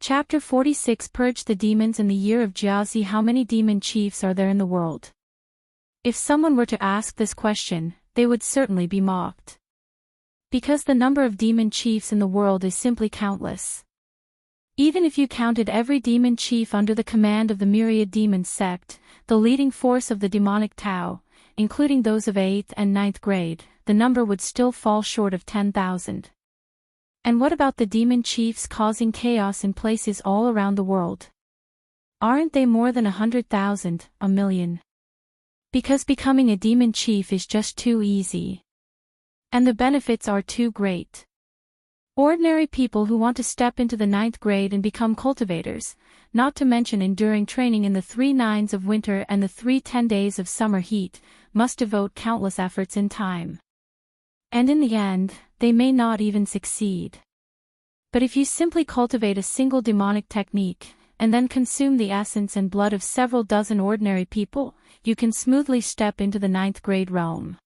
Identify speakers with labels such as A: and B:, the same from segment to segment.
A: Chapter 46 Purge the Demons in the Year of Jiazi. How many demon chiefs are there in the world? If someone were to ask this question, they would certainly be mocked. Because the number of demon chiefs in the world is simply countless. Even if you counted every demon chief under the command of the myriad demon sect, the leading force of the demonic Tao, including those of 8th and 9th grade, the number would still fall short of 10,000. And what about the demon chiefs causing chaos in places all around the world? Aren't they more than 100,000, a million? Because becoming a demon chief is just too easy. And the benefits are too great. Ordinary people who want to step into the 9th grade and become cultivators, not to mention enduring training in the 3 nines of winter and the 3 10 days of summer heat, must devote countless efforts in time. And in the end, they may not even succeed. But if you simply cultivate a single demonic technique, and then consume the essence and blood of several dozen ordinary people, you can smoothly step into the 9th grade realm.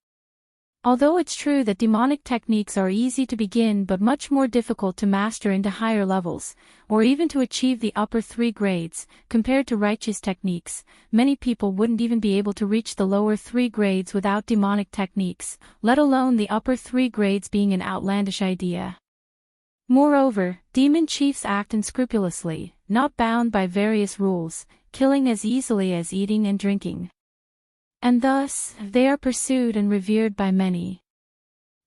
A: Although it's true that demonic techniques are easy to begin but much more difficult to master into higher levels, or even to achieve the upper 3 grades, compared to righteous techniques, many people wouldn't even be able to reach the lower 3 grades without demonic techniques, let alone the upper 3 grades being an outlandish idea. Moreover, demon chiefs act unscrupulously, not bound by various rules, killing as easily as eating and drinking. And thus, they are pursued and revered by many.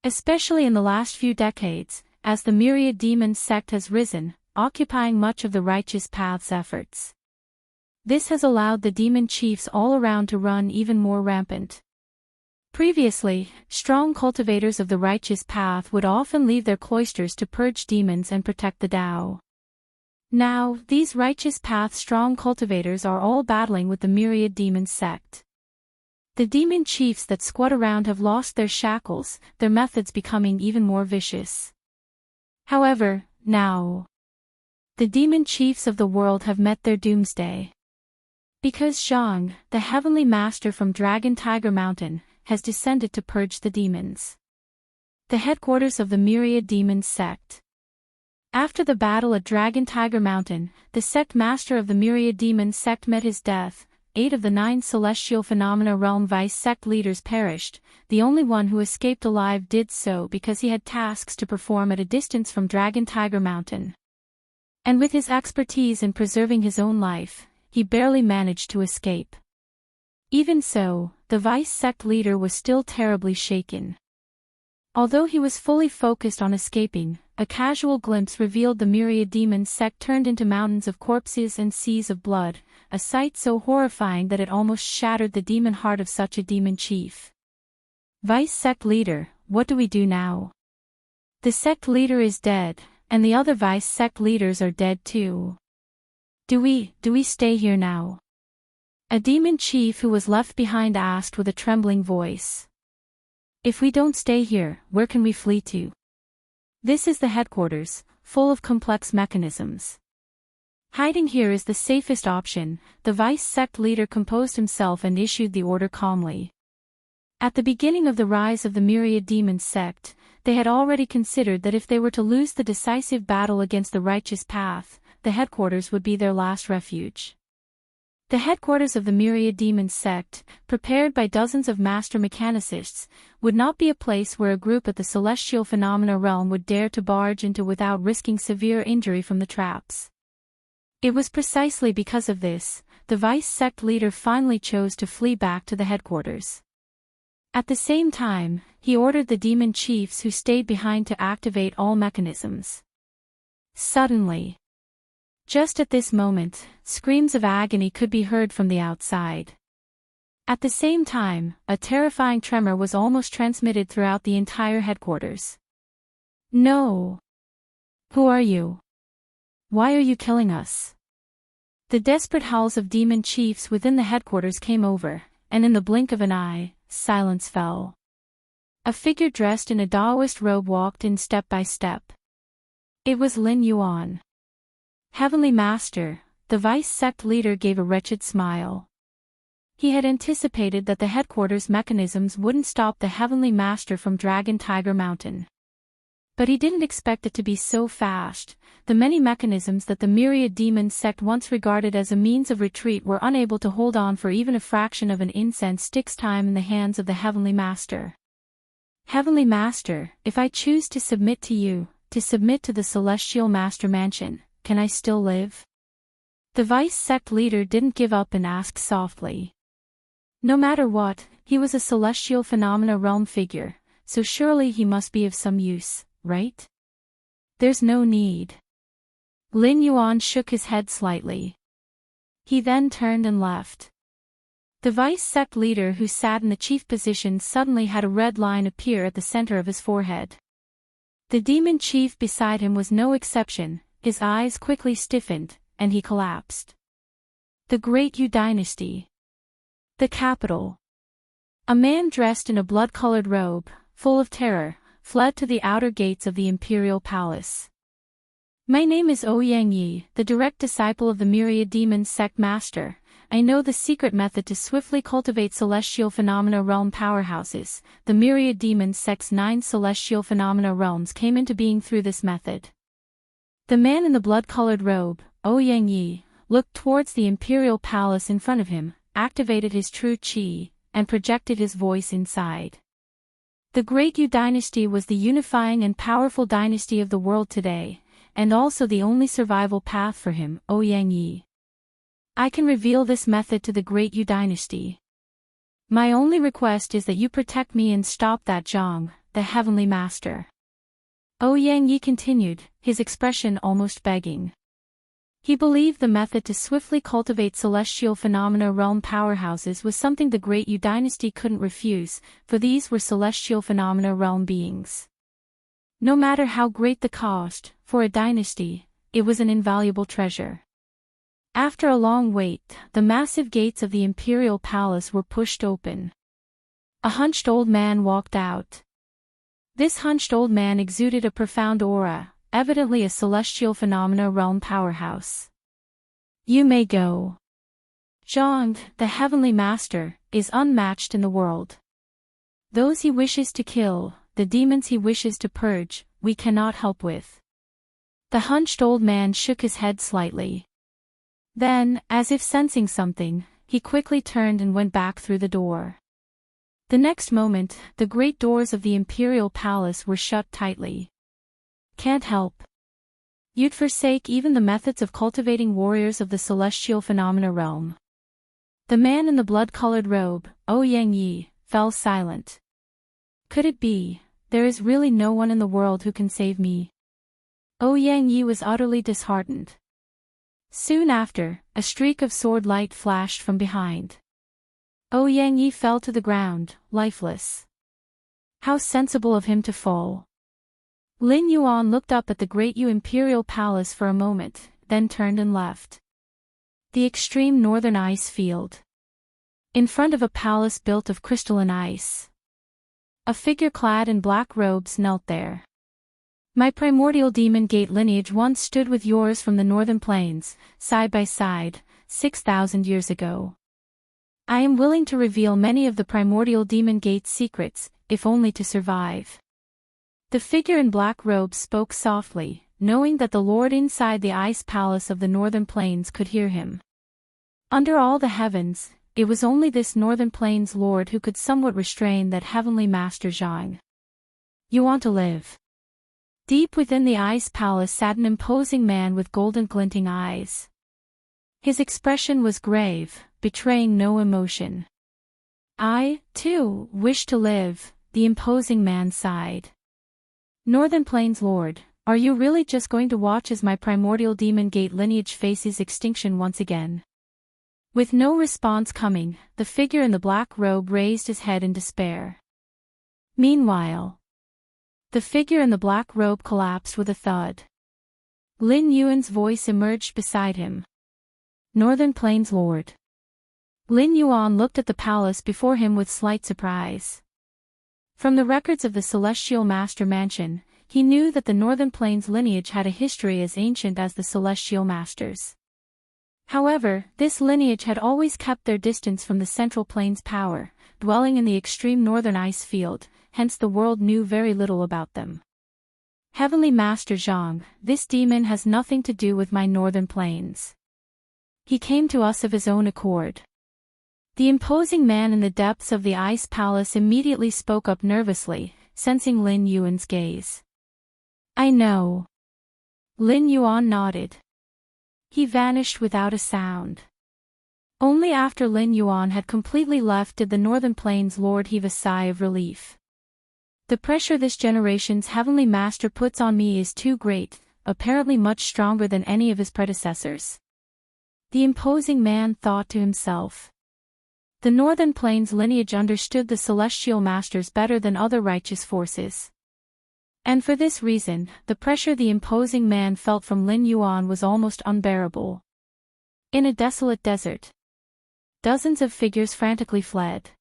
A: Especially in the last few decades, as the myriad demon sect has risen, occupying much of the righteous path's efforts. This has allowed the demon chiefs all around to run even more rampant. Previously, strong cultivators of the righteous path would often leave their cloisters to purge demons and protect the Tao. Now, these righteous path strong cultivators are all battling with the myriad demon sect. The demon chiefs that squat around have lost their shackles, their methods becoming even more vicious. However, now, the demon chiefs of the world have met their doomsday. Because Zhang, the heavenly master from Dragon Tiger Mountain, has descended to purge the demons. The headquarters of the myriad demon sect. After the battle at Dragon Tiger Mountain, the sect master of the myriad demon sect met his death. 8 of the 9 celestial phenomena realm vice sect leaders perished. The only one who escaped alive did so because he had tasks to perform at a distance from Dragon Tiger Mountain. And with his expertise in preserving his own life, he barely managed to escape. Even so, the vice sect leader was still terribly shaken. Although he was fully focused on escaping, a casual glimpse revealed the myriad demon sect turned into mountains of corpses and seas of blood, a sight so horrifying that it almost shattered the demon heart of such a demon chief. Vice sect leader, what do we do now? The sect leader is dead, and the other vice sect leaders are dead too. Do we stay here now? A demon chief who was left behind asked with a trembling voice. If we don't stay here, where can we flee to? This is the headquarters, full of complex mechanisms. Hiding here is the safest option, the vice sect leader composed himself and issued the order calmly. At the beginning of the rise of the myriad demon sect, they had already considered that if they were to lose the decisive battle against the righteous path, the headquarters would be their last refuge. The headquarters of the myriad demon sect, prepared by dozens of master mechanicists, would not be a place where a group at the celestial phenomena realm would dare to barge into without risking severe injury from the traps. It was precisely because of this, the vice sect leader finally chose to flee back to the headquarters. At the same time, he ordered the demon chiefs who stayed behind to activate all mechanisms. Suddenly, just at this moment, screams of agony could be heard from the outside. At the same time, a terrifying tremor was almost transmitted throughout the entire headquarters. No! Who are you? Why are you killing us? The desperate howls of demon chiefs within the headquarters came over, and in the blink of an eye, silence fell. A figure dressed in a Taoist robe walked in step by step. It was Lin Yuan. Heavenly Master, the vice sect leader gave a wretched smile. He had anticipated that the headquarters mechanisms wouldn't stop the Heavenly Master from Dragon Tiger Mountain. But he didn't expect it to be so fast. The many mechanisms that the myriad demon sect once regarded as a means of retreat were unable to hold on for even a fraction of an incense stick's time in the hands of the Heavenly Master. Heavenly Master, if I choose to submit to you, to submit to the Celestial Master Mansion, can I still live? The vice sect leader didn't give up and asked softly. No matter what, he was a celestial phenomena realm figure, so surely he must be of some use, right? There's no need. Lin Yuan shook his head slightly. He then turned and left. The vice sect leader who sat in the chief position suddenly had a red line appear at the center of his forehead. The demon chief beside him was no exception, his eyes quickly stiffened, and he collapsed. The Great Yu Dynasty. The capital. A man dressed in a blood-colored robe, full of terror, fled to the outer gates of the imperial palace. My name is Ouyang Yi, the direct disciple of the myriad demon sect master. I know the secret method to swiftly cultivate celestial phenomena realm powerhouses. The myriad demon sect's 9 celestial phenomena realms came into being through this method. The man in the blood-colored robe, Ouyang Yi, looked towards the imperial palace in front of him, activated his true qi, and projected his voice inside. The Great Yu Dynasty was the unifying and powerful dynasty of the world today, and also the only survival path for him, Ouyang Yi. I can reveal this method to the Great Yu Dynasty. My only request is that you protect me and stop that Zhang, the Heavenly Master. Ouyang Yi continued, his expression almost begging. He believed the method to swiftly cultivate celestial phenomena realm powerhouses was something the Great Yu Dynasty couldn't refuse, for these were celestial phenomena realm beings. No matter how great the cost, for a dynasty, it was an invaluable treasure. After a long wait, the massive gates of the imperial palace were pushed open. A hunched old man walked out. This hunched old man exuded a profound aura, evidently a celestial phenomena realm powerhouse. You may go. Zhang, the Heavenly Master, is unmatched in the world. Those he wishes to kill, the demons he wishes to purge, we cannot help with. The hunched old man shook his head slightly. Then, as if sensing something, he quickly turned and went back through the door. The next moment, the great doors of the imperial palace were shut tightly. Can't help. You'd forsake even the methods of cultivating warriors of the celestial phenomena realm. The man in the blood-colored robe, Ouyang Yi, fell silent. Could it be, there is really no one in the world who can save me? Ouyang Yi was utterly disheartened. Soon after, a streak of sword light flashed from behind. Ouyang Yi fell to the ground, lifeless. How sensible of him to fall. Lin Yuan looked up at the Great Yu Imperial Palace for a moment, then turned and left. The extreme northern ice field. In front of a palace built of crystalline ice. A figure clad in black robes knelt there. My primordial demon gate lineage once stood with yours from the northern plains, side by side, 6,000 years ago. I am willing to reveal many of the primordial demon gate's secrets, if only to survive. The figure in black robes spoke softly, knowing that the lord inside the ice palace of the northern plains could hear him. Under all the heavens, it was only this northern plains lord who could somewhat restrain that heavenly master Zhang. You want to live? Deep within the ice palace sat an imposing man with golden glinting eyes. His expression was grave, betraying no emotion. I, too, wish to live, the imposing man sighed. Northern Plains Lord, are you really just going to watch as my primordial demon gate lineage faces extinction once again? With no response coming, the figure in the black robe raised his head in despair. Meanwhile, the figure in the black robe collapsed with a thud. Lin Yuan's voice emerged beside him. Northern Plains Lord. Lin Yuan looked at the palace before him with slight surprise. From the records of the Celestial Master Mansion, he knew that the Northern Plains lineage had a history as ancient as the Celestial Masters. However, this lineage had always kept their distance from the Central Plains power, dwelling in the extreme northern ice field, hence the world knew very little about them. Heavenly Master Zhang, this demon has nothing to do with my northern plains. He came to us of his own accord. The imposing man in the depths of the ice palace immediately spoke up nervously, sensing Lin Yuan's gaze. I know. Lin Yuan nodded. He vanished without a sound. Only after Lin Yuan had completely left did the Northern Plains Lord heave a sigh of relief. The pressure this generation's heavenly master puts on me is too great, apparently much stronger than any of his predecessors. The imposing man thought to himself. The Northern Plains lineage understood the celestial masters better than other righteous forces. And for this reason, the pressure the imposing man felt from Lin Yuan was almost unbearable. In a desolate desert, dozens of figures frantically fled.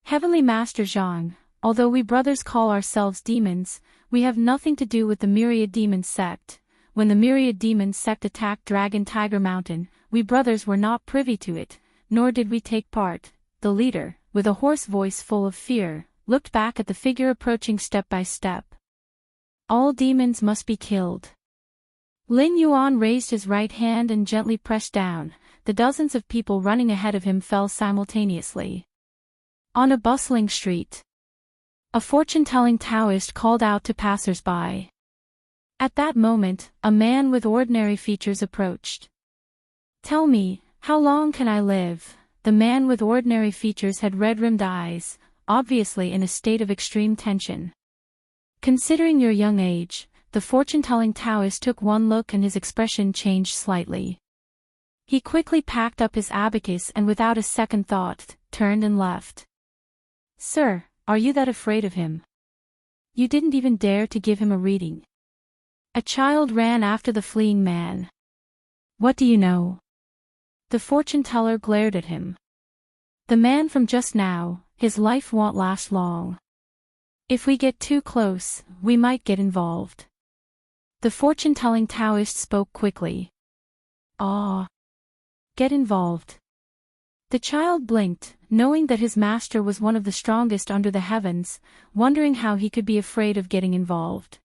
A: Heavenly Master Zhang, although we brothers call ourselves demons, we have nothing to do with the Myriad Demon sect. When the Myriad Demon sect attacked Dragon Tiger Mountain, we brothers were not privy to it, nor did we take part. The leader, with a hoarse voice full of fear, looked back at the figure approaching step by step. All demons must be killed. Lin Yuan raised his right hand and gently pressed down. The dozens of people running ahead of him fell simultaneously. On a bustling street, a fortune-telling Taoist called out to passers-by. At that moment, a man with ordinary features approached. Tell me, how long can I live? The man with ordinary features had red-rimmed eyes, obviously in a state of extreme tension. Considering your young age, the fortune-telling Taoist took one look and his expression changed slightly. He quickly packed up his abacus and without a second thought, turned and left. Sir, are you that afraid of him? You didn't even dare to give him a reading. A child ran after the fleeing man. What do you know? The fortune-teller glared at him. The man from just now, his life won't last long. If we get too close, we might get involved. The fortune-telling Taoist spoke quickly. Ah. Get involved. The child blinked, knowing that his master was one of the strongest under the heavens, wondering how he could be afraid of getting involved.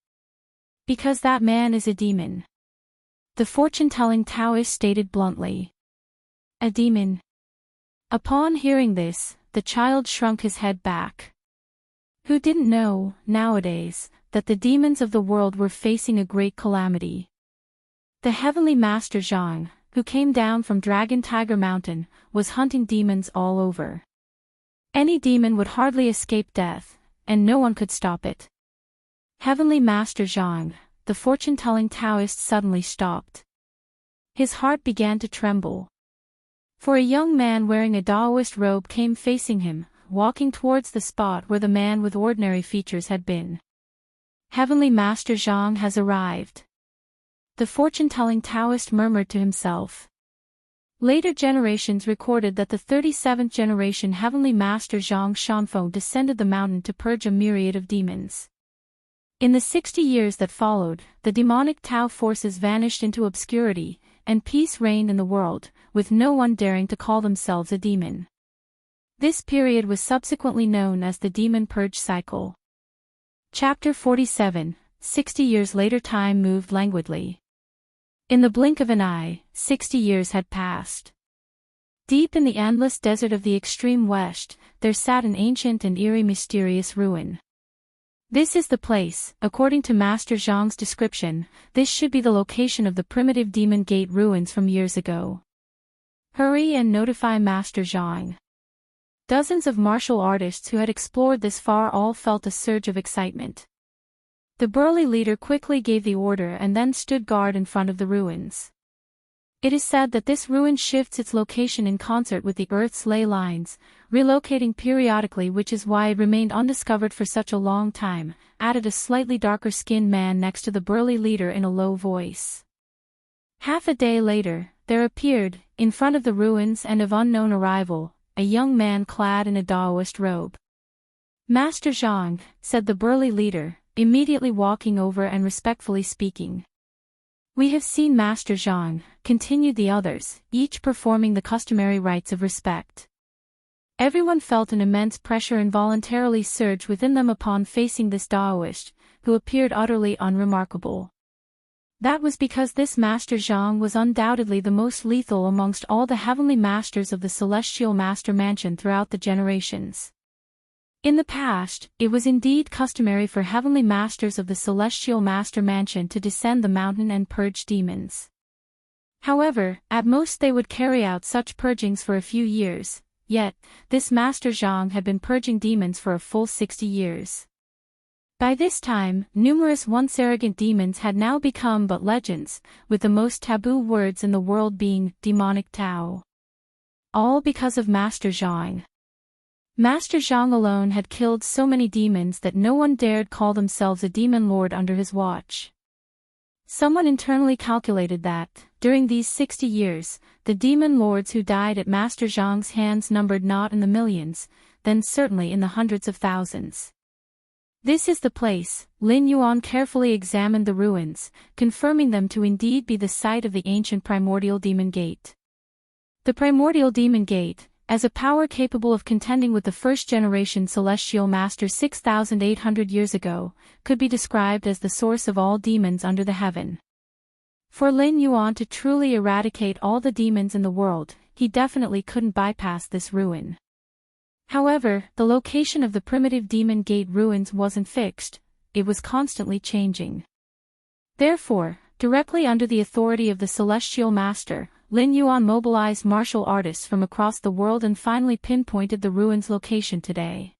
A: Because that man is a demon. The fortune-telling Taoist stated bluntly. A demon. Upon hearing this, the child shrunk his head back. Who didn't know, nowadays, that the demons of the world were facing a great calamity? The heavenly master Zhang, who came down from Dragon Tiger Mountain, was hunting demons all over. Any demon would hardly escape death, and no one could stop it. Heavenly Master Zhang, the fortune-telling Taoist suddenly stopped. His heart began to tremble. For a young man wearing a Daoist robe came facing him, walking towards the spot where the man with ordinary features had been. Heavenly Master Zhang has arrived. The fortune-telling Taoist murmured to himself. Later generations recorded that the 37th generation Heavenly Master Zhang Shanfeng descended the mountain to purge a myriad of demons. In the 60 years that followed, the demonic Tao forces vanished into obscurity, and peace reigned in the world, with no one daring to call themselves a demon. This period was subsequently known as the Demon Purge Cycle. Chapter 47, 60 years later. Time moved languidly. In the blink of an eye, 60 years had passed. Deep in the endless desert of the extreme west, there sat an ancient and eerie mysterious ruin. This is the place, according to Master Zhang's description, this should be the location of the primitive Demon Gate ruins from years ago. Hurry and notify Master Zhang. Dozens of martial artists who had explored this far all felt a surge of excitement. The burly leader quickly gave the order and then stood guard in front of the ruins. It is said that this ruin shifts its location in concert with the Earth's ley lines, relocating periodically, which is why it remained undiscovered for such a long time, added a slightly darker-skinned man next to the burly leader in a low voice. Half a day later, there appeared, in front of the ruins and of unknown arrival, a young man clad in a Daoist robe. Master Zhang, said the burly leader, immediately walking over and respectfully speaking. We have seen Master Zhang, continued the others, each performing the customary rites of respect. Everyone felt an immense pressure involuntarily surge within them upon facing this Daoist, who appeared utterly unremarkable. That was because this Master Zhang was undoubtedly the most lethal amongst all the heavenly masters of the Celestial Master Mansion throughout the generations. In the past, it was indeed customary for heavenly masters of the Celestial Master Mansion to descend the mountain and purge demons. However, at most they would carry out such purgings for a few years, yet, this Master Zhang had been purging demons for a full 60 years. By this time, numerous once arrogant demons had now become but legends, with the most taboo words in the world being demonic Tao. All because of Master Zhang. Master Zhang alone had killed so many demons that no one dared call themselves a demon lord under his watch. Someone internally calculated that, during these 60 years, the demon lords who died at Master Zhang's hands numbered not in the millions, then certainly in the hundreds of thousands. This is the place. Lin Yuan carefully examined the ruins, confirming them to indeed be the site of the ancient primordial demon gate. The primordial demon gate, as a power capable of contending with the first-generation celestial master 6,800 years ago, could be described as the source of all demons under the heaven. For Lin Yuan to truly eradicate all the demons in the world, he definitely couldn't bypass this ruin. However, the location of the primitive demon gate ruins wasn't fixed, it was constantly changing. Therefore, directly under the authority of the Celestial Master, Lin Yuan mobilized martial artists from across the world and finally pinpointed the ruins' location today.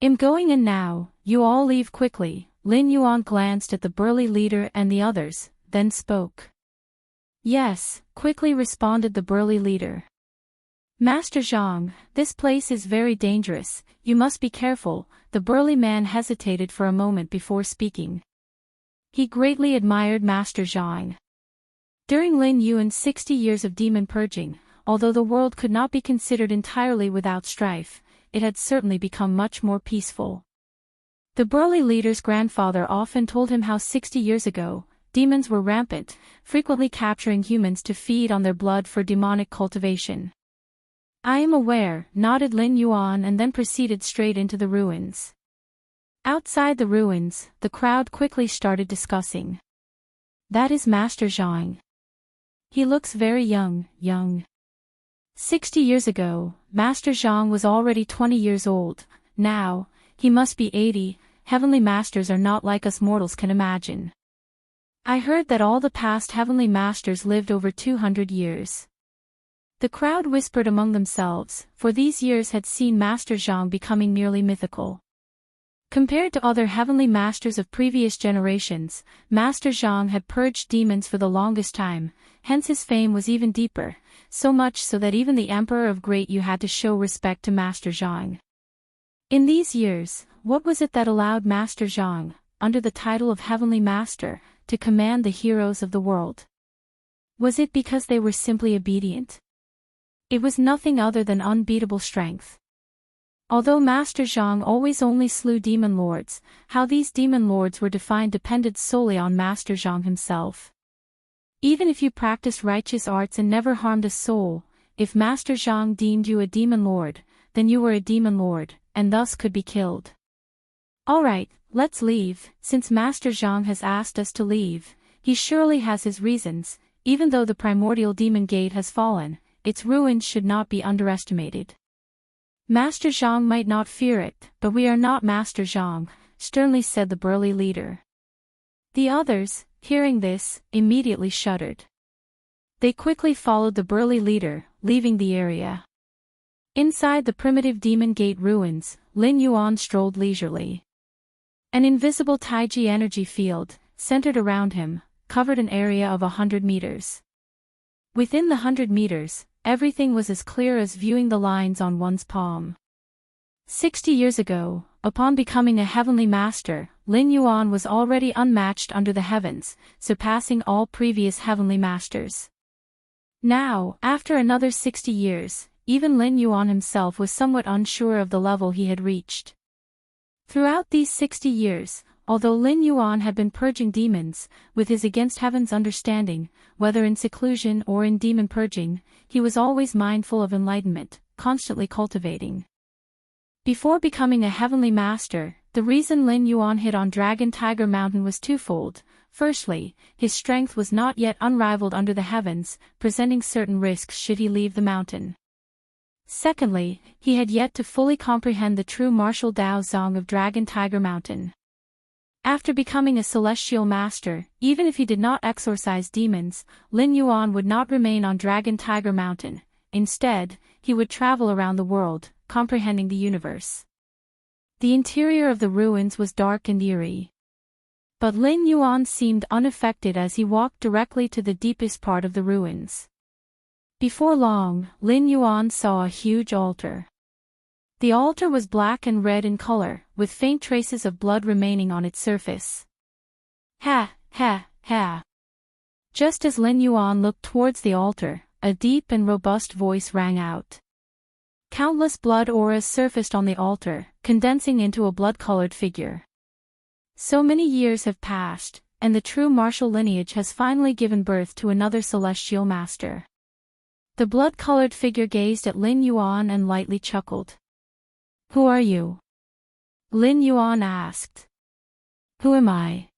A: "I'm going in now, you all leave quickly." Lin Yuan glanced at the burly leader and the others, then spoke. "Yes," quickly responded the burly leader. "Master Zhang, this place is very dangerous, you must be careful." The burly man hesitated for a moment before speaking. He greatly admired Master Zhang. During Lin Yuan's 60 years of demon purging, although the world could not be considered entirely without strife, it had certainly become much more peaceful. The burly leader's grandfather often told him how 60 years ago, demons were rampant, frequently capturing humans to feed on their blood for demonic cultivation. "I am aware," nodded Lin Yuan and then proceeded straight into the ruins. Outside the ruins, the crowd quickly started discussing. "That is Master Zhang. He looks very young. 60 years ago, Master Zhang was already 20 years old, now, he must be 80, heavenly masters are not like us mortals can imagine. I heard that all the past heavenly masters lived over 200 years. The crowd whispered among themselves, for these years had seen Master Zhang becoming nearly mythical. Compared to other heavenly masters of previous generations, Master Zhang had purged demons for the longest time, hence his fame was even deeper, so much so that even the Emperor of Great Yu had to show respect to Master Zhang. In these years, what was it that allowed Master Zhang, under the title of Heavenly Master, to command the heroes of the world? Was it because they were simply obedient? It was nothing other than unbeatable strength. Although Master Zhang always only slew demon lords, how these demon lords were defined depended solely on Master Zhang himself. Even if you practiced righteous arts and never harmed a soul, if Master Zhang deemed you a demon lord, then you were a demon lord, and thus could be killed. "Alright, let's leave. Since Master Zhang has asked us to leave, he surely has his reasons. Even though the primordial demon gate has fallen, its ruins should not be underestimated. Master Zhang might not fear it, but we are not Master Zhang," sternly said the burly leader. The others, hearing this, immediately shuddered. They quickly followed the burly leader, leaving the area. Inside the primitive demon gate ruins, Lin Yuan strolled leisurely. An invisible Taiji energy field, centered around him, covered an area of 100 meters. Within the 100 meters, everything was as clear as viewing the lines on one's palm. 60 years ago, upon becoming a heavenly master, Lin Yuan was already unmatched under the heavens, surpassing all previous heavenly masters. Now, after another 60 years, even Lin Yuan himself was somewhat unsure of the level he had reached. Throughout these 60 years, although Lin Yuan had been purging demons, with his against heaven's understanding, whether in seclusion or in demon purging, he was always mindful of enlightenment, constantly cultivating. Before becoming a heavenly master, the reason Lin Yuan hid on Dragon Tiger Mountain was twofold. Firstly, his strength was not yet unrivaled under the heavens, presenting certain risks should he leave the mountain. Secondly, he had yet to fully comprehend the true martial Dao Zong of Dragon Tiger Mountain. After becoming a celestial master, even if he did not exorcise demons, Lin Yuan would not remain on Dragon Tiger Mountain. Instead, he would travel around the world, comprehending the universe. The interior of the ruins was dark and eerie. But Lin Yuan seemed unaffected as he walked directly to the deepest part of the ruins. Before long, Lin Yuan saw a huge altar. The altar was black and red in color, with faint traces of blood remaining on its surface. Ha, ha, ha. Just as Lin Yuan looked towards the altar, a deep and robust voice rang out. Countless blood auras surfaced on the altar, condensing into a blood-colored figure. So many years have passed, and the true martial lineage has finally given birth to another celestial master. The blood-colored figure gazed at Lin Yuan and lightly chuckled. "Who are you?" Lin Yuan asked. "Who am I?"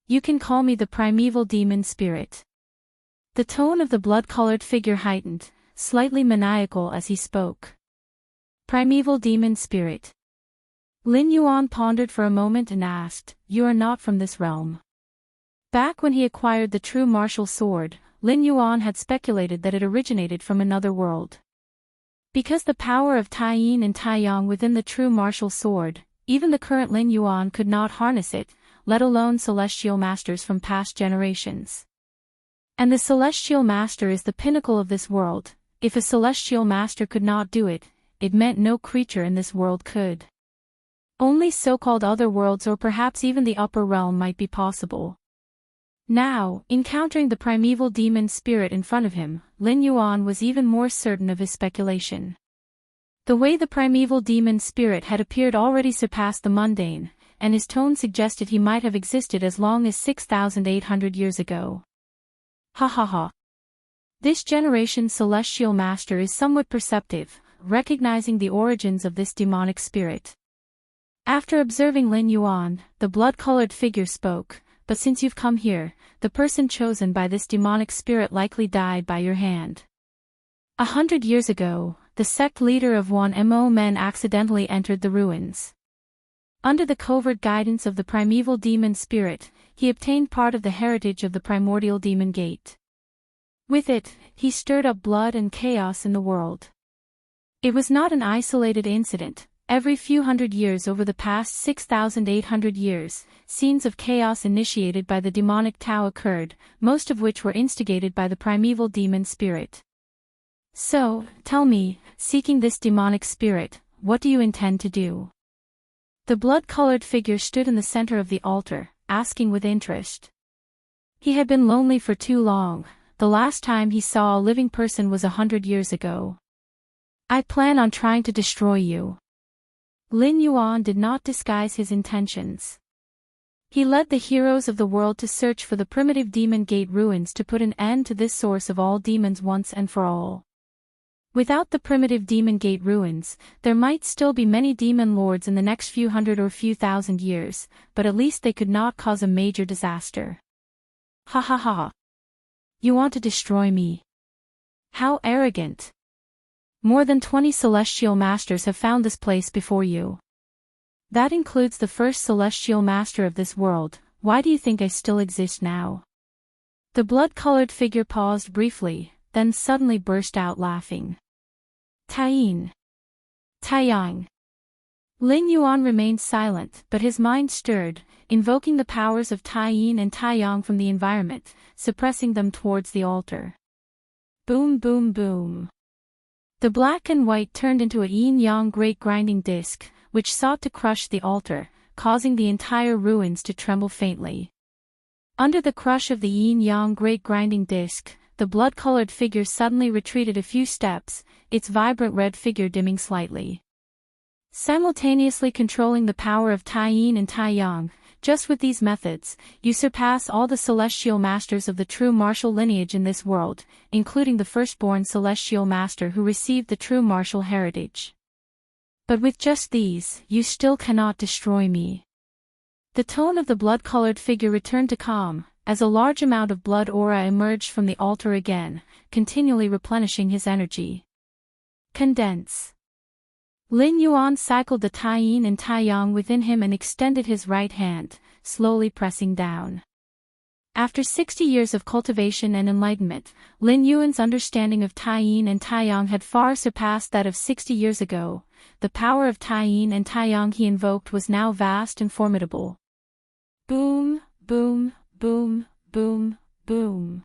A: "You can call me the primeval demon spirit." The tone of the blood-colored figure heightened, slightly maniacal as he spoke. "Primeval demon spirit." Lin Yuan pondered for a moment and asked, "You are not from this realm?" Back when he acquired the true martial sword, Lin Yuan had speculated that it originated from another world. Because the power of Taiyin and Taiyang within the true martial sword, even the current Lin Yuan could not harness it, let alone celestial masters from past generations. And the celestial master is the pinnacle of this world. If a celestial master could not do it, it meant no creature in this world could. Only so-called other worlds or perhaps even the upper realm might be possible. Now, encountering the primeval demon spirit in front of him, Lin Yuan was even more certain of his speculation. The way the primeval demon spirit had appeared already surpassed the mundane, and his tone suggested he might have existed as long as 6,800 years ago. Ha ha ha. This generation's celestial master is somewhat perceptive, recognizing the origins of this demonic spirit. After observing Lin Yuan, the blood-colored figure spoke. "But since you've come here, the person chosen by this demonic spirit likely died by your hand. 100 years ago, the sect leader of 1Mo men accidentally entered the ruins. Under the covert guidance of the primeval demon spirit, he obtained part of the heritage of the primordial demon gate. With it, he stirred up blood and chaos in the world. It was not an isolated incident. Every few hundred years over the past 6,800 years, scenes of chaos initiated by the demonic Tao occurred, most of which were instigated by the primeval demon spirit. So, tell me, seeking this demonic spirit, what do you intend to do?" The blood-colored figure stood in the center of the altar, asking with interest. He had been lonely for too long. The last time he saw a living person was 100 years ago. "I plan on trying to destroy you." Lin Yuan did not disguise his intentions. He led the heroes of the world to search for the primitive demon gate ruins to put an end to this source of all demons once and for all. Without the primitive demon gate ruins, there might still be many demon lords in the next few hundred or few thousand years, but at least they could not cause a major disaster. Ha ha ha. You want to destroy me? How arrogant. More than 20 celestial masters have found this place before you. That includes the first celestial master of this world. Why do you think I still exist now? The blood-colored figure paused briefly, then suddenly burst out laughing. Taiyin. Taiyang. Lin Yuan remained silent, but his mind stirred, invoking the powers of Taiyin and Taiyang from the environment, suppressing them towards the altar. Boom boom boom. The black and white turned into a yin-yang great grinding disc, which sought to crush the altar, causing the entire ruins to tremble faintly. Under the crush of the yin-yang great grinding disc, the blood-colored figure suddenly retreated a few steps, its vibrant red figure dimming slightly. Simultaneously controlling the power of Taiyin and Taiyang, just with these methods, you surpass all the celestial masters of the true martial lineage in this world, including the firstborn celestial master who received the true martial heritage. But with just these, you still cannot destroy me. The tone of the blood-colored figure returned to calm, as a large amount of blood aura emerged from the altar again, continually replenishing his energy. Condense. Lin Yuan cycled the Tai-yin and Tai-yang within him and extended his right hand, slowly pressing down. After 60 years of cultivation and enlightenment, Lin Yuan's understanding of Tai-yin and Tai-yang had far surpassed that of 60 years ago. The power of Tai-yin and Tai-yang he invoked was now vast and formidable. Boom, boom, boom, boom, boom.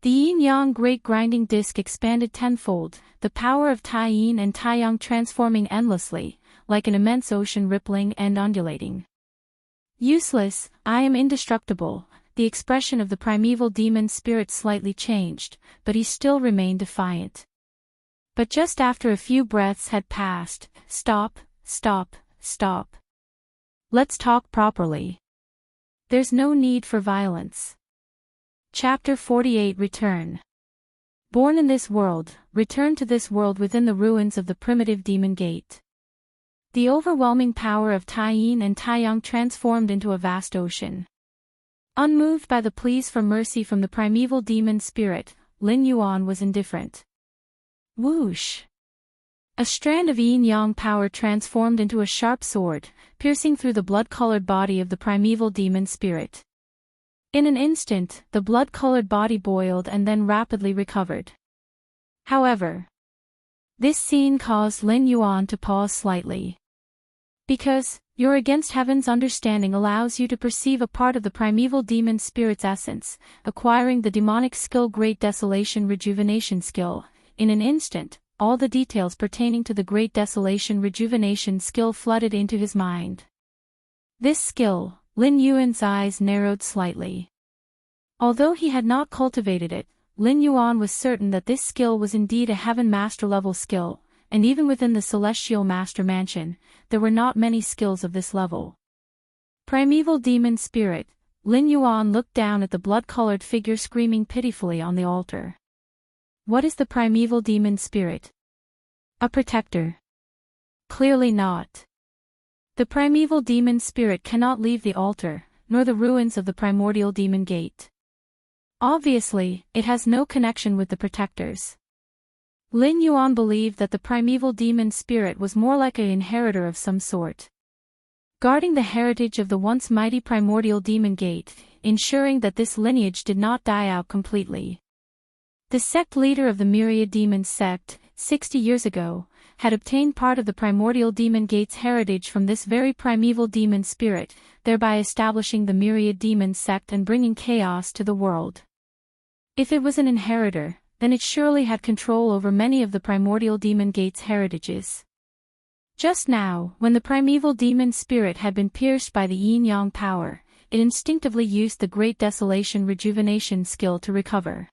A: The yin-yang great grinding disc expanded tenfold, the power of Tai-yin and Tai-yang transforming endlessly, like an immense ocean rippling and undulating. Useless, I am indestructible. The expression of the primeval demon spirit slightly changed, but he still remained defiant. But just after a few breaths had passed, stop, stop, stop. Let's talk properly. There's no need for violence. Chapter 48 Return. Born in this world, return to this world within the ruins of the primitive demon gate. The overwhelming power of Tai-yin and Tai-yang transformed into a vast ocean. Unmoved by the pleas for mercy from the primeval demon spirit, Lin Yuan was indifferent. Whoosh! A strand of yin-yang power transformed into a sharp sword, piercing through the blood-colored body of the primeval demon spirit. In an instant, the blood-colored body boiled and then rapidly recovered. However, this scene caused Lin Yuan to pause slightly. Because, your against heaven's understanding allows you to perceive a part of the primeval demon spirit's essence, acquiring the demonic skill Great Desolation Rejuvenation skill. In an instant, all the details pertaining to the Great Desolation Rejuvenation skill flooded into his mind. This skill, Lin Yuan's eyes narrowed slightly. Although he had not cultivated it, Lin Yuan was certain that this skill was indeed a Heaven Master level skill, and even within the Celestial Master Mansion, there were not many skills of this level. Primeval Demon Spirit, Lin Yuan looked down at the blood-colored figure screaming pitifully on the altar. What is the Primeval Demon Spirit? A protector? Clearly not. The Primeval Demon Spirit cannot leave the altar, nor the ruins of the Primordial Demon Gate. Obviously, it has no connection with the protectors. Lin Yuan believed that the primeval demon spirit was more like an inheritor of some sort, guarding the heritage of the once mighty primordial demon gate, ensuring that this lineage did not die out completely. The sect leader of the Myriad Demon sect, 60 years ago, had obtained part of the primordial demon gate's heritage from this very primeval demon spirit, thereby establishing the Myriad Demon sect and bringing chaos to the world. If it was an inheritor, then it surely had control over many of the primordial demon gate's heritages. Just now, when the primeval demon spirit had been pierced by the yin-yang power, it instinctively used the Great Desolation Rejuvenation skill to recover.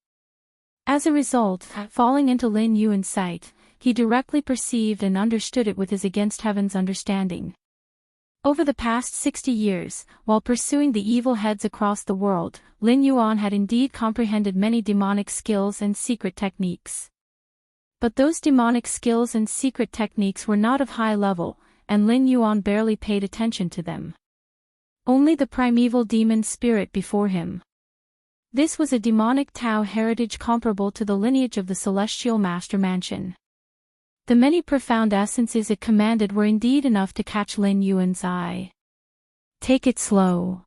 A: As a result, falling into Lin Yuan's sight, he directly perceived and understood it with his against heaven's understanding. Over the past 60 years, while pursuing the evil heads across the world, Lin Yuan had indeed comprehended many demonic skills and secret techniques. But those demonic skills and secret techniques were not of high level, and Lin Yuan barely paid attention to them. Only the primeval demon spirit before him. This was a demonic Tao heritage comparable to the lineage of the Celestial Master Mansion. The many profound essences it commanded were indeed enough to catch Lin Yuan's eye. Take it slow.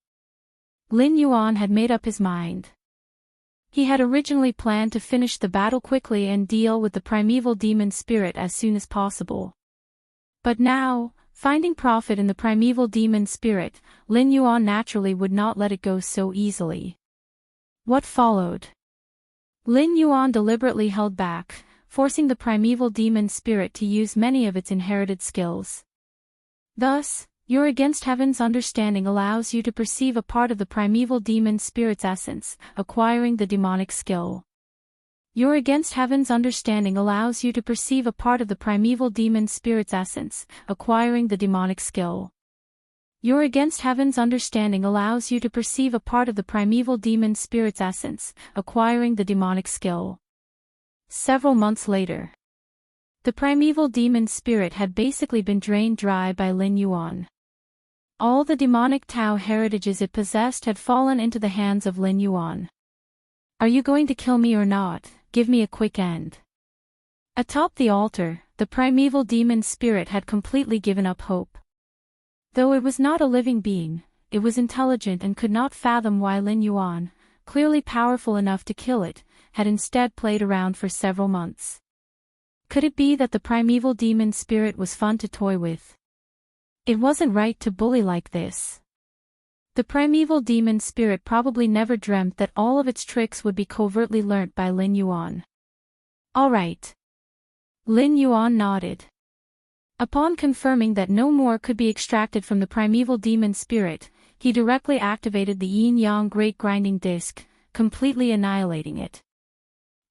A: Lin Yuan had made up his mind. He had originally planned to finish the battle quickly and deal with the primeval demon spirit as soon as possible. But now, finding profit in the primeval demon spirit, Lin Yuan naturally would not let it go so easily. What followed? Lin Yuan deliberately held back, forcing the primeval demon spirit to use many of its inherited skills. Thus, your against heaven's understanding allows you to perceive a part of the primeval demon spirit's essence, acquiring the demonic skill. Your against heaven's understanding allows you to perceive a part of the primeval demon spirit's essence, acquiring the demonic skill. Your against heaven's understanding allows you to perceive a part of the primeval demon spirit's essence, acquiring the demonic skill. Several months later. The primeval demon spirit had basically been drained dry by Lin Yuan. All the demonic Tao heritages it possessed had fallen into the hands of Lin Yuan. Are you going to kill me or not? Give me a quick end. Atop the altar, the primeval demon spirit had completely given up hope. Though it was not a living being, it was intelligent and could not fathom why Lin Yuan, clearly powerful enough to kill it, had instead played around for several months. Could it be that the primeval demon spirit was fun to toy with? It wasn't right to bully like this. The primeval demon spirit probably never dreamt that all of its tricks would be covertly learnt by Lin Yuan. All right. Lin Yuan nodded. Upon confirming that no more could be extracted from the primeval demon spirit, he directly activated the yin-yang great grinding disc, completely annihilating it.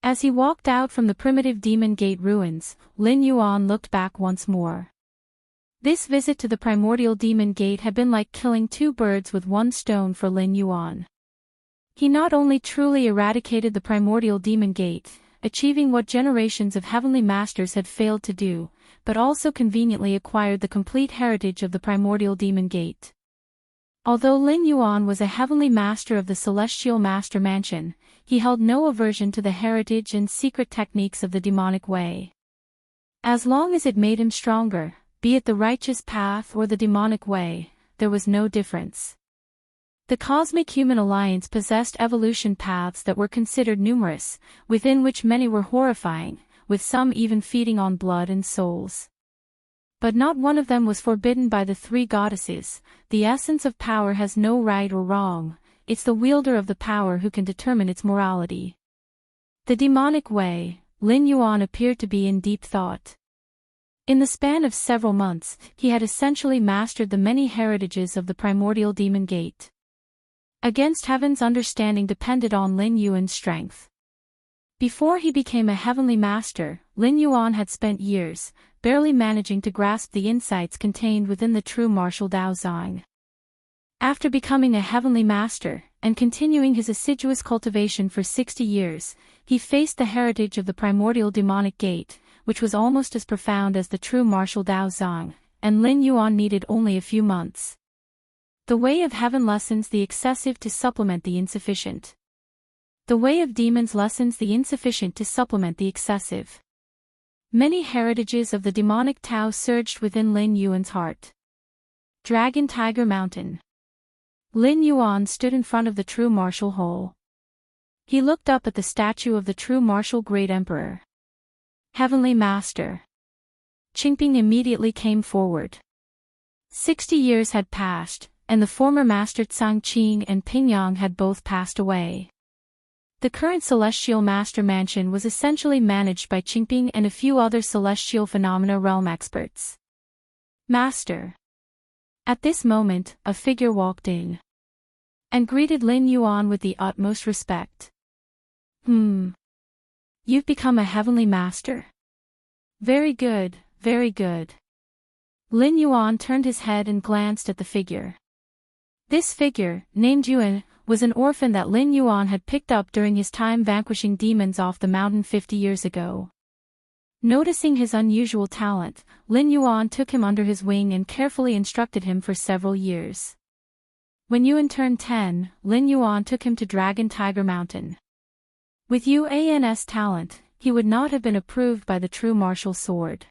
A: As he walked out from the primitive demon gate ruins, Lin Yuan looked back once more. This visit to the primordial demon gate had been like killing two birds with one stone for Lin Yuan. He not only truly eradicated the primordial demon gate, achieving what generations of heavenly masters had failed to do, but also conveniently acquired the complete heritage of the primordial demon gate. Although Lin Yuan was a heavenly master of the celestial master mansion, he held no aversion to the heritage and secret techniques of the demonic way. As long as it made him stronger, be it the righteous path or the demonic way, there was no difference. The Cosmic Human Alliance possessed evolution paths that were considered numerous, within which many were horrifying, with some even feeding on blood and souls. But not one of them was forbidden by the three goddesses. The essence of power has no right or wrong, it's the wielder of the power who can determine its morality. The demonic way, Lin Yuan appeared to be in deep thought. In the span of several months, he had essentially mastered the many heritages of the primordial demon gate. Against heaven's understanding depended on Lin Yuan's strength. Before he became a heavenly master, Lin Yuan had spent years, barely managing to grasp the insights contained within the true martial Dao Zhang. After becoming a heavenly master, and continuing his assiduous cultivation for 60 years, he faced the heritage of the primordial demonic gate, which was almost as profound as the true martial Dao Zhang, and Lin Yuan needed only a few months. The way of heaven lessens the excessive to supplement the insufficient. The way of demons lessens the insufficient to supplement the excessive. Many heritages of the demonic Tao surged within Lin Yuan's heart. Dragon Tiger Mountain. Lin Yuan stood in front of the true martial hall. He looked up at the statue of the true martial great emperor. Heavenly Master. Qingping immediately came forward. 60 years had passed, and the former master Changqing and Pingyang had both passed away. The current celestial master mansion was essentially managed by Qingping and a few other celestial phenomena realm experts. Master. At this moment, a figure walked in and greeted Lin Yuan with the utmost respect. You've become a heavenly master. Very good, very good. Lin Yuan turned his head and glanced at the figure. This figure, named Yuan, was an orphan that Lin Yuan had picked up during his time vanquishing demons off the mountain 50 years ago. Noticing his unusual talent, Lin Yuan took him under his wing and carefully instructed him for several years. When Yuan turned 10, Lin Yuan took him to Dragon Tiger Mountain. With Yuan's talent, he would not have been approved by the true martial sword.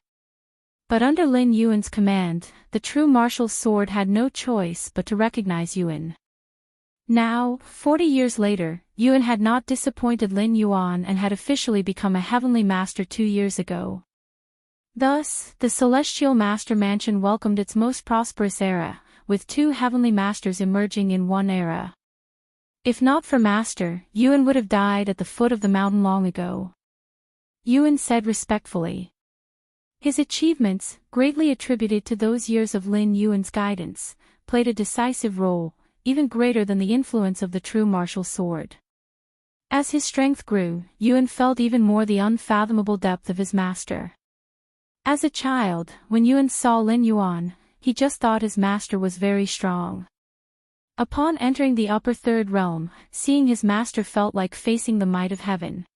A: But under Lin Yuan's command, the true martial sword had no choice but to recognize Yuan. Now, 40 years later, Yuan had not disappointed Lin Yuan and had officially become a heavenly master 2 years ago. Thus, the celestial master mansion welcomed its most prosperous era, with 2 heavenly masters emerging in one era. If not for Master, Yuan would have died at the foot of the mountain long ago. Yuan said respectfully. His achievements, greatly attributed to those years of Lin Yuan's guidance, played a decisive role, even greater than the influence of the true martial sword. As his strength grew, Yuan felt even more the unfathomable depth of his master. As a child, when Yuan saw Lin Yuan, he just thought his master was very strong. Upon entering the upper third realm, seeing his master felt like facing the might of heaven.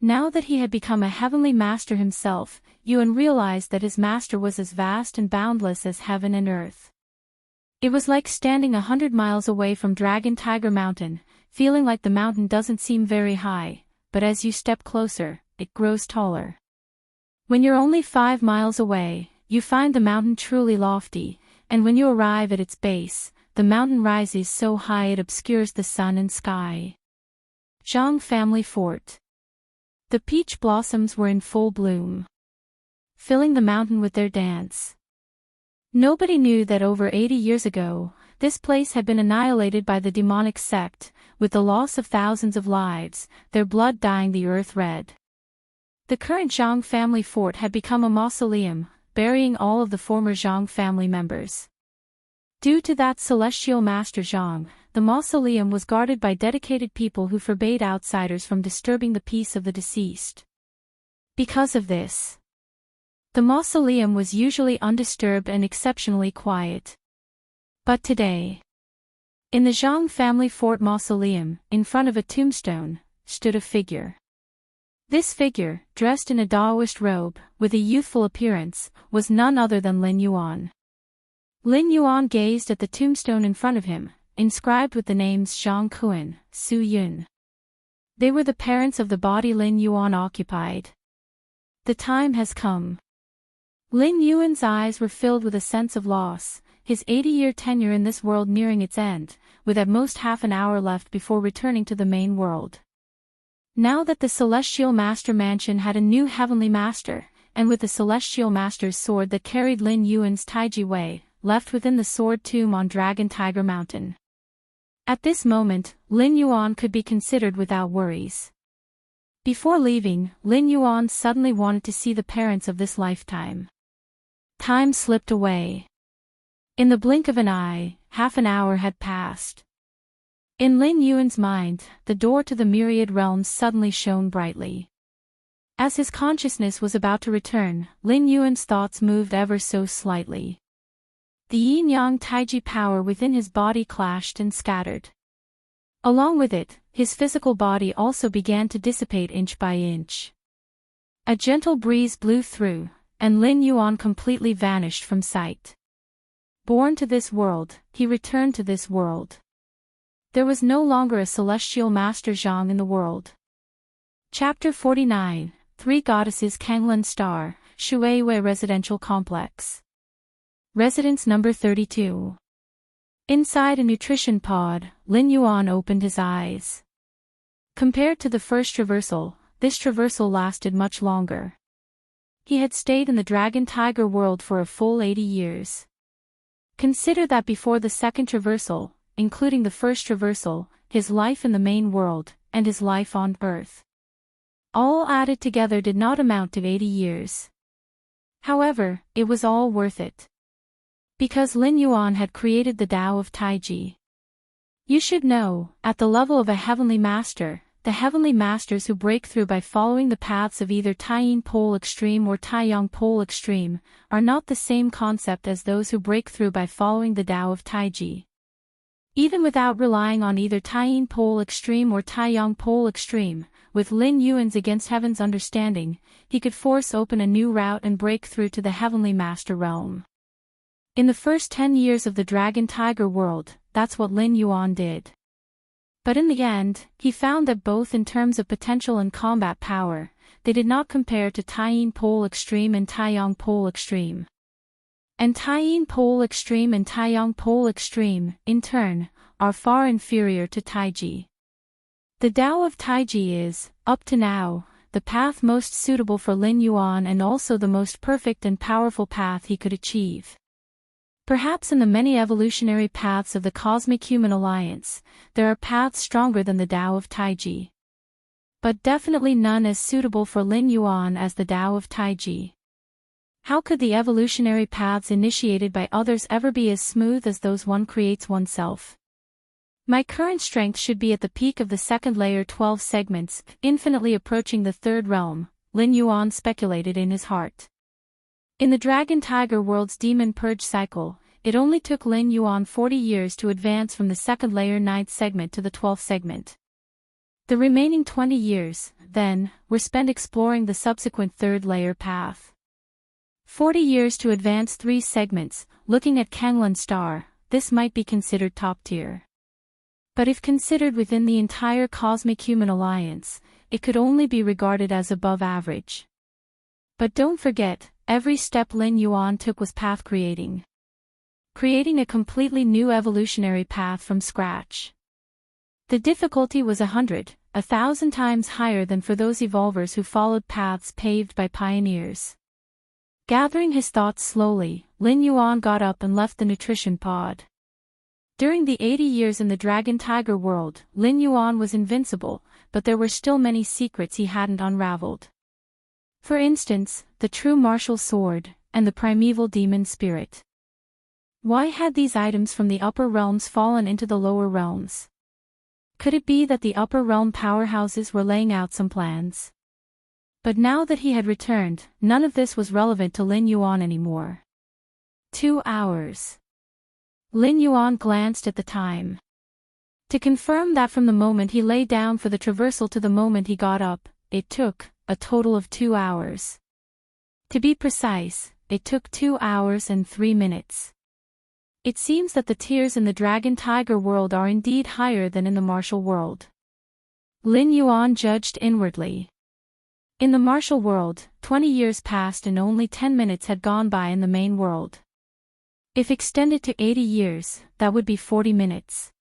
A: Now that he had become a heavenly master himself, Yuan realized that his master was as vast and boundless as heaven and earth. It was like standing 100 miles away from Dragon Tiger Mountain, feeling like the mountain doesn't seem very high, but as you step closer, it grows taller. When you're only 5 miles away, you find the mountain truly lofty, and when you arrive at its base, the mountain rises so high it obscures the sun and sky. Zhang Family Fort. The peach blossoms were in full bloom, filling the mountain with their dance. Nobody knew that over 80 years ago, this place had been annihilated by the demonic sect, with the loss of thousands of lives, their blood dyeing the earth red. The current Zhang family fort had become a mausoleum, burying all of the former Zhang family members. Due to that celestial master Zhang, the mausoleum was guarded by dedicated people who forbade outsiders from disturbing the peace of the deceased. Because of this, the mausoleum was usually undisturbed and exceptionally quiet. But today, in the Zhang family fort mausoleum, in front of a tombstone, stood a figure. This figure, dressed in a Taoist robe, with a youthful appearance, was none other than Lin Yuan. Lin Yuan gazed at the tombstone in front of him, inscribed with the names Zhang Kuan, Su Yun. They were the parents of the body Lin Yuan occupied. The time has come. Lin Yuan's eyes were filled with a sense of loss, his 80-year tenure in this world nearing its end, with at most half an hour left before returning to the main world. Now that the Celestial Master Mansion had a new heavenly master, and with the Celestial Master's sword that carried Lin Yuan's Taiji Wei, left within the sword tomb on Dragon Tiger Mountain. At this moment, Lin Yuan could be considered without worries. Before leaving, Lin Yuan suddenly wanted to see the parents of this lifetime. Time slipped away. In the blink of an eye, half an hour had passed. In Lin Yuan's mind, the door to the myriad realms suddenly shone brightly. As his consciousness was about to return, Lin Yuan's thoughts moved ever so slightly. The yin-yang taiji power within his body clashed and scattered. Along with it, his physical body also began to dissipate inch by inch. A gentle breeze blew through, and Lin Yuan completely vanished from sight. Born to this world, he returned to this world. There was no longer a celestial master Zhang in the world. Chapter 49, Three Goddesses Kanglan Star, Shuiwei Residential Complex. Residence number 32. Inside a nutrition pod, Lin Yuan opened his eyes. Compared to the first traversal, this traversal lasted much longer. He had stayed in the Dragon Tiger world for a full 80 years. Consider that before the second traversal, including the first traversal, his life in the main world, and his life on Earth, all added together did not amount to 80 years. However, it was all worth it. Because Lin Yuan had created the Tao of Taiji. You should know, at the level of a heavenly master, the heavenly masters who break through by following the paths of either Taiyin Pole Extreme or Taiyang Pole Extreme, are not the same concept as those who break through by following the Tao of Taiji. Even without relying on either Taiyin Pole Extreme or Taiyang Pole Extreme, with Lin Yuan's Against Heaven's understanding, he could force open a new route and break through to the heavenly master realm. In the first 10 years of the Dragon Tiger world, that's what Lin Yuan did. But in the end, he found that both in terms of potential and combat power, they did not compare to Taiyin Pole Extreme and Taiyang Pole Extreme. And Taiyin Pole Extreme and Taiyang Pole Extreme, in turn, are far inferior to Taiji. The Tao of Taiji is, up to now, the path most suitable for Lin Yuan and also the most perfect and powerful path he could achieve. Perhaps in the many evolutionary paths of the Cosmic Human Alliance, there are paths stronger than the Tao of Taiji. But definitely none as suitable for Lin Yuan as the Tao of Taiji. How could the evolutionary paths initiated by others ever be as smooth as those one creates oneself? My current strength should be at the peak of the second layer 12 segments, infinitely approaching the third realm, Lin Yuan speculated in his heart. In the Dragon Tiger world's demon purge cycle, it only took Lin Yuan 40 years to advance from the second layer 9th segment to the 12th segment. The remaining 20 years, then, were spent exploring the subsequent third layer path. 40 years to advance 3 segments, looking at Kanglan Star, this might be considered top tier. But if considered within the entire Cosmic Human Alliance, it could only be regarded as above average. But don't forget, every step Lin Yuan took was path creating. Creating a completely new evolutionary path from scratch. The difficulty was 100, 1,000 times higher than for those evolvers who followed paths paved by pioneers. Gathering his thoughts slowly, Lin Yuan got up and left the nutrition pod. During the 80 years in the Dragon Tiger world, Lin Yuan was invincible, but there were still many secrets he hadn't unraveled. For instance, the true martial sword, and the primeval demon spirit. Why had these items from the upper realms fallen into the lower realms? Could it be that the upper realm powerhouses were laying out some plans? But now that he had returned, none of this was relevant to Lin Yuan anymore. 2 hours. Lin Yuan glanced at the time. To confirm that from the moment he lay down for the traversal to the moment he got up, it took a total of 2 hours. To be precise, it took 2 hours and 3 minutes. It seems that the tiers in the Dragon Tiger world are indeed higher than in the martial world. Lin Yuan judged inwardly. In the martial world, 20 years passed and only 10 minutes had gone by in the main world. If extended to 80 years, that would be 40 minutes.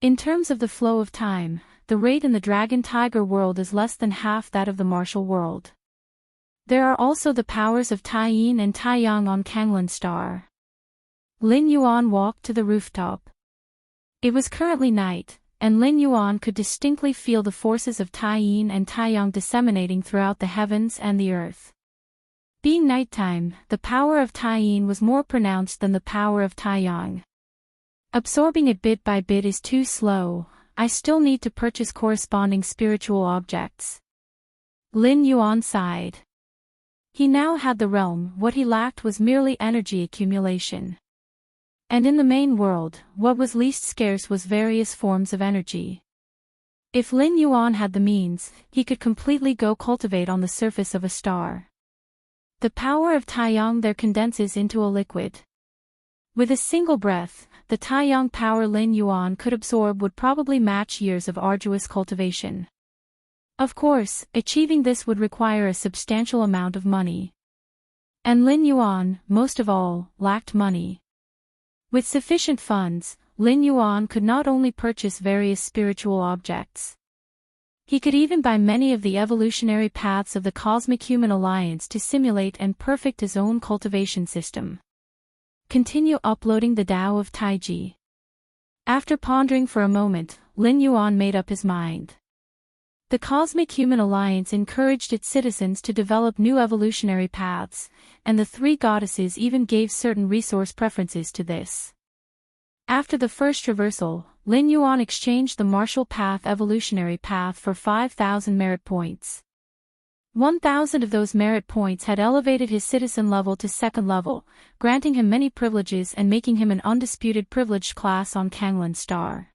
A: In terms of the flow of time, the rate in the Dragon Tiger world is less than half that of the martial world. There are also the powers of Taiyin and Taiyang on Kanglan Star. Lin Yuan walked to the rooftop. It was currently night, and Lin Yuan could distinctly feel the forces of Taiyin and Taiyang disseminating throughout the heavens and the earth. Being nighttime, the power of Taiyin was more pronounced than the power of Taiyang. Absorbing it bit by bit is too slow. I still need to purchase corresponding spiritual objects. Lin Yuan sighed. He now had the realm, what he lacked was merely energy accumulation. And in the main world, what was least scarce was various forms of energy. If Lin Yuan had the means, he could completely go cultivate on the surface of a star. The power of Taiyang there condenses into a liquid. With a single breath, the Taiyang power Lin Yuan could absorb would probably match years of arduous cultivation. Of course, achieving this would require a substantial amount of money. And Lin Yuan, most of all, lacked money. With sufficient funds, Lin Yuan could not only purchase various spiritual objects. He could even buy many of the evolutionary paths of the Cosmic Human Alliance to simulate and perfect his own cultivation system. Continue uploading the Tao of Taiji. After pondering for a moment, Lin Yuan made up his mind. The Cosmic Human Alliance encouraged its citizens to develop new evolutionary paths, and the 3 goddesses even gave certain resource preferences to this. After the first traversal, Lin Yuan exchanged the martial path evolutionary path for 5,000 merit points. 1,000 of those merit points had elevated his citizen level to 2nd level, granting him many privileges and making him an undisputed privileged class on Kanglan Star.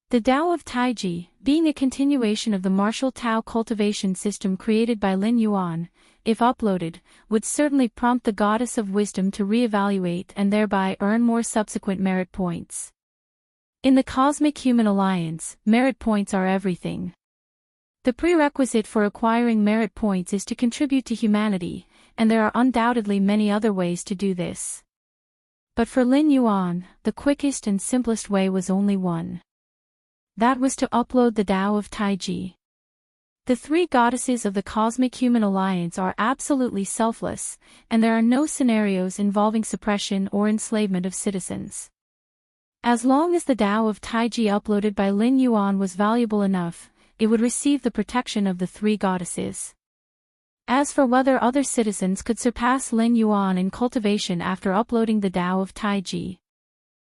A: The Tao of Taiji, being a continuation of the martial Tao cultivation system created by Lin Yuan, if uploaded, would certainly prompt the Goddess of Wisdom to reevaluate and thereby earn more subsequent merit points. In the Cosmic Human Alliance, merit points are everything. The prerequisite for acquiring merit points is to contribute to humanity, and there are undoubtedly many other ways to do this. But for Lin Yuan, the quickest and simplest way was only one. That was to upload the Tao of Taiji. The 3 goddesses of the Cosmic Human Alliance are absolutely selfless, and there are no scenarios involving suppression or enslavement of citizens. As long as the Tao of Taiji uploaded by Lin Yuan was valuable enough, it would receive the protection of the 3 goddesses. As for whether other citizens could surpass Lin Yuan in cultivation after uploading the Tao of Taiji.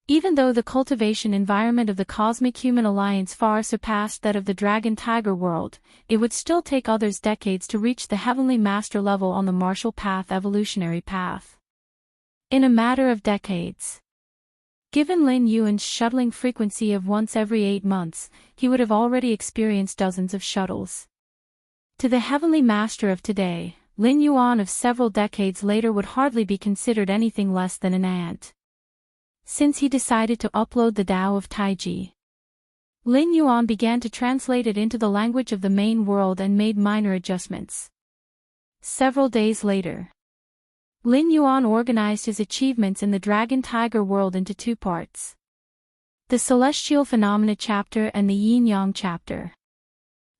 A: Even though the cultivation environment of the Cosmic Human Alliance far surpassed that of the Dragon Tiger world, it would still take others decades to reach the Heavenly Master level on the martial path evolutionary path. In a matter of decades. Given Lin Yuan's shuttling frequency of once every 8 months, he would have already experienced dozens of shuttles. To the heavenly master of today, Lin Yuan of several decades later would hardly be considered anything less than an ant. Since he decided to upload the Tao of Taiji, Lin Yuan began to translate it into the language of the main world and made minor adjustments. Several days later, Lin Yuan organized his achievements in the Dragon Tiger world into 2 parts. The Celestial Phenomena chapter and the Yin-Yang chapter.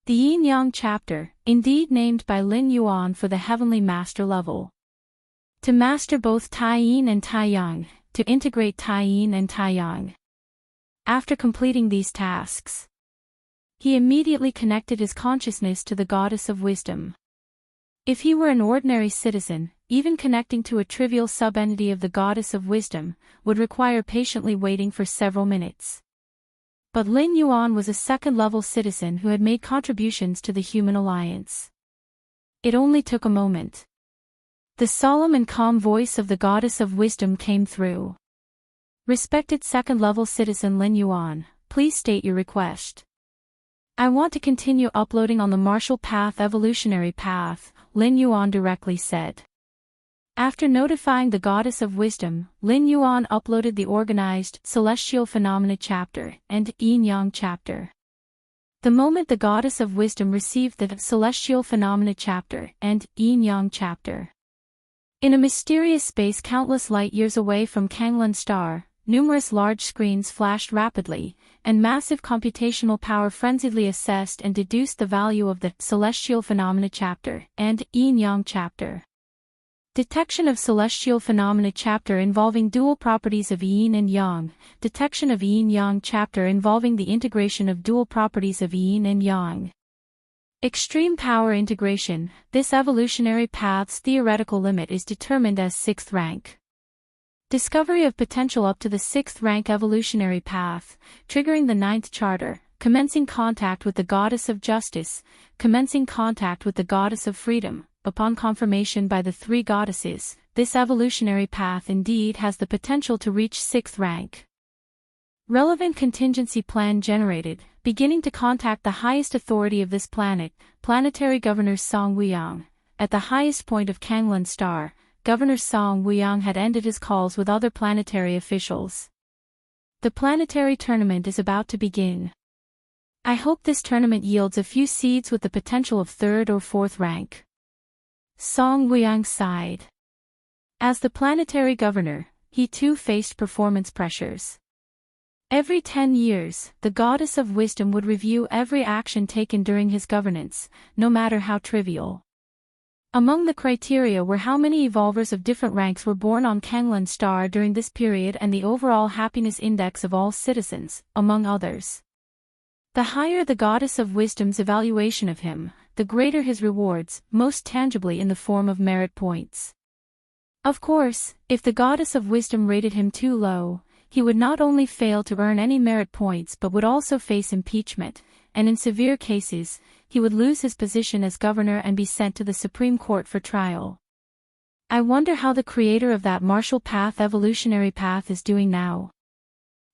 A: The Yin-Yang chapter, indeed named by Lin Yuan for the heavenly master level. To master both Tai-Yin and Tai-Yang, to integrate Tai-Yin and Tai-Yang. After completing these tasks, he immediately connected his consciousness to the goddess of wisdom. If he were an ordinary citizen, even connecting to a trivial sub-entity of the goddess of wisdom would require patiently waiting for several minutes. But Lin Yuan was a second-level citizen who had made contributions to the human alliance. It only took a moment. The solemn and calm voice of the goddess of wisdom came through. Respected second-level citizen Lin Yuan, please state your request. I want to continue uploading on the martial path evolutionary path, Lin Yuan directly said. After notifying the goddess of wisdom, Lin Yuan uploaded the organized Celestial Phenomena chapter and Yin-Yang chapter. The moment the goddess of wisdom received the Celestial Phenomena chapter and Yin-Yang chapter, in a mysterious space countless light years away from Kanglan Star, numerous large screens flashed rapidly, and massive computational power frenziedly assessed and deduced the value of the Celestial Phenomena chapter and Yin-Yang chapter. Detection of Celestial Phenomena chapter involving dual properties of Yin and Yang. Detection of Yin-Yang chapter involving the integration of dual properties of Yin and Yang. Extreme power integration. This evolutionary path's theoretical limit is determined as 6th rank. Discovery of potential up to the 6th rank evolutionary path, triggering the 9th charter, commencing contact with the goddess of justice, commencing contact with the goddess of freedom. Upon confirmation by the 3 goddesses, this evolutionary path indeed has the potential to reach 6th rank. Relevant contingency plan generated, beginning to contact the highest authority of this planet, planetary governor Song Wuyang. At the highest point of Kanglan Star, Governor Song Wuyang had ended his calls with other planetary officials. The planetary tournament is about to begin. I hope this tournament yields a few seeds with the potential of 3rd or 4th rank. Song Wuyang sighed. As the planetary governor, he too faced performance pressures. Every 10 years, the goddess of wisdom would review every action taken during his governance, no matter how trivial. Among the criteria were how many evolvers of different ranks were born on Kanglan Star during this period and the overall happiness index of all citizens, among others. The higher the goddess of wisdom's evaluation of him, the greater his rewards, most tangibly in the form of merit points. Of course, if the goddess of wisdom rated him too low, he would not only fail to earn any merit points but would also face impeachment, and in severe cases, he would lose his position as governor and be sent to the Supreme Court for trial. I wonder how the creator of that martial path evolutionary path is doing now.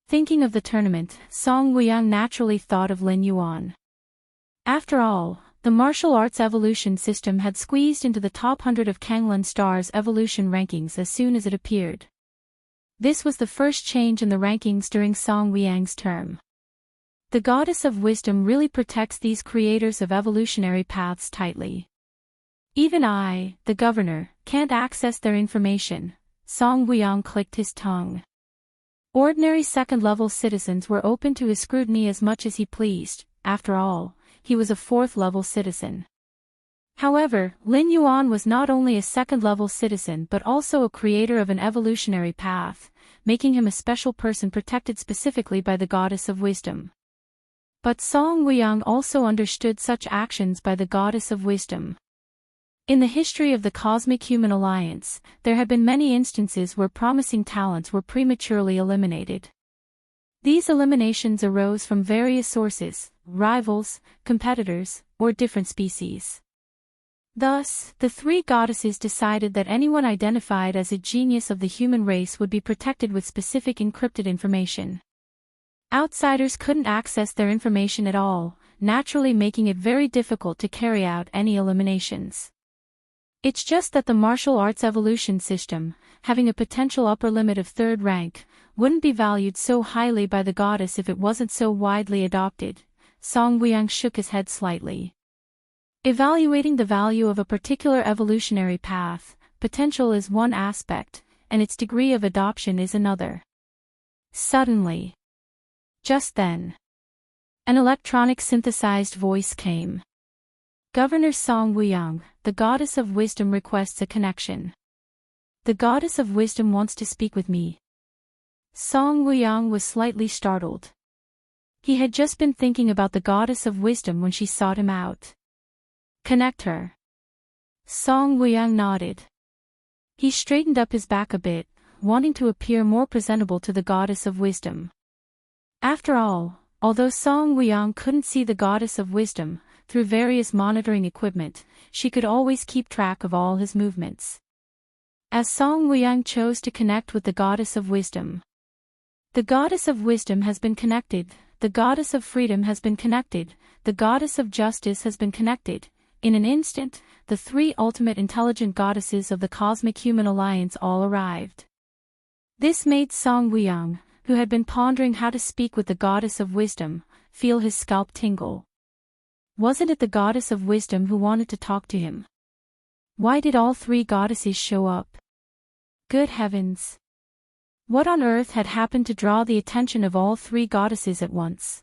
A: Thinking of the tournament, Song Wuyang naturally thought of Lin Yuan. After all, the martial arts evolution system had squeezed into the top 100 of Kanglan Star's evolution rankings as soon as it appeared. This was the first change in the rankings during Song Wuyang's term. The goddess of wisdom really protects these creators of evolutionary paths tightly. Even I, the governor, can't access their information. Song Wuyang clicked his tongue. Ordinary second-level citizens were open to his scrutiny as much as he pleased. After all, he was a 4th-level citizen. However, Lin Yuan was not only a second-level citizen but also a creator of an evolutionary path, making him a special person protected specifically by the goddess of wisdom. But Song Wuyang also understood such actions by the goddess of wisdom. In the history of the Cosmic Human Alliance, there have been many instances where promising talents were prematurely eliminated. These eliminations arose from various sources, rivals, competitors, or different species. Thus, the three goddesses decided that anyone identified as a genius of the human race would be protected with specific encrypted information. Outsiders couldn't access their information at all, naturally making it very difficult to carry out any eliminations. It's just that the martial arts evolution system, having a potential upper limit of third rank, wouldn't be valued so highly by the goddess if it wasn't so widely adopted. Song Wuyang shook his head slightly. Evaluating the value of a particular evolutionary path, potential is one aspect, and its degree of adoption is another. Suddenly. Just then. An electronic synthesized voice came. Governor Song Wuyang, the goddess of wisdom requests a connection. The goddess of wisdom wants to speak with me. Song Wuyang was slightly startled. He had just been thinking about the goddess of wisdom when she sought him out. Connect her. Song Wuyang nodded. He straightened up his back a bit, wanting to appear more presentable to the goddess of wisdom. After all, although Song Wuyang couldn't see the goddess of wisdom, through various monitoring equipment, she could always keep track of all his movements. As Song Wuyang chose to connect with the goddess of wisdom. The goddess of wisdom has been connected, the goddess of freedom has been connected, the goddess of justice has been connected. In an instant, the three ultimate intelligent goddesses of the Cosmic Human Alliance all arrived. This made Song Wuyang, who had been pondering how to speak with the goddess of wisdom, feel his scalp tingle. Wasn't it the goddess of wisdom who wanted to talk to him? Why did all three goddesses show up? Good heavens! What on earth had happened to draw the attention of all three goddesses at once?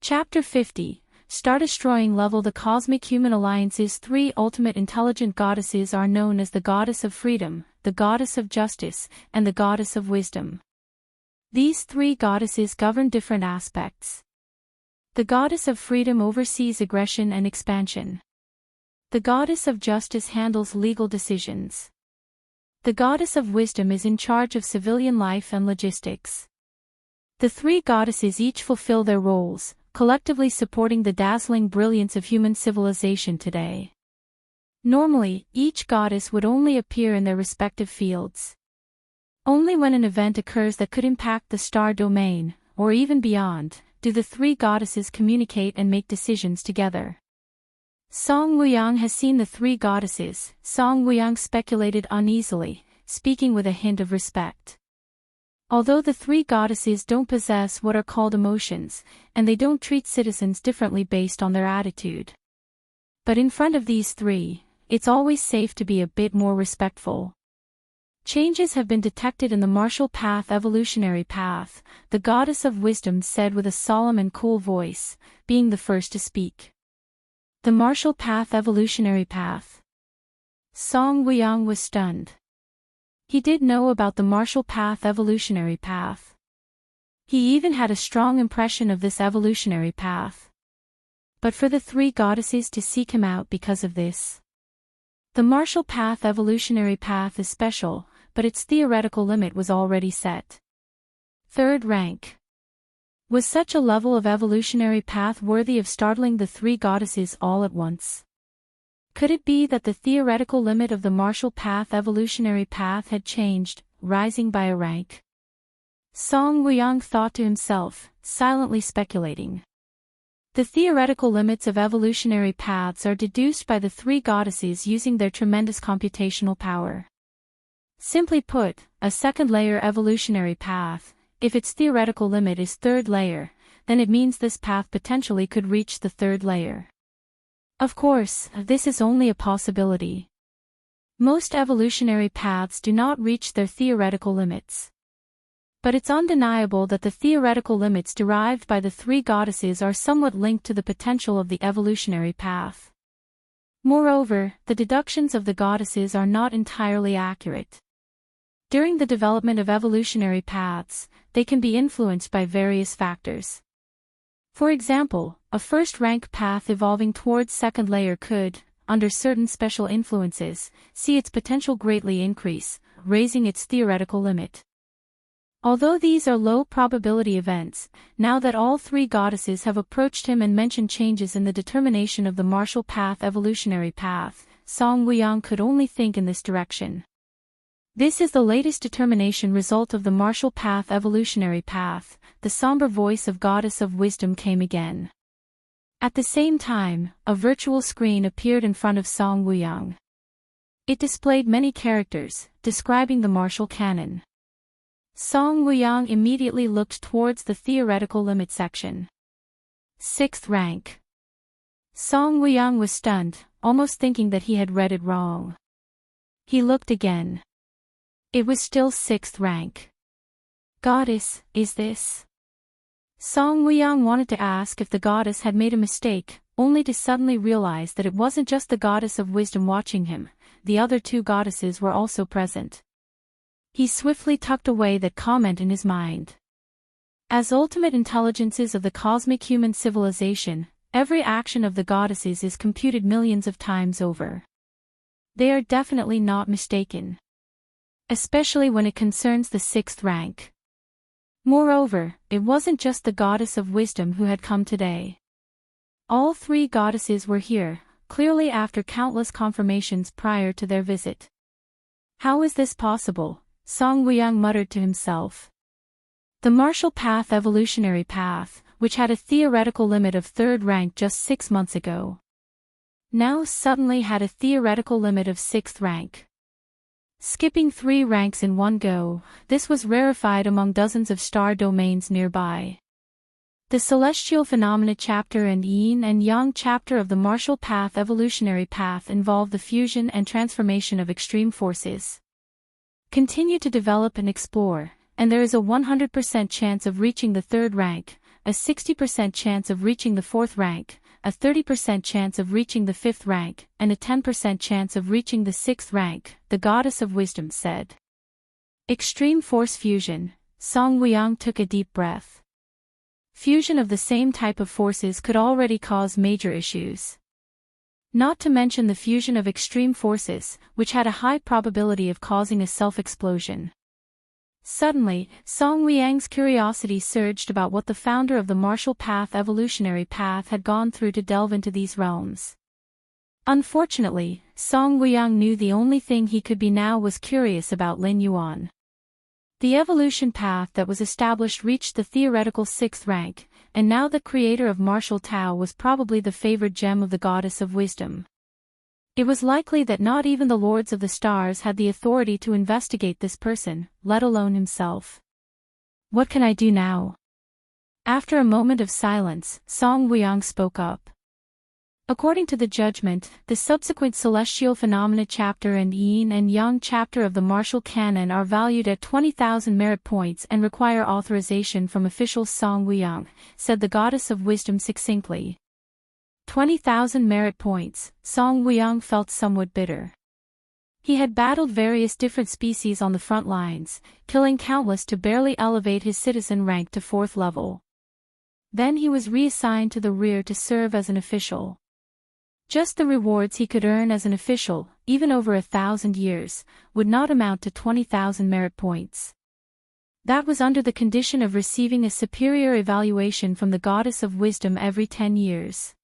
A: Chapter 50, Star Destroying Level. The Cosmic Human Alliance's three ultimate intelligent goddesses are known as the Goddess of Freedom, the Goddess of Justice, and the Goddess of Wisdom. These three goddesses govern different aspects. The Goddess of Freedom oversees aggression and expansion. The Goddess of Justice handles legal decisions. The Goddess of Wisdom is in charge of civilian life and logistics. The three goddesses each fulfill their roles, collectively supporting the dazzling brilliance of human civilization today. Normally, each goddess would only appear in their respective fields. Only when an event occurs that could impact the star domain, or even beyond, do the three goddesses communicate and make decisions together. Song Wuyang has seen the three goddesses. Song Wuyang speculated uneasily, speaking with a hint of respect. Although the three goddesses don't possess what are called emotions, and they don't treat citizens differently based on their attitude. But in front of these three, it's always safe to be a bit more respectful. Changes have been detected in the martial path evolutionary path, the goddess of wisdom said with a solemn and cool voice, being the first to speak. The martial path evolutionary path. Song Wuyang was stunned. He did know about the martial path evolutionary path. He even had a strong impression of this evolutionary path. But for the three goddesses to seek him out because of this. The martial path evolutionary path is special, but its theoretical limit was already set. Third rank. Was such a level of evolutionary path worthy of startling the three goddesses all at once? Could it be that the theoretical limit of the martial path evolutionary path had changed, rising by a rank? Song Wuyang thought to himself, silently speculating. The theoretical limits of evolutionary paths are deduced by the three goddesses using their tremendous computational power. Simply put, a second-layer evolutionary path, if its theoretical limit is third layer, then it means this path potentially could reach the third layer. Of course, this is only a possibility. Most evolutionary paths do not reach their theoretical limits. But it's undeniable that the theoretical limits derived by the three goddesses are somewhat linked to the potential of the evolutionary path. Moreover, the deductions of the goddesses are not entirely accurate. During the development of evolutionary paths, they can be influenced by various factors. For example, a first-rank path evolving towards second layer could, under certain special influences, see its potential greatly increase, raising its theoretical limit. Although these are low-probability events, now that all three goddesses have approached him and mentioned changes in the determination of the martial path evolutionary path, Song Wuyang could only think in this direction. This is the latest determination result of the martial path evolutionary path. The somber voice of Goddess of Wisdom came again. At the same time, a virtual screen appeared in front of Song Wuyang. It displayed many characters, describing the martial canon. Song Wuyang immediately looked towards the theoretical limit section. 6th rank. Song Wuyang was stunned, almost thinking that he had read it wrong. He looked again. It was still 6th rank. Goddess, is this? Song Wuyang wanted to ask if the goddess had made a mistake, only to suddenly realize that it wasn't just the goddess of wisdom watching him, the other two goddesses were also present. He swiftly tucked away that comment in his mind. As ultimate intelligences of the cosmic human civilization, every action of the goddesses is computed millions of times over. They are definitely not mistaken. Especially when it concerns the 6th rank. Moreover, it wasn't just the goddess of wisdom who had come today. All three goddesses were here, clearly after countless confirmations prior to their visit. How is this possible? Song Wuyang muttered to himself. The martial path evolutionary path, which had a theoretical limit of 3rd rank just 6 months ago, now suddenly had a theoretical limit of 6th rank. Skipping 3 ranks in one go, this was rarefied among dozens of star domains nearby. The Celestial Phenomena chapter and Yin and Yang chapter of the Martial Path evolutionary path involve the fusion and transformation of extreme forces. Continue to develop and explore, and there is a 100% chance of reaching the 3rd rank, a 60% chance of reaching the 4th rank, a 30% chance of reaching the 5th rank, and a 10% chance of reaching the 6th rank, the Goddess of Wisdom said. Extreme Force Fusion. Song Wuyang took a deep breath. Fusion of the same type of forces could already cause major issues. Not to mention the fusion of extreme forces, which had a high probability of causing a self-explosion. Suddenly, Song Wuyang's curiosity surged about what the founder of the martial path evolutionary path had gone through to delve into these realms. Unfortunately, Song Wuyang knew the only thing he could be now was curious about Lin Yuan. The evolution path that was established reached the theoretical 6th rank, and now the creator of martial Tao was probably the favored gem of the Goddess of Wisdom. It was likely that not even the Lords of the Stars had the authority to investigate this person, let alone himself. What can I do now? After a moment of silence, Song Wuyang spoke up. According to the judgment, the subsequent Celestial Phenomena chapter and Yin and Yang chapter of the martial canon are valued at 20,000 merit points and require authorization from official Song Wuyang, said the Goddess of Wisdom succinctly. 20,000 merit points. Song Wuyang felt somewhat bitter. He had battled various different species on the front lines, killing countless to barely elevate his citizen rank to 4th level. Then he was reassigned to the rear to serve as an official. Just the rewards he could earn as an official, even over 1,000 years, would not amount to 20,000 merit points. That was under the condition of receiving a superior evaluation from the Goddess of Wisdom every 10 years.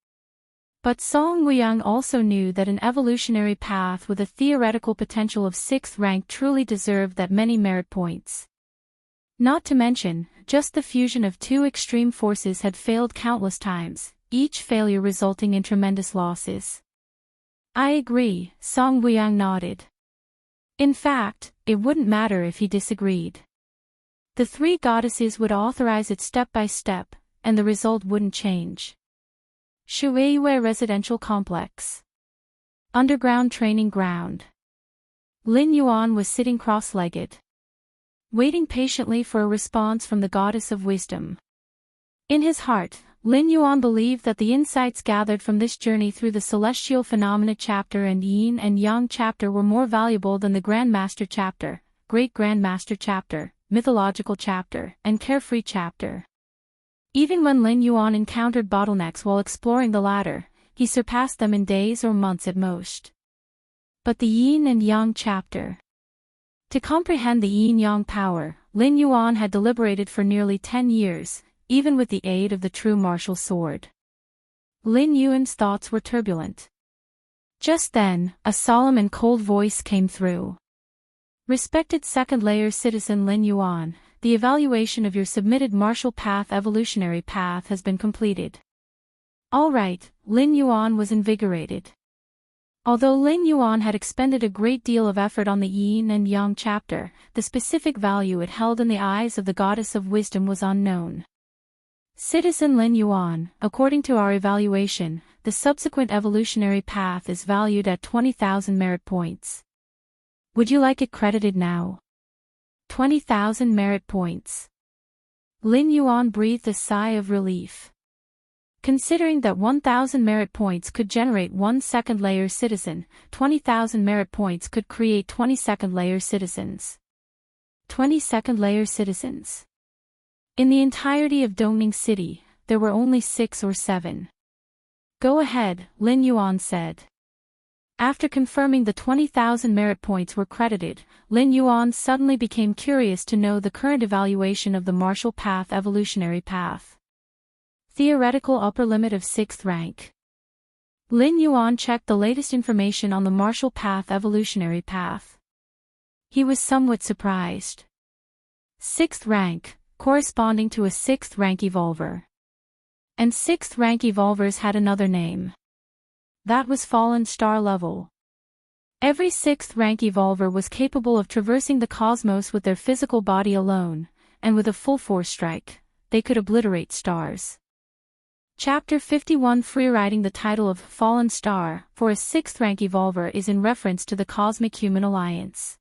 A: But Song Wuyang also knew that an evolutionary path with a theoretical potential of 6th rank truly deserved that many merit points. Not to mention, just the fusion of two extreme forces had failed countless times, each failure resulting in tremendous losses. I agree, Song Wuyang nodded. In fact, it wouldn't matter if he disagreed. The three goddesses would authorize it step by step, and the result wouldn't change. Shueiyue Residential Complex. Underground Training Ground. Lin Yuan was sitting cross-legged, waiting patiently for a response from the Goddess of Wisdom. In his heart, Lin Yuan believed that the insights gathered from this journey through the Celestial Phenomena chapter and Yin and Yang chapter were more valuable than the Grand Master chapter, Great Grand Master chapter, Mythological chapter, and Carefree chapter. Even when Lin Yuan encountered bottlenecks while exploring the latter, he surpassed them in days or months at most. But the Yin and Yang chapter. To comprehend the Yin-Yang power, Lin Yuan had deliberated for nearly 10 years, even with the aid of the true martial sword. Lin Yuan's thoughts were turbulent. Just then, a solemn and cold voice came through. Respected second-layer citizen Lin Yuan, the evaluation of your submitted martial path evolutionary path has been completed. All right, Lin Yuan was invigorated. Although Lin Yuan had expended a great deal of effort on the yin and yang chapter, the specific value it held in the eyes of the goddess of wisdom was unknown. Citizen Lin Yuan, according to our evaluation, the subsequent evolutionary path is valued at 20,000 merit points. Would you like it credited now? 20,000 merit points. Lin Yuan breathed a sigh of relief. Considering that 1,000 merit points could generate one second-layer citizen, 20,000 merit points could create 20 second-layer citizens. 20 second-layer citizens. In the entirety of Dongning City, there were only 6 or 7. Go ahead, Lin Yuan said. After confirming the 20,000 merit points were credited, Lin Yuan suddenly became curious to know the current evaluation of the martial path evolutionary path. Theoretical upper limit of 6th rank. Lin Yuan checked the latest information on the martial path evolutionary path. He was somewhat surprised. 6th rank, corresponding to a 6th rank evolver. And 6th rank evolvers had another name. That was fallen star level. Every 6th rank evolver was capable of traversing the cosmos with their physical body alone, and with a full force strike, they could obliterate stars. Chapter 51 Freeriding. The title of Fallen Star for a 6th rank evolver is in reference to the Cosmic Human Alliance.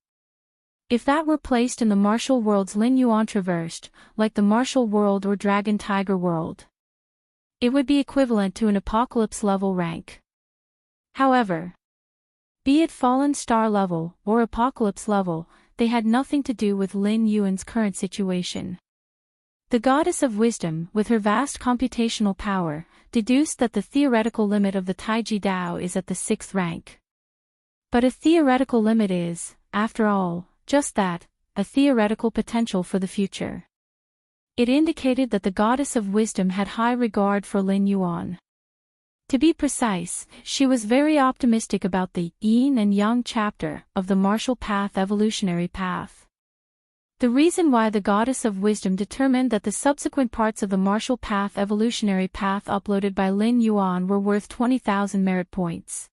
A: If that were placed in the martial worlds Lin Yuan traversed, like the martial world or dragon tiger world, it would be equivalent to an apocalypse level rank. However, be it fallen star level or apocalypse level, they had nothing to do with Lin Yuan's current situation. The goddess of wisdom, with her vast computational power, deduced that the theoretical limit of the Taiji Dao is at the 6th rank. But a theoretical limit is, after all, just that, a theoretical potential for the future. It indicated that the goddess of wisdom had high regard for Lin Yuan. To be precise, she was very optimistic about the yin and yang chapter of the martial path evolutionary path. The reason why the goddess of wisdom determined that the subsequent parts of the martial path evolutionary path uploaded by Lin Yuan were worth 20,000 merit points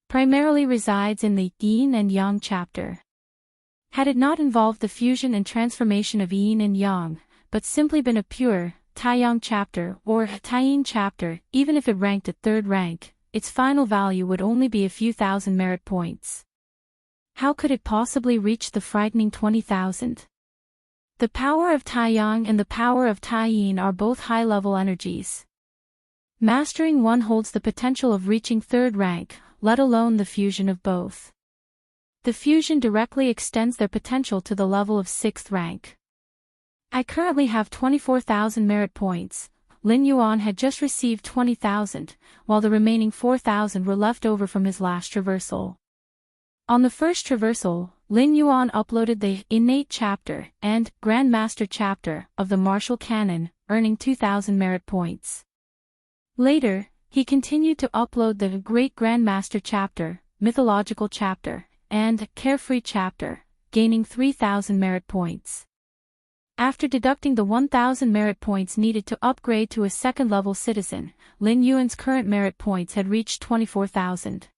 A: primarily resides in the yin and yang chapter. Had it not involved the fusion and transformation of yin and yang, but simply been a pure Taiyang chapter or Taiyin chapter, even if it ranked at 3rd rank, its final value would only be a few thousand merit points. How could it possibly reach the frightening 20,000? The power of Taiyang and the power of Taiyin are both high-level energies. Mastering one holds the potential of reaching 3rd rank, let alone the fusion of both. The fusion directly extends their potential to the level of 6th rank. I currently have 24,000 merit points. Lin Yuan had just received 20,000, while the remaining 4,000 were left over from his last traversal. On the first traversal, Lin Yuan uploaded the Innate chapter and Grandmaster chapter of the Martial Canon, earning 2,000 merit points. Later, he continued to upload the Great Grandmaster chapter, Mythological chapter, and Carefree chapter, gaining 3,000 merit points. After deducting the 1,000 merit points needed to upgrade to a 2nd-level citizen, Lin Yuan's current merit points had reached 24,000.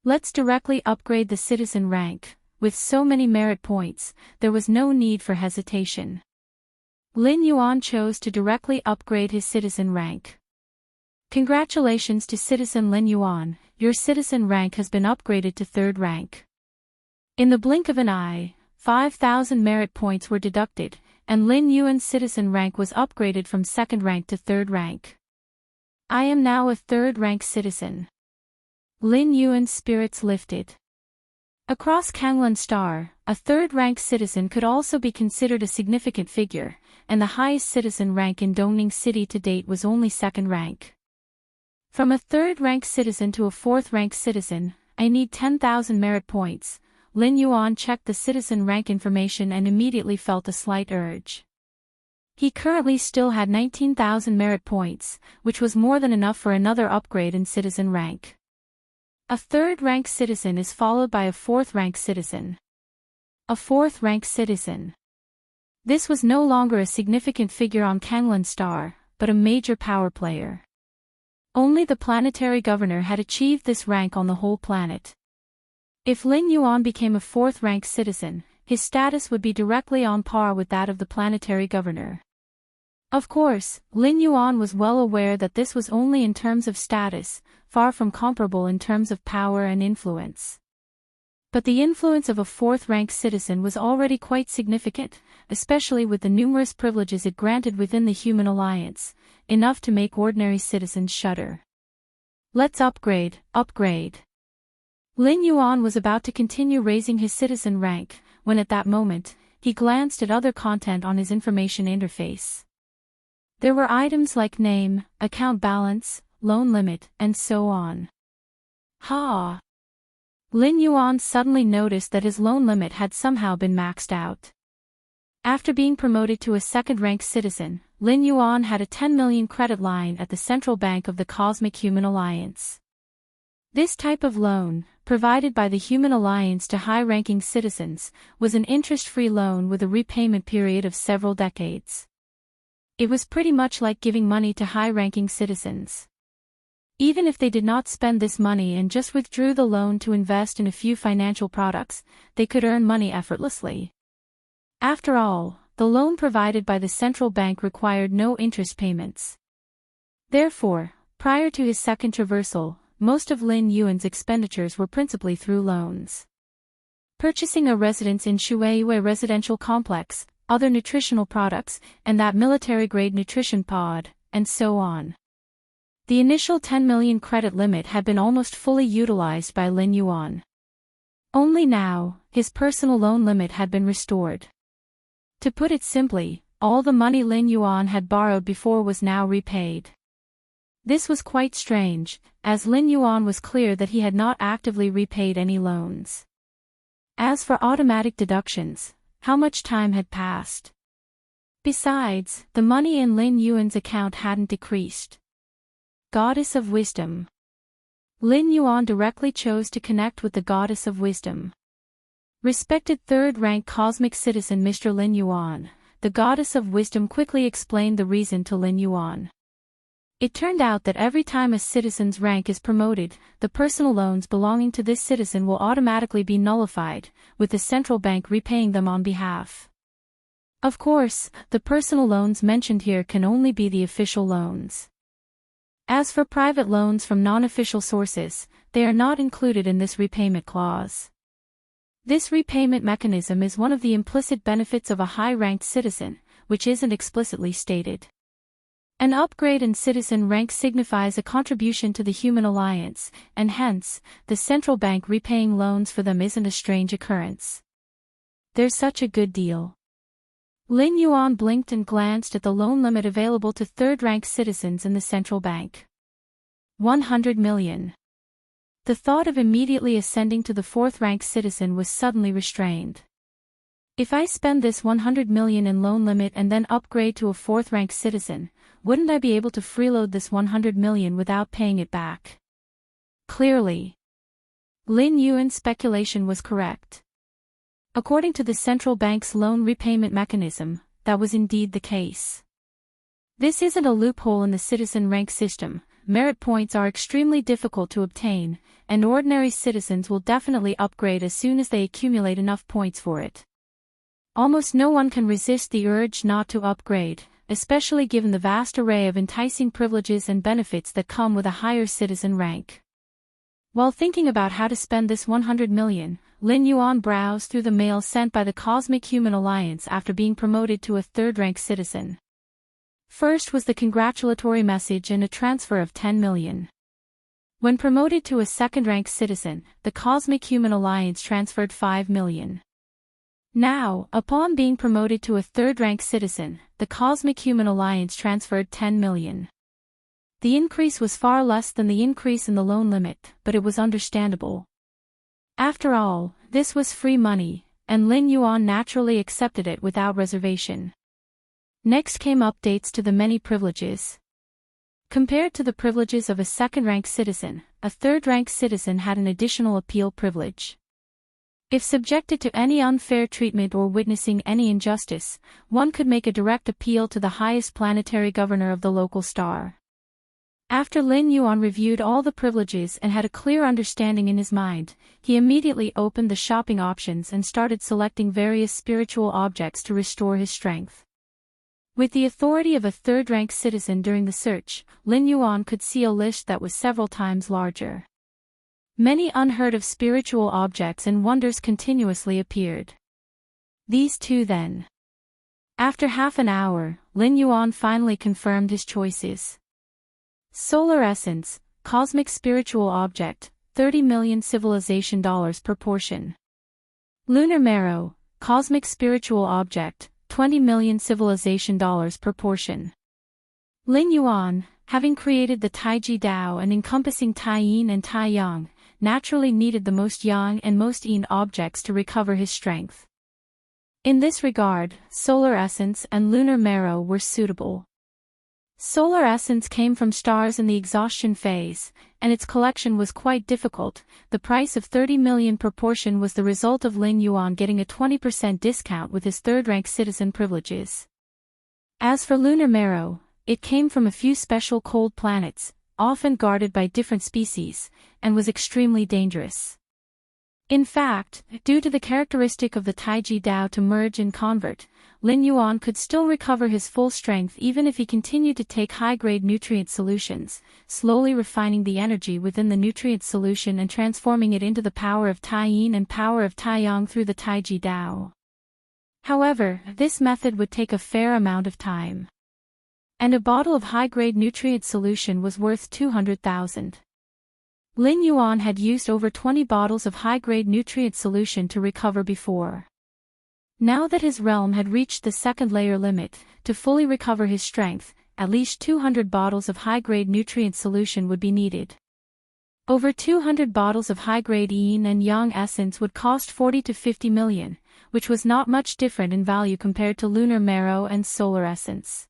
A: Let's directly upgrade the citizen rank. With so many merit points, there was no need for hesitation. Lin Yuan chose to directly upgrade his citizen rank. Congratulations to Citizen Lin Yuan, your citizen rank has been upgraded to 3rd rank. In the blink of an eye, 5,000 merit points were deducted, and Lin Yuan's citizen rank was upgraded from 2nd rank to 3rd rank. I am now a 3rd rank citizen. Lin Yuan's spirits lifted. Across Kanglan Star, a 3rd rank citizen could also be considered a significant figure, and the highest citizen rank in Dongning City to date was only 2nd rank. From a 3rd rank citizen to a 4th rank citizen, I need 10,000 merit points. Lin Yuan checked the citizen rank information and immediately felt a slight urge. He currently still had 19,000 merit points, which was more than enough for another upgrade in citizen rank. A third-rank citizen is followed by a fourth-rank citizen. A fourth-rank citizen. This was no longer a significant figure on Kanglin's star, but a major power player. Only the planetary governor had achieved this rank on the whole planet. If Lin Yuan became a fourth-rank citizen, his status would be directly on par with that of the planetary governor. Of course, Lin Yuan was well aware that this was only in terms of status, far from comparable in terms of power and influence. But the influence of a fourth-rank citizen was already quite significant, especially with the numerous privileges it granted within the human alliance, enough to make ordinary citizens shudder. Let's upgrade. Lin Yuan was about to continue raising his citizen rank, when at that moment, he glanced at other content on his information interface. There were items like name, account balance, loan limit, and so on. Lin Yuan suddenly noticed that his loan limit had somehow been maxed out. After being promoted to a second-rank citizen, Lin Yuan had a 10 million credit line at the Central Bank of the Cosmic Human Alliance. This type of loan, provided by the Human Alliance to high-ranking citizens, was an interest-free loan with a repayment period of several decades. It was pretty much like giving money to high-ranking citizens. Even if they did not spend this money and just withdrew the loan to invest in a few financial products, they could earn money effortlessly. After all, the loan provided by the central bank required no interest payments. Therefore, prior to his second traversal, most of Lin Yuan's expenditures were principally through loans. Purchasing a residence in Shueiyue residential complex, other nutritional products, and that military-grade nutrition pod, and so on. The initial 10 million credit limit had been almost fully utilized by Lin Yuan. Only now, his personal loan limit had been restored. To put it simply, all the money Lin Yuan had borrowed before was now repaid. This was quite strange, as Lin Yuan was clear that he had not actively repaid any loans. As for automatic deductions, how much time had passed? Besides, the money in Lin Yuan's account hadn't decreased. Goddess of Wisdom. Lin Yuan directly chose to connect with the Goddess of Wisdom. Respected third-rank cosmic citizen Mr. Lin Yuan, the Goddess of Wisdom quickly explained the reason to Lin Yuan. It turned out that every time a citizen's rank is promoted, the personal loans belonging to this citizen will automatically be nullified, with the central bank repaying them on behalf. Of course, the personal loans mentioned here can only be the official loans. As for private loans from non-official sources, they are not included in this repayment clause. This repayment mechanism is one of the implicit benefits of a high-ranked citizen, which isn't explicitly stated. An upgrade in citizen rank signifies a contribution to the human alliance, and hence, the central bank repaying loans for them isn't a strange occurrence. There's such a good deal. Lin Yuan blinked and glanced at the loan limit available to third-rank citizens in the central bank. 100 million. The thought of immediately ascending to the fourth-rank citizen was suddenly restrained. If I spend this 100 million in loan limit and then upgrade to a fourth-rank citizen, wouldn't I be able to freeload this 100 million without paying it back? Clearly, Lin Yuan's speculation was correct. According to the central bank's loan repayment mechanism, that was indeed the case. This isn't a loophole in the citizen rank system. Merit points are extremely difficult to obtain, and ordinary citizens will definitely upgrade as soon as they accumulate enough points for it. Almost no one can resist the urge not to upgrade, especially given the vast array of enticing privileges and benefits that come with a higher citizen rank. While thinking about how to spend this 100 million, Lin Yuan browsed through the mail sent by the Cosmic Human Alliance after being promoted to a third-rank citizen. First was the congratulatory message and a transfer of 10 million. When promoted to a second-rank citizen, the Cosmic Human Alliance transferred 5 million. Now, upon being promoted to a third-rank citizen, the Cosmic Human Alliance transferred 10 million. The increase was far less than the increase in the loan limit, but it was understandable. After all, This was free money, and Lin Yuan naturally accepted it without reservation. Next came updates to the many privileges. Compared to the privileges of a second-rank citizen, a third-rank citizen had an additional appeal privilege. If subjected to any unfair treatment or witnessing any injustice, one could make a direct appeal to the highest planetary governor of the local star. After Lin Yuan reviewed all the privileges and had a clear understanding in his mind, he immediately opened the shopping options and started selecting various spiritual objects to restore his strength. With the authority of a third-rank citizen during the search, Lin Yuan could see a list that was several times larger. Many unheard of spiritual objects and wonders continuously appeared. These two then. After half an hour, Lin Yuan finally confirmed his choices. Solar Essence, Cosmic Spiritual Object, 30 million civilization dollars per portion. Lunar Marrow, Cosmic Spiritual Object, 20 million civilization dollars per portion. Lin Yuan, having created the Taiji Dao and encompassing Tai Yin and Tai Yang, naturally needed the most Yang and most Yin objects to recover his strength. In this regard, Solar Essence and Lunar Marrow were suitable. Solar Essence came from stars in the exhaustion phase, and its collection was quite difficult. The price of 30 million per portion was the result of Lin Yuan getting a 20% discount with his third-rank citizen privileges. As for Lunar Marrow, it came from a few special cold planets, often guarded by different species, and was extremely dangerous. In fact, due to the characteristic of the Taiji Dao to merge and convert, Lin Yuan could still recover his full strength even if he continued to take high-grade nutrient solutions, slowly refining the energy within the nutrient solution and transforming it into the power of Tai Yin and power of Tai Yang through the Taiji Dao. However, this method would take a fair amount of time. And a bottle of high-grade nutrient solution was worth 200,000. Lin Yuan had used over 20 bottles of high-grade nutrient solution to recover before. Now that his realm had reached the second layer limit, to fully recover his strength, at least 200 bottles of high-grade nutrient solution would be needed. Over 200 bottles of high-grade Yin and Yang essence would cost 40 to 50 million, which was not much different in value compared to Lunar Marrow and Solar Essence.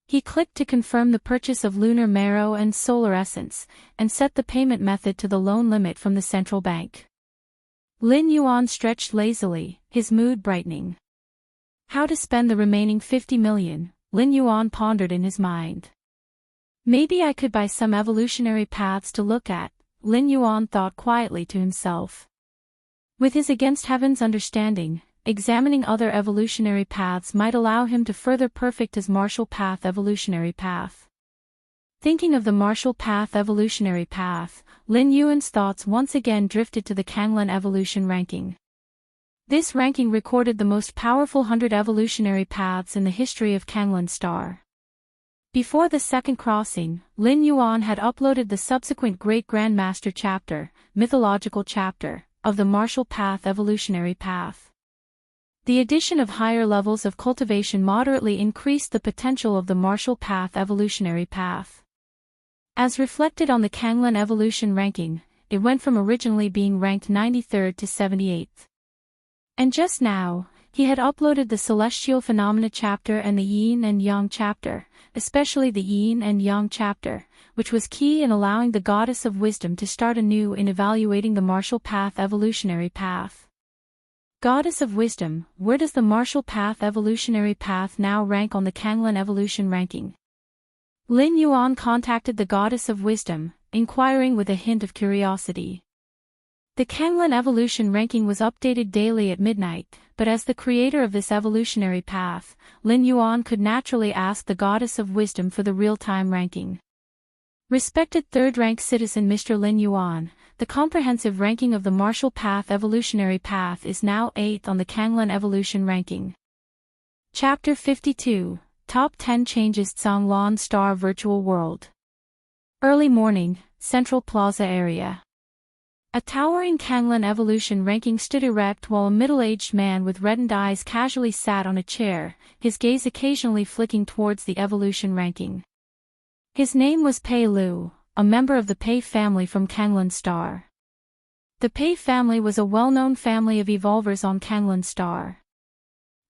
A: He clicked to confirm the purchase of Lunar Marrow and Solar Essence, and set the payment method to the loan limit from the central bank. Lin Yuan stretched lazily, his mood brightening. How to spend the remaining 50 million, Lin Yuan pondered in his mind. Maybe I could buy some evolutionary paths to look at, Lin Yuan thought quietly to himself. With his against heaven's understanding, examining other evolutionary paths might allow him to further perfect his martial path evolutionary path. Thinking of the martial path evolutionary path, Lin Yuan's thoughts once again drifted to the Kanglen evolution ranking. This ranking recorded the most powerful 100 evolutionary paths in the history of Kanglen Star. Before the second crossing, Lin Yuan had uploaded the subsequent Great Grandmaster chapter, mythological chapter, of the martial path evolutionary path. The addition of higher levels of cultivation moderately increased the potential of the martial path evolutionary path. As reflected on the Kanglen evolution ranking, it went from originally being ranked 93rd to 78th. And just now, he had uploaded the Celestial Phenomena chapter and the Yin and Yang chapter, especially the Yin and Yang chapter, which was key in allowing the Goddess of Wisdom to start anew in evaluating the martial path evolutionary path. Goddess of Wisdom, where does the martial path evolutionary path now rank on the Kanglen evolution ranking? Lin Yuan contacted the Goddess of Wisdom, inquiring with a hint of curiosity. The Kanglen evolution ranking was updated daily at midnight, but as the creator of this evolutionary path, Lin Yuan could naturally ask the Goddess of Wisdom for the real-time ranking. Respected third-rank citizen Mr. Lin Yuan, the comprehensive ranking of the martial path evolutionary path is now 8th on the Kanglen evolution ranking. Chapter 52, Top 10 Changes Zhonglan Star Virtual World. Early morning, Central Plaza area. A towering Kanglen evolution ranking stood erect while a middle-aged man with reddened eyes casually sat on a chair, his gaze occasionally flicking towards the evolution ranking. His name was Pei Lu, a member of the Pei family from Kanglen Star. The Pei family was a well-known family of evolvers on Kanglan Star.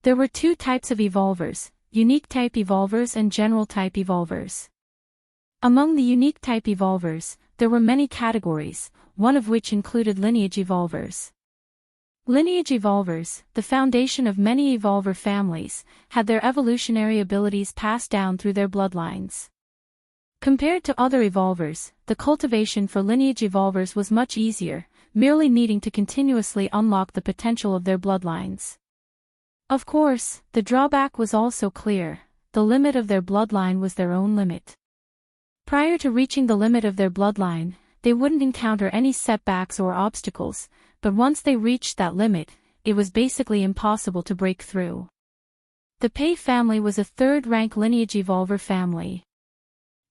A: There were two types of evolvers, unique type evolvers and general type evolvers. Among the unique type evolvers, there were many categories, one of which included lineage evolvers. Lineage evolvers, the foundation of many evolver families, had their evolutionary abilities passed down through their bloodlines. Compared to other evolvers, the cultivation for lineage evolvers was much easier, merely needing to continuously unlock the potential of their bloodlines. Of course, the drawback was also clear: the limit of their bloodline was their own limit. Prior to reaching the limit of their bloodline, they wouldn't encounter any setbacks or obstacles, but once they reached that limit, it was basically impossible to break through. The Pei family was a third-rank lineage evolver family.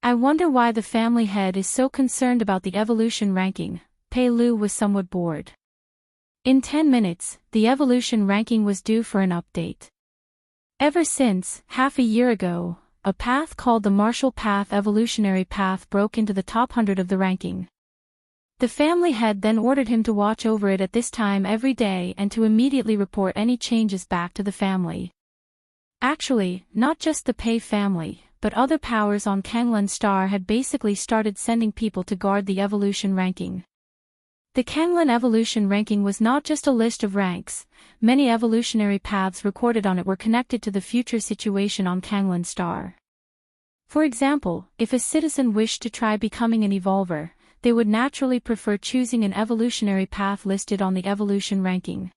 A: I wonder why the family head is so concerned about the evolution ranking. Pei Lu was somewhat bored. In 10 minutes, the evolution ranking was due for an update. Ever since, half a year ago, a path called the Martial Path evolutionary path broke into the top 100 of the ranking. The family head then ordered him to watch over it at this time every day and to immediately report any changes back to the family. Actually, not just the Pei family, but other powers on Kanglan Star had basically started sending people to guard the evolution ranking. The Kanglan evolution ranking was not just a list of ranks. Many evolutionary paths recorded on it were connected to the future situation on Kanglan Star. For example, if a citizen wished to try becoming an evolver, they would naturally prefer choosing an evolutionary path listed on the evolution ranking.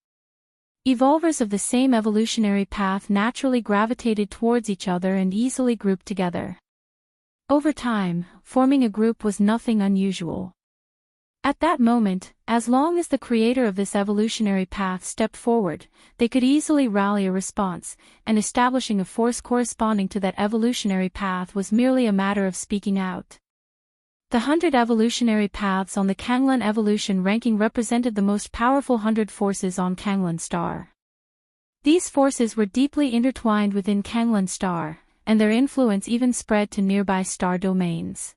A: Evolvers of the same evolutionary path naturally gravitated towards each other and easily grouped together. Over time, forming a group was nothing unusual. At that moment, as long as the creator of this evolutionary path stepped forward, they could easily rally a response, and establishing a force corresponding to that evolutionary path was merely a matter of speaking out. The 100 evolutionary paths on the Kanglan evolution ranking represented the most powerful 100 forces on Kanglan Star. These forces were deeply intertwined within Kanglan Star, and their influence even spread to nearby star domains.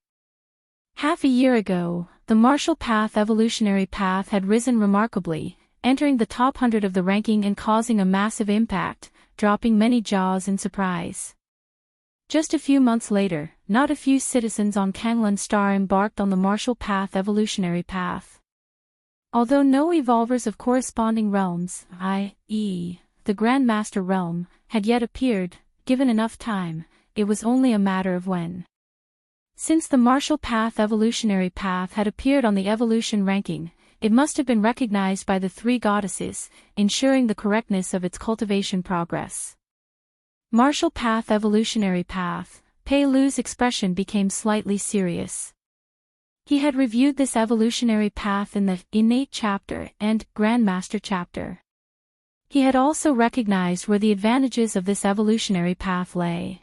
A: Half a year ago, the Martial Path evolutionary path had risen remarkably, entering the top 100 of the ranking and causing a massive impact, dropping many jaws in surprise. Just a few months later, not a few citizens on Kanglan Star embarked on the Martial Path evolutionary path. Although no evolvers of corresponding realms, i.e., the Grandmaster realm, had yet appeared, given enough time, it was only a matter of when. Since the Martial Path evolutionary path had appeared on the evolution ranking, it must have been recognized by the three goddesses, ensuring the correctness of its cultivation progress. Martial Path evolutionary path. Pei Lu's expression became slightly serious. He had reviewed this evolutionary path in the Innate chapter and Grandmaster chapter. He had also recognized where the advantages of this evolutionary path lay.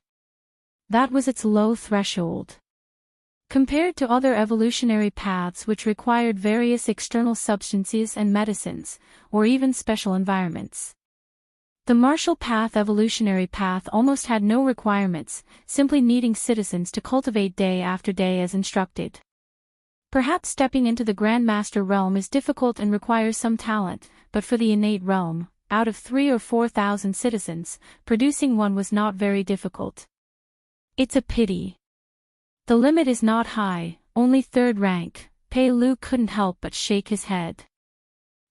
A: That was its low threshold. Compared to other evolutionary paths which required various external substances and medicines, or even special environments, the Martial Path evolutionary path almost had no requirements, simply needing citizens to cultivate day after day as instructed. Perhaps stepping into the Grandmaster realm is difficult and requires some talent, but for the Innate realm, out of 3,000 or 4,000 citizens, producing one was not very difficult. It's a pity. The limit is not high, only 3rd rank. Pei Lu couldn't help but shake his head.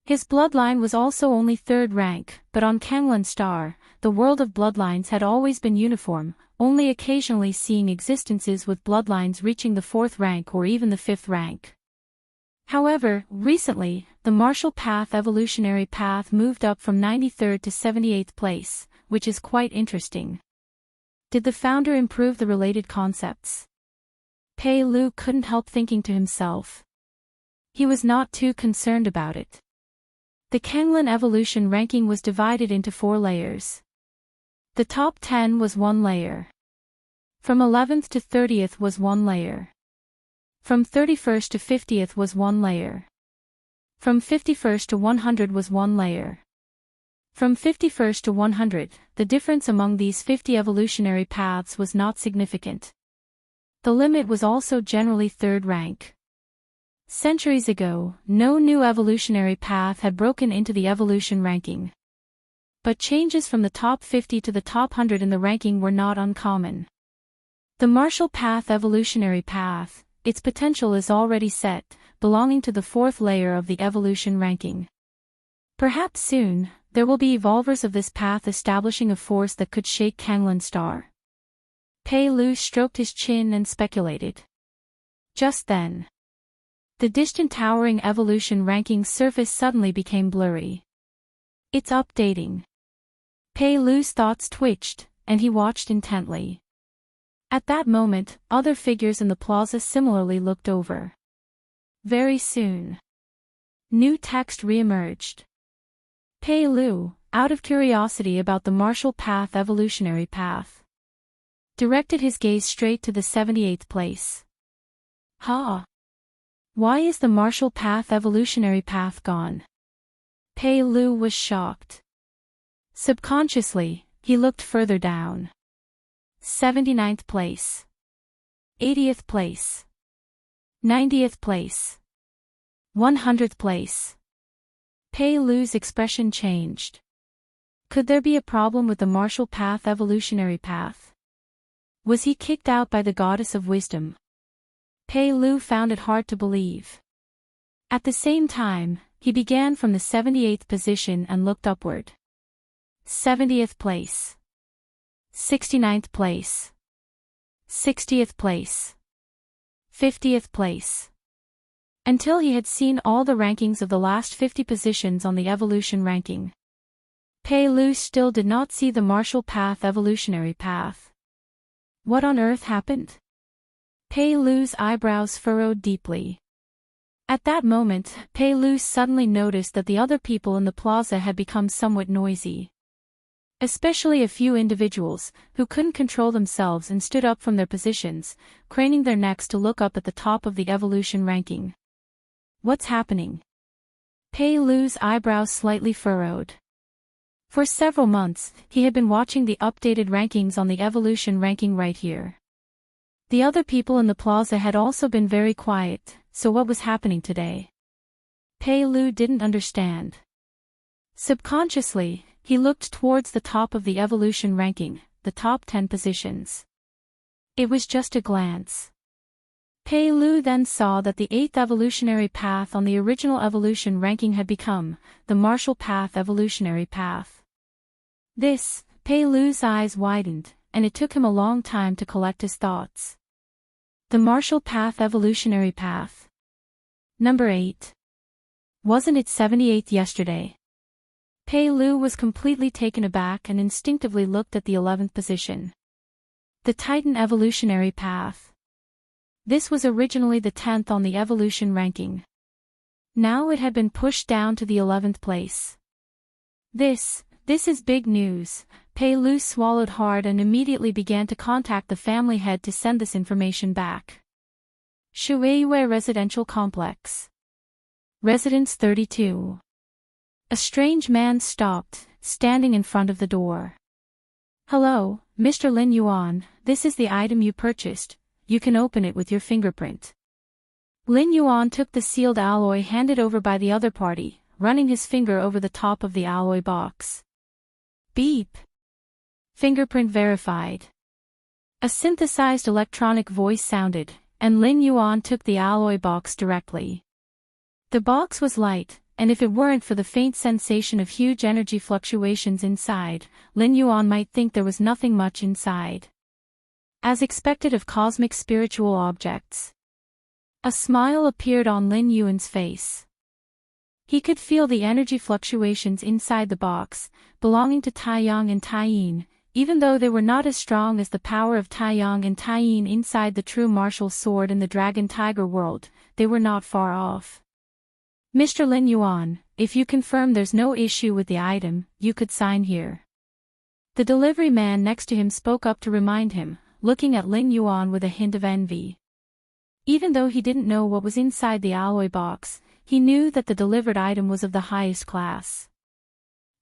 A: His bloodline was also only 3rd rank, but on Kanglan Star, the world of bloodlines had always been uniform, only occasionally seeing existences with bloodlines reaching the 4th rank or even the 5th rank. However, recently, the Martial Path evolutionary path moved up from 93rd to 78th place, which is quite interesting. Did the founder improve the related concepts? Pei Lu couldn't help thinking to himself. He was not too concerned about it. The Kanglan evolution ranking was divided into 4 layers. The top 10 was 1 layer. From 11th to 30th was 1 layer. From 31st to 50th was 1 layer. From 51st to 100 was 1 layer. From 51st to 100, the difference among these 50 evolutionary paths was not significant. The limit was also generally 3rd rank. Centuries ago, no new evolutionary path had broken into the evolution ranking. But changes from the top 50 to the top 100 in the ranking were not uncommon. The martial path evolutionary path, its potential is already set, belonging to the fourth layer of the evolution ranking. Perhaps soon, there will be evolvers of this path establishing a force that could shake Kanglan Star. Pei Lu stroked his chin and speculated. Just then, the distant towering evolution ranking surface suddenly became blurry. It's updating. Pei Lu's thoughts twitched, and he watched intently. At that moment, other figures in the plaza similarly looked over. Very soon, new text re-emerged. Pei Lu, out of curiosity about the martial path evolutionary path, directed his gaze straight to the 78th place. Ha! Why is the martial path evolutionary path gone? Pei Lu was shocked. Subconsciously, he looked further down. 79th place. 80th place. 90th place. 100th place. Pei Lu's expression changed. Could there be a problem with the martial path evolutionary path? Was he kicked out by the goddess of wisdom? Pei Lu found it hard to believe. At the same time, he began from the 78th position and looked upward. 70th place. 69th place. 60th place. 50th place. Until he had seen all the rankings of the last 50 positions on the evolution ranking. Pei Lu still did not see the martial path evolutionary path. What on earth happened? Pei Lu's eyebrows furrowed deeply. At that moment, Pei Lu suddenly noticed that the other people in the plaza had become somewhat noisy. Especially a few individuals, who couldn't control themselves and stood up from their positions, craning their necks to look up at the top of the evolution ranking. What's happening? Pei Lu's eyebrows slightly furrowed. For several months, he had been watching the updated rankings on the evolution ranking right here. The other people in the plaza had also been very quiet, so what was happening today? Pei Lu didn't understand. Subconsciously, he looked towards the top of the evolution ranking, the top 10 positions. It was just a glance. Pei Lu then saw that the 8th evolutionary path on the original evolution ranking had become the martial path evolutionary path. This, Pei Lu's eyes widened, and it took him a long time to collect his thoughts. The martial path evolutionary path. Number 8. Wasn't it 78th yesterday? Pei Lu was completely taken aback and instinctively looked at the 11th position. The Titan evolutionary path. This was originally the 10th on the evolution ranking. Now it had been pushed down to the 11th place. This is big news. Pei Lu swallowed hard and immediately began to contact the family head to send this information back. Shueiyue Residential Complex. Residence 32. A strange man stopped, standing in front of the door. Hello, Mr. Lin Yuan, this is the item you purchased, you can open it with your fingerprint. Lin Yuan took the sealed alloy handed over by the other party, running his finger over the top of the alloy box. Beep. Fingerprint verified. A synthesized electronic voice sounded, and Lin Yuan took the alloy box directly. The box was light, and if it weren't for the faint sensation of huge energy fluctuations inside, Lin Yuan might think there was nothing much inside. As expected of cosmic spiritual objects. A smile appeared on Lin Yuan's face. He could feel the energy fluctuations inside the box, belonging to Taiyang and Taiyin, even though they were not as strong as the power of Taiyang and Taiyin inside the true martial sword in the Dragon Tiger world, they were not far off. Mr. Lin Yuan, if you confirm there's no issue with the item, you could sign here. The delivery man next to him spoke up to remind him, looking at Lin Yuan with a hint of envy. Even though he didn't know what was inside the alloy box, he knew that the delivered item was of the highest class.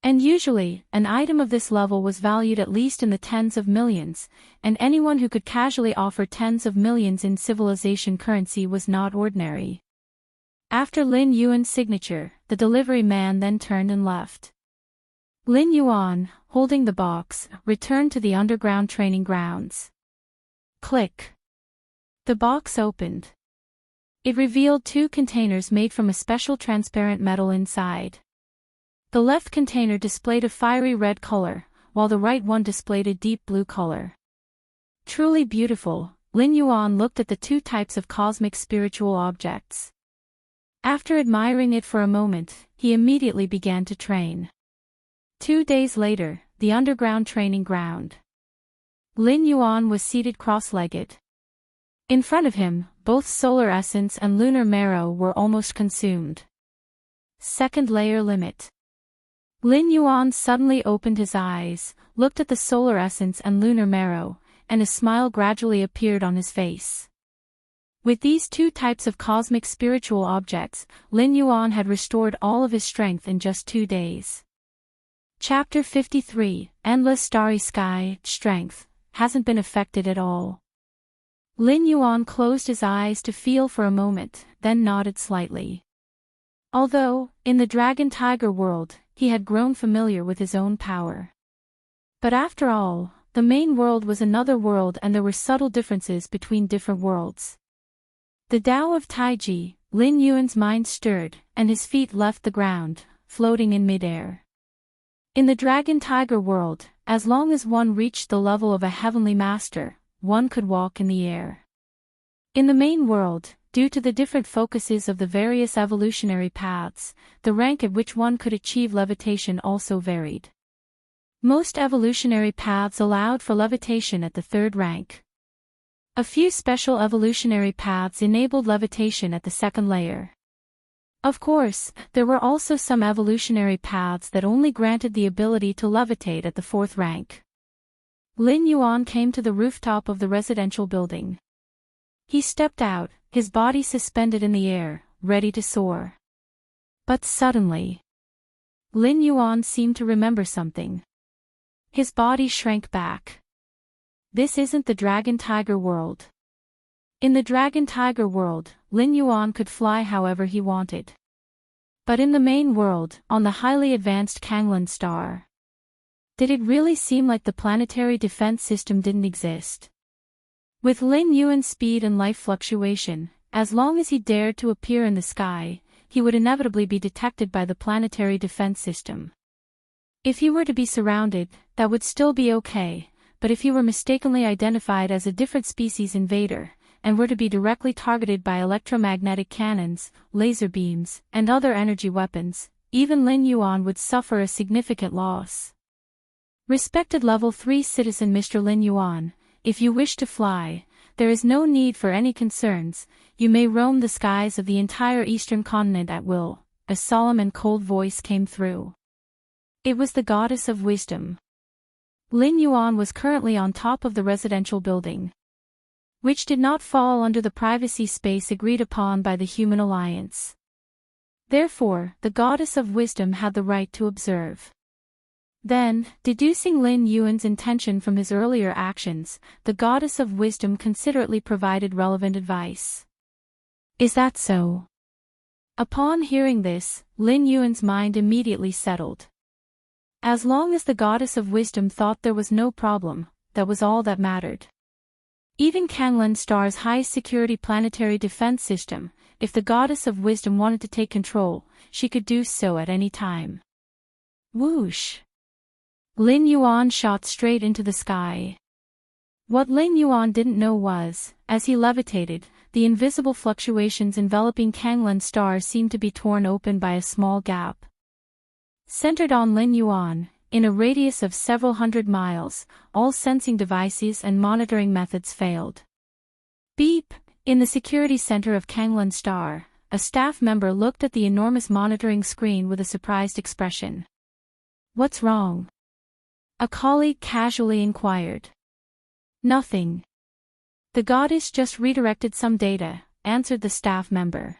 A: And usually, an item of this level was valued at least in the tens of millions, and anyone who could casually offer tens of millions in civilization currency was not ordinary. After Lin Yuan's signature, the delivery man then turned and left. Lin Yuan, holding the box, returned to the underground training grounds. Click. The box opened. It revealed 2 containers made from a special transparent metal inside. The left container displayed a fiery red color, while the right one displayed a deep blue color. Truly beautiful, Lin Yuan looked at the 2 types of cosmic spiritual objects. After admiring it for a moment, he immediately began to train. 2 days later, the underground training ground. Lin Yuan was seated cross-legged. In front of him, both solar essence and lunar marrow were almost consumed. Second layer limit. Lin Yuan suddenly opened his eyes, looked at the solar essence and lunar marrow, and a smile gradually appeared on his face. With these 2 types of cosmic spiritual objects, Lin Yuan had restored all of his strength in just 2 days. Chapter 53, Endless Starry Sky, Strength, hasn't been affected at all. Lin Yuan closed his eyes to feel for a moment, then nodded slightly. Although, in the dragon-tiger world, he had grown familiar with his own power. But after all, the main world was another world and there were subtle differences between different worlds. The Tao of Taiji, Lin Yuan's mind stirred, and his feet left the ground, floating in midair. In the dragon-tiger world, as long as one reached the level of a heavenly master, one could walk in the air. In the main world, due to the different focuses of the various evolutionary paths, the rank at which one could achieve levitation also varied. Most evolutionary paths allowed for levitation at the 3rd rank. A few special evolutionary paths enabled levitation at the 2nd layer. Of course, there were also some evolutionary paths that only granted the ability to levitate at the 4th rank. Lin Yuan came to the rooftop of the residential building. He stepped out, his body suspended in the air, ready to soar. But suddenly, Lin Yuan seemed to remember something. His body shrank back. This isn't the dragon-tiger world. In the dragon-tiger world, Lin Yuan could fly however he wanted. But in the main world, on the highly advanced Kanglan star, did it really seem like the planetary defense system didn't exist? With Lin Yuan's speed and life fluctuation, as long as he dared to appear in the sky, he would inevitably be detected by the planetary defense system. If he were to be surrounded, that would still be okay, but if he were mistakenly identified as a different species invader, and were to be directly targeted by electromagnetic cannons, laser beams, and other energy weapons, even Lin Yuan would suffer a significant loss. Respected Level 3 Citizen Mr. Lin Yuan, if you wish to fly, there is no need for any concerns, you may roam the skies of the entire eastern continent at will, a solemn and cold voice came through. It was the goddess of wisdom. Lin Yuan was currently on top of the residential building, which did not fall under the privacy space agreed upon by the human alliance. Therefore, the goddess of wisdom had the right to observe. Then, deducing Lin Yuan's intention from his earlier actions, the goddess of wisdom considerately provided relevant advice. Is that so? Upon hearing this, Lin Yuan's mind immediately settled. As long as the goddess of wisdom thought there was no problem, that was all that mattered. Even Kanglan Star's high-security planetary defense system, if the goddess of wisdom wanted to take control, she could do so at any time. Whoosh! Lin Yuan shot straight into the sky. What Lin Yuan didn't know was, as he levitated, the invisible fluctuations enveloping Kanglan Star seemed to be torn open by a small gap. Centered on Lin Yuan, in a radius of several hundred miles, all sensing devices and monitoring methods failed. Beep! In the security center of Kanglan Star, a staff member looked at the enormous monitoring screen with a surprised expression. What's wrong? A colleague casually inquired. Nothing. The goddess just redirected some data, answered the staff member.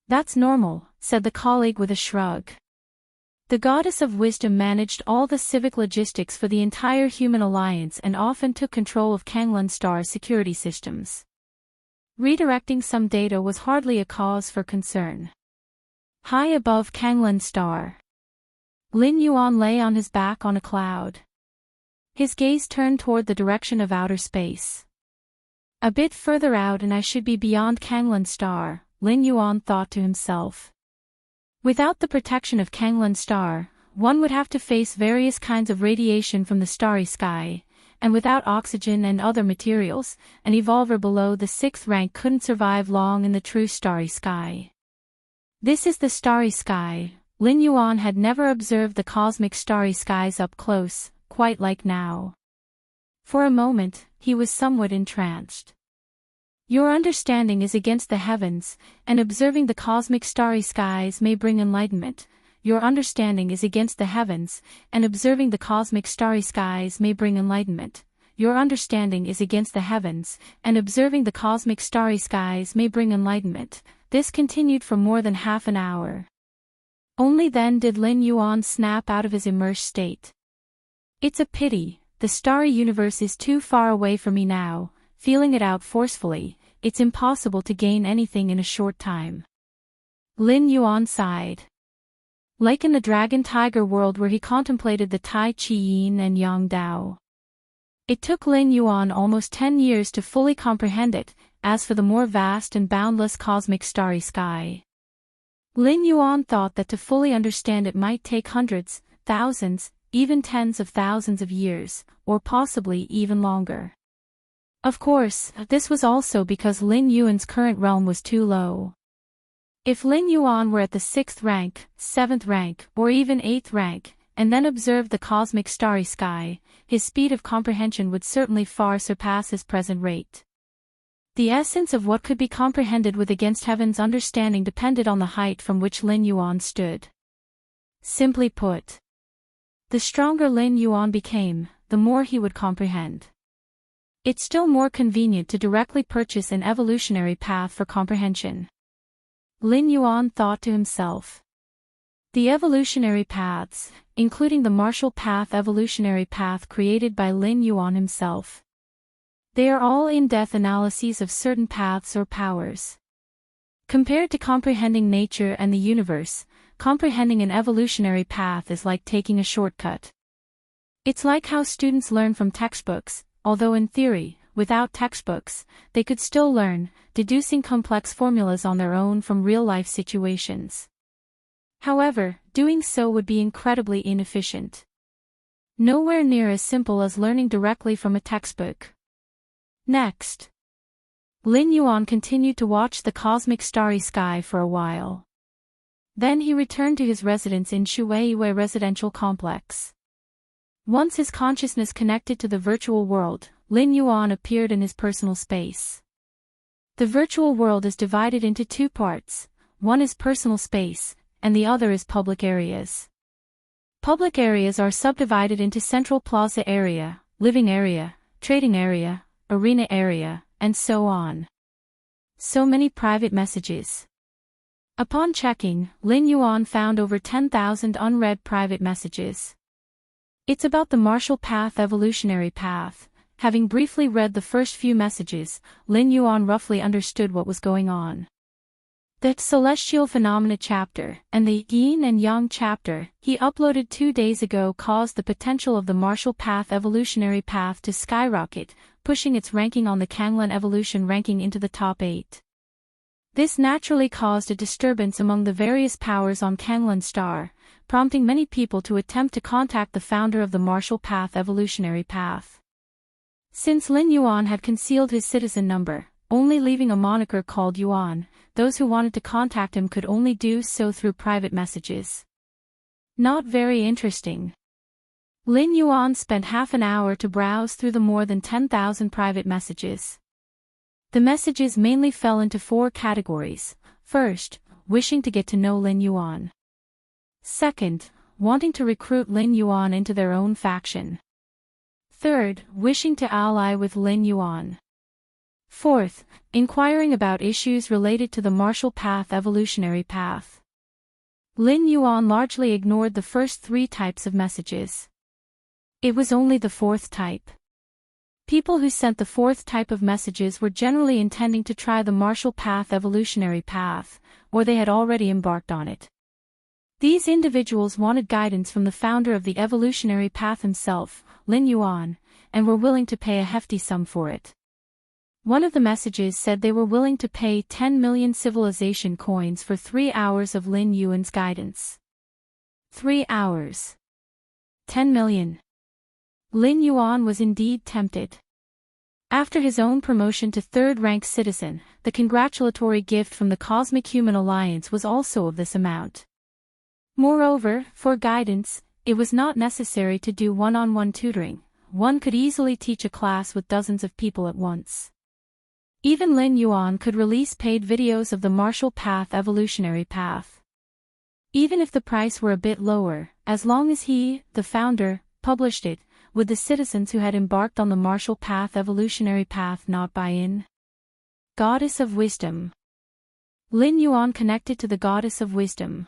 A: That's normal, said the colleague with a shrug. The goddess of wisdom managed all the civic logistics for the entire human alliance and often took control of Kanglan Star's security systems. Redirecting some data was hardly a cause for concern. High above Kanglan Star, Lin Yuan lay on his back on a cloud. His gaze turned toward the direction of outer space. A bit further out and I should be beyond Kanglan Star, Lin Yuan thought to himself. Without the protection of Kanglan Star, one would have to face various kinds of radiation from the starry sky, and without oxygen and other materials, an evolver below the 6th rank couldn't survive long in the true starry sky. This is the starry sky. Lin Yuan had never observed the cosmic starry skies up close, quite like now. For a moment, he was somewhat entranced. Your understanding is against the heavens, and observing the cosmic starry skies may bring enlightenment. Your understanding is against the heavens, and observing the cosmic starry skies may bring enlightenment. Your understanding is against the heavens, and observing the cosmic starry skies may bring enlightenment. This continued for more than half an hour. Only then did Lin Yuan snap out of his immersed state. It's a pity, the starry universe is too far away from me now. Feeling it out forcefully, it's impossible to gain anything in a short time. Lin Yuan sighed. Like in the dragon-tiger world where he contemplated the Tai Chi Yin and Yang Dao. It took Lin Yuan almost 10 years to fully comprehend it, as for the more vast and boundless cosmic starry sky. Lin Yuan thought that to fully understand it might take hundreds, thousands, even tens of thousands of years, or possibly even longer. Of course, this was also because Lin Yuan's current realm was too low. If Lin Yuan were at the 6th rank, 7th rank, or even 8th rank, and then observed the cosmic starry sky, his speed of comprehension would certainly far surpass his present rate. The essence of what could be comprehended with against heaven's understanding depended on the height from which Lin Yuan stood. Simply put, the stronger Lin Yuan became, the more he would comprehend. It's still more convenient to directly purchase an evolutionary path for comprehension. Lin Yuan thought to himself. The evolutionary paths, including the martial path evolutionary path created by Lin Yuan himself. They are all in-depth analyses of certain paths or powers. Compared to comprehending nature and the universe, comprehending an evolutionary path is like taking a shortcut. It's like how students learn from textbooks. Although in theory, without textbooks, they could still learn, deducing complex formulas on their own from real-life situations. However, doing so would be incredibly inefficient. Nowhere near as simple as learning directly from a textbook. Next, Lin Yuan continued to watch the cosmic starry sky for a while. Then he returned to his residence in Shuweiwei Residential Complex. Once his consciousness connected to the virtual world, Lin Yuan appeared in his personal space. The virtual world is divided into two parts, one is personal space, and the other is public areas. Public areas are subdivided into central plaza area, living area, trading area, arena area, and so on. So many private messages. Upon checking, Lin Yuan found over 10,000 unread private messages. It's about the martial path evolutionary path. Having briefly read the first few messages, Lin Yuan roughly understood what was going on. The Celestial Phenomena chapter, and the Yin and Yang chapter, he uploaded 2 days ago caused the potential of the martial path evolutionary path to skyrocket, pushing its ranking on the Kanglan evolution ranking into the top 8. This naturally caused a disturbance among the various powers on Kanglan Star, prompting many people to attempt to contact the founder of the martial path evolutionary path. Since Lin Yuan had concealed his citizen number, only leaving a moniker called Yuan, those who wanted to contact him could only do so through private messages. Not very interesting. Lin Yuan spent half an hour to browse through the more than 10,000 private messages. The messages mainly fell into 4 categories. First, wishing to get to know Lin Yuan. Second, wanting to recruit Lin Yuan into their own faction. Third, wishing to ally with Lin Yuan. Fourth, inquiring about issues related to the martial path evolutionary path. Lin Yuan largely ignored the first 3 types of messages. It was only the 4th type. People who sent the fourth type of messages were generally intending to try the martial path evolutionary path, or they had already embarked on it. These individuals wanted guidance from the founder of the evolutionary path himself, Lin Yuan, and were willing to pay a hefty sum for it. One of the messages said they were willing to pay 10 million civilization coins for 3 hours of Lin Yuan's guidance. 3 hours. 10 million. Lin Yuan was indeed tempted. After his own promotion to third-rank citizen, the congratulatory gift from the Cosmic Human Alliance was also of this amount. Moreover, for guidance, it was not necessary to do one-on-one tutoring. One could easily teach a class with dozens of people at once. Even Lin Yuan could release paid videos of the martial path evolutionary path. Even if the price were a bit lower, as long as he, the founder, published it, would the citizens who had embarked on the martial path evolutionary path not buy in? Goddess of Wisdom. Lin Yuan connected to the Goddess of Wisdom.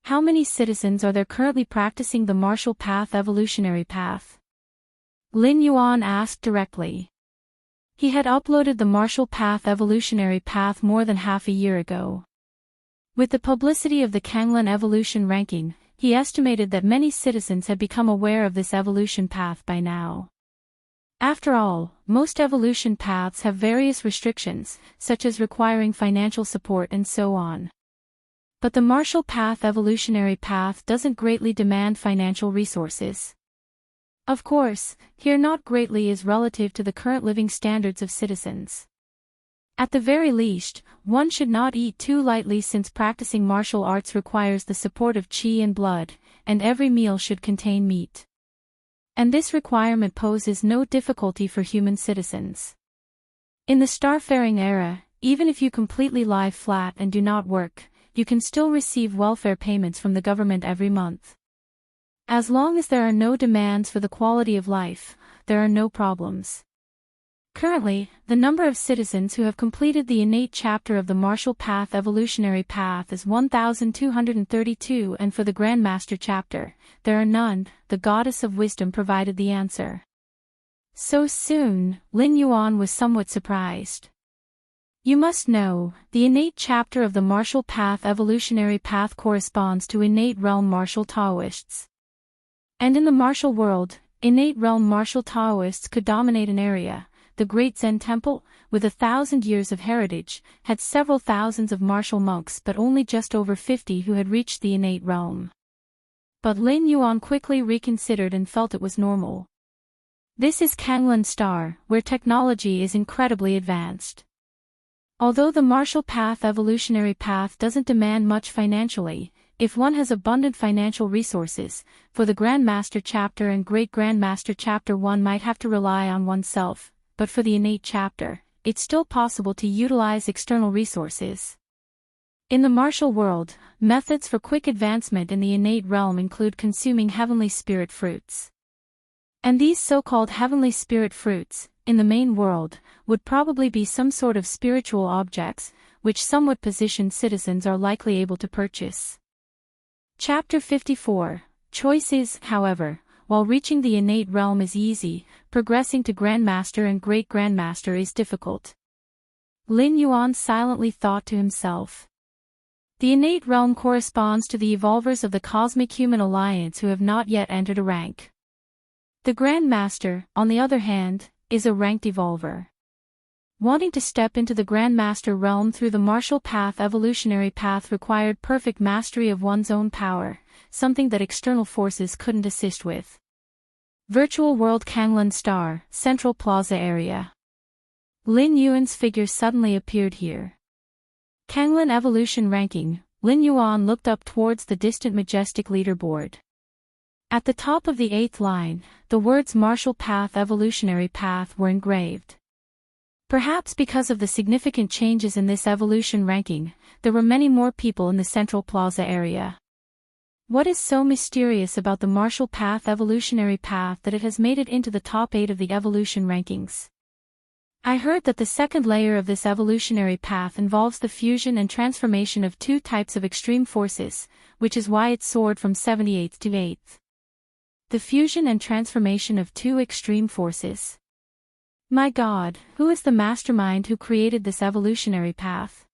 A: How many citizens are there currently practicing the martial path evolutionary path? Lin Yuan asked directly. He had uploaded the martial path evolutionary path more than half a year ago. With the publicity of the Kanglan evolution ranking, he estimated that many citizens had become aware of this evolution path by now. After all, most evolution paths have various restrictions, such as requiring financial support and so on. But the martial path evolutionary path doesn't greatly demand financial resources. Of course, here not greatly is relative to the current living standards of citizens. At the very least, one should not eat too lightly since practicing martial arts requires the support of qi and blood, and every meal should contain meat. And this requirement poses no difficulty for human citizens. In the starfaring era, even if you completely lie flat and do not work, you can still receive welfare payments from the government every month. As long as there are no demands for the quality of life, there are no problems. Currently, the number of citizens who have completed the innate chapter of the martial path evolutionary path is 1,232, and for the Grandmaster chapter, there are none. The Goddess of Wisdom provided the answer. So soon, Lin Yuan was somewhat surprised. You must know, the innate chapter of the martial path evolutionary path corresponds to innate realm martial Taoists. And in the martial world, innate realm martial Taoists could dominate an area. The great Zen temple, with 1,000 years of heritage, had several thousands of martial monks but only just over 50 who had reached the innate realm. But Lin Yuan quickly reconsidered and felt it was normal. This is Kanglan Star, where technology is incredibly advanced. Although the martial path evolutionary path doesn't demand much financially, if one has abundant financial resources, for the Grandmaster chapter and Great Grandmaster chapter one might have to rely on oneself, but for the innate chapter, it's still possible to utilize external resources. In the martial world, methods for quick advancement in the innate realm include consuming heavenly spirit fruits. And these so-called heavenly spirit fruits, in the main world, would probably be some sort of spiritual objects, which somewhat positioned citizens are likely able to purchase. Chapter 54. Choices, however, while reaching the innate realm is easy, progressing to Grandmaster and Great Grandmaster is difficult. Lin Yuan silently thought to himself. The innate realm corresponds to the evolvers of the Cosmic Human Alliance who have not yet entered a rank. The Grandmaster, on the other hand, is a ranked evolver. Wanting to step into the Grandmaster realm through the martial path evolutionary path required perfect mastery of one's own power, something that external forces couldn't assist with. Virtual World Kanglan Star, Central Plaza area. Lin Yuan's figure suddenly appeared here. Kanglan Evolution Ranking. Lin Yuan looked up towards the distant majestic leaderboard. At the top of the 8th line, the words Martial Path Evolutionary Path were engraved. Perhaps because of the significant changes in this evolution ranking, there were many more people in the Central Plaza area. What is so mysterious about the Martial Path Evolutionary Path that it has made it into the top 8 of the evolution rankings? I heard that the second layer of this evolutionary path involves the fusion and transformation of 2 types of extreme forces, which is why it soared from 78th to 8th. The fusion and transformation of 2 extreme forces. My God, who is the mastermind who created this evolutionary path?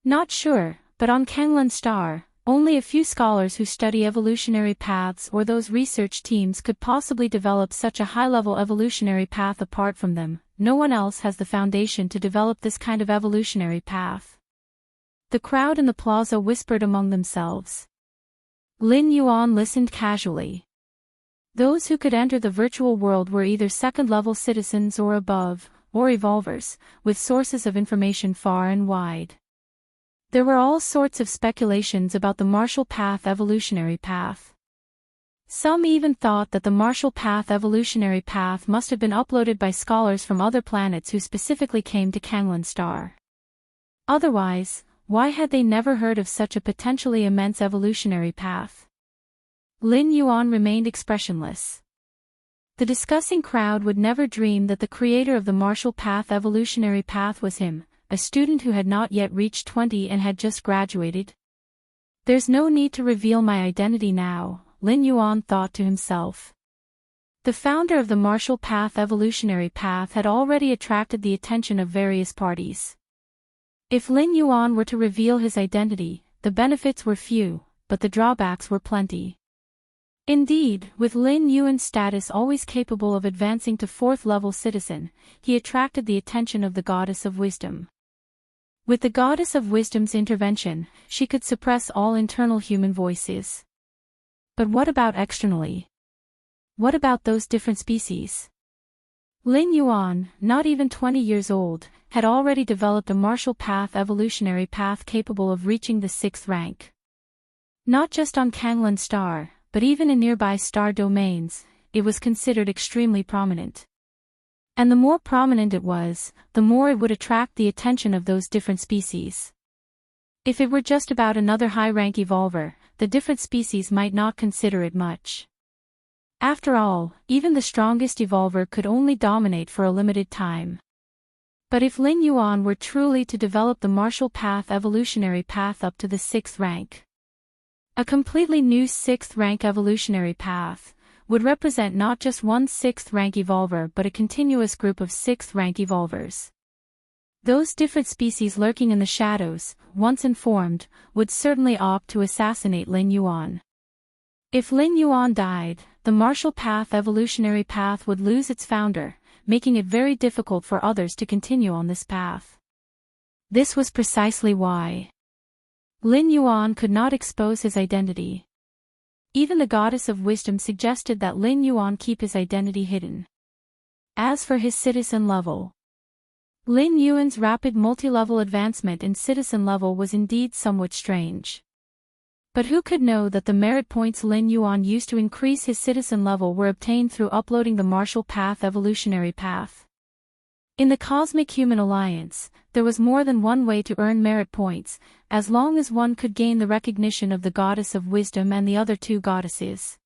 A: Not sure, but on Kanglan Star, only a few scholars who study evolutionary paths or those research teams could possibly develop such a high-level evolutionary path. Apart from them, no one else has the foundation to develop this kind of evolutionary path. The crowd in the plaza whispered among themselves. Lin Yuan listened casually. Those who could enter the virtual world were either second-level citizens or above, or evolvers, with sources of information far and wide. There were all sorts of speculations about the Martial Path evolutionary path. Some even thought that the Martial Path evolutionary path must have been uploaded by scholars from other planets who specifically came to Kanglan Star. Otherwise, why had they never heard of such a potentially immense evolutionary path? Lin Yuan remained expressionless. The discussing crowd would never dream that the creator of the Martial Path evolutionary path was him, a student who had not yet reached 20 and had just graduated. There's no need to reveal my identity now, Lin Yuan thought to himself. The founder of the Martial Path evolutionary path had already attracted the attention of various parties. If Lin Yuan were to reveal his identity, the benefits were few, but the drawbacks were plenty. Indeed, with Lin Yuan's status always capable of advancing to fourth-level citizen, he attracted the attention of the Goddess of Wisdom. With the Goddess of Wisdom's intervention, she could suppress all internal human voices. But what about externally? What about those different species? Lin Yuan, not even 20 years old, had already developed a Martial Path evolutionary path capable of reaching the 6th rank. Not just on Kanglan Star, but even in nearby star domains, it was considered extremely prominent. And the more prominent it was, the more it would attract the attention of those different species. If it were just about another high-rank evolver, the different species might not consider it much. After all, even the strongest evolver could only dominate for a limited time. But if Lin Yuan were truly to develop the Martial Path evolutionary path up to the 6th rank, a completely new 6th rank evolutionary path would represent not just one 6th rank evolver but a continuous group of 6th rank evolvers. Those different species lurking in the shadows, once informed, would certainly opt to assassinate Lin Yuan. If Lin Yuan died, the Martial Path evolutionary path would lose its founder, making it very difficult for others to continue on this path. This was precisely why Lin Yuan could not expose his identity. Even the Goddess of Wisdom suggested that Lin Yuan keep his identity hidden. As for his citizen level, Lin Yuan's rapid multi-level advancement in citizen level was indeed somewhat strange. But who could know that the merit points Lin Yuan used to increase his citizen level were obtained through uploading the Martial Path evolutionary path? In the Cosmic Human Alliance, there was more than one way to earn merit points, as long as one could gain the recognition of the Goddess of Wisdom and the other two goddesses.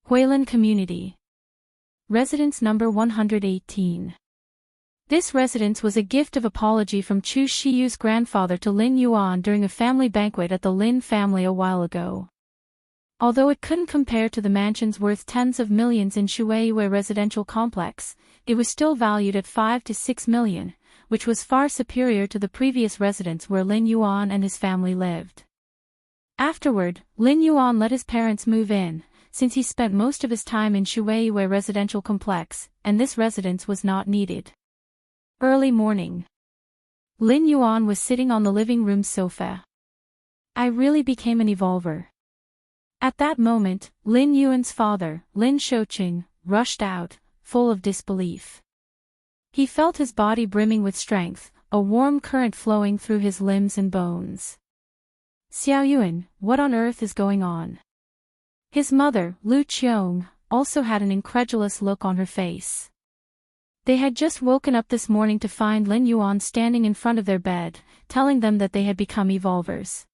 A: Huilan Community. Residence number 118. This residence was a gift of apology from Chu Shiyu's grandfather to Lin Yuan during a family banquet at the Lin family a while ago. Although it couldn't compare to the mansions worth tens of millions in Shueiyue residential complex, it was still valued at 5 to 6 million, which was far superior to the previous residence where Lin Yuan and his family lived. Afterward, Lin Yuan let his parents move in, since he spent most of his time in Shueiyue residential complex, and this residence was not needed. Early morning. Lin Yuan was sitting on the living room sofa. I really became an evolver. At that moment, Lin Yuan's father, Lin Shouqing, rushed out, full of disbelief. He felt his body brimming with strength, a warm current flowing through his limbs and bones. Xiaoyuan, what on earth is going on? His mother, Lu Qiong, also had an incredulous look on her face. They had just woken up this morning to find Lin Yuan standing in front of their bed, telling them that they had become evolvers.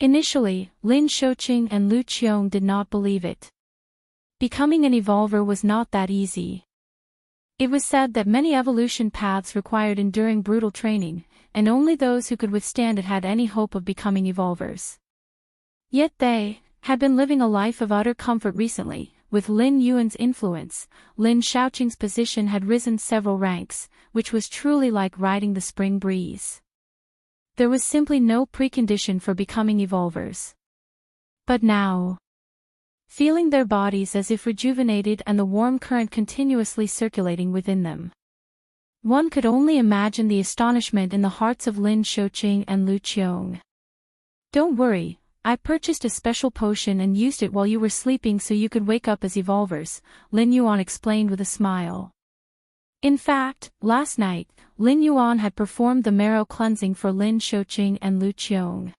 A: Initially, Lin Shouqing and Lu Qiong did not believe it. Becoming an evolver was not that easy. It was said that many evolution paths required enduring brutal training, and only those who could withstand it had any hope of becoming evolvers. Yet they had been living a life of utter comfort recently, with Lin Yuan's influence, Lin Shaoqing's position had risen several ranks, which was truly like riding the spring breeze. There was simply no precondition for becoming evolvers. But now, feeling their bodies as if rejuvenated and the warm current continuously circulating within them, one could only imagine the astonishment in the hearts of Lin Shaoqing and Lu Qiong. "Don't worry, I purchased a special potion and used it while you were sleeping so you could wake up as evolvers," Lin Yuan explained with a smile. In fact, last night, Lin Yuan had performed the marrow cleansing for Lin Shaoqing and Lu Qiong.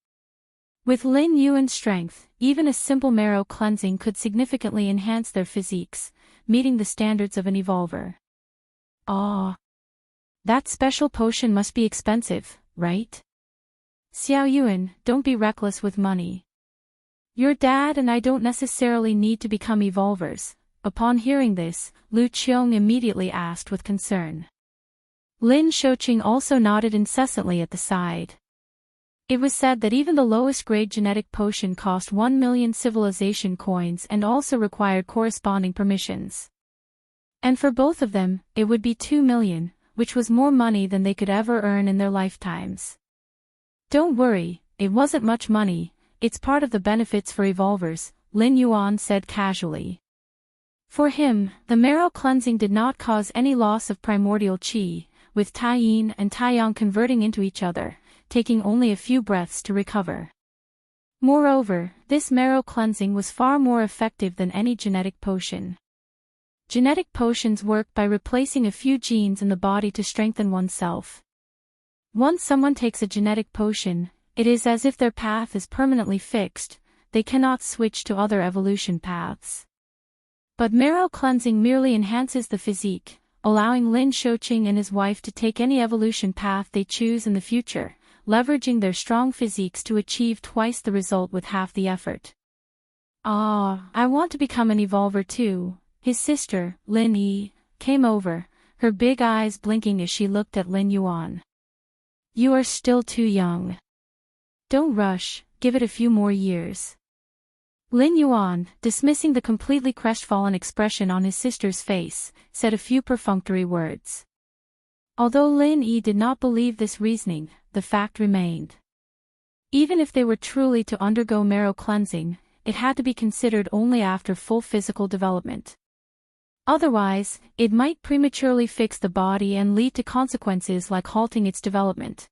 A: With Lin Yuan's strength, even a simple marrow cleansing could significantly enhance their physiques, meeting the standards of an evolver. Ah, that special potion must be expensive, right? Xiao Yuan, don't be reckless with money. Your dad and I don't necessarily need to become evolvers. Upon hearing this, Lu Qiong immediately asked with concern. Lin Shaoqing also nodded incessantly at the side. It was said that even the lowest grade genetic potion cost 1 million civilization coins and also required corresponding permissions. And for both of them, it would be 2 million, which was more money than they could ever earn in their lifetimes. "Don't worry, it wasn't much money, it's part of the benefits for evolvers," Lin Yuan said casually. For him, the marrow cleansing did not cause any loss of primordial qi, with Taiyin and Taiyang converting into each other, taking only a few breaths to recover. Moreover, this marrow cleansing was far more effective than any genetic potion. Genetic potions work by replacing a few genes in the body to strengthen oneself. Once someone takes a genetic potion, it is as if their path is permanently fixed, they cannot switch to other evolution paths. But marrow cleansing merely enhances the physique, allowing Lin Shaoqing and his wife to take any evolution path they choose in the future, leveraging their strong physiques to achieve twice the result with half the effort. "Ah, I want to become an evolver too." His sister, Lin Yi, came over, her big eyes blinking as she looked at Lin Yuan. "You are still too young. Don't rush, give it a few more years." Lin Yuan, dismissing the completely crestfallen expression on his sister's face, said a few perfunctory words. Although Lin Yi did not believe this reasoning, the fact remained. Even if they were truly to undergo marrow cleansing, it had to be considered only after full physical development. Otherwise, it might prematurely fix the body and lead to consequences like halting its development.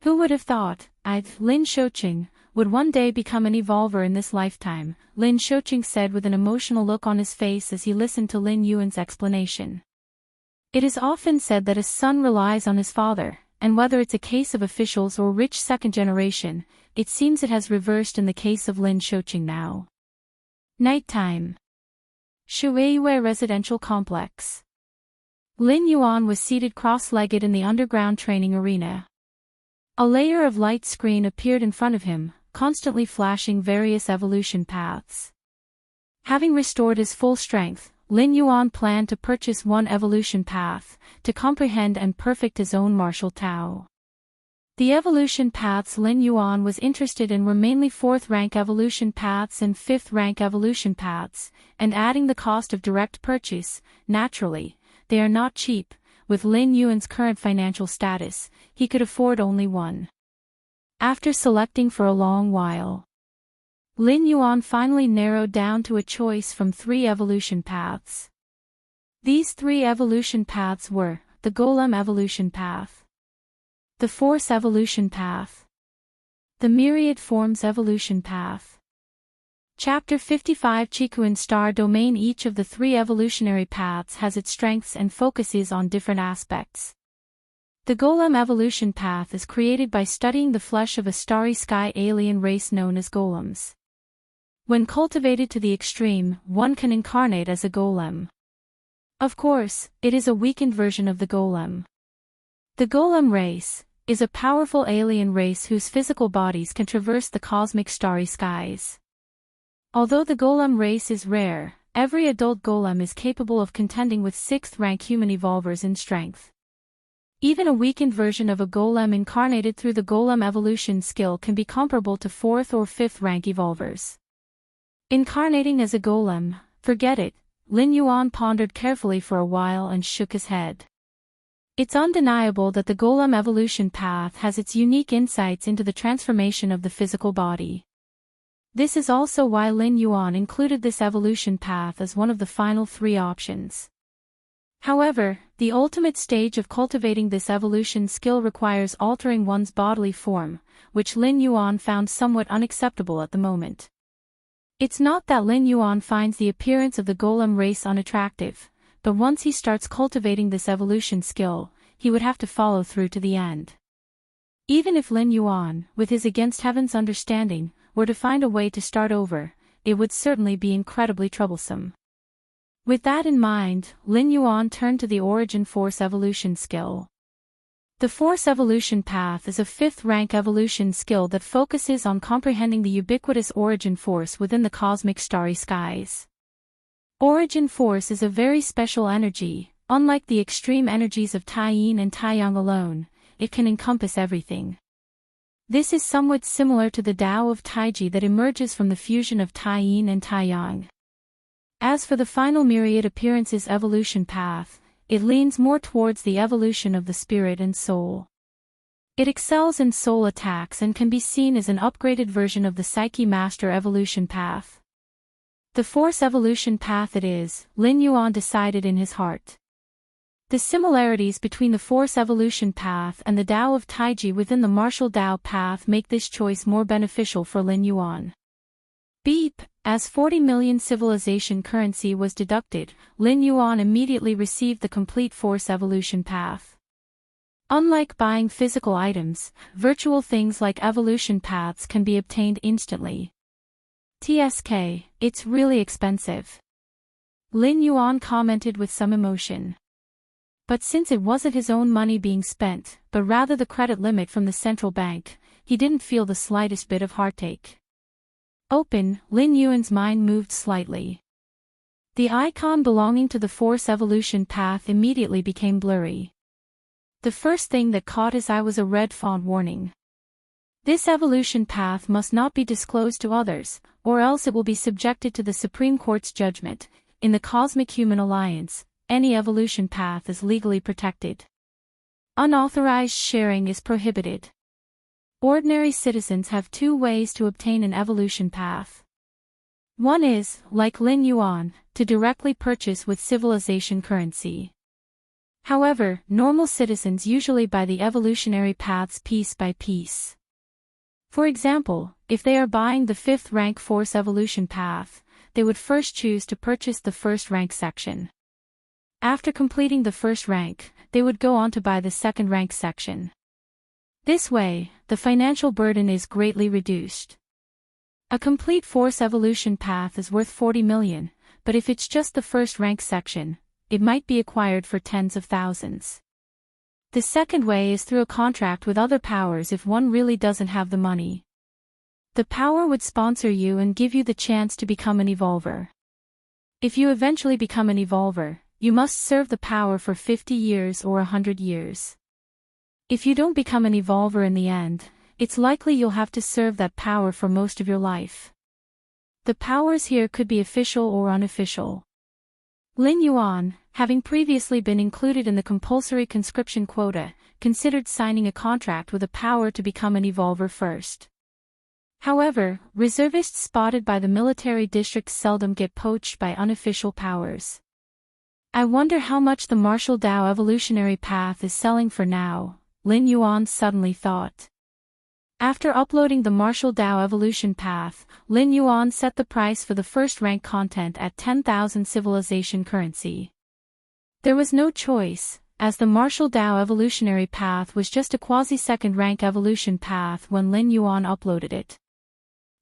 A: Who would have thought, Lin Shaoqing, would one day become an evolver in this lifetime, Lin Shaoqing said with an emotional look on his face as he listened to Lin Yuan's explanation. It is often said that a son relies on his father, and whether it's a case of officials or rich second generation, it seems it has reversed in the case of Lin Shaoqing now. Nighttime. Shueiyue Residential Complex. Lin Yuan was seated cross-legged in the underground training arena. A layer of light screen appeared in front of him, constantly flashing various evolution paths. Having restored his full strength, Lin Yuan planned to purchase one evolution path, to comprehend and perfect his own martial Tao. The evolution paths Lin Yuan was interested in were mainly 4th-rank evolution paths and 5th-rank evolution paths, and adding the cost of direct purchase, naturally, they are not cheap. With Lin Yuan's current financial status, he could afford only one. After selecting for a long while, Lin Yuan finally narrowed down to a choice from 3 evolution paths. These 3 evolution paths were, the Golem evolution path, the Force evolution path, the Myriad Forms evolution path. Chapter 55 Chikuan Star Domain. Each of the 3 evolutionary paths has its strengths and focuses on different aspects. The Golem evolution path is created by studying the flesh of a starry sky alien race known as golems. When cultivated to the extreme, one can incarnate as a golem. Of course, it is a weakened version of the golem. The golem race is a powerful alien race whose physical bodies can traverse the cosmic starry skies. Although the golem race is rare, every adult golem is capable of contending with 6th-rank human evolvers in strength. Even a weakened version of a golem incarnated through the golem evolution skill can be comparable to 4th or 5th-rank evolvers. Incarnating as a golem, Forget it, Lin Yuan pondered carefully for a while and shook his head. It's undeniable that the golem evolution path has its unique insights into the transformation of the physical body. This is also why Lin Yuan included this evolution path as one of the final 3 options. However, the ultimate stage of cultivating this evolution skill requires altering one's bodily form, which Lin Yuan found somewhat unacceptable at the moment. It's not that Lin Yuan finds the appearance of the golem race unattractive, but once he starts cultivating this evolution skill, he would have to follow through to the end. Even if Lin Yuan, with his against heaven's understanding, were to find a way to start over, it would certainly be incredibly troublesome. With that in mind, Lin Yuan turned to the Origin Force evolution skill. The Force evolution path is a 5th rank evolution skill that focuses on comprehending the ubiquitous origin force within the cosmic starry skies. Origin force is a very special energy. Unlike the extreme energies of Tai-Yin and Tai-Yang alone, it can encompass everything. This is somewhat similar to the Tao of Taiji that emerges from the fusion of Tai-Yin and Tai-Yang. As for the final myriad appearances evolution path, it leans more towards the evolution of the spirit and soul. It excels in soul attacks and can be seen as an upgraded version of the Psyche Master evolution path. The Force evolution path it is, Lin Yuan decided in his heart. The similarities between the Force evolution path and the Tao of Taiji within the martial Tao path make this choice more beneficial for Lin Yuan. Beep. As 40 million civilization currency was deducted, Lin Yuan immediately received the complete Force evolution path. Unlike buying physical items, virtual things like evolution paths can be obtained instantly. TSK, it's really expensive. Lin Yuan commented with some emotion. But since it wasn't his own money being spent, but rather the credit limit from the central bank, he didn't feel the slightest bit of heartache. Open, Lin Yuan's mind moved slightly. The icon belonging to the Force evolution path immediately became blurry. The first thing that caught his eye was a red font warning. This evolution path must not be disclosed to others, or else it will be subjected to the Supreme Court's judgment. In the Cosmic Human Alliance, any evolution path is legally protected. Unauthorized sharing is prohibited. Ordinary citizens have 2 ways to obtain an evolution path. One is, like Lin Yuan, to directly purchase with civilization currency. However, normal citizens usually buy the evolutionary paths piece by piece. For example, if they are buying the 5th rank Force evolution path, they would first choose to purchase the 1st rank section. After completing the 1st rank, they would go on to buy the 2nd rank section. This way, the financial burden is greatly reduced. A complete Force evolution path is worth 40 million, but if it's just the 1st rank section, it might be acquired for tens of thousands. The second way is through a contract with other powers if one really doesn't have the money. The power would sponsor you and give you the chance to become an evolver. If you eventually become an evolver, you must serve the power for 50 years or 100 years. If you don't become an evolver in the end, it's likely you'll have to serve that power for most of your life. The powers here could be official or unofficial. Lin Yuan, having previously been included in the compulsory conscription quota, considered signing a contract with a power to become an evolver first. However, reservists spotted by the military districts seldom get poached by unofficial powers. I wonder how much the martial Tao evolutionary path is selling for now, Lin Yuan suddenly thought. After uploading the martial Tao evolution path, Lin Yuan set the price for the 1st rank content at 10,000 civilization currency. There was no choice, as the martial Tao evolutionary path was just a quasi-2nd rank evolution path when Lin Yuan uploaded it.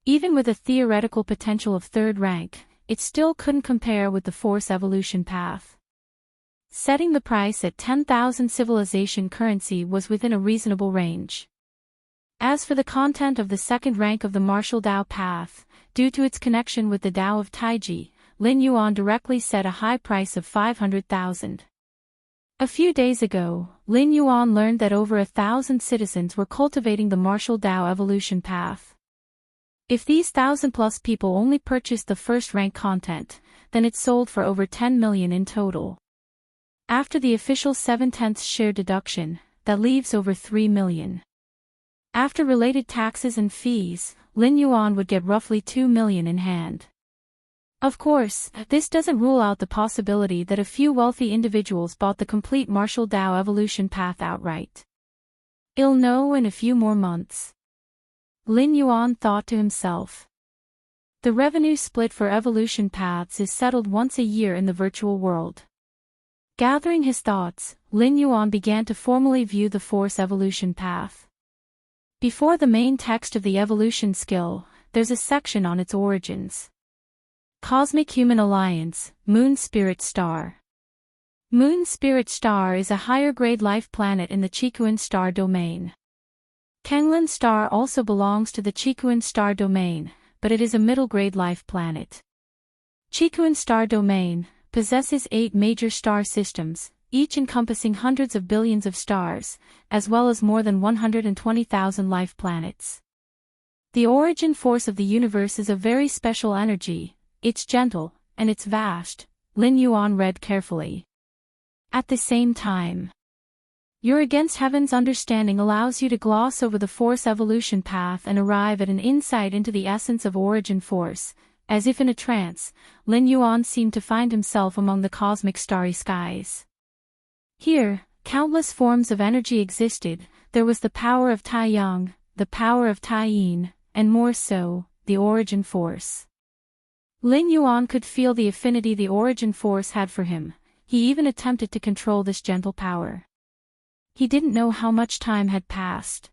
A: Even with a theoretical potential of 3rd rank, it still couldn't compare with the Force evolution path. Setting the price at 10,000 civilization currency was within a reasonable range. As for the content of the 2nd rank of the martial Tao path, due to its connection with the Tao of Taiji, Lin Yuan directly set a high price of 500,000. A few days ago, Lin Yuan learned that over 1,000 citizens were cultivating the martial Tao evolution path. If these 1,000+ people only purchased the first-rank content, then it sold for over 10 million in total. After the official 7/10 share deduction, that leaves over 3 million. After related taxes and fees, Lin Yuan would get roughly 2 million in hand. Of course, this doesn't rule out the possibility that a few wealthy individuals bought the complete martial Dao evolution path outright. I'll know in a few more months. Lin Yuan thought to himself. The revenue split for evolution paths is settled once a year in the virtual world. Gathering his thoughts, Lin Yuan began to formally view the Force evolution path. Before the main text of the evolution skill, there's a section on its origins. Cosmic Human Alliance, Moon Spirit Star. Moon Spirit Star is a higher-grade life planet in the Qikuan star domain. Kenglin Star also belongs to the Qikuan star domain, but it is a middle-grade life planet. Qikuan star domain possesses 8 major star systems, each encompassing hundreds of billions of stars, as well as more than 120,000 life planets. The origin force of the universe is a very special energy. It's gentle, and it's vast, Lin Yuan read carefully. At the same time, your against heaven's understanding allows you to gloss over the Force evolution path and arrive at an insight into the essence of origin force. As if in a trance, Lin Yuan seemed to find himself among the cosmic starry skies. Here, countless forms of energy existed. There was the power of Tai Yang, the power of Tai Yin, and more so, the origin force. Lin Yuan could feel the affinity the origin force had for him. He even attempted to control this gentle power. He didn't know how much time had passed.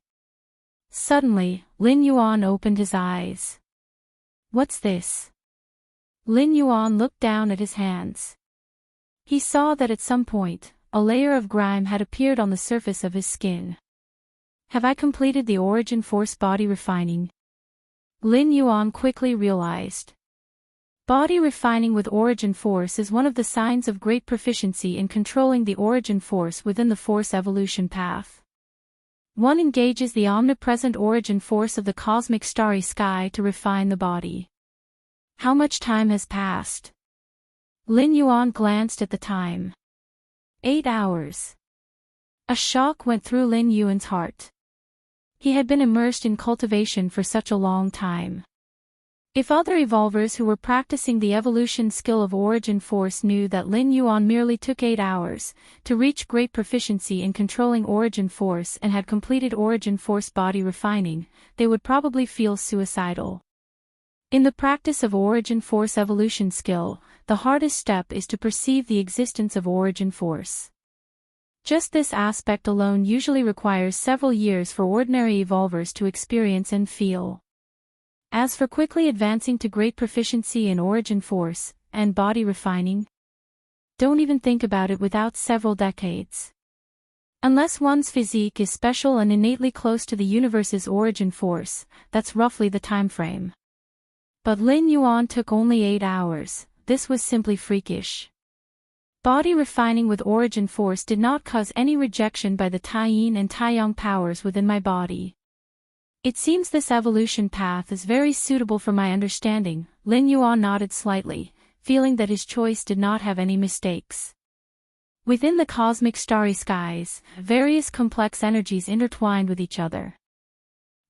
A: Suddenly, Lin Yuan opened his eyes. What's this? Lin Yuan looked down at his hands. He saw that at some point, a layer of grime had appeared on the surface of his skin. Have I completed the origin force body refining? Lin Yuan quickly realized. Body refining with origin force is one of the signs of great proficiency in controlling the origin force within the Force evolution path. One engages the omnipresent origin force of the cosmic starry sky to refine the body. How much time has passed? Lin Yuan glanced at the time. 8 hours. A shock went through Lin Yuan's heart. He had been immersed in cultivation for such a long time. If other evolvers who were practicing the evolution skill of origin force knew that Lin Yuan merely took 8 hours to reach great proficiency in controlling origin force and had completed origin force body refining, they would probably feel suicidal. In the practice of origin force evolution skill, the hardest step is to perceive the existence of origin force. Just this aspect alone usually requires several years for ordinary evolvers to experience and feel. As for quickly advancing to great proficiency in origin force and body refining, don't even think about it without several decades. Unless one's physique is special and innately close to the universe's origin force, that's roughly the time frame. But Lin Yuan took only 8 hours, this was simply freakish. Body refining with origin force did not cause any rejection by the Tai Yin and Tai Yang powers within my body. It seems this evolution path is very suitable for my understanding. Lin Yuan nodded slightly, feeling that his choice did not have any mistakes. Within the cosmic starry skies, various complex energies intertwined with each other.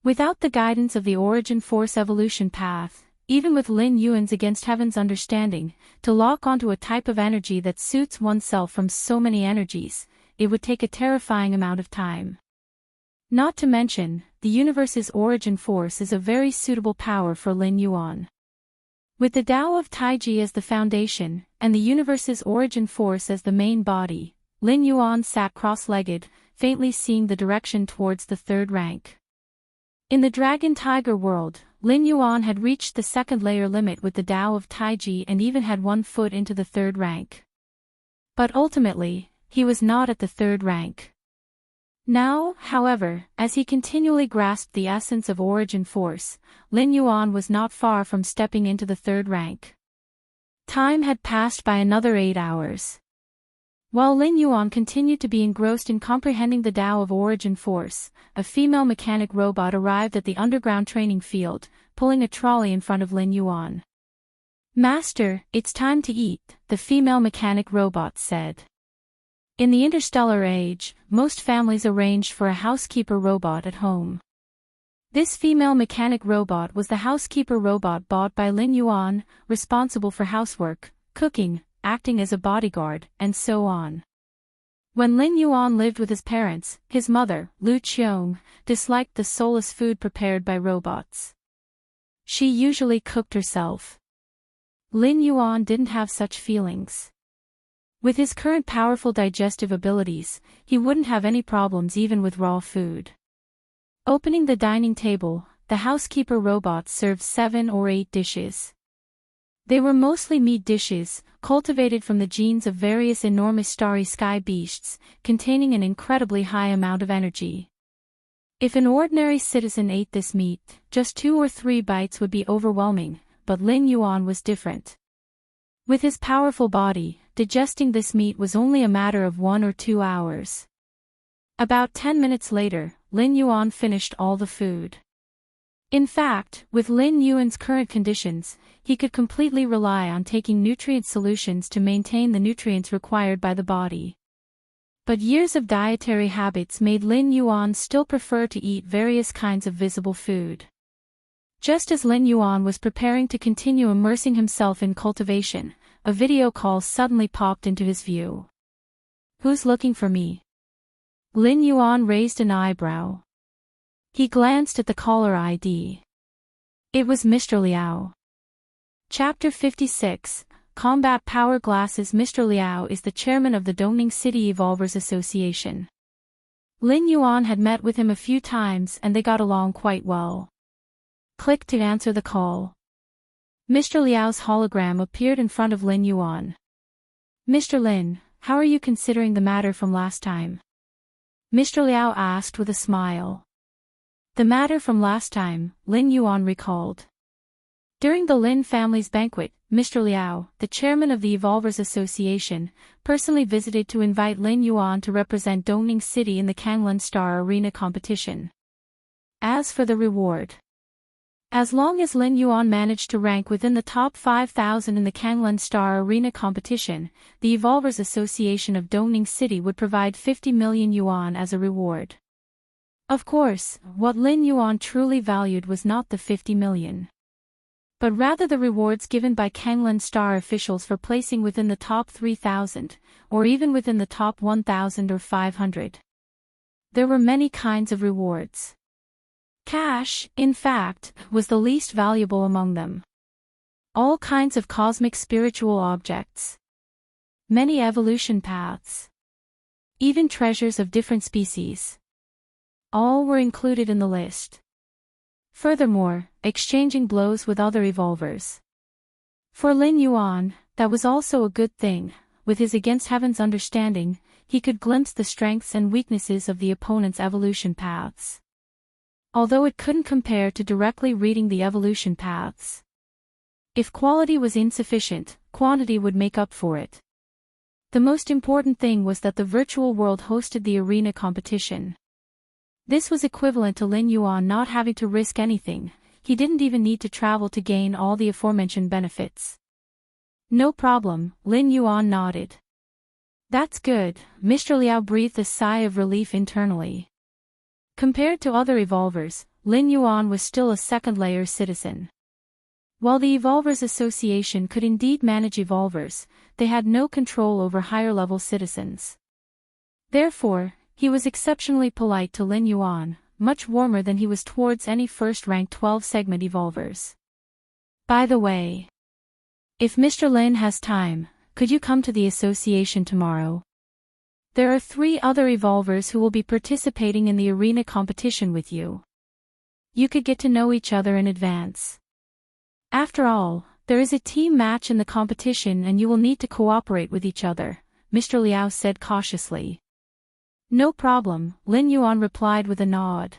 A: Without the guidance of the origin force evolution path, even with Lin Yuan's against heaven's understanding, to lock onto a type of energy that suits oneself from so many energies, it would take a terrifying amount of time. Not to mention, the universe's origin force is a very suitable power for Lin Yuan. With the Tao of Taiji as the foundation, and the universe's origin force as the main body, Lin Yuan sat cross-legged, faintly seeing the direction towards the third rank. In the Dragon Tiger world, Lin Yuan had reached the second layer limit with the Tao of Taiji and even had 1 foot into the third rank. But ultimately, he was not at the third rank. Now, however, as he continually grasped the essence of origin force, Lin Yuan was not far from stepping into the third rank. Time had passed by another 8 hours. While Lin Yuan continued to be engrossed in comprehending the Tao of origin force, a female mechanic robot arrived at the underground training field, pulling a trolley in front of Lin Yuan. "Master, it's time to eat," the female mechanic robot said. In the interstellar age, most families arranged for a housekeeper robot at home. This female mechanic robot was the housekeeper robot bought by Lin Yuan, responsible for housework, cooking, acting as a bodyguard, and so on. When Lin Yuan lived with his parents, his mother, Lu Qiong, disliked the soulless food prepared by robots. She usually cooked herself. Lin Yuan didn't have such feelings. With his current powerful digestive abilities, he wouldn't have any problems even with raw food. Opening the dining table, the housekeeper robot served 7 or 8 dishes. They were mostly meat dishes, cultivated from the genes of various enormous starry sky beasts, containing an incredibly high amount of energy. If an ordinary citizen ate this meat, just 2 or 3 bites would be overwhelming, but Lin Yuan was different. With his powerful body, digesting this meat was only a matter of 1 or 2 hours. About 10 minutes later, Lin Yuan finished all the food. In fact, with Lin Yuan's current conditions, he could completely rely on taking nutrient solutions to maintain the nutrients required by the body. But years of dietary habits made Lin Yuan still prefer to eat various kinds of visible food. Just as Lin Yuan was preparing to continue immersing himself in cultivation, a video call suddenly popped into his view. "Who's looking for me?" Lin Yuan raised an eyebrow. He glanced at the caller ID. It was Mr. Liao. Chapter 56, Combat Power Glasses. Mr. Liao is the chairman of the Dongning City Evolvers Association. Lin Yuan had met with him a few times and they got along quite well. Click to answer the call. Mr. Liao's hologram appeared in front of Lin Yuan. "Mr. Lin, how are you considering the matter from last time?" Mr. Liao asked with a smile. The matter from last time, Lin Yuan recalled. During the Lin family's banquet, Mr. Liao, the chairman of the Evolvers Association, personally visited to invite Lin Yuan to represent Dongning City in the Kanglan Star Arena competition. As for the reward, as long as Lin Yuan managed to rank within the top 5,000 in the Kanglan Star Arena competition, the Evolvers Association of Dongning City would provide 50 million yuan as a reward. Of course, what Lin Yuan truly valued was not the 50 million. But rather the rewards given by Kanglan Star officials for placing within the top 3,000, or even within the top 1,000 or 500. There were many kinds of rewards. Cash, in fact, was the least valuable among them. All kinds of cosmic spiritual objects. Many evolution paths. Even treasures of different species. All were included in the list. Furthermore, exchanging blows with other evolvers. For Lin Yuan, that was also a good thing. With his against heaven's understanding, he could glimpse the strengths and weaknesses of the opponent's evolution paths. Although it couldn't compare to directly reading the evolution paths. If quality was insufficient, quantity would make up for it. The most important thing was that the virtual world hosted the arena competition. This was equivalent to Lin Yuan not having to risk anything. He didn't even need to travel to gain all the aforementioned benefits. "No problem," Lin Yuan nodded. "That's good," Mr. Liao breathed a sigh of relief internally. Compared to other evolvers, Lin Yuan was still a second-layer citizen. While the Evolvers Association could indeed manage evolvers, they had no control over higher-level citizens. Therefore, he was exceptionally polite to Lin Yuan, much warmer than he was towards any first-ranked 12-segment evolvers. "By the way, if Mr. Lin has time, could you come to the association tomorrow? There are 3 other evolvers who will be participating in the arena competition with you. You could get to know each other in advance. After all, there is a team match in the competition and you will need to cooperate with each other," Mr. Liao said cautiously. "No problem," Lin Yuan replied with a nod.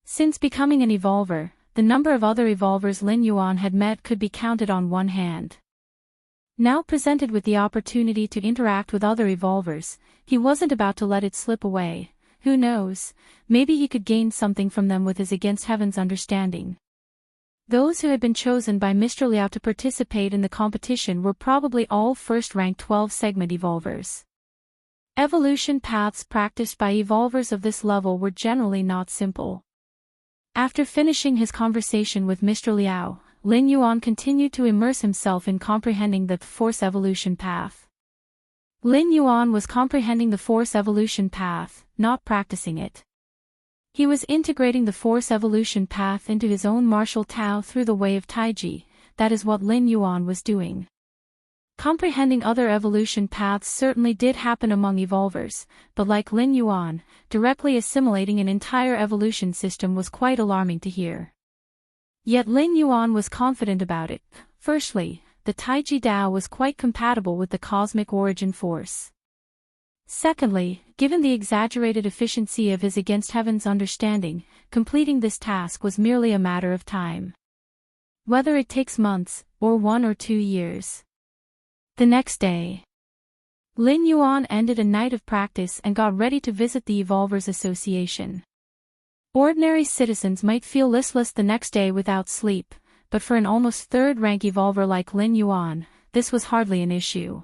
A: Since becoming an evolver, the number of other evolvers Lin Yuan had met could be counted on one hand. Now presented with the opportunity to interact with other evolvers, he wasn't about to let it slip away. Who knows, maybe he could gain something from them with his against heaven's understanding. Those who had been chosen by Mr. Liao to participate in the competition were probably all first-rank 12-segment evolvers. Evolution paths practiced by evolvers of this level were generally not simple. After finishing his conversation with Mr. Liao, Lin Yuan continued to immerse himself in comprehending the Force evolution path. Lin Yuan was comprehending the Force evolution path, not practicing it. He was integrating the Force evolution path into his own martial Tao through the way of Taiji. That is what Lin Yuan was doing. Comprehending other evolution paths certainly did happen among evolvers, but like Lin Yuan, directly assimilating an entire evolution system was quite alarming to hear. Yet Lin Yuan was confident about it. Firstly, the Taiji Dao was quite compatible with the cosmic origin force. Secondly, given the exaggerated efficiency of his against heaven's understanding, completing this task was merely a matter of time. Whether it takes months, or 1 or 2 years. The next day, Lin Yuan ended a night of practice and got ready to visit the Evolvers Association. Ordinary citizens might feel listless the next day without sleep, but for an almost third-rank evolver like Lin Yuan, this was hardly an issue.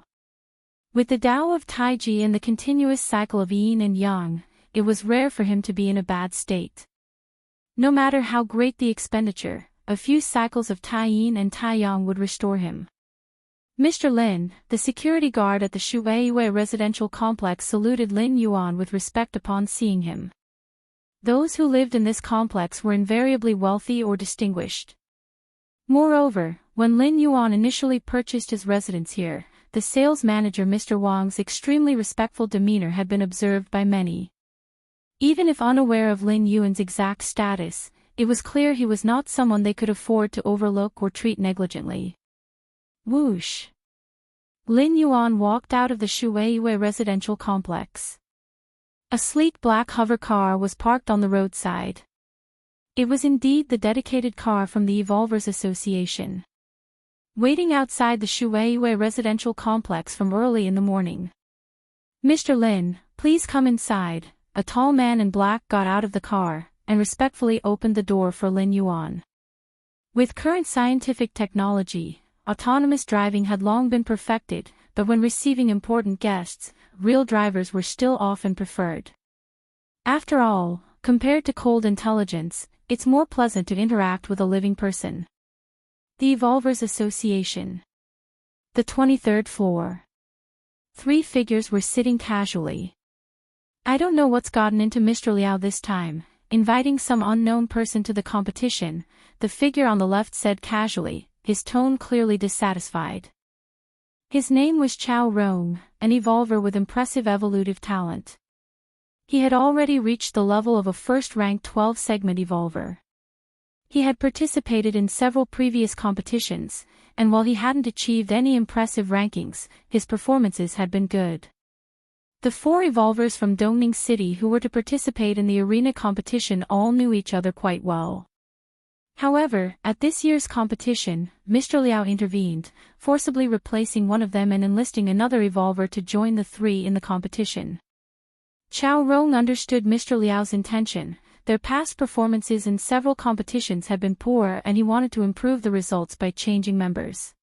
A: With the Tao of Taiji and the continuous cycle of yin and yang, it was rare for him to be in a bad state. No matter how great the expenditure, a few cycles of Tai Yin and Tai Yang would restore him. Mr. Lin, the security guard at the Shueiyue residential complex, saluted Lin Yuan with respect upon seeing him. Those who lived in this complex were invariably wealthy or distinguished. Moreover, when Lin Yuan initially purchased his residence here, the sales manager Mr. Wang's extremely respectful demeanor had been observed by many. Even if unaware of Lin Yuan's exact status, it was clear he was not someone they could afford to overlook or treat negligently. Whoosh! Lin Yuan walked out of the Shueiyue residential complex. A sleek black hover car was parked on the roadside. It was indeed the dedicated car from the Evolvers Association. Waiting outside the Shueiyue residential complex from early in the morning. Mr. Lin, please come inside. A tall man in black got out of the car, and respectfully opened the door for Lin Yuan. With current scientific technology, autonomous driving had long been perfected, but when receiving important guests, real drivers were still often preferred. After all, compared to cold intelligence, it's more pleasant to interact with a living person. The Evolvers Association. The 23rd floor. 3 figures were sitting casually. I don't know what's gotten into Mr. Liao this time, inviting some unknown person to the competition, the figure on the left said casually, his tone clearly dissatisfied. His name was Chao Rong, an evolver with impressive evolutive talent. He had already reached the level of a first-rank 12-segment evolver. He had participated in several previous competitions, and while he hadn't achieved any impressive rankings, his performances had been good. The 4 evolvers from Dongning City who were to participate in the arena competition all knew each other quite well. However, at this year's competition, Mr. Liao intervened, forcibly replacing one of them and enlisting another evolver to join the 3 in the competition. Chao Rong understood Mr. Liao's intention. Their past performances in several competitions had been poor and he wanted to improve the results by changing members.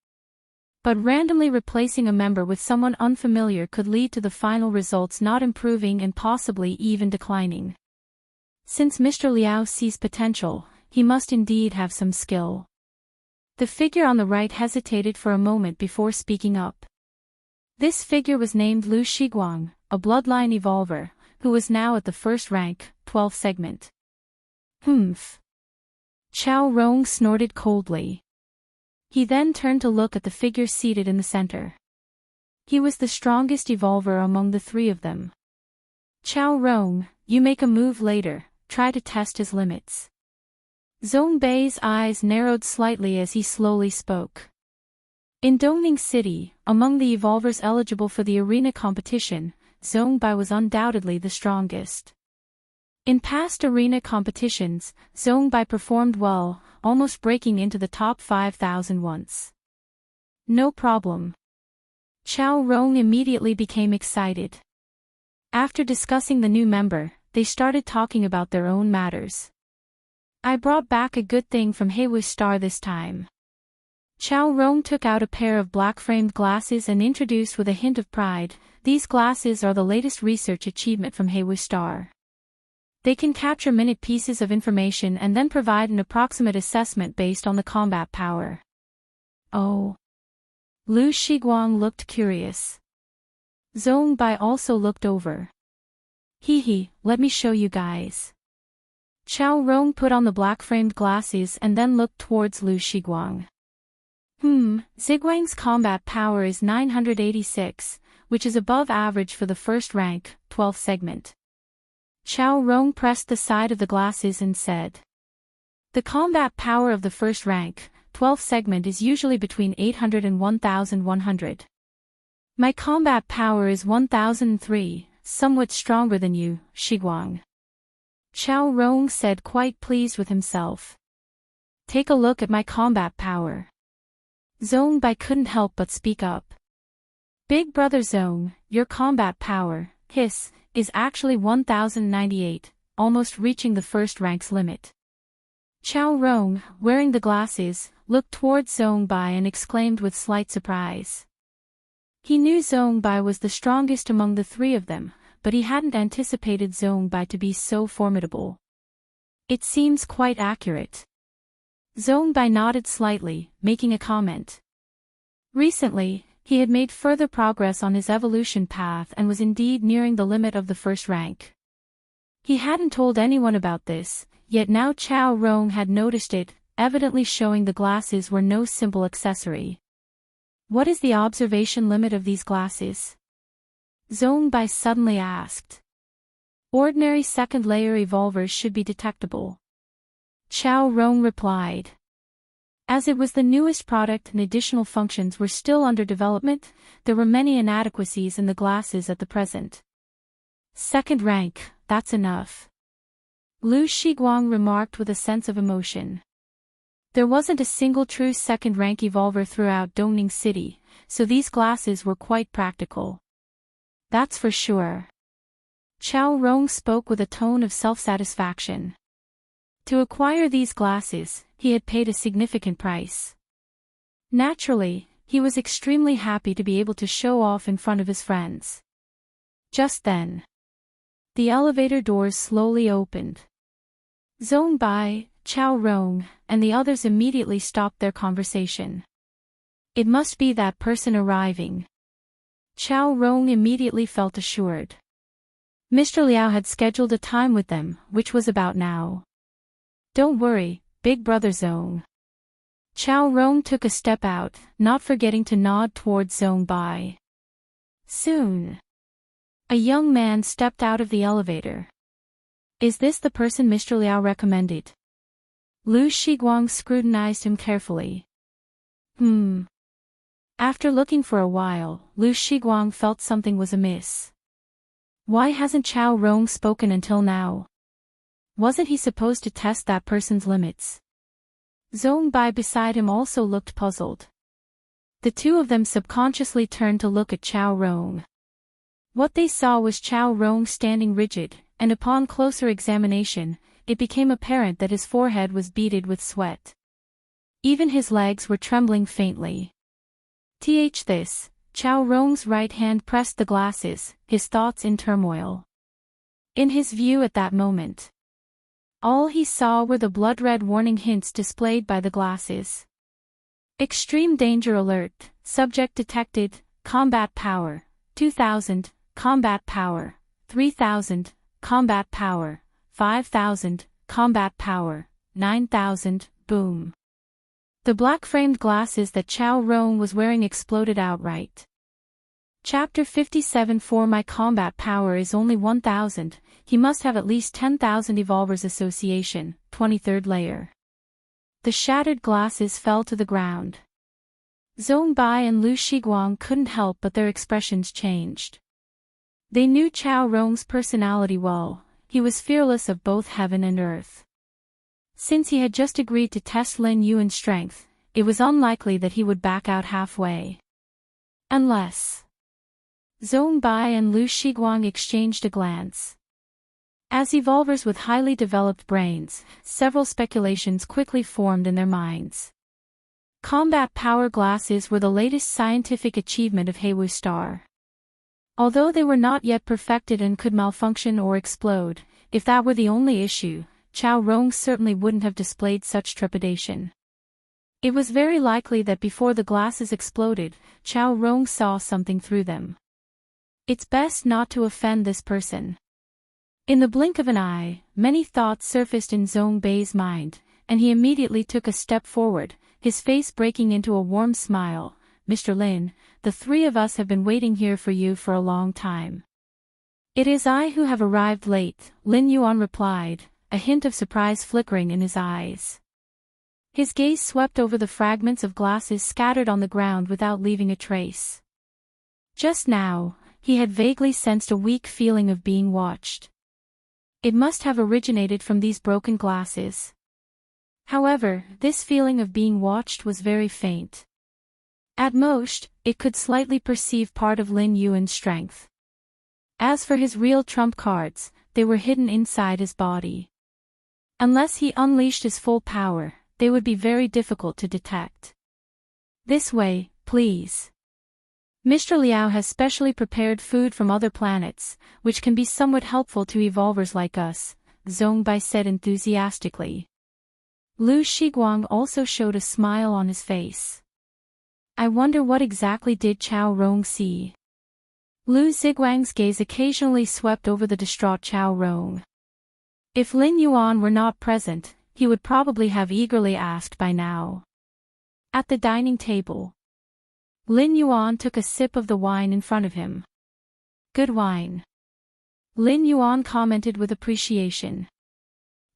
A: But randomly replacing a member with someone unfamiliar could lead to the final results not improving and possibly even declining. Since Mr. Liao sees potential, he must indeed have some skill. The figure on the right hesitated for a moment before speaking up. This figure was named Lu Shiguang, a bloodline evolver, who was now at the first rank, 12th segment. Humph. Chao Rong snorted coldly. He then turned to look at the figure seated in the center. He was the strongest evolver among the 3 of them. Chao Rong, you make a move later, try to test his limits. Zhong Bei's eyes narrowed slightly as he slowly spoke. In Dongning City, among the evolvers eligible for the arena competition, Zhong Bei was undoubtedly the strongest. In past arena competitions, Zhong Bei performed well, almost breaking into the top 5,000 once. No problem. Chao Rong immediately became excited. After discussing the new member, they started talking about their own matters. I brought back a good thing from Heiwu Star this time. Chao Rong took out a pair of black-framed glasses and introduced with a hint of pride, "These glasses are the latest research achievement from Heiwu Star. They can capture minute pieces of information and then provide an approximate assessment based on the combat power." Oh. Lu Shiguang looked curious. Zhong Bai also looked over. "Hee, let me show you guys." Chao Rong put on the black-framed glasses and then looked towards Lu Shiguang. Ziguang's combat power is 986, which is above average for the first rank, 12th segment. Chao Rong pressed the side of the glasses and said, "The combat power of the first rank, 12th segment is usually between 800 and 1100. My combat power is 1003, somewhat stronger than you, Shiguang." Chao Rong said, quite pleased with himself. "Take a look at my combat power." Zhong Bai couldn't help but speak up. "Big brother Zhong, your combat power, is actually 1098, almost reaching the first rank's limit." Chao Rong, wearing the glasses, looked towards Zhong Bai and exclaimed with slight surprise. He knew Zhong Bai was the strongest among the three of them, but he hadn't anticipated Zhong Bai to be so formidable. "It seems quite accurate." Zhong Bai nodded slightly, making a comment. Recently, he had made further progress on his evolution path and was indeed nearing the limit of the first rank. He hadn't told anyone about this, yet now Chao Rong had noticed it, evidently showing the glasses were no simple accessory. "What is the observation limit of these glasses?" Zhong Bai suddenly asked. "Ordinary second-layer evolvers should be detectable." Chao Rong replied. As it was the newest product and additional functions were still under development, there were many inadequacies in the glasses at the present. "Second rank, that's enough," Lu Shiguang remarked with a sense of emotion. There wasn't a single true second-rank evolver throughout Dongning City, so these glasses were quite practical. "That's for sure." Chao Rong spoke with a tone of self-satisfaction. To acquire these glasses, he had paid a significant price. Naturally, he was extremely happy to be able to show off in front of his friends. Just then, the elevator doors slowly opened. Zhong Bai, Chao Rong, and the others immediately stopped their conversation. "It must be that person arriving." Chao Rong immediately felt assured. Mr. Liao had scheduled a time with them, which was about now. "Don't worry, big brother Zhong." Chao Rong took a step out, not forgetting to nod towards Zhong Bai. Soon, a young man stepped out of the elevator. "Is this the person Mr. Liao recommended?" Lu Shiguang scrutinized him carefully. After looking for a while, Lu Shiguang felt something was amiss. Why hasn't Chao Rong spoken until now? Wasn't he supposed to test that person's limits? Zhong Bai beside him also looked puzzled. The two of them subconsciously turned to look at Chao Rong. What they saw was Chao Rong standing rigid, and upon closer examination, it became apparent that his forehead was beaded with sweat. Even his legs were trembling faintly. This, Chao Rong's right hand pressed the glasses, his thoughts in turmoil. In his view at that moment, all he saw were the blood-red warning hints displayed by the glasses. Extreme danger alert, subject detected, combat power, 2000, combat power, 3000, combat power, 5000, combat power, 9000, boom. The black-framed glasses that Chao Rong was wearing exploded outright. Chapter 57. For my combat power is only 1000, he must have at least 10,000 Evolvers Association, 23rd layer. The shattered glasses fell to the ground. Zhong Bai and Lu Shiguang couldn't help but their expressions changed. They knew Chao Rong's personality well, he was fearless of both heaven and earth. Since he had just agreed to test Lin Yuan's strength, it was unlikely that he would back out halfway. Unless... Zhong Bai and Lu Shiguang exchanged a glance. As evolvers with highly developed brains, several speculations quickly formed in their minds. Combat power glasses were the latest scientific achievement of Heiwu Star. Although they were not yet perfected and could malfunction or explode, if that were the only issue, Chao Rong certainly wouldn't have displayed such trepidation. It was very likely that before the glasses exploded, Chao Rong saw something through them. It's best not to offend this person. In the blink of an eye, many thoughts surfaced in Zhong Bei's mind, and he immediately took a step forward, his face breaking into a warm smile. "Mr. Lin, the three of us have been waiting here for you for a long time." "It is I who have arrived late," Lin Yuan replied, a hint of surprise flickering in his eyes. His gaze swept over the fragments of glasses scattered on the ground without leaving a trace. Just now, he had vaguely sensed a weak feeling of being watched. It must have originated from these broken glasses. However, this feeling of being watched was very faint. At most, it could slightly perceive part of Lin Yuan's strength. As for his real trump cards, they were hidden inside his body. Unless he unleashed his full power, they would be very difficult to detect. "This way, please. Mr. Liao has specially prepared food from other planets, which can be somewhat helpful to evolvers like us," Zhong Bai said enthusiastically. Lu Shiguang also showed a smile on his face. "I wonder what exactly did Chao Rong see?" Lu Ziguang's gaze occasionally swept over the distraught Chao Rong. If Lin Yuan were not present, he would probably have eagerly asked by now. At the dining table, Lin Yuan took a sip of the wine in front of him. "Good wine." Lin Yuan commented with appreciation.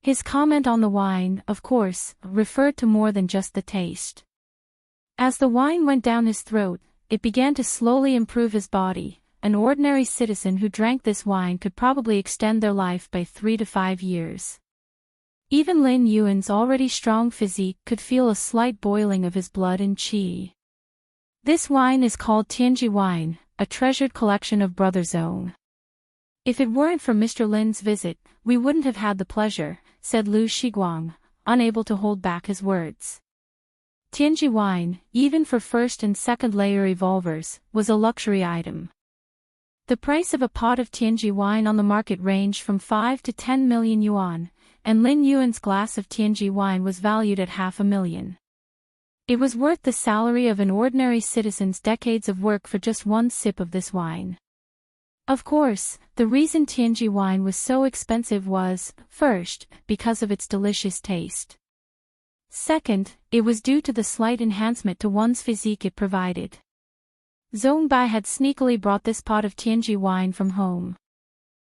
A: His comment on the wine, of course, referred to more than just the taste. As the wine went down his throat, it began to slowly improve his body. An ordinary citizen who drank this wine could probably extend their life by 3 to 5 years. Even Lin Yuan's already strong physique could feel a slight boiling of his blood and qi. "This wine is called Tianji wine, a treasured collection of Brother Zhong. If it weren't for Mr. Lin's visit, we wouldn't have had the pleasure," said Lu Shiguang, unable to hold back his words. Tianji wine, even for first and second layer evolvers, was a luxury item. The price of a pot of Tianji wine on the market ranged from 5 to 10 million yuan, and Lin Yuan's glass of Tianji wine was valued at 500,000. It was worth the salary of an ordinary citizen's decades of work for just one sip of this wine. Of course, the reason Tianji wine was so expensive was, first, because of its delicious taste. Second, it was due to the slight enhancement to one's physique it provided. Zhong Bai had sneakily brought this pot of Tianji wine from home.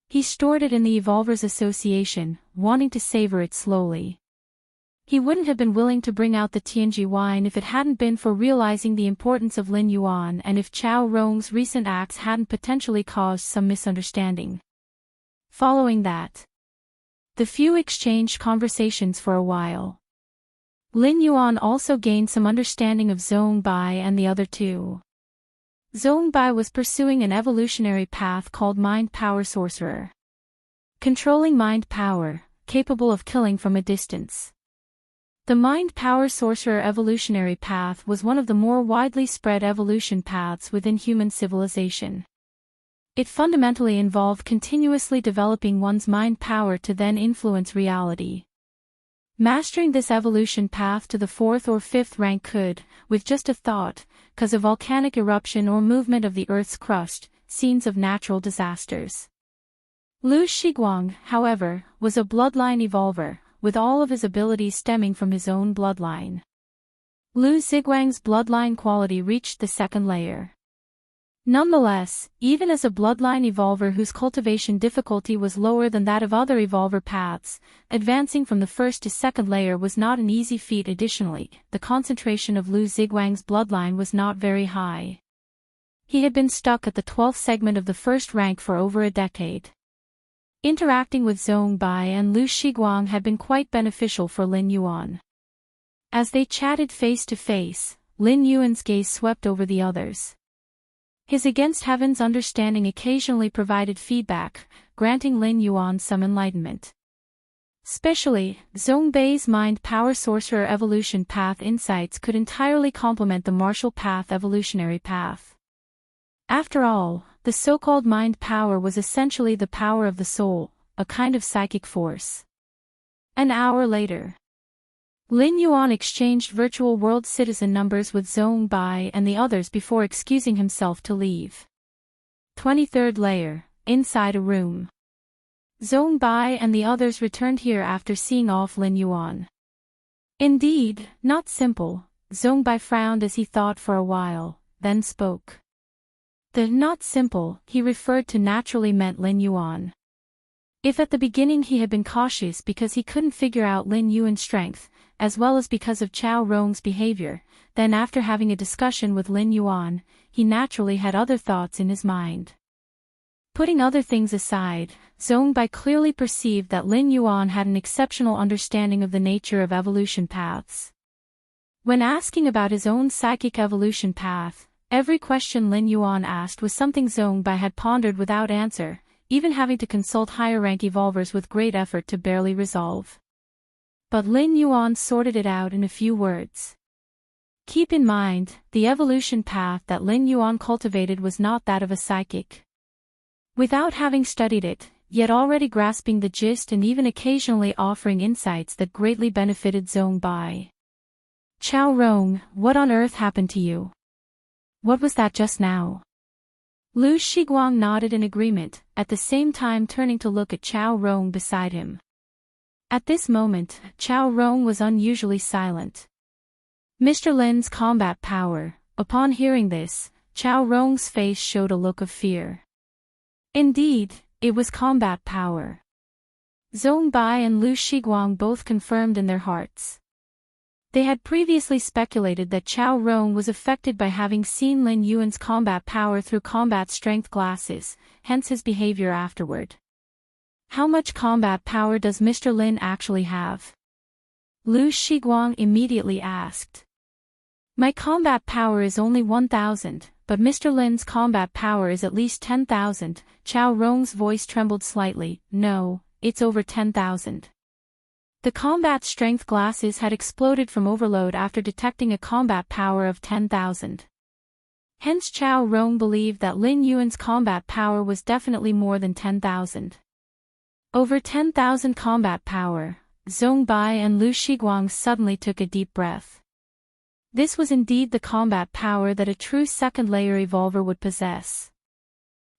A: He stored it in the Evolvers Association, wanting to savor it slowly. He wouldn't have been willing to bring out the Tianji wine if it hadn't been for realizing the importance of Lin Yuan and if Chao Rong's recent acts hadn't potentially caused some misunderstanding. Following that, the few exchanged conversations for a while. Lin Yuan also gained some understanding of Zhong Bai and the other two. Zhong Bai was pursuing an evolutionary path called Mind Power Sorcerer. Controlling mind power, capable of killing from a distance. The Mind Power Sorcerer evolutionary path was one of the more widely spread evolution paths within human civilization. It fundamentally involved continuously developing one's mind power to then influence reality. Mastering this evolution path to the 4th or 5th rank could, with just a thought, cause a volcanic eruption or movement of the Earth's crust, scenes of natural disasters. Lu Shiguang, however, was a bloodline evolver, with all of his abilities stemming from his own bloodline. Lu Ziguang's bloodline quality reached the 2nd layer. Nonetheless, even as a bloodline evolver whose cultivation difficulty was lower than that of other evolver paths, advancing from the 1st to 2nd layer was not an easy feat. Additionally, the concentration of Lu Ziguang's bloodline was not very high. He had been stuck at the 12th segment of the 1st rank for over a decade. Interacting with Zhong Bai and Lu Shiguang had been quite beneficial for Lin Yuan. As they chatted face to face, Lin Yuan's gaze swept over the others. His against heaven's understanding occasionally provided feedback, granting Lin Yuan some enlightenment. Especially, Zhong Bei's mind power sorcerer evolution path insights could entirely complement the martial path evolutionary path. After all, the so-called mind power was essentially the power of the soul, a kind of psychic force. An hour later, Lin Yuan exchanged virtual world citizen numbers with Zhong Bai and the others before excusing himself to leave. 23rd layer, inside a room. Zhong Bai and the others returned here after seeing off Lin Yuan. Indeed, not simple, Zhong Bai frowned as he thought for a while, then spoke. The not simple he referred to naturally meant Lin Yuan. If at the beginning he had been cautious because he couldn't figure out Lin Yuan's strength, as well as because of Chao Rong's behavior, then after having a discussion with Lin Yuan, he naturally had other thoughts in his mind. Putting other things aside, Zhong Bai clearly perceived that Lin Yuan had an exceptional understanding of the nature of evolution paths. When asking about his own psychic evolution path, every question Lin Yuan asked was something Zhong Bai had pondered without answer, even having to consult higher-rank evolvers with great effort to barely resolve. But Lin Yuan sorted it out in a few words. Keep in mind, the evolution path that Lin Yuan cultivated was not that of a psychic. Without having studied it, yet already grasping the gist and even occasionally offering insights that greatly benefited Zhong Bai. Chao Rong, what on earth happened to you? What was that just now? Lu Shiguang nodded in agreement, at the same time turning to look at Chao Rong beside him. At this moment, Chao Rong was unusually silent. Mr. Lin's combat power. Upon hearing this, Chao Rong's face showed a look of fear. Indeed, it was combat power. Zhong Bai and Lu Shiguang both confirmed in their hearts. They had previously speculated that Chao Rong was affected by having seen Lin Yuan's combat power through combat strength glasses, hence his behavior afterward. How much combat power does Mr. Lin actually have? Lu Shiguang immediately asked. My combat power is only 1,000, but Mr. Lin's combat power is at least 10,000, Chao Rong's voice trembled slightly. No, it's over 10,000. The combat strength glasses had exploded from overload after detecting a combat power of 10,000. Hence Chao Rong believed that Lin Yuan's combat power was definitely more than 10,000. Over 10,000 combat power, Zhong Bai and Lu Shiguang suddenly took a deep breath. This was indeed the combat power that a true second-layer evolver would possess.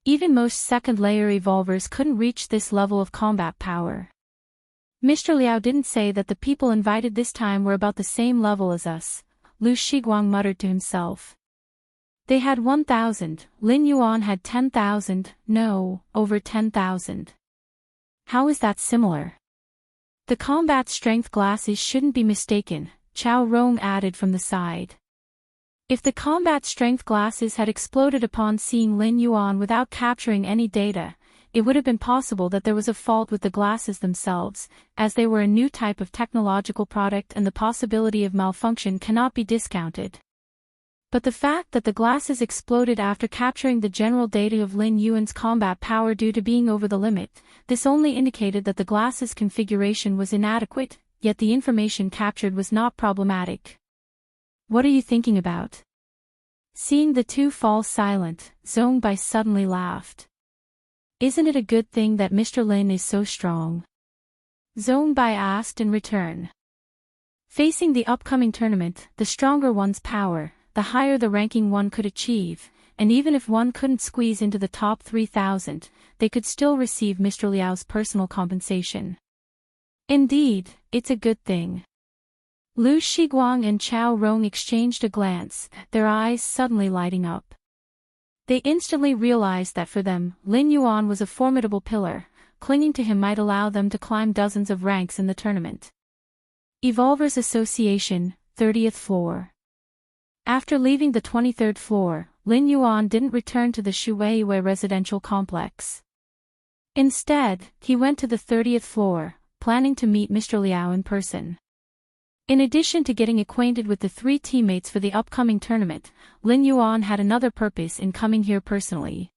A: Even most second-layer evolvers couldn't reach this level of combat power. Mr. Liao didn't say that the people invited this time were about the same level as us, Lu Shiguang muttered to himself. They had 1,000, Lin Yuan had 10,000, no, over 10,000. How is that similar? The combat strength glasses shouldn't be mistaken, Chao Rong added from the side. If the combat strength glasses had exploded upon seeing Lin Yuan without capturing any data, it would have been possible that there was a fault with the glasses themselves, as they were a new type of technological product and the possibility of malfunction cannot be discounted. But the fact that the glasses exploded after capturing the general data of Lin Yuan's combat power due to being over the limit, this only indicated that the glasses' configuration was inadequate, yet the information captured was not problematic. What are you thinking about? Seeing the two fall silent, Zhong Bai suddenly laughed. Isn't it a good thing that Mr. Lin is so strong? Zhong Bai asked in return. Facing the upcoming tournament, the stronger one's power, the higher the ranking one could achieve, and even if one couldn't squeeze into the top 3,000, they could still receive Mr. Liao's personal compensation. Indeed, it's a good thing. Lu Shiguang and Chao Rong exchanged a glance, their eyes suddenly lighting up. They instantly realized that for them, Lin Yuan was a formidable pillar, clinging to him might allow them to climb dozens of ranks in the tournament. Evolvers Association, 30th floor. After leaving the 23rd floor, Lin Yuan didn't return to the Shuweiwei residential complex. Instead, he went to the 30th floor, planning to meet Mr. Liao in person. In addition to getting acquainted with the 3 teammates for the upcoming tournament, Lin Yuan had another purpose in coming here personally.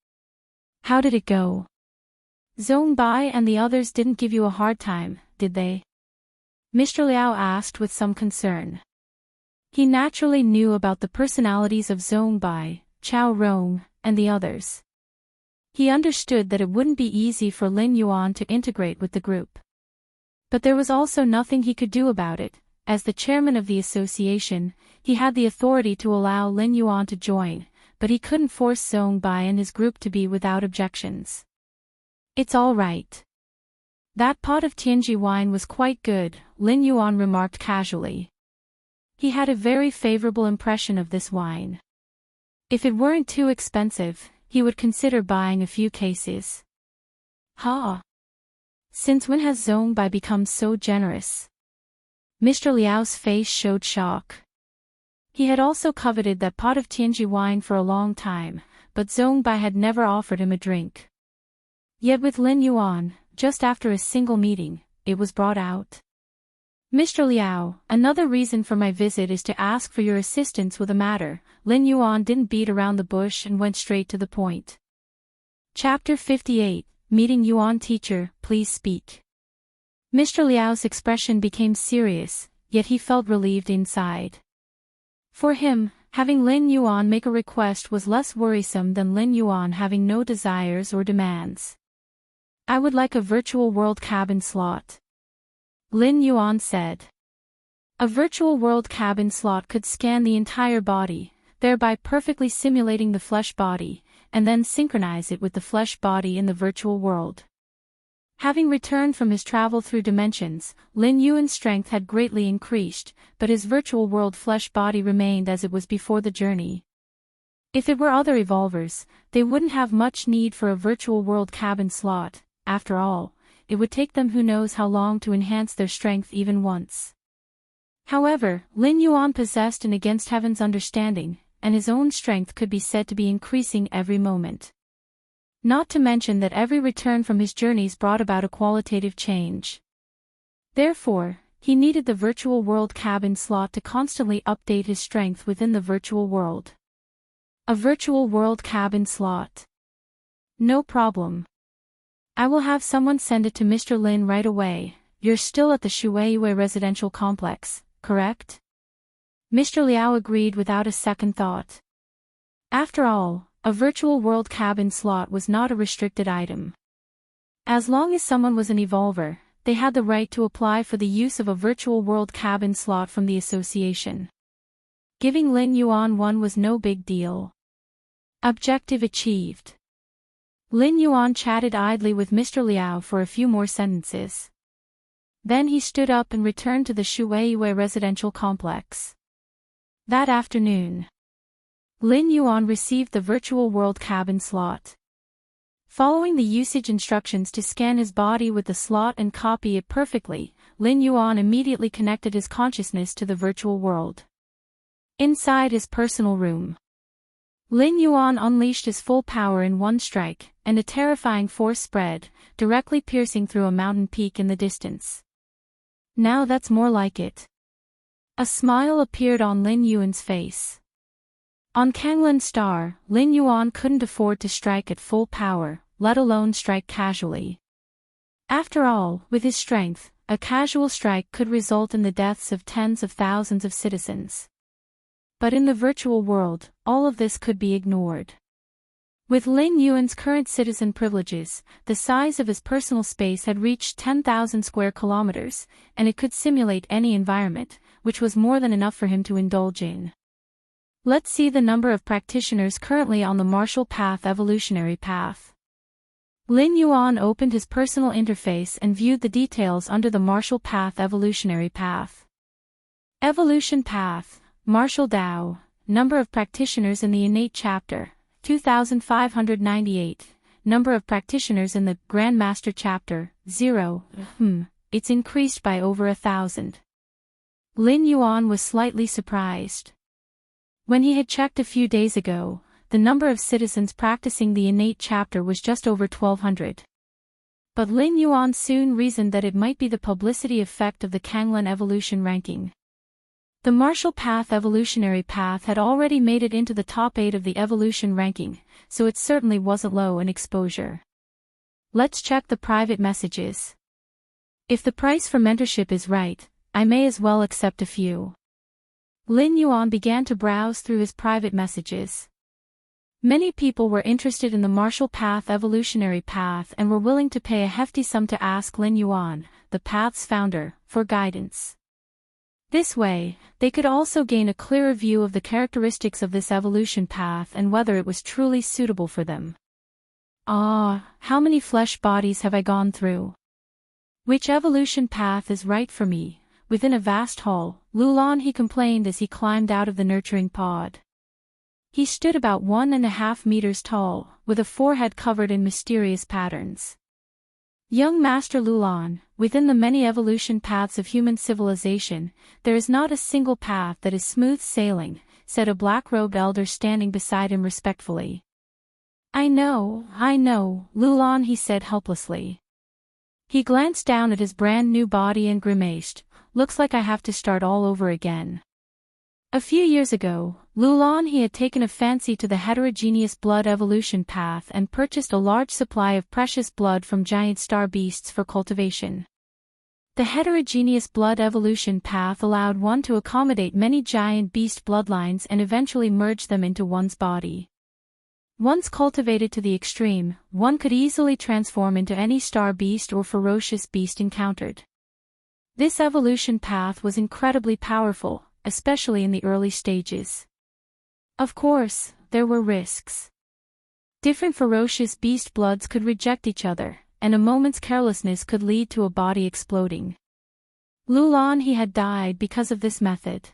A: How did it go? Zhong Bai and the others didn't give you a hard time, did they? Mr. Liao asked with some concern. He naturally knew about the personalities of Zhong Bai, Chao Rong, and the others. He understood that it wouldn't be easy for Lin Yuan to integrate with the group. But there was also nothing he could do about it. As the chairman of the association, he had the authority to allow Lin Yuan to join, but he couldn't force Zhong Bai and his group to be without objections. It's all right. That pot of Tianji wine was quite good, Lin Yuan remarked casually. He had a very favorable impression of this wine. If it weren't too expensive, he would consider buying a few cases. Ha! Since when has Zhong Bai become so generous? Mr. Liao's face showed shock. He had also coveted that pot of Tianji wine for a long time, but Zhong Bai had never offered him a drink. Yet with Lin Yuan, just after a single meeting, it was brought out. Mr. Liao, another reason for my visit is to ask for your assistance with a matter. Lin Yuan didn't beat around the bush and went straight to the point. Chapter 58, Meeting Yuan Teacher, Please Speak. Mr. Liao's expression became serious, yet he felt relieved inside. For him, having Lin Yuan make a request was less worrisome than Lin Yuan having no desires or demands. I would like a virtual world cabin slot. Lin Yuan said. A virtual world cabin slot could scan the entire body, thereby perfectly simulating the flesh body, and then synchronize it with the flesh body in the virtual world. Having returned from his travel through dimensions, Lin Yuan's strength had greatly increased, but his virtual world flesh body remained as it was before the journey. If it were other evolvers, they wouldn't have much need for a virtual world cabin slot. After all, it would take them who knows how long to enhance their strength even once. However, Lin Yuan possessed an against heaven's understanding, and his own strength could be said to be increasing every moment. Not to mention that every return from his journeys brought about a qualitative change. Therefore, he needed the virtual world cabin slot to constantly update his strength within the virtual world. A virtual world cabin slot. No problem. I will have someone send it to Mr. Lin right away. You're still at the Shueiyue residential complex, correct? Mr. Liao agreed without a second thought. After all, a virtual world cabin slot was not a restricted item. As long as someone was an evolver, they had the right to apply for the use of a virtual world cabin slot from the association. Giving Lin Yuan one was no big deal. Objective achieved. Lin Yuan chatted idly with Mr. Liao for a few more sentences. Then he stood up and returned to the Shueiyue residential complex. That afternoon, Lin Yuan received the virtual world cabin slot. Following the usage instructions to scan his body with the slot and copy it perfectly, Lin Yuan immediately connected his consciousness to the virtual world. Inside his personal room, Lin Yuan unleashed his full power in one strike, and a terrifying force spread, directly piercing through a mountain peak in the distance. Now that's more like it. A smile appeared on Lin Yuan's face. On Kanglan Star, Lin Yuan couldn't afford to strike at full power, let alone strike casually. After all, with his strength, a casual strike could result in the deaths of tens of thousands of citizens. But in the virtual world, all of this could be ignored. With Lin Yuan's current citizen privileges, the size of his personal space had reached 10,000 square kilometers, and it could simulate any environment, which was more than enough for him to indulge in. Let's see the number of practitioners currently on the martial path evolutionary path. Lin Yuan opened his personal interface and viewed the details under the martial path evolutionary path. Evolution path, martial Dao, number of practitioners in the innate chapter, 2,598, number of practitioners in the Grandmaster chapter, 0, it's increased by over 1,000. Lin Yuan was slightly surprised. When he had checked a few days ago, the number of citizens practicing the innate chapter was just over 1,200. But Lin Yuan soon reasoned that it might be the publicity effect of the Kanglan evolution ranking. The martial path evolutionary path had already made it into the top 8 of the evolution ranking, so it certainly wasn't low in exposure. Let's check the private messages. If the price for mentorship is right, I may as well accept a few. Lin Yuan began to browse through his private messages. Many people were interested in the martial path evolutionary path and were willing to pay a hefty sum to ask Lin Yuan, the path's founder, for guidance. This way, they could also gain a clearer view of the characteristics of this evolution path and whether it was truly suitable for them. How many flesh bodies have I gone through? Which evolution path is right for me? Within a vast hall, Lulan he complained as he climbed out of the nurturing pod. He stood about 1.5 meters tall, with a forehead covered in mysterious patterns. Young Master Lulan, within the many evolution paths of human civilization, there is not a single path that is smooth sailing, said a black-robed elder standing beside him respectfully. I know, Lulan he said helplessly. He glanced down at his brand new body and grimaced, looks like I have to start all over again. A few years ago, Lulan he had taken a fancy to the heterogeneous blood evolution path and purchased a large supply of precious blood from giant star beasts for cultivation. The heterogeneous blood evolution path allowed one to accommodate many giant beast bloodlines and eventually merge them into one's body. Once cultivated to the extreme, one could easily transform into any star beast or ferocious beast encountered. This evolution path was incredibly powerful, especially in the early stages. Of course, there were risks. Different ferocious beast bloods could reject each other, and a moment's carelessness could lead to a body exploding. Lulan he had died because of this method.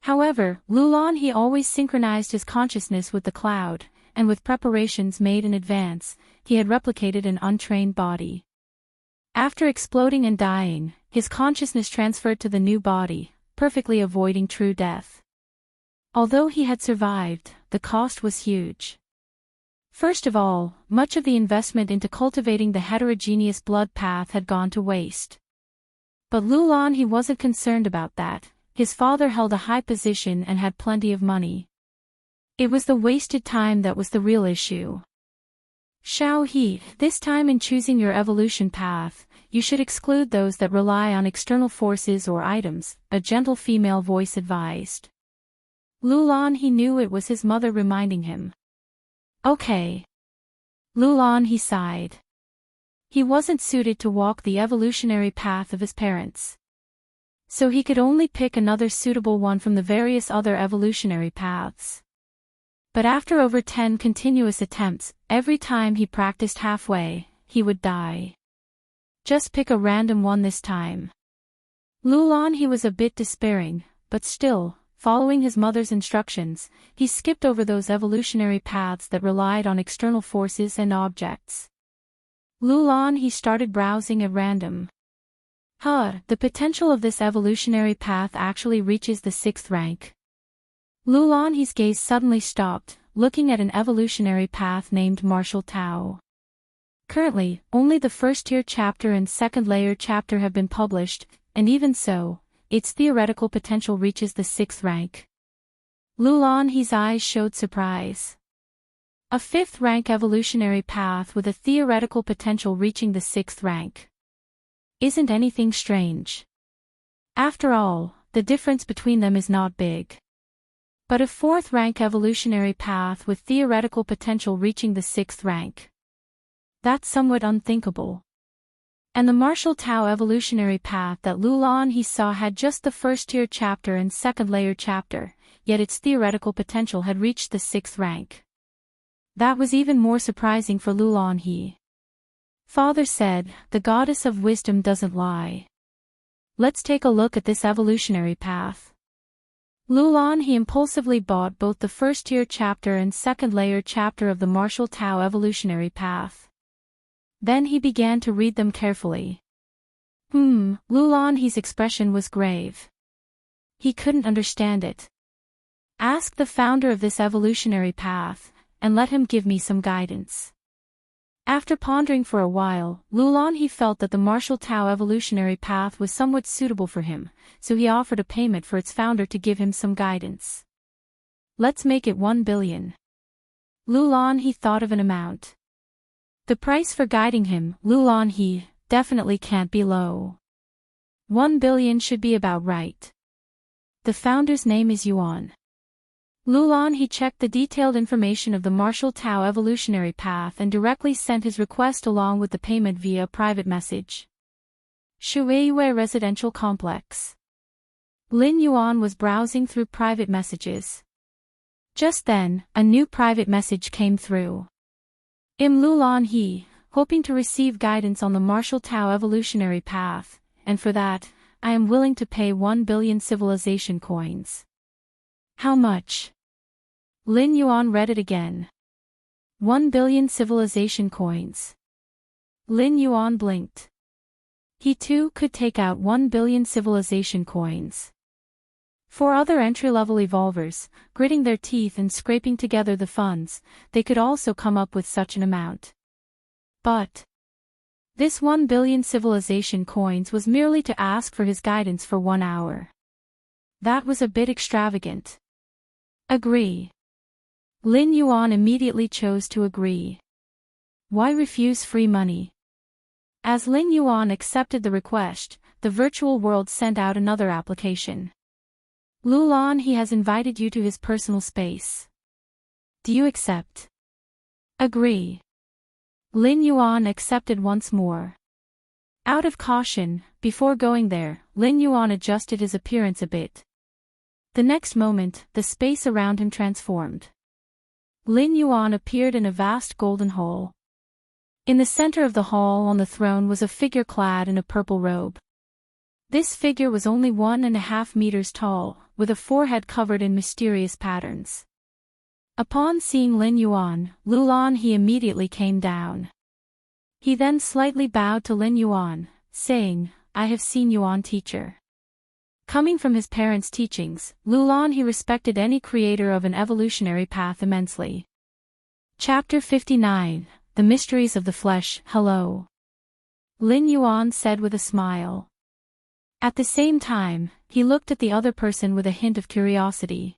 A: However, Lulan he always synchronized his consciousness with the cloud, and with preparations made in advance, he had replicated an untrained body. After exploding and dying, his consciousness transferred to the new body, perfectly avoiding true death. Although he had survived, the cost was huge. First of all, much of the investment into cultivating the heterogeneous blood path had gone to waste. But Lulan he wasn't concerned about that. His father held a high position and had plenty of money. It was the wasted time that was the real issue. Xiao He, this time in choosing your evolution path, you should exclude those that rely on external forces or items, a gentle female voice advised. Lulan he knew it was his mother reminding him. Okay. Lulan he sighed. He wasn't suited to walk the evolutionary path of his parents. So he could only pick another suitable one from the various other evolutionary paths. But after over 10 continuous attempts, every time he practiced halfway, he would die. Just pick a random one this time. Lulan he was a bit despairing, but still, following his mother's instructions, he skipped over those evolutionary paths that relied on external forces and objects. Lulan he started browsing at random. The potential of this evolutionary path actually reaches the 6th rank. Lulan he's gaze suddenly stopped, looking at an evolutionary path named Martial Tao. Currently, only the first-tier chapter and second-layer chapter have been published, and even so, its theoretical potential reaches the 6th rank. Lulan he's eyes showed surprise. A 5th rank evolutionary path with a theoretical potential reaching the 6th rank. Isn't anything strange? After all, the difference between them is not big. But a 4th rank evolutionary path with theoretical potential reaching the 6th rank. That's somewhat unthinkable. And the Martial Tao evolutionary path that Lulan he saw had just the first-tier chapter and second-layer chapter, yet its theoretical potential had reached the 6th rank. That was even more surprising for Lulan he. Father said, the goddess of wisdom doesn't lie. Let's take a look at this evolutionary path. Lulan he impulsively bought both the first-tier chapter and second-layer chapter of the Martial Tao evolutionary path. Then he began to read them carefully. Lulan he's expression was grave. He couldn't understand it. Ask the founder of this evolutionary path, and let him give me some guidance. After pondering for a while, Lulan he felt that the martial Tao evolutionary path was somewhat suitable for him, so he offered a payment for its founder to give him some guidance. Let's make it 1 billion. Lulan he thought of an amount. The price for guiding him, Lulan he, definitely can't be low. 1 billion should be about right. The founder's name is Yuan. Lulan he checked the detailed information of the martial Tao evolutionary path and directly sent his request along with the payment via a private message. Shuiwei Residential Complex. Lin Yuan was browsing through private messages. Just then, a new private message came through. Lulan he, hoping to receive guidance on the martial Tao evolutionary path, and for that, I am willing to pay 1 billion civilization coins. How much? Lin Yuan read it again. 1 billion civilization coins. Lin Yuan blinked. He too could take out 1 billion civilization coins. For other entry-level evolvers, gritting their teeth and scraping together the funds, they could also come up with such an amount. But this 1 billion civilization coins was merely to ask for his guidance for 1 hour. That was a bit extravagant. Agree. Lin Yuan immediately chose to agree. Why refuse free money? As Lin Yuan accepted the request, the virtual world sent out another application. Lulan he has invited you to his personal space. Do you accept? Agree. Lin Yuan accepted once more. Out of caution, before going there, Lin Yuan adjusted his appearance a bit. The next moment, the space around him transformed. Lin Yuan appeared in a vast golden hall. In the center of the hall on the throne was a figure clad in a purple robe. This figure was only 1.5 meters tall, with a forehead covered in mysterious patterns. Upon seeing Lin Yuan, Lulan he immediately came down. He then slightly bowed to Lin Yuan, saying, I have seen Yuan teacher. Coming from his parents' teachings, Lulan he respected any creator of an evolutionary path immensely. Chapter 59, The Mysteries of the Flesh. Hello. Lin Yuan said with a smile. At the same time, he looked at the other person with a hint of curiosity.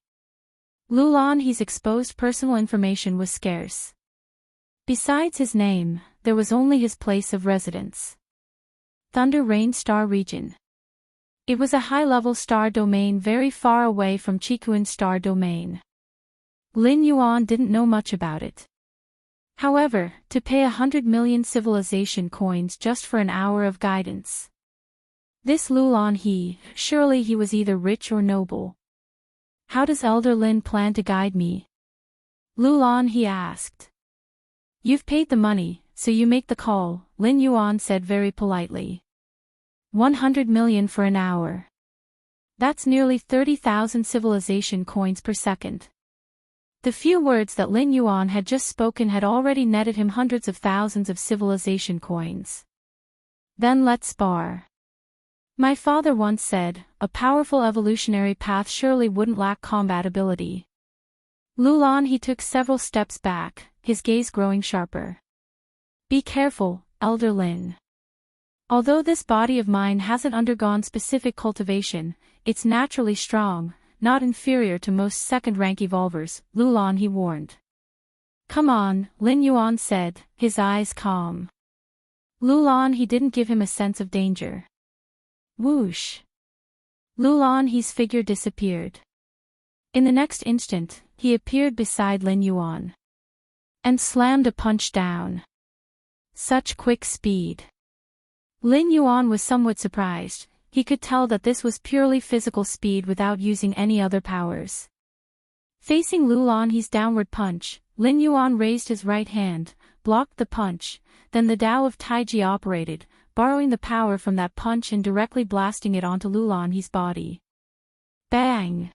A: Lulan he's exposed personal information was scarce. Besides his name, there was only his place of residence. Thunder Rain Star Region. It was a high-level star domain very far away from Chikuan star domain. Lin Yuan didn't know much about it. However, to pay 100 million civilization coins just for an hour of guidance. This Lulan he, surely he was either rich or noble. How does Elder Lin plan to guide me? Lulan he asked. You've paid the money, so you make the call, Lin Yuan said very politely. 100 million for an hour. That's nearly 30,000 civilization coins per second. The few words that Lin Yuan had just spoken had already netted him hundreds of thousands of civilization coins. Then let's spar. My father once said, a powerful evolutionary path surely wouldn't lack combat ability. Lulan he took several steps back, his gaze growing sharper. Be careful, Elder Lin. Although this body of mine hasn't undergone specific cultivation, it's naturally strong, not inferior to most second-rank evolvers, Lulan he warned. Come on, Lin Yuan said, his eyes calm. Lulan he didn't give him a sense of danger. Whoosh. Lulan he's figure disappeared. In the next instant, he appeared beside Lin Yuan. And slammed a punch down. Such quick speed. Lin Yuan was somewhat surprised. He could tell that this was purely physical speed without using any other powers. Facing Lulan he's downward punch, Lin Yuan raised his right hand, blocked the punch, then the Tao of Taiji operated, borrowing the power from that punch and directly blasting it onto Lulan he's body. Bang!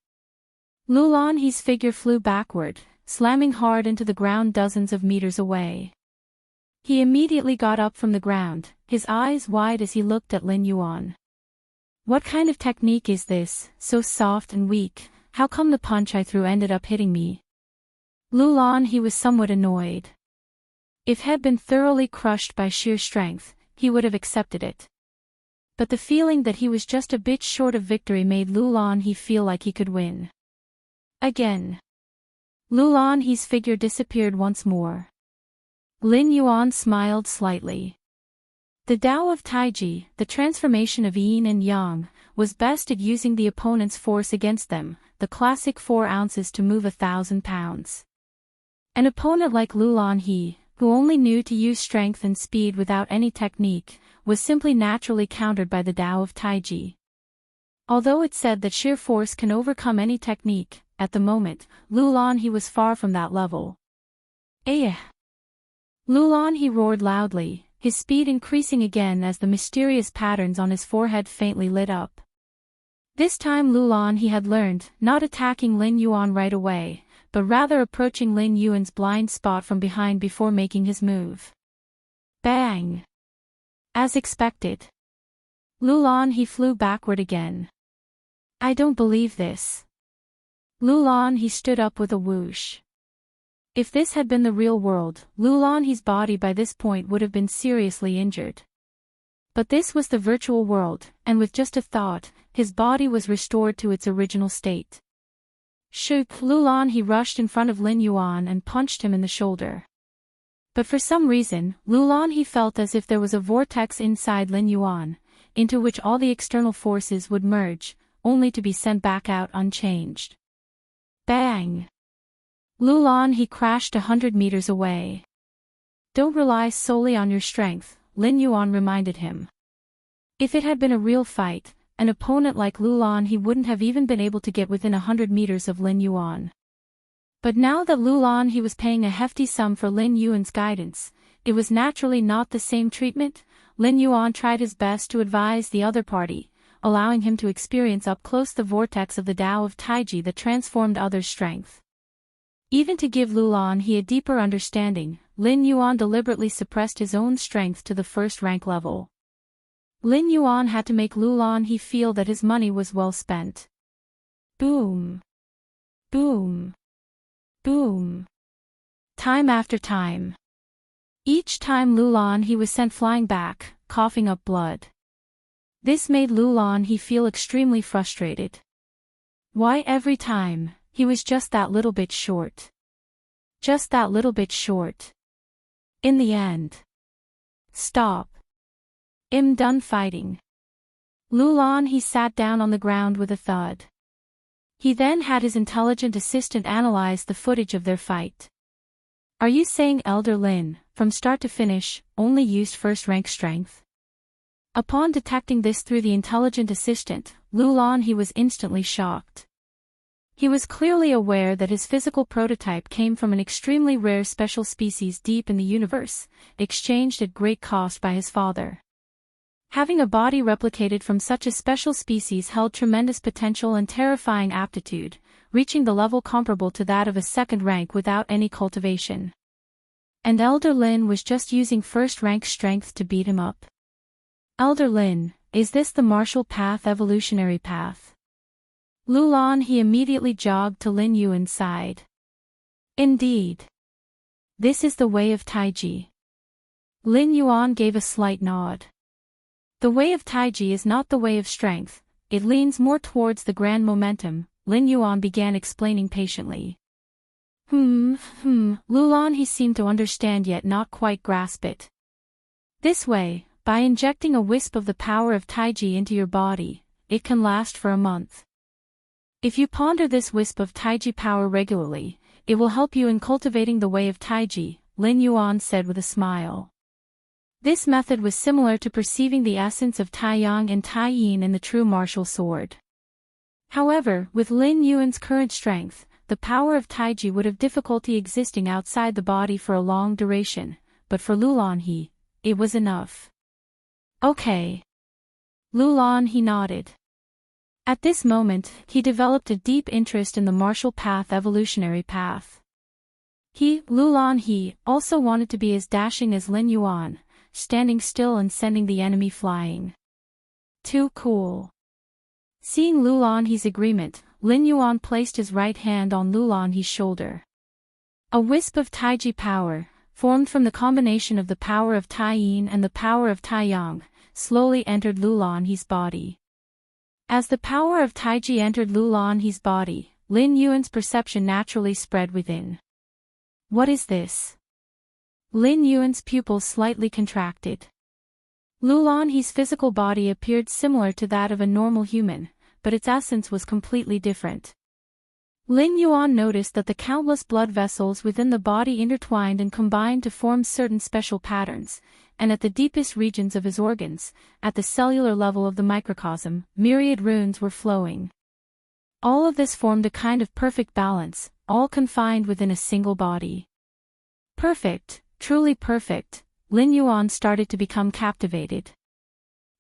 A: Lulan he's figure flew backward, slamming hard into the ground dozens of meters away. He immediately got up from the ground, his eyes wide as he looked at Lin Yuan. What kind of technique is this, so soft and weak? How come the punch I threw ended up hitting me? Lulan he was somewhat annoyed. If he had been thoroughly crushed by sheer strength, he would have accepted it. But the feeling that he was just a bit short of victory made Lu Lanhe feel like he could win. Again. Lu Lanhe's figure disappeared once more. Lin Yuan smiled slightly. The Tao of Taiji, the transformation of yin and yang, was best at using the opponent's force against them, the classic 4 ounces to move 1,000 pounds. An opponent like Lu Lanhe, who only knew to use strength and speed without any technique, was simply naturally countered by the Tao of Taiji. Although it said that sheer force can overcome any technique, at the moment, Lu Lanhe was far from that level. Eh! Lu Lanhe roared loudly, his speed increasing again as the mysterious patterns on his forehead faintly lit up. This time Lu Lanhe had learned, not attacking Lin Yuan right away, but rather approaching Lin Yuan's blind spot from behind before making his move. Bang! As expected. Lu Lanhe flew backward again. I don't believe this. Lu Lanhe stood up with a whoosh. If this had been the real world, Lu Lanhe's body by this point would have been seriously injured. But this was the virtual world, and with just a thought, his body was restored to its original state. Shoot! Lu Lanhe rushed in front of Lin Yuan and punched him in the shoulder. But for some reason, Lu Lanhe felt as if there was a vortex inside Lin Yuan, into which all the external forces would merge, only to be sent back out unchanged. Bang! Lu Lanhe crashed 100 meters away. Don't rely solely on your strength, Lin Yuan reminded him. If it had been a real fight, an opponent like Lu Lanhe wouldn't have even been able to get within 100 meters of Lin Yuan. But now that Lu Lanhe was paying a hefty sum for Lin Yuan's guidance, it was naturally not the same treatment. Lin Yuan tried his best to advise the other party, allowing him to experience up close the vortex of the Tao of Taiji that transformed others' strength. Even to give Lu Lanhe a deeper understanding, Lin Yuan deliberately suppressed his own strength to the first rank level. Lin Yuan had to make Lu Lanhe feel that his money was well spent. Boom! Boom! Boom! Time after time. Each time Lu Lanhe was sent flying back, coughing up blood. This made Lu Lanhe feel extremely frustrated. Why every time? He was just that little bit short. Just that little bit short. In the end. Stop. I'm done fighting. Lu Lanhe sat down on the ground with a thud. He then had his intelligent assistant analyze the footage of their fight. Are you saying Elder Lin, from start to finish, only used first-rank strength? Upon detecting this through the intelligent assistant, Lu Lanhe was instantly shocked. He was clearly aware that his physical prototype came from an extremely rare special species deep in the universe, exchanged at great cost by his father. Having a body replicated from such a special species held tremendous potential and terrifying aptitude, reaching the level comparable to that of a second rank without any cultivation. And Elder Lin was just using first-rank strength to beat him up. Elder Lin, is this the martial path evolutionary path? Lu Lanhe immediately jogged to Lin Yuan's side. Indeed. This is the way of Taiji. Lin Yuan gave a slight nod. The way of Taiji is not the way of strength, it leans more towards the grand momentum, Lin Yuan began explaining patiently. Lu Lanhe seemed to understand yet not quite grasp it. This way, by injecting a wisp of the power of Taiji into your body, it can last for a month. If you ponder this wisp of Taiji power regularly, it will help you in cultivating the way of Taiji, Lin Yuan said with a smile. This method was similar to perceiving the essence of Taiyang and Taiyin in the true martial sword. However, with Lin Yuan's current strength, the power of Taiji would have difficulty existing outside the body for a long duration, but for Lu Lanhe, it was enough. Okay. Lu Lanhe nodded. At this moment, he developed a deep interest in the martial path evolutionary path. He, Lu Lanhe, also wanted to be as dashing as Lin Yuan, standing still and sending the enemy flying. Too cool. Seeing Lu Lanhe's agreement, Lin Yuan placed his right hand on Lu Lanhe's shoulder. A wisp of Taiji power, formed from the combination of the power of Tai Yin and the power of Tai Yang, slowly entered Lulan He's body. As the power of Taiji entered Lulan He's body, Lin Yuan's perception naturally spread within. What is this? Lin Yuan's pupils slightly contracted. Lulan He's physical body appeared similar to that of a normal human, but its essence was completely different. Lin Yuan noticed that the countless blood vessels within the body intertwined and combined to form certain special patterns, and at the deepest regions of his organs, at the cellular level of the microcosm, myriad runes were flowing. All of this formed a kind of perfect balance, all confined within a single body. Perfect, truly perfect, Lin Yuan started to become captivated.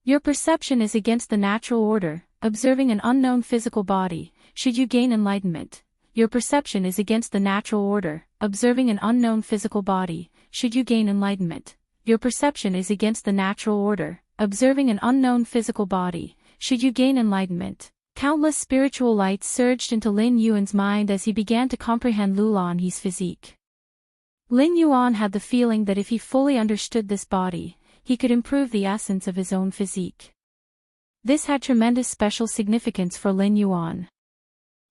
A: Your perception is against the natural order, observing an unknown physical body, should you gain enlightenment. Your perception is against the natural order, observing an unknown physical body, should you gain enlightenment. Your perception is against the natural order, observing an unknown physical body, should you gain enlightenment. Countless spiritual lights surged into Lin Yuan's mind as he began to comprehend Lulan He's physique. Lin Yuan had the feeling that if he fully understood this body, he could improve the essence of his own physique. This had tremendous special significance for Lin Yuan.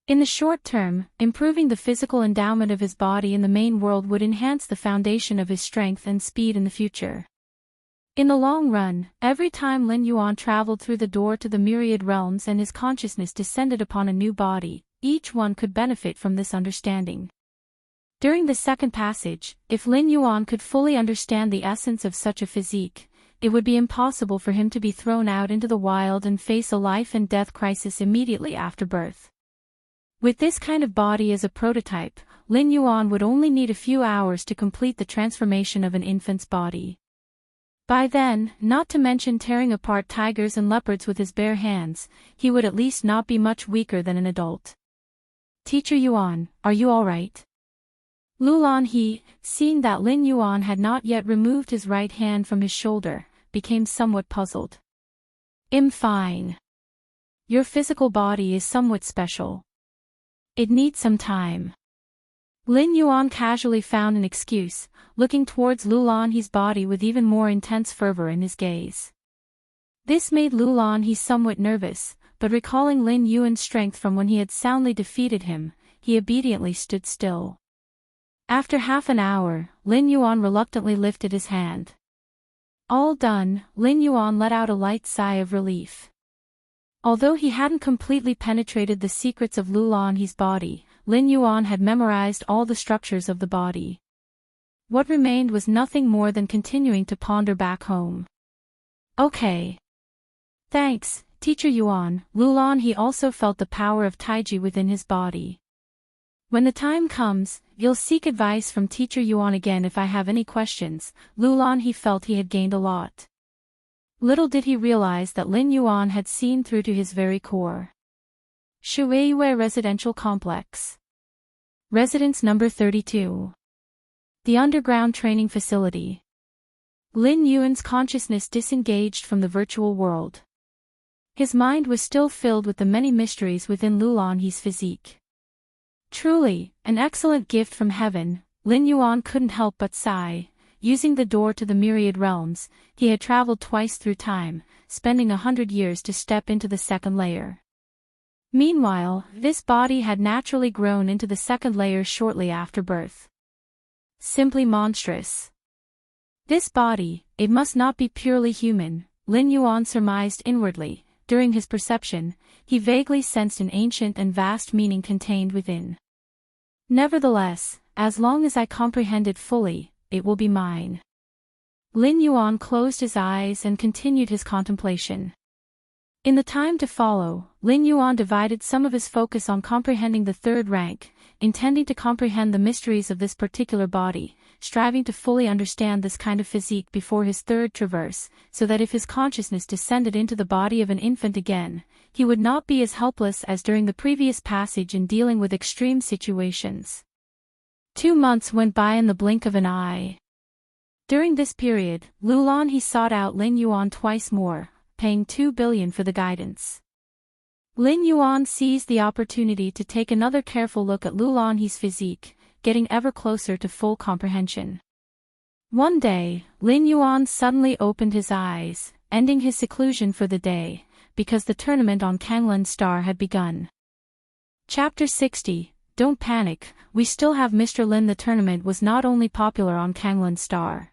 A: In the short term, improving the physical endowment of his body in the main world would enhance the foundation of his strength and speed in the future. In the long run, every time Lin Yuan traveled through the door to the myriad realms and his consciousness descended upon a new body, each one could benefit from this understanding. During the second passage, if Lin Yuan could fully understand the essence of such a physique, it would be impossible for him to be thrown out into the wild and face a life and death crisis immediately after birth. With this kind of body as a prototype, Lin Yuan would only need a few hours to complete the transformation of an infant's body. By then, not to mention tearing apart tigers and leopards with his bare hands, he would at least not be much weaker than an adult. Teacher Yuan, are you all right? Lulan He, seeing that Lin Yuan had not yet removed his right hand from his shoulder, became somewhat puzzled. I'm fine. Your physical body is somewhat special. It needs some time. Lin Yuan casually found an excuse, looking towards Lulan He's body with even more intense fervor in his gaze. This made Lulan He somewhat nervous, but recalling Lin Yuan's strength from when he had soundly defeated him, he obediently stood still. After half an hour, Lin Yuan reluctantly lifted his hand. All done, Lin Yuan let out a light sigh of relief. Although he hadn't completely penetrated the secrets of Lulan He's body, Lin Yuan had memorized all the structures of the body. What remained was nothing more than continuing to ponder back home. Okay. Thanks, Teacher Yuan. Lulan He also felt the power of Taiji within his body. When the time comes, you'll seek advice from Teacher Yuan again if I have any questions. Lulan He felt he had gained a lot. Little did he realize that Lin Yuan had seen through to his very core. Shueiyue Residential Complex. Residence number 32. The underground training facility. Lin Yuan's consciousness disengaged from the virtual world. His mind was still filled with the many mysteries within Lulan He's physique. Truly, an excellent gift from heaven, Lin Yuan couldn't help but sigh. Using the door to the myriad realms, he had traveled twice through time, spending 100 years to step into the second layer. Meanwhile, this body had naturally grown into the second layer shortly after birth. Simply monstrous. This body, it must not be purely human, Lin Yuan surmised inwardly. During his perception, he vaguely sensed an ancient and vast meaning contained within. Nevertheless, as long as I comprehend it fully, it will be mine. Lin Yuan closed his eyes and continued his contemplation. In the time to follow, Lin Yuan divided some of his focus on comprehending the third rank, intending to comprehend the mysteries of this particular body, striving to fully understand this kind of physique before his third traverse, so that if his consciousness descended into the body of an infant again, he would not be as helpless as during the previous passage in dealing with extreme situations. 2 months went by in the blink of an eye. During this period, Lulan He sought out Lin Yuan twice more, paying 2 billion for the guidance. Lin Yuan seized the opportunity to take another careful look at Lulan He's physique, getting ever closer to full comprehension. One day, Lin Yuan suddenly opened his eyes, ending his seclusion for the day, because the tournament on Kanglan Star had begun. Chapter 60, Don't panic, we still have Mr. Lin. The tournament was not only popular on Kanglan Star.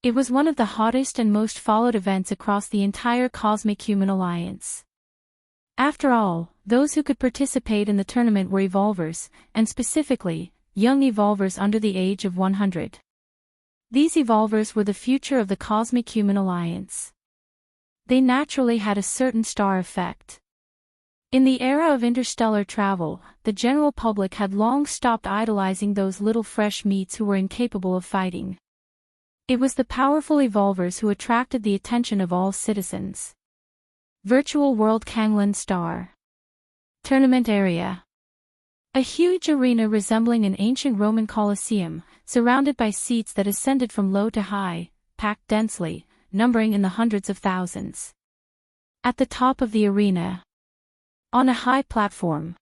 A: It was one of the hottest and most followed events across the entire Cosmic Human Alliance. After all, those who could participate in the tournament were evolvers, and specifically, young evolvers under the age of 100. These evolvers were the future of the Cosmic Human Alliance. They naturally had a certain star effect. In the era of interstellar travel, the general public had long stopped idolizing those little fresh meats who were incapable of fighting. It was the powerful evolvers who attracted the attention of all citizens. Virtual World Kanglan Star Tournament Area. A huge arena resembling an ancient Roman Colosseum, surrounded by seats that ascended from low to high, packed densely, numbering in the hundreds of thousands. At the top of the arena, on a high platform,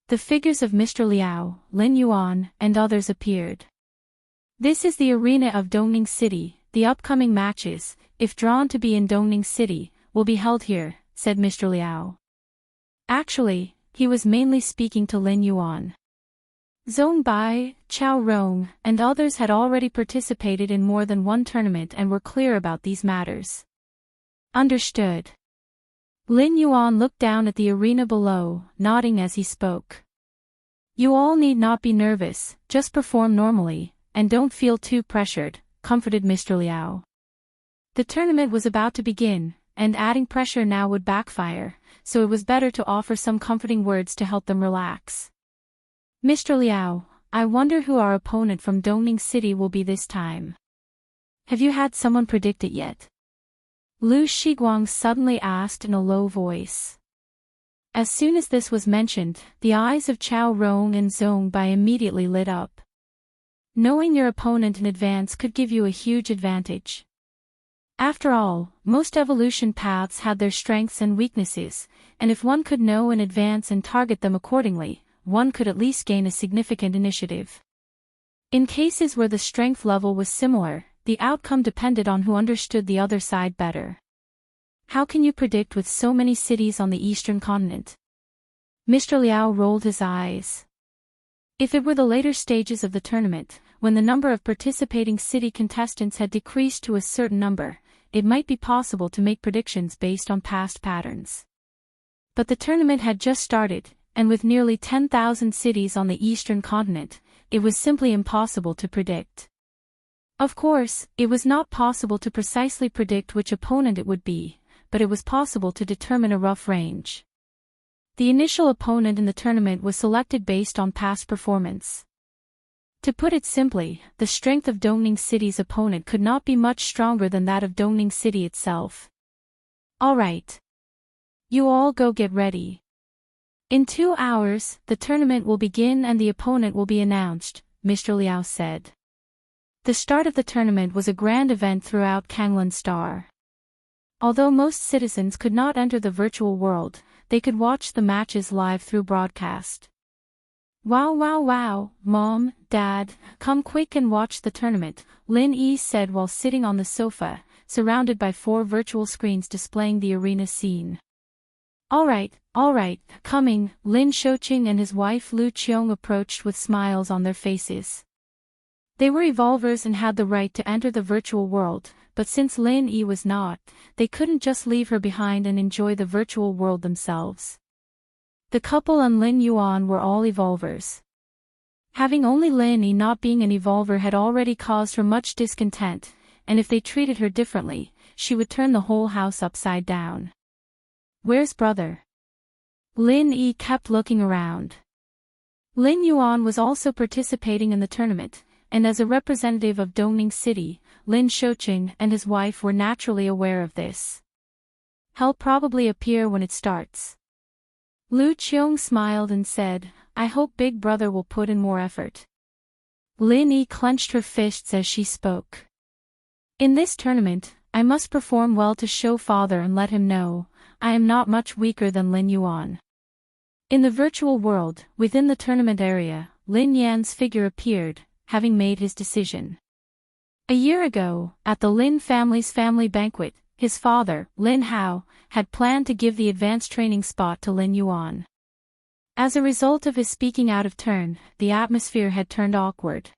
A: the figures of Mr. Liao, Lin Yuan, and others appeared. This is the arena of Dongning City. The upcoming matches, if drawn to be in Dongning City, will be held here, said Mr. Liao. Actually, he was mainly speaking to Lin Yuan. Zhong Bai, Chao Rong, and others had already participated in more than one tournament and were clear about these matters. Understood. Lin Yuan looked down at the arena below, nodding as he spoke. You all need not be nervous, just perform normally, and don't feel too pressured, comforted Mr. Liao. The tournament was about to begin, and adding pressure now would backfire, so it was better to offer some comforting words to help them relax. Mr. Liao, I wonder who our opponent from Dongning City will be this time. Have you had someone predict it yet? Lu Shiguang suddenly asked in a low voice. As soon as this was mentioned, the eyes of Chao Rong and Zhong Bai immediately lit up. Knowing your opponent in advance could give you a huge advantage. After all, most evolution paths had their strengths and weaknesses, and if one could know in advance and target them accordingly, one could at least gain a significant initiative. In cases where the strength level was similar, the outcome depended on who understood the other side better. How can you predict with so many cities on the eastern continent? Mr. Liao rolled his eyes. If it were the later stages of the tournament, when the number of participating city contestants had decreased to a certain number, it might be possible to make predictions based on past patterns. But the tournament had just started, and with nearly 10,000 cities on the eastern continent, it was simply impossible to predict. Of course, it was not possible to precisely predict which opponent it would be, but it was possible to determine a rough range. The initial opponent in the tournament was selected based on past performance. To put it simply, the strength of Dongning City's opponent could not be much stronger than that of Dongning City itself. Alright. You all go get ready. In 2 hours, the tournament will begin and the opponent will be announced, Mr. Liao said. The start of the tournament was a grand event throughout Kanglan Star. Although most citizens could not enter the virtual world, they could watch the matches live through broadcast. Wow wow wow, Mom, Dad, come quick and watch the tournament, Lin Yi said while sitting on the sofa, surrounded by 4 virtual screens displaying the arena scene. Alright, coming, Lin Shouqing and his wife Lu Qiong approached with smiles on their faces. They were evolvers and had the right to enter the virtual world, but since Lin Yi was not, they couldn't just leave her behind and enjoy the virtual world themselves. The couple and Lin Yuan were all evolvers. Having only Lin Yi not being an evolver had already caused her much discontent, and if they treated her differently, she would turn the whole house upside down. Where's brother? Lin Yi kept looking around. Lin Yuan was also participating in the tournament, and as a representative of Dongning City, Lin Shouqing and his wife were naturally aware of this. He'll probably appear when it starts. Lu Qiong smiled and said, I hope big brother will put in more effort. Lin Yi clenched her fists as she spoke. In this tournament, I must perform well to show father and let him know, I am not much weaker than Lin Yuan. In the virtual world, within the tournament area, Lin Yan's figure appeared, having made his decision. A year ago, at the Lin family's family banquet, his father, Lin Hao, had planned to give the advanced training spot to Lin Yuan. As a result of his speaking out of turn, the atmosphere had turned awkward.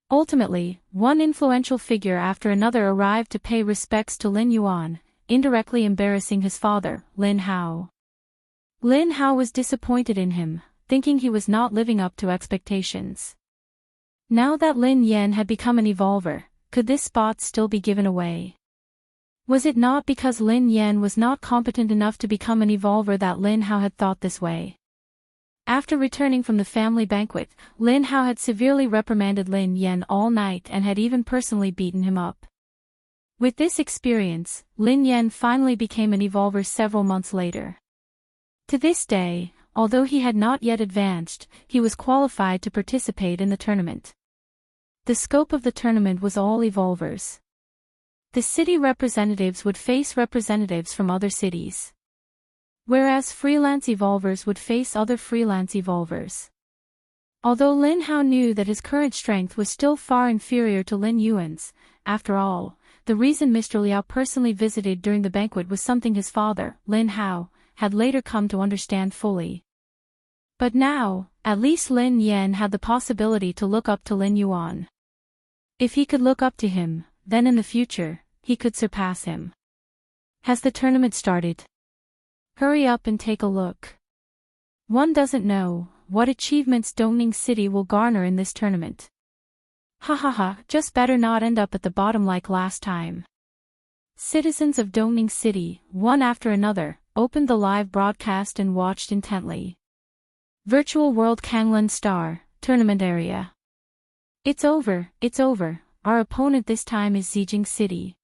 A: Ultimately, one influential figure after another arrived to pay respects to Lin Yuan, indirectly embarrassing his father, Lin Hao. Lin Hao was disappointed in him, thinking he was not living up to expectations. Now that Lin Yan had become an evolver, could this spot still be given away? Was it not because Lin Yan was not competent enough to become an evolver that Lin Hao had thought this way? After returning from the family banquet, Lin Hao had severely reprimanded Lin Yan all night and had even personally beaten him up. With this experience, Lin Yan finally became an evolver several months later. To this day, although he had not yet advanced, he was qualified to participate in the tournament. The scope of the tournament was all evolvers. The city representatives would face representatives from other cities, whereas freelance evolvers would face other freelance evolvers. Although Lin Hao knew that his current strength was still far inferior to Lin Yuan's, after all, the reason Mr. Liao personally visited during the banquet was something his father, Lin Hao, had later come to understand fully. But now, at least Lin Yan had the possibility to look up to Lin Yuan. If he could look up to him, then in the future, he could surpass him. Has the tournament started? Hurry up and take a look. One doesn't know what achievements Dongning City will garner in this tournament. Ha ha ha, just better not end up at the bottom like last time. Citizens of Dongning City, one after another, opened the live broadcast and watched intently. Virtual World Kanglan Star, Tournament Area. It's over, our opponent this time is Zijing City.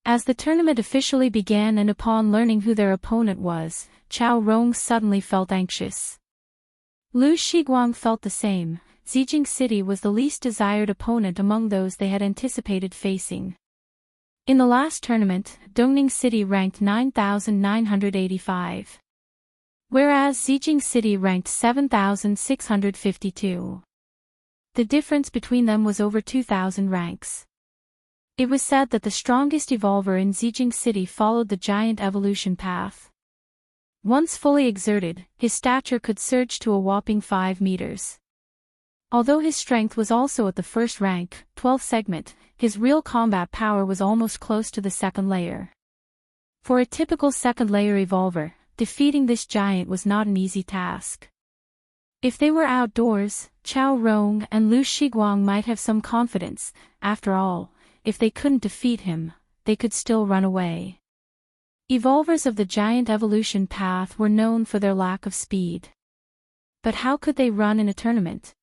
A: As the tournament officially began and upon learning who their opponent was, Chao Rong suddenly felt anxious. Lu Shiguang felt the same. Zijing City was the least desired opponent among those they had anticipated facing. In the last tournament, Dongning City ranked 9,985. Whereas Zijing City ranked 7,652. The difference between them was over 2,000 ranks. It was said that the strongest evolver in Zijing City followed the giant evolution path. Once fully exerted, his stature could surge to a whopping 5 meters. Although his strength was also at the first rank, 12th segment, his real combat power was almost close to the second layer. For a typical second layer evolver, defeating this giant was not an easy task. If they were outdoors, Chao Rong and Lu Shiguang might have some confidence. After all, if they couldn't defeat him, they could still run away. Evolvers of the giant evolution path were known for their lack of speed. But how could they run in a tournament?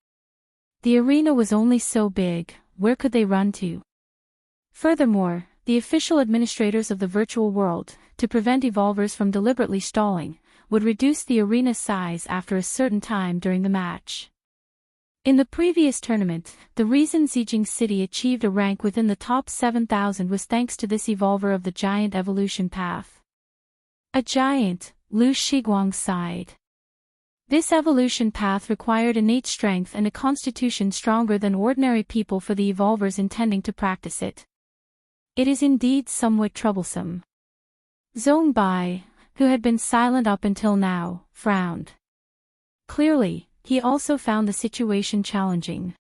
A: The arena was only so big, where could they run to? Furthermore, the official administrators of the virtual world, to prevent evolvers from deliberately stalling, would reduce the arena size after a certain time during the match. In the previous tournament, the reason Zijing City achieved a rank within the top 7,000 was thanks to this evolver of the giant evolution path. A giant, Lu Shiguang sighed. This evolution path required innate strength and a constitution stronger than ordinary people for the evolvers intending to practice it. It is indeed somewhat troublesome. Zhong Bai, who had been silent up until now, frowned. Clearly, he also found the situation challenging.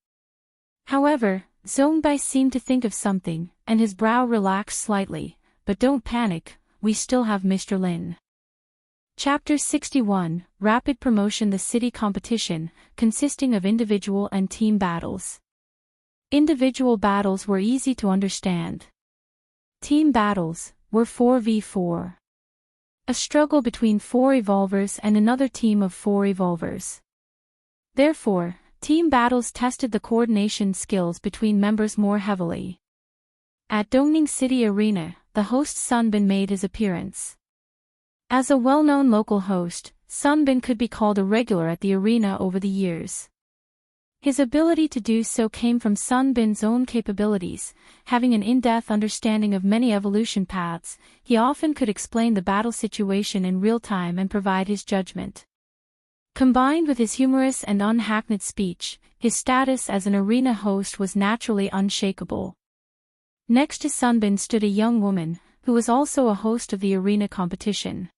A: However, Zhong Bai seemed to think of something, and his brow relaxed slightly. But don't panic, we still have Mr. Lin. Chapter 61, Rapid Promotion. The city competition, consisting of individual and team battles. Individual battles were easy to understand. Team battles were 4v4. A struggle between 4 evolvers and another team of 4 evolvers. Therefore, team battles tested the coordination skills between members more heavily. At Dongning City Arena, the host Sun Bin made his appearance. As a well-known local host, Sun Bin could be called a regular at the arena over the years. His ability to do so came from Sun Bin's own capabilities. Having an in-depth understanding of many evolution paths, he often could explain the battle situation in real time and provide his judgment. Combined with his humorous and unhackneyed speech, his status as an arena host was naturally unshakable. Next to Sunbin stood a young woman, who was also a host of the arena competition.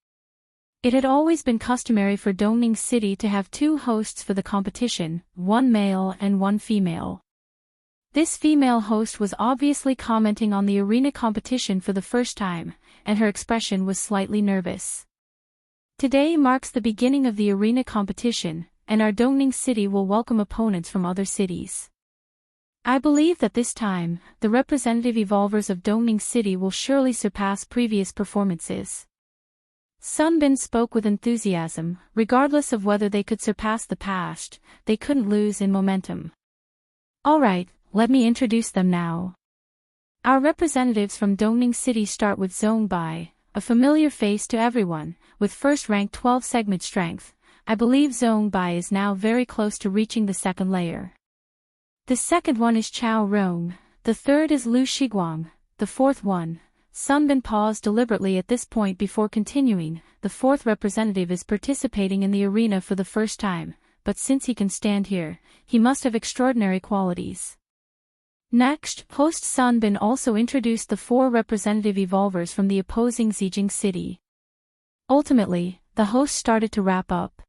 A: It had always been customary for Dongning City to have two hosts for the competition, one male and one female. This female host was obviously commenting on the arena competition for the first time, and her expression was slightly nervous. Today marks the beginning of the arena competition, and our Dongning City will welcome opponents from other cities. I believe that this time, the representative evolvers of Dongning City will surely surpass previous performances. Sunbin spoke with enthusiasm. Regardless of whether they could surpass the past, they couldn't lose in momentum. Alright, let me introduce them now. Our representatives from Dongning City start with Zhongbai, a familiar face to everyone, with first rank 12 segment strength. I believe Zhongbai is now very close to reaching the second layer. The second one is Chao Rong, the third is Lu Shiguang, the fourth one. Sunbin paused deliberately at this point before continuing. The fourth representative is participating in the arena for the first time, but since he can stand here, he must have extraordinary qualities. Next, host Sunbin also introduced the four representative evolvers from the opposing Zijing City. Ultimately, the host started to wrap up.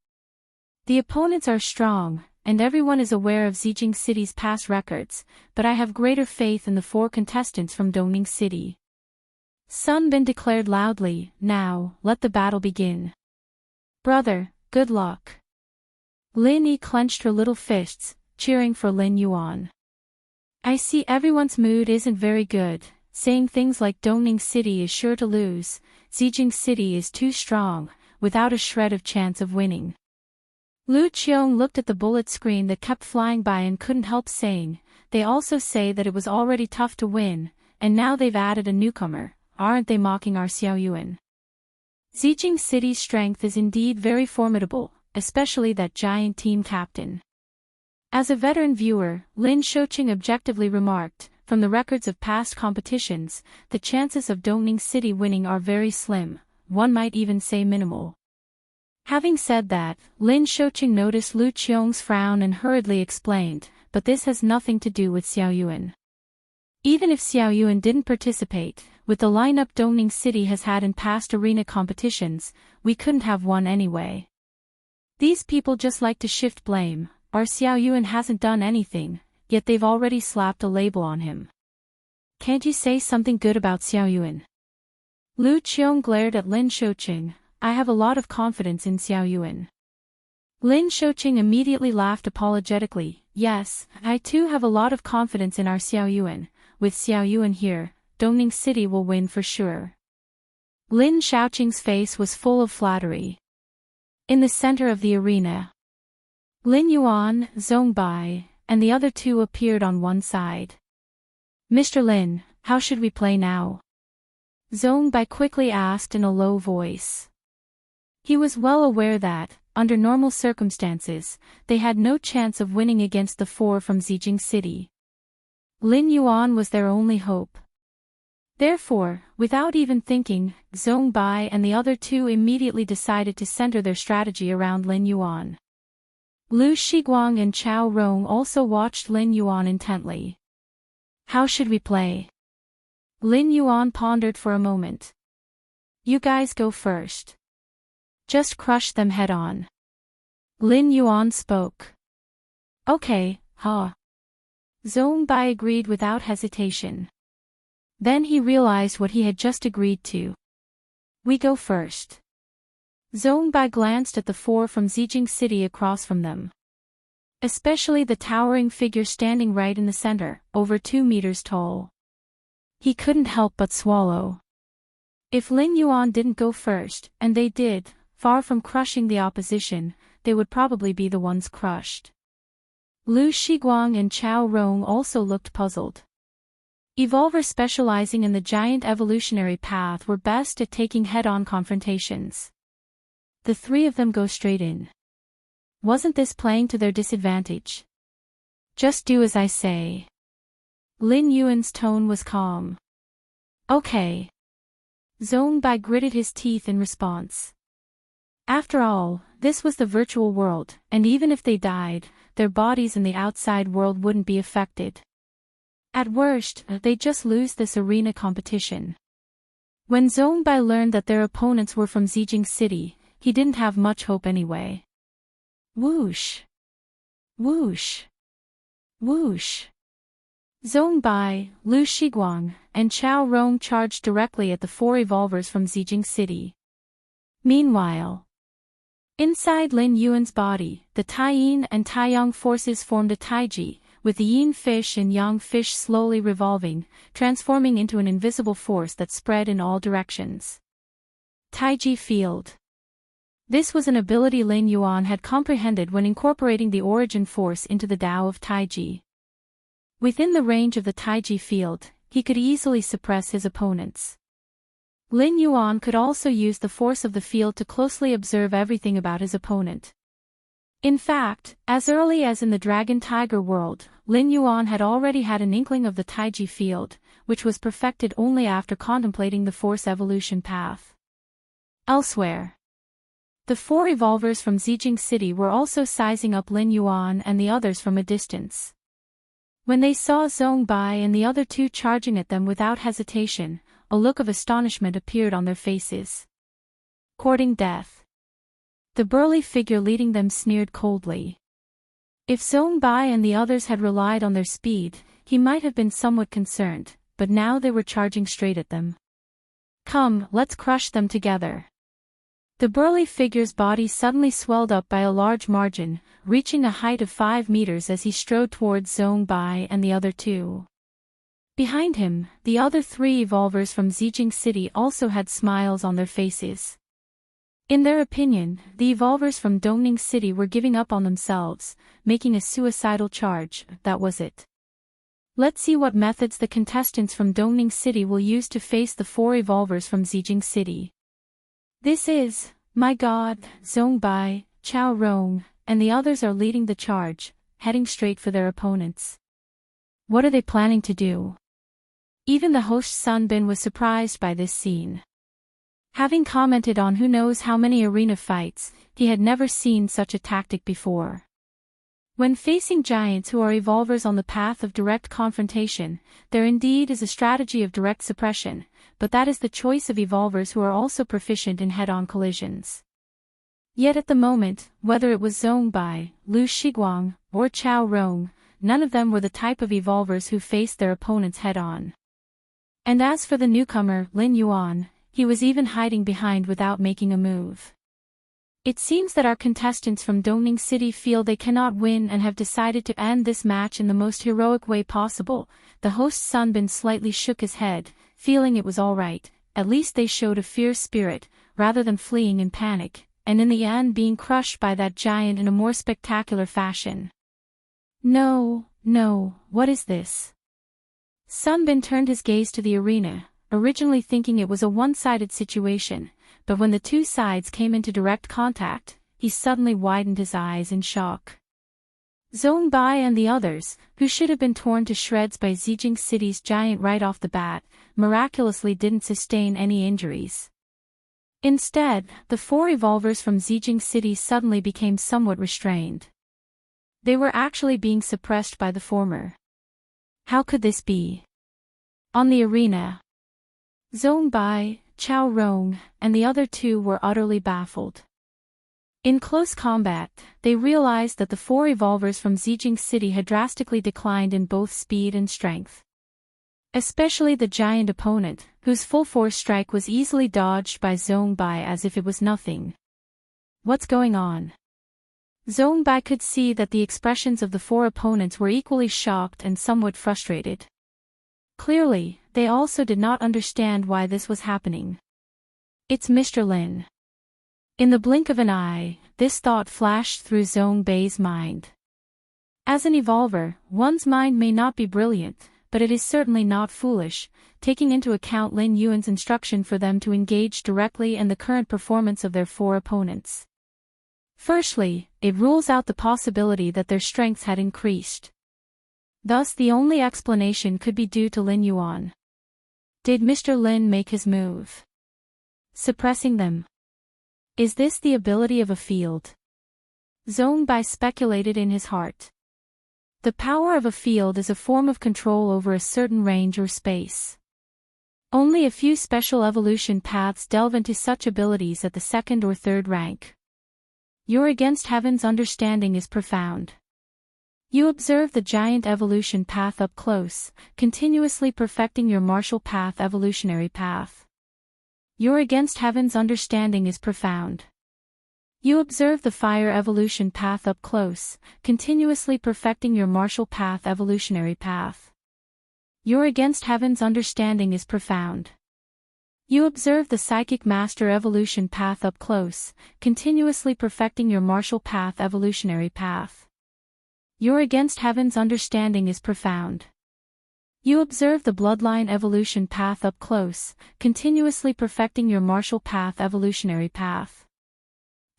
A: The opponents are strong, and everyone is aware of Zijing City's past records, but I have greater faith in the four contestants from Dongning City. Sunbin declared loudly, "Now, let the battle begin." "Brother, good luck." Lin Yi clenched her little fists, cheering for Lin Yuan. "I see everyone's mood isn't very good, saying things like Dongning City is sure to lose, Zijing City is too strong, without a shred of chance of winning." Lu Qiong looked at the bullet screen that kept flying by and couldn't help saying, "They also say that it was already tough to win, and now they've added a newcomer. Aren't they mocking our Xiao Yuan?" Zijing City's strength is indeed very formidable, especially that giant team captain. As a veteran viewer, Lin Shouqing objectively remarked, "From the records of past competitions, the chances of Dongning City winning are very slim, one might even say minimal." Having said that, Lin Shouqing noticed Lu Qiong's frown and hurriedly explained, "But this has nothing to do with Xiao Yuan. Even if Xiao Yuan didn't participate, with the lineup Dongning City has had in past arena competitions, we couldn't have won anyway. These people just like to shift blame. Our Xiao Yuan hasn't done anything, yet they've already slapped a label on him. Can't you say something good about Xiao Yuan?" Lu Qiong glared at Lin Shouqing. "I have a lot of confidence in Xiao Yuan." Lin Shouqing immediately laughed apologetically. "Yes, I too have a lot of confidence in our Xiao Yuan. With Xiao Yuan here, Dongning City will win for sure." Lin Shouqing's face was full of flattery. In the center of the arena, Lin Yuan, Zhongbai, and the other two appeared on one side. "Mr. Lin, how should we play now?" Zhongbai quickly asked in a low voice. He was well aware that, under normal circumstances, they had no chance of winning against the four from Zijing City. Lin Yuan was their only hope. Therefore, without even thinking, Zhongbai and the other two immediately decided to center their strategy around Lin Yuan. Lu Shiguang and Chao Rong also watched Lin Yuan intently. "How should we play?" Lin Yuan pondered for a moment. "You guys go first. Just crush them head on." Lin Yuan spoke. "Okay, huh?" Zhongbai agreed without hesitation. Then he realized what he had just agreed to. "We go first." Zhongbai glanced at the four from Zijing City across from them. Especially the towering figure standing right in the center, over 2 meters tall. He couldn't help but swallow. If Lin Yuan didn't go first, and they did, far from crushing the opposition, they would probably be the ones crushed. Lu Shiguang and Chao Rong also looked puzzled. Evolvers specializing in the giant evolutionary path were best at taking head-on confrontations. The three of them go straight in. Wasn't this playing to their disadvantage? "Just do as I say." Lin Yuan's tone was calm. "Okay." Zhongbai gritted his teeth in response. After all, this was the virtual world, and even if they died, their bodies in the outside world wouldn't be affected. At worst, they just lose this arena competition. When Zhongbai learned that their opponents were from Zijing City, he didn't have much hope anyway. Whoosh! Whoosh! Whoosh! Zhongbai, Lu Shiguang, and Chao Rong charged directly at the four evolvers from Zijing City. Meanwhile, inside Lin Yuan's body, the Taiyin and Taiyang forces formed a Taiji, with the yin fish and yang fish slowly revolving, transforming into an invisible force that spread in all directions. Taiji Field. This was an ability Lin Yuan had comprehended when incorporating the origin force into the Tao of Taiji. Within the range of the Taiji field, he could easily suppress his opponents. Lin Yuan could also use the force of the field to closely observe everything about his opponent. In fact, as early as in the Dragon Tiger world, Lin Yuan had already had an inkling of the Taiji field, which was perfected only after contemplating the force evolution path. Elsewhere, the four evolvers from Zijing City were also sizing up Lin Yuan and the others from a distance. When they saw Zhongbai and the other two charging at them without hesitation, a look of astonishment appeared on their faces. Courting death. The burly figure leading them sneered coldly. If Zhongbai and the others had relied on their speed, he might have been somewhat concerned, but now they were charging straight at them. Come, let's crush them together. The burly figure's body suddenly swelled up by a large margin, reaching a height of 5 meters as he strode towards Zhongbai and the other two. Behind him, the other three evolvers from Zijing City also had smiles on their faces. In their opinion, the evolvers from Dongning City were giving up on themselves, making a suicidal charge, that was it. Let's see what methods the contestants from Dongning City will use to face the four evolvers from Zijing City. This is, my god, Zhongbai, Chao Rong, and the others are leading the charge, heading straight for their opponents. What are they planning to do? Even the host Sun Bin was surprised by this scene. Having commented on who knows how many arena fights, he had never seen such a tactic before. When facing giants who are evolvers on the path of direct confrontation, there indeed is a strategy of direct suppression, but that is the choice of evolvers who are also proficient in head-on collisions. Yet at the moment, whether it was Zhongbai, Lu Shiguang, or Chao Rong, none of them were the type of evolvers who faced their opponents head-on. And as for the newcomer, Lin Yuan, he was even hiding behind without making a move. It seems that our contestants from Dongning City feel they cannot win and have decided to end this match in the most heroic way possible. The host Sun Bin slightly shook his head, feeling it was all right, at least they showed a fierce spirit, rather than fleeing in panic, and in the end being crushed by that giant in a more spectacular fashion. No, what is this? Sun Bin turned his gaze to the arena, originally thinking it was a one-sided situation, but when the two sides came into direct contact, he suddenly widened his eyes in shock. Zhongbai and the others, who should have been torn to shreds by Zijing City's giant right off the bat, miraculously didn't sustain any injuries. Instead, the four evolvers from Zijing City suddenly became somewhat restrained. They were actually being suppressed by the former. How could this be? On the arena, Zhongbai, Chao Rong, and the other two were utterly baffled. In close combat, they realized that the four evolvers from Zijing City had drastically declined in both speed and strength. Especially the giant opponent, whose full-force strike was easily dodged by Zhongbai as if it was nothing. What's going on? Zhongbai could see that the expressions of the four opponents were equally shocked and somewhat frustrated. Clearly, they also did not understand why this was happening. It's Mr. Lin. In the blink of an eye, this thought flashed through Zhongbei's mind. As an evolver, one's mind may not be brilliant, but it is certainly not foolish, taking into account Lin Yuan's instruction for them to engage directly and the current performance of their four opponents. Firstly, it rules out the possibility that their strengths had increased. Thus the only explanation could be due to Lin Yuan. Did Mr. Lin make his move? Suppressing them. Is this the ability of a field? Zhongbai speculated in his heart. The power of a field is a form of control over a certain range or space. Only a few special evolution paths delve into such abilities at the second or third rank. Your against heaven's understanding is profound. You observe the giant evolution path up close, continuously perfecting your martial path evolutionary path. Your against heaven's understanding is profound. You observe the fire evolution path up close, continuously perfecting your martial path evolutionary path. Your against heaven's understanding is profound. You observe the psychic master evolution path up close, continuously perfecting your martial path evolutionary path. Your against heaven's understanding is profound. You observe the bloodline evolution path up close, continuously perfecting your martial path evolutionary path.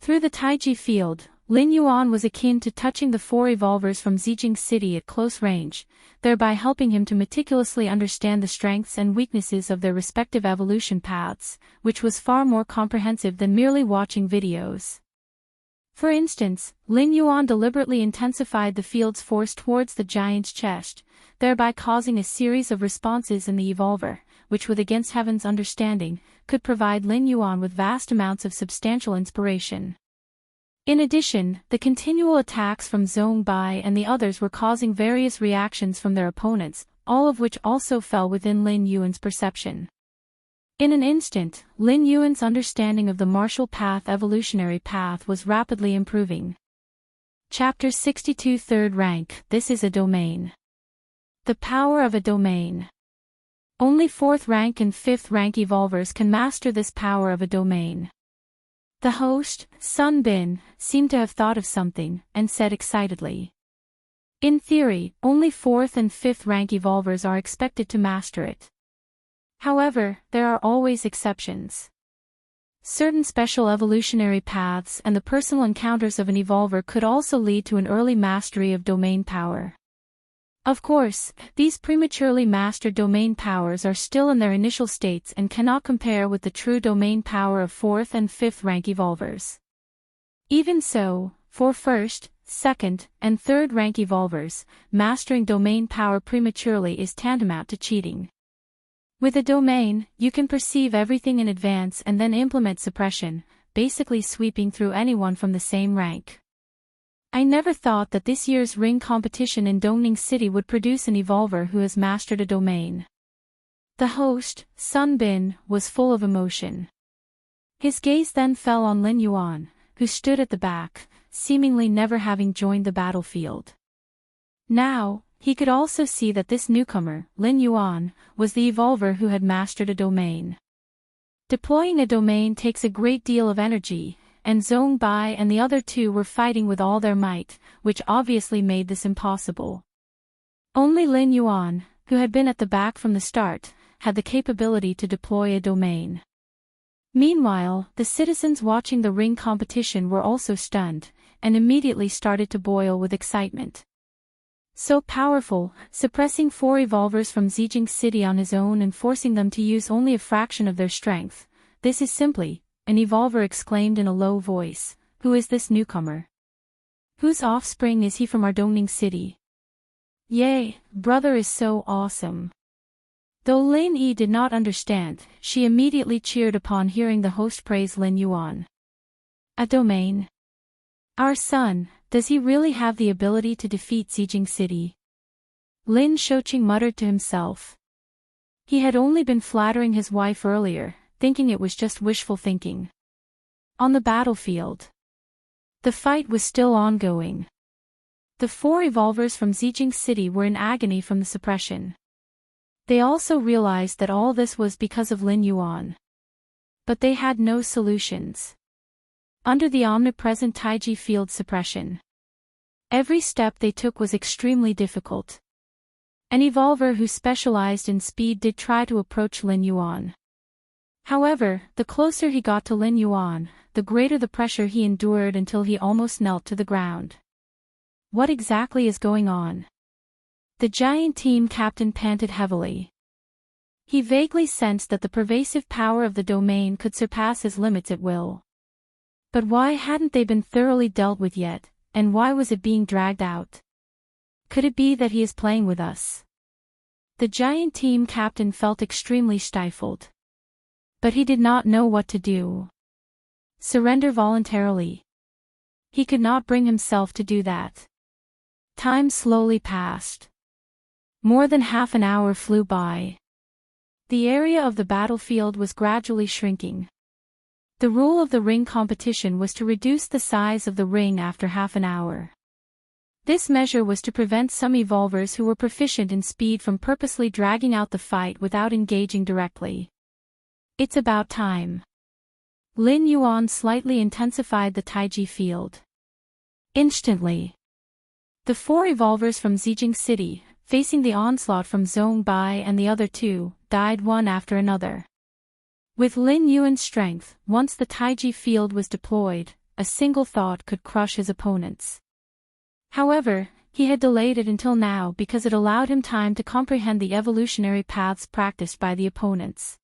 A: Through the Taiji field, Lin Yuan was akin to touching the four evolvers from Zijing City at close range, thereby helping him to meticulously understand the strengths and weaknesses of their respective evolution paths, which was far more comprehensive than merely watching videos. For instance, Lin Yuan deliberately intensified the field's force towards the giant's chest, thereby causing a series of responses in the evolver, which with against heaven's understanding, could provide Lin Yuan with vast amounts of substantial inspiration. In addition, the continual attacks from Zhong Bai and the others were causing various reactions from their opponents, all of which also fell within Lin Yuan's perception. In an instant, Lin Yuan's understanding of the martial path evolutionary path was rapidly improving. Chapter 62 Third Rank. This is a domain. The power of a domain. Only 4th rank and 5th rank evolvers can master this power of a domain. The host, Sun Bin, seemed to have thought of something, and said excitedly. In theory, only 4th and 5th rank evolvers are expected to master it. However, there are always exceptions. Certain special evolutionary paths and the personal encounters of an evolver could also lead to an early mastery of domain power. Of course, these prematurely mastered domain powers are still in their initial states and cannot compare with the true domain power of 4th and 5th rank evolvers. Even so, for 1st, 2nd, and 3rd rank evolvers, mastering domain power prematurely is tantamount to cheating. With a domain, you can perceive everything in advance and then implement suppression, basically sweeping through anyone from the same rank. I never thought that this year's ring competition in Dongning City would produce an evolver who has mastered a domain. The host, Sun Bin, was full of emotion. His gaze then fell on Lin Yuan, who stood at the back, seemingly never having joined the battlefield. Now, he could also see that this newcomer, Lin Yuan, was the evolver who had mastered a domain. Deploying a domain takes a great deal of energy, and Zhong Bai and the other two were fighting with all their might, which obviously made this impossible. Only Lin Yuan, who had been at the back from the start, had the capability to deploy a domain. Meanwhile, the citizens watching the ring competition were also stunned, and immediately started to boil with excitement. So powerful, suppressing 4 evolvers from Zijing City on his own and forcing them to use only a fraction of their strength. This is simply, an evolver exclaimed in a low voice, "Who is this newcomer? Whose offspring is he from our Dongning City? Yay, brother is so awesome." Though Lin Yi did not understand, she immediately cheered upon hearing the host praise Lin Yuan. A domain. Our son, does he really have the ability to defeat Zijing City? Lin Shouqing muttered to himself. He had only been flattering his wife earlier, thinking it was just wishful thinking. On the battlefield, the fight was still ongoing. The 4 evolvers from Zijing City were in agony from the suppression. They also realized that all this was because of Lin Yuan. But they had no solutions. Under the omnipresent Taiji field suppression, every step they took was extremely difficult. An evolver who specialized in speed did try to approach Lin Yuan. However, the closer he got to Lin Yuan, the greater the pressure he endured until he almost knelt to the ground. What exactly is going on? The giant team captain panted heavily. He vaguely sensed that the pervasive power of the domain could surpass his limits at will. But why hadn't they been thoroughly dealt with yet, and why was it being dragged out? Could it be that he is playing with us? The giant team captain felt extremely stifled. But he did not know what to do. Surrender voluntarily. He could not bring himself to do that. Time slowly passed. More than half an hour flew by. The area of the battlefield was gradually shrinking. The rule of the ring competition was to reduce the size of the ring after half an hour. This measure was to prevent some evolvers who were proficient in speed from purposely dragging out the fight without engaging directly. It's about time. Lin Yuan slightly intensified the Taiji field. Instantly, the 4 evolvers from Zijing City, facing the onslaught from Zhong Bai and the other 2, died one after another. With Lin Yuan's strength, once the Taiji field was deployed, a single thought could crush his opponents. However, he had delayed it until now because it allowed him time to comprehend the evolutionary paths practiced by the opponents.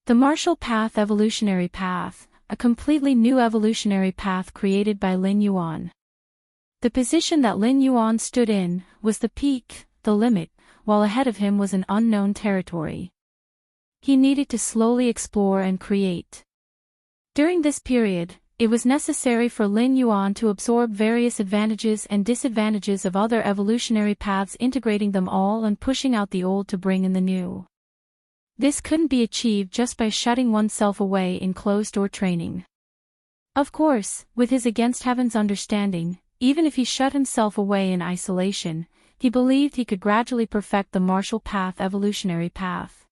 A: The martial path evolutionary path, a completely new evolutionary path created by Lin Yuan. The position that Lin Yuan stood in was the peak, the limit, while ahead of him was an unknown territory. He needed to slowly explore and create. During this period, it was necessary for Lin Yuan to absorb various advantages and disadvantages of other evolutionary paths, integrating them all and pushing out the old to bring in the new. This couldn't be achieved just by shutting oneself away in closed-door training. Of course, with his against heaven's understanding, even if he shut himself away in isolation, he believed he could gradually perfect the martial path evolutionary path.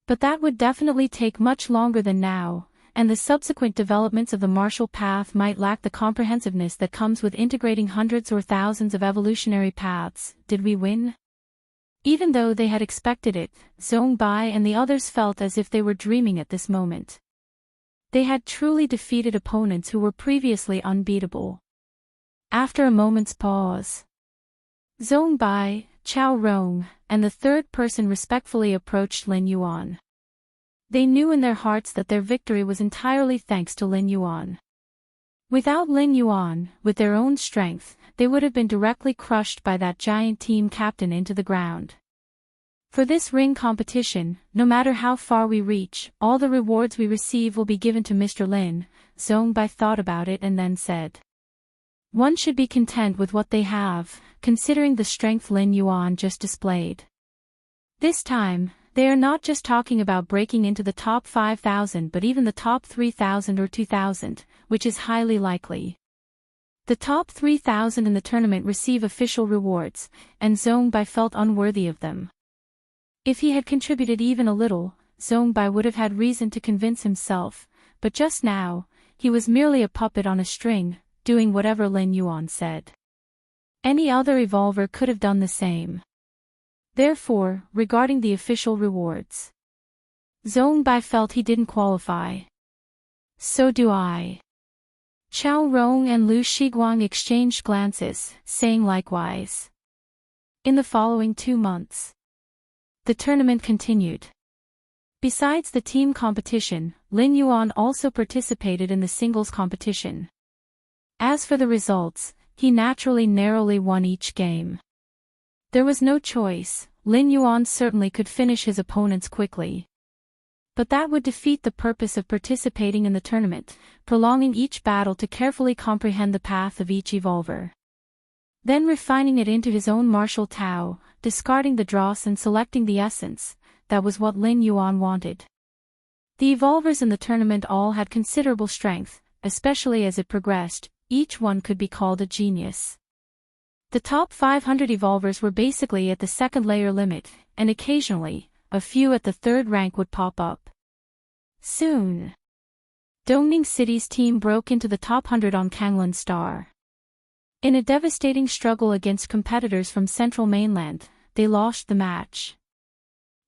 A: But that would definitely take much longer than now, and the subsequent developments of the martial path might lack the comprehensiveness that comes with integrating hundreds or thousands of evolutionary paths. Did we win? Even though they had expected it, Zhong Bai and the others felt as if they were dreaming at this moment. They had truly defeated opponents who were previously unbeatable. After a moment's pause, Zhong Bai, Chao Rong, and the third person respectfully approached Lin Yuan. They knew in their hearts that their victory was entirely thanks to Lin Yuan. Without Lin Yuan, with their own strength, they would have been directly crushed by that giant team captain into the ground. For this ring competition, no matter how far we reach, all the rewards we receive will be given to Mr. Lin. Zhong Bai thought about it and then said. One should be content with what they have, considering the strength Lin Yuan just displayed. This time, they are not just talking about breaking into the top 5,000 but even the top 3,000 or 2,000, which is highly likely. The top 3,000 in the tournament receive official rewards, and Zhong Bai felt unworthy of them. If he had contributed even a little, Zhong Bai would have had reason to convince himself, but just now, he was merely a puppet on a string, doing whatever Lin Yuan said. Any other evolver could have done the same. Therefore, regarding the official rewards, Zhong Bai felt he didn't qualify. So do I. Chao Rong and Lu Shiguang exchanged glances, saying likewise. In the following 2 months, the tournament continued. Besides the team competition, Lin Yuan also participated in the singles competition. As for the results, he naturally narrowly won each game. There was no choice, Lin Yuan certainly could finish his opponents quickly. But that would defeat the purpose of participating in the tournament, prolonging each battle to carefully comprehend the path of each evolver. Then refining it into his own martial Tao, discarding the dross and selecting the essence, that was what Lin Yuan wanted. The evolvers in the tournament all had considerable strength, especially as it progressed, each one could be called a genius. The top 500 evolvers were basically at the second layer limit, and occasionally, a few at the third rank would pop up. Soon, Dongning City's team broke into the top 100 on Kanglan Star. In a devastating struggle against competitors from Central Mainland, they lost the match.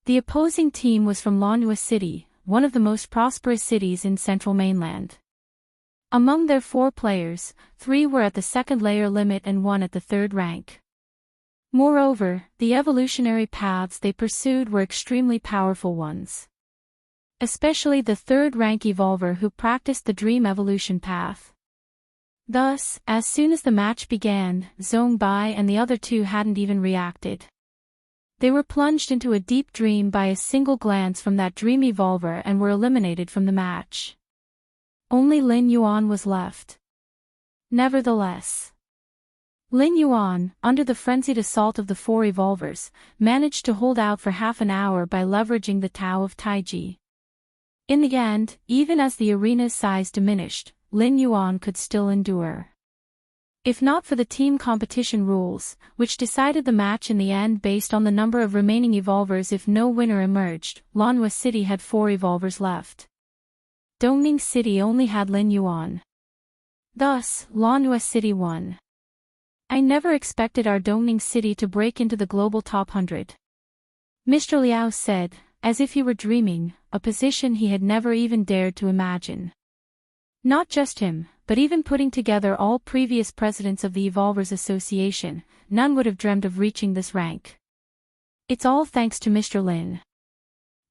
A: The opposing team was from Lanhua City, one of the most prosperous cities in Central Mainland. Among their 4 players, 3 were at the second layer limit and 1 at the third rank. Moreover, the evolutionary paths they pursued were extremely powerful ones. Especially the third rank evolver who practiced the dream evolution path. Thus, as soon as the match began, Zhong Bai and the other two hadn't even reacted. They were plunged into a deep dream by a single glance from that dream evolver and were eliminated from the match. Only Lin Yuan was left. Nevertheless, Lin Yuan, under the frenzied assault of the four evolvers, managed to hold out for half an hour by leveraging the Tao of Taiji. In the end, even as the arena's size diminished, Lin Yuan could still endure. If not for the team competition rules, which decided the match in the end based on the number of remaining evolvers if no winner emerged, Lanhua City had 4 evolvers left. Dongning City only had Lin Yuan. Thus, Lanhua City won. I never expected our Dongning City to break into the global top 100. Mr. Liao said, as if he were dreaming, a position he had never even dared to imagine. Not just him, but even putting together all previous presidents of the Evolvers Association, none would have dreamt of reaching this rank. It's all thanks to Mr. Lin.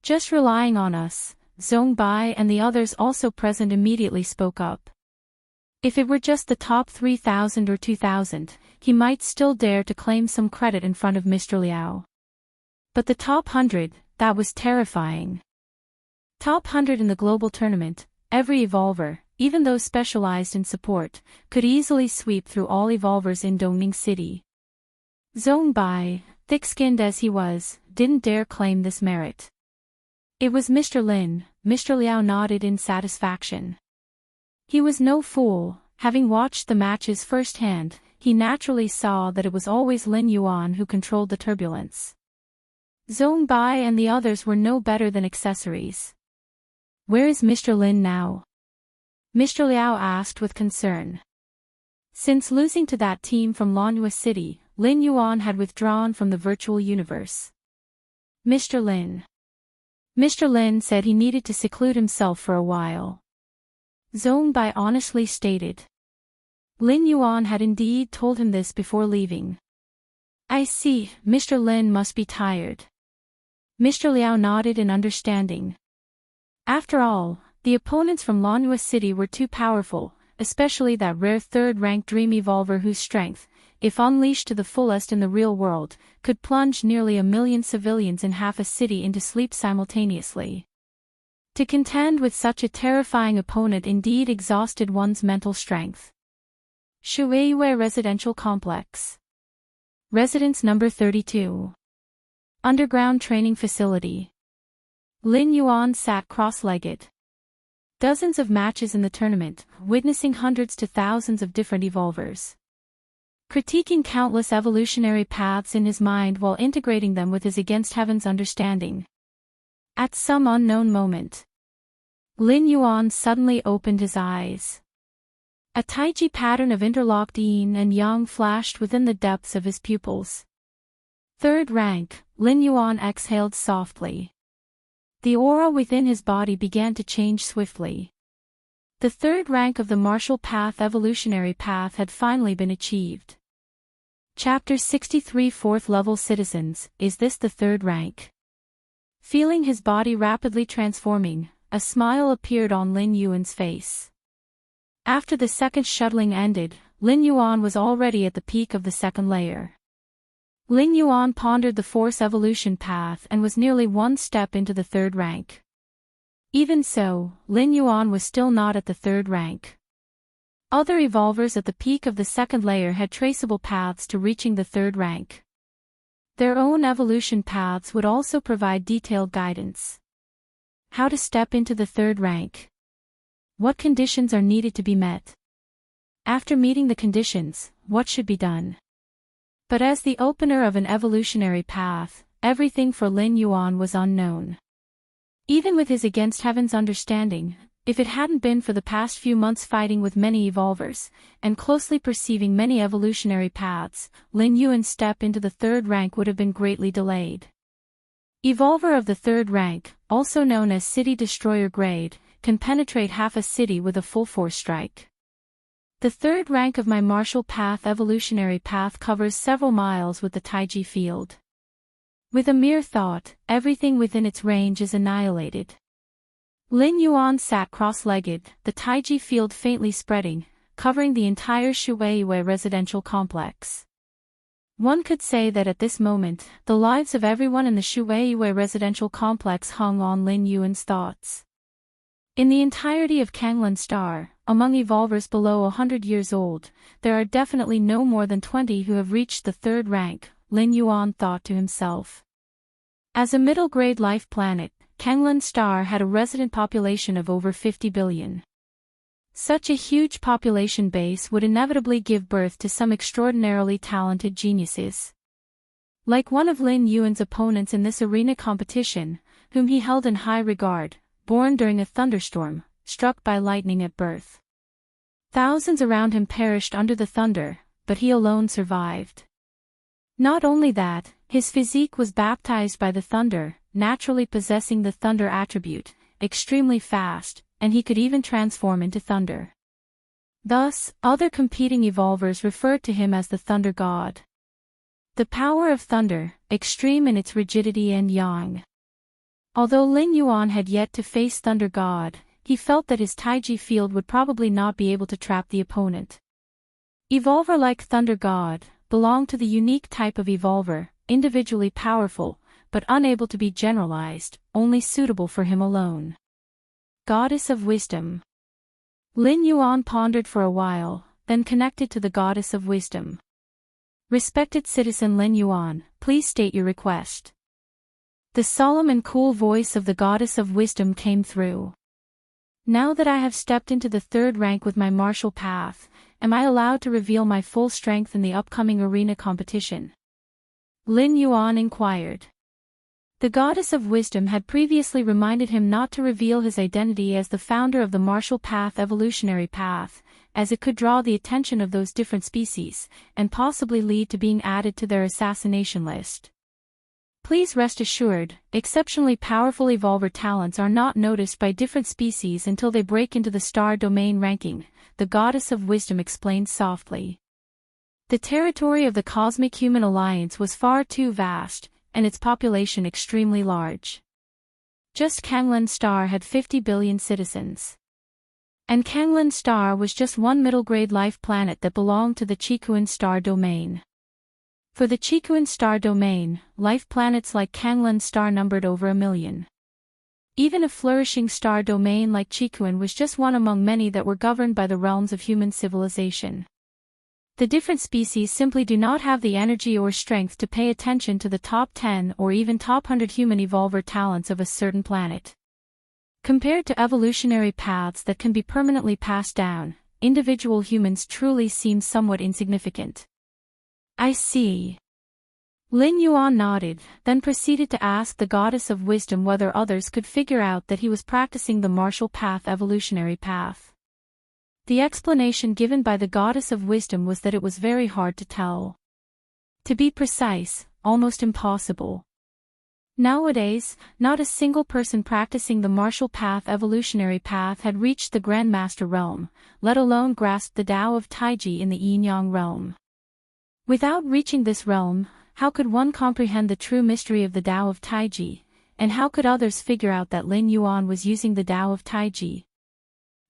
A: Just relying on us, Zhong Bai and the others also present immediately spoke up. If it were just the top 3,000 or 2,000, he might still dare to claim some credit in front of Mr. Liao. But the top 100, that was terrifying. Top 100 in the global tournament, every evolver, even those specialized in support, could easily sweep through all evolvers in Dongning City. Zhong Bai, thick-skinned as he was, didn't dare claim this merit. It was Mr. Lin. Mr. Liao nodded in satisfaction. He was no fool, having watched the matches firsthand, he naturally saw that it was always Lin Yuan who controlled the turbulence. Zhong Bai and the others were no better than accessories. Where is Mr. Lin now? Mr. Liao asked with concern. Since losing to that team from Lanhua City, Lin Yuan had withdrawn from the virtual universe. Mr. Lin said he needed to seclude himself for a while. Zhong Bai honestly stated. Lin Yuan had indeed told him this before leaving. I see, Mr. Lin must be tired. Mr. Liao nodded in understanding. After all, the opponents from Lanhua City were too powerful, especially that rare third-rank Dream Evolver whose strength, if unleashed to the fullest in the real world, could plunge nearly 1 million civilians in half a city into sleep simultaneously. To contend with such a terrifying opponent indeed exhausted one's mental strength. Shueiyue Residential Complex. Residence number 32. Underground Training Facility. Lin Yuan sat cross-legged. Dozens of matches in the tournament, witnessing hundreds to thousands of different evolvers. Critiquing countless evolutionary paths in his mind while integrating them with his against heaven's understanding. At some unknown moment, Lin Yuan suddenly opened his eyes. A Taiji pattern of interlocked yin and yang flashed within the depths of his pupils. Third rank, Lin Yuan exhaled softly. The aura within his body began to change swiftly. The third rank of the martial path evolutionary path had finally been achieved. Chapter 63 Fourth Level Citizens, is this the third rank? Feeling his body rapidly transforming, a smile appeared on Lin Yuan's face. After the second shuttling ended, Lin Yuan was already at the peak of the second layer. Lin Yuan pondered the Force evolution path and was nearly one step into the third rank. Even so, Lin Yuan was still not at the third rank. Other evolvers at the peak of the second layer had traceable paths to reaching the third rank. Their own evolution paths would also provide detailed guidance. How to step into the third rank. What conditions are needed to be met? After meeting the conditions, what should be done? But as the opener of an evolutionary path, everything for Lin Yuan was unknown. Even with his against heaven's understanding, if it hadn't been for the past few months fighting with many evolvers, and closely perceiving many evolutionary paths, Lin Yuan's step into the third rank would have been greatly delayed. Evolver of the third rank, also known as City Destroyer grade, can penetrate half a city with a full force strike. The third rank of my martial path evolutionary path covers several miles with the Taiji field. With a mere thought, everything within its range is annihilated. Lin Yuan sat cross-legged, the Taiji field faintly spreading, covering the entire Shueiyue residential complex. One could say that at this moment, the lives of everyone in the Shueiyue residential complex hung on Lin Yuan's thoughts. In the entirety of Kanglan Star, among evolvers below 100 years old, there are definitely no more than 20 who have reached the third rank, Lin Yuan thought to himself. As a middle-grade life planet, Kanglan Star had a resident population of over 50 billion. Such a huge population base would inevitably give birth to some extraordinarily talented geniuses. Like one of Lin Yuan's opponents in this arena competition, whom he held in high regard, born during a thunderstorm, struck by lightning at birth. Thousands around him perished under the thunder, but he alone survived. Not only that, his physique was baptized by the thunder, naturally possessing the thunder attribute, extremely fast, and he could even transform into thunder. Thus, other competing evolvers referred to him as the Thunder God. The power of thunder, extreme in its rigidity and yang. Although Lin Yuan had yet to face Thunder God, he felt that his Taiji field would probably not be able to trap the opponent. Evolver like Thunder God belonged to the unique type of evolver, individually powerful, but unable to be generalized, only suitable for him alone. Goddess of Wisdom. Lin Yuan pondered for a while, then connected to the Goddess of Wisdom. Respected citizen Lin Yuan, please state your request. The solemn and cool voice of the Goddess of Wisdom came through. Now that I have stepped into the third rank with my martial path, am I allowed to reveal my full strength in the upcoming arena competition? Lin Yuan inquired. The Goddess of Wisdom had previously reminded him not to reveal his identity as the founder of the martial path evolutionary path, as it could draw the attention of those different species, and possibly lead to being added to their assassination list. Please rest assured, exceptionally powerful evolver talents are not noticed by different species until they break into the star domain ranking, the Goddess of Wisdom explained softly. The territory of the Cosmic Human Alliance was far too vast, and its population extremely large. Just Kanglan Star had 50 billion citizens. And Kanglan Star was just one middle-grade life planet that belonged to the Chikuan Star domain. For the Chikuan Star domain, life planets like Kanglan Star numbered over 1 million. Even a flourishing star domain like Chikuan was just one among many that were governed by the realms of human civilization. The different species simply do not have the energy or strength to pay attention to the top 10 or even top 100 human evolver talents of a certain planet. Compared to evolutionary paths that can be permanently passed down, individual humans truly seem somewhat insignificant. I see. Lin Yuan nodded, then proceeded to ask the Goddess of Wisdom whether others could figure out that he was practicing the martial path evolutionary path. The explanation given by the Goddess of Wisdom was that it was very hard to tell. To be precise, almost impossible. Nowadays, not a single person practicing the martial path evolutionary path had reached the Grandmaster realm, let alone grasped the Tao of Taiji in the Yin-Yang realm. Without reaching this realm, how could one comprehend the true mystery of the Tao of Taiji, and how could others figure out that Lin Yuan was using the Tao of Taiji?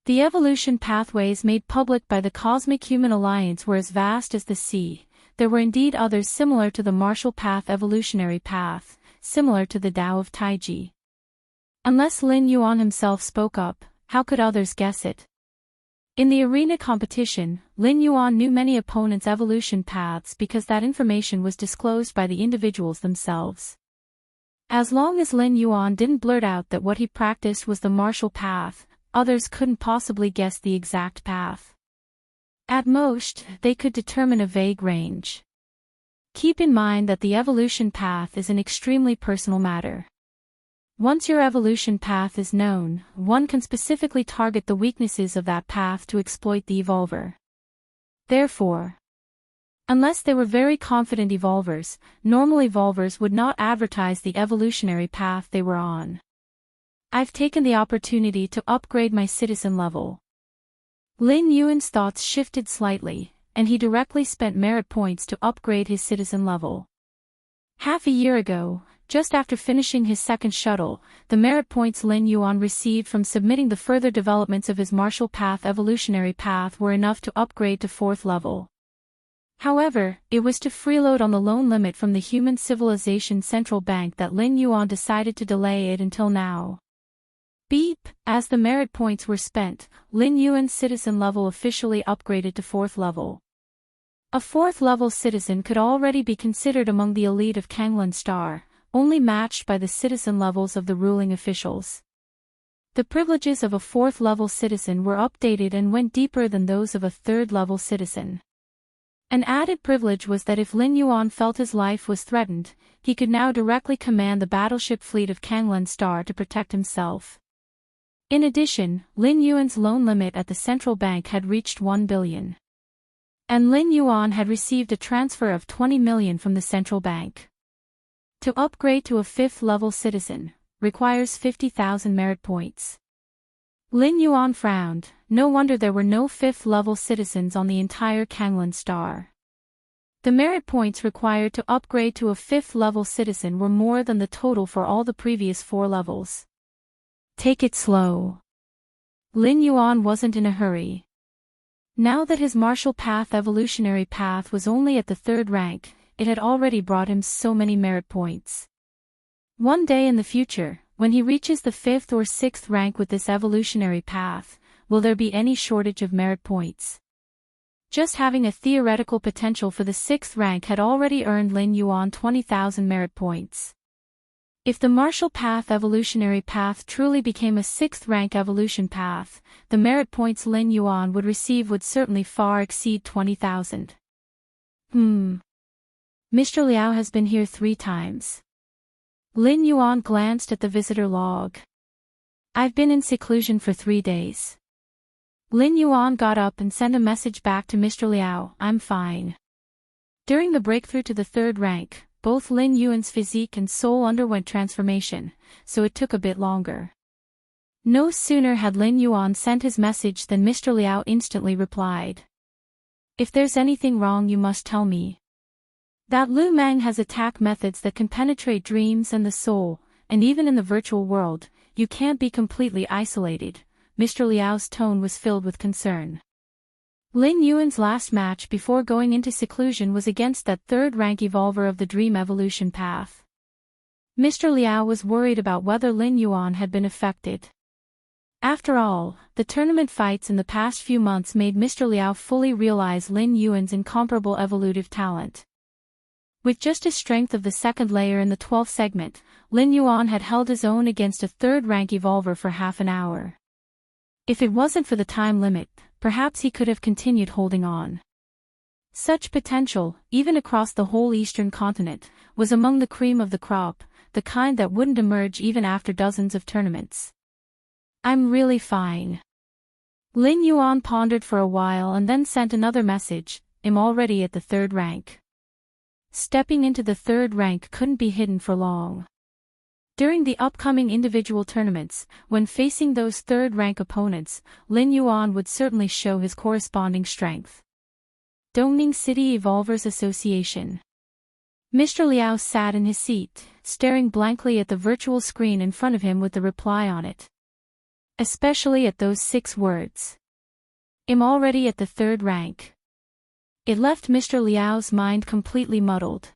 A: The evolution pathways made public by the Cosmic Human Alliance were as vast as the sea. There were indeed others similar to the martial path evolutionary path, similar to the Tao of Taiji. Unless Lin Yuan himself spoke up, how could others guess it? In the arena competition, Lin Yuan knew many opponents' evolution paths because that information was disclosed by the individuals themselves. As long as Lin Yuan didn't blurt out that what he practiced was the martial path, others couldn't possibly guess the exact path. At most, they could determine a vague range. Keep in mind that the evolution path is an extremely personal matter. Once your evolution path is known, one can specifically target the weaknesses of that path to exploit the evolver. Therefore, unless they were very confident evolvers, normal evolvers would not advertise the evolutionary path they were on. I've taken the opportunity to upgrade my citizen level. Lin Yuan's thoughts shifted slightly, and he directly spent merit points to upgrade his citizen level. Half a year ago, Just after finishing his second shuttle, the merit points Lin Yuan received from submitting the further developments of his martial path evolutionary path were enough to upgrade to 4th level. However, it was to freeload on the loan limit from the human civilization central bank that Lin Yuan decided to delay it until now. Beep! As the merit points were spent, Lin Yuan's citizen level officially upgraded to 4th level. A 4th level citizen could already be considered among the elite of Kanglan Star, only matched by the citizen levels of the ruling officials. The privileges of a 4th level citizen were updated and went deeper than those of a 3rd level citizen. An added privilege was that if Lin Yuan felt his life was threatened, he could now directly command the battleship fleet of Kanglan Star to protect himself. In addition, Lin Yuan's loan limit at the central bank had reached 1 billion. And Lin Yuan had received a transfer of 20 million from the central bank. To upgrade to a 5th level citizen, requires 50,000 merit points. Lin Yuan frowned. No wonder there were no 5th level citizens on the entire Kanglan Star. The merit points required to upgrade to a 5th level citizen were more than the total for all the previous 4 levels. Take it slow. Lin Yuan wasn't in a hurry. Now that his martial path evolutionary path was only at the 3rd rank, it had already brought him so many merit points. One day in the future, when he reaches the 5th or 6th rank with this evolutionary path, will there be any shortage of merit points? Just having a theoretical potential for the 6th rank had already earned Lin Yuan 20,000 merit points. If the martial path evolutionary path truly became a 6th rank evolution path, the merit points Lin Yuan would receive would certainly far exceed 20,000. Mr. Liao has been here 3 times. Lin Yuan glanced at the visitor log. I've been in seclusion for 3 days. Lin Yuan got up and sent a message back to Mr. Liao, I'm fine. During the breakthrough to the 3rd rank, both Lin Yuan's physique and soul underwent transformation, so it took a bit longer. No sooner had Lin Yuan sent his message than Mr. Liao instantly replied. If there's anything wrong you must tell me. That Lu Meng has attack methods that can penetrate dreams and the soul, and even in the virtual world, you can't be completely isolated. Mr. Liao's tone was filled with concern. Lin Yuan's last match before going into seclusion was against that 3rd rank evolver of the dream evolution path. Mr. Liao was worried about whether Lin Yuan had been affected. After all, the tournament fights in the past few months made Mr. Liao fully realize Lin Yuan's incomparable evolutive talent. With just his strength of the 2nd layer in the 12th segment, Lin Yuan had held his own against a 3rd rank evolver for half an hour. If it wasn't for the time limit, perhaps he could have continued holding on. Such potential, even across the whole eastern continent, was among the cream of the crop, the kind that wouldn't emerge even after dozens of tournaments. I'm really fine. Lin Yuan pondered for a while and then sent another message, I'm already at the 3rd rank. Stepping into the 3rd rank couldn't be hidden for long. During the upcoming individual tournaments, when facing those 3rd rank opponents, Lin Yuan would certainly show his corresponding strength. Dongning City Evolvers Association. Mr. Liao sat in his seat, staring blankly at the virtual screen in front of him with the reply on it. Especially at those 6 words. I'm already at the 3rd rank. It left Mr. Liao's mind completely muddled.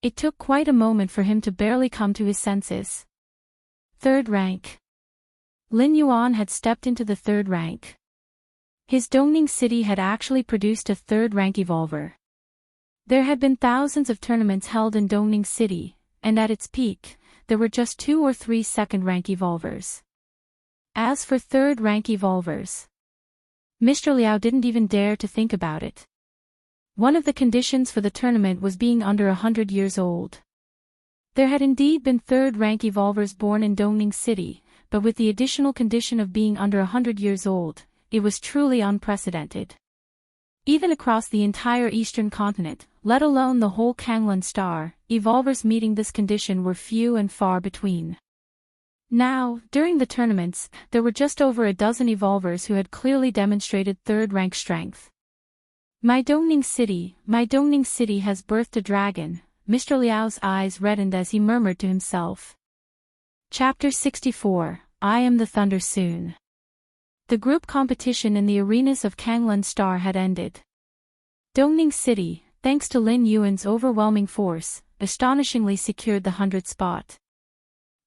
A: It took quite a moment for him to barely come to his senses. 3rd rank. Lin Yuan had stepped into the 3rd rank. His Dongning City had actually produced a 3rd rank evolver. There had been thousands of tournaments held in Dongning City, and at its peak, there were just 2 or 3 2nd rank evolvers. As for 3rd rank evolvers, Mr. Liao didn't even dare to think about it. One of the conditions for the tournament was being under 100 years old. There had indeed been 3rd rank evolvers born in Dongning City, but with the additional condition of being under 100 years old, it was truly unprecedented. Even across the entire eastern continent, let alone the whole Kanglan Star, evolvers meeting this condition were few and far between. Now, during the tournaments, there were just over a dozen evolvers who had clearly demonstrated 3rd rank strength. My Dongning City has birthed a dragon, Mr. Liao's eyes reddened as he murmured to himself. Chapter 64, I Am the Thunder Soon. The group competition in the arenas of Kanglan Star had ended. Dongning City, thanks to Lin Yuan's overwhelming force, astonishingly secured the 100th spot.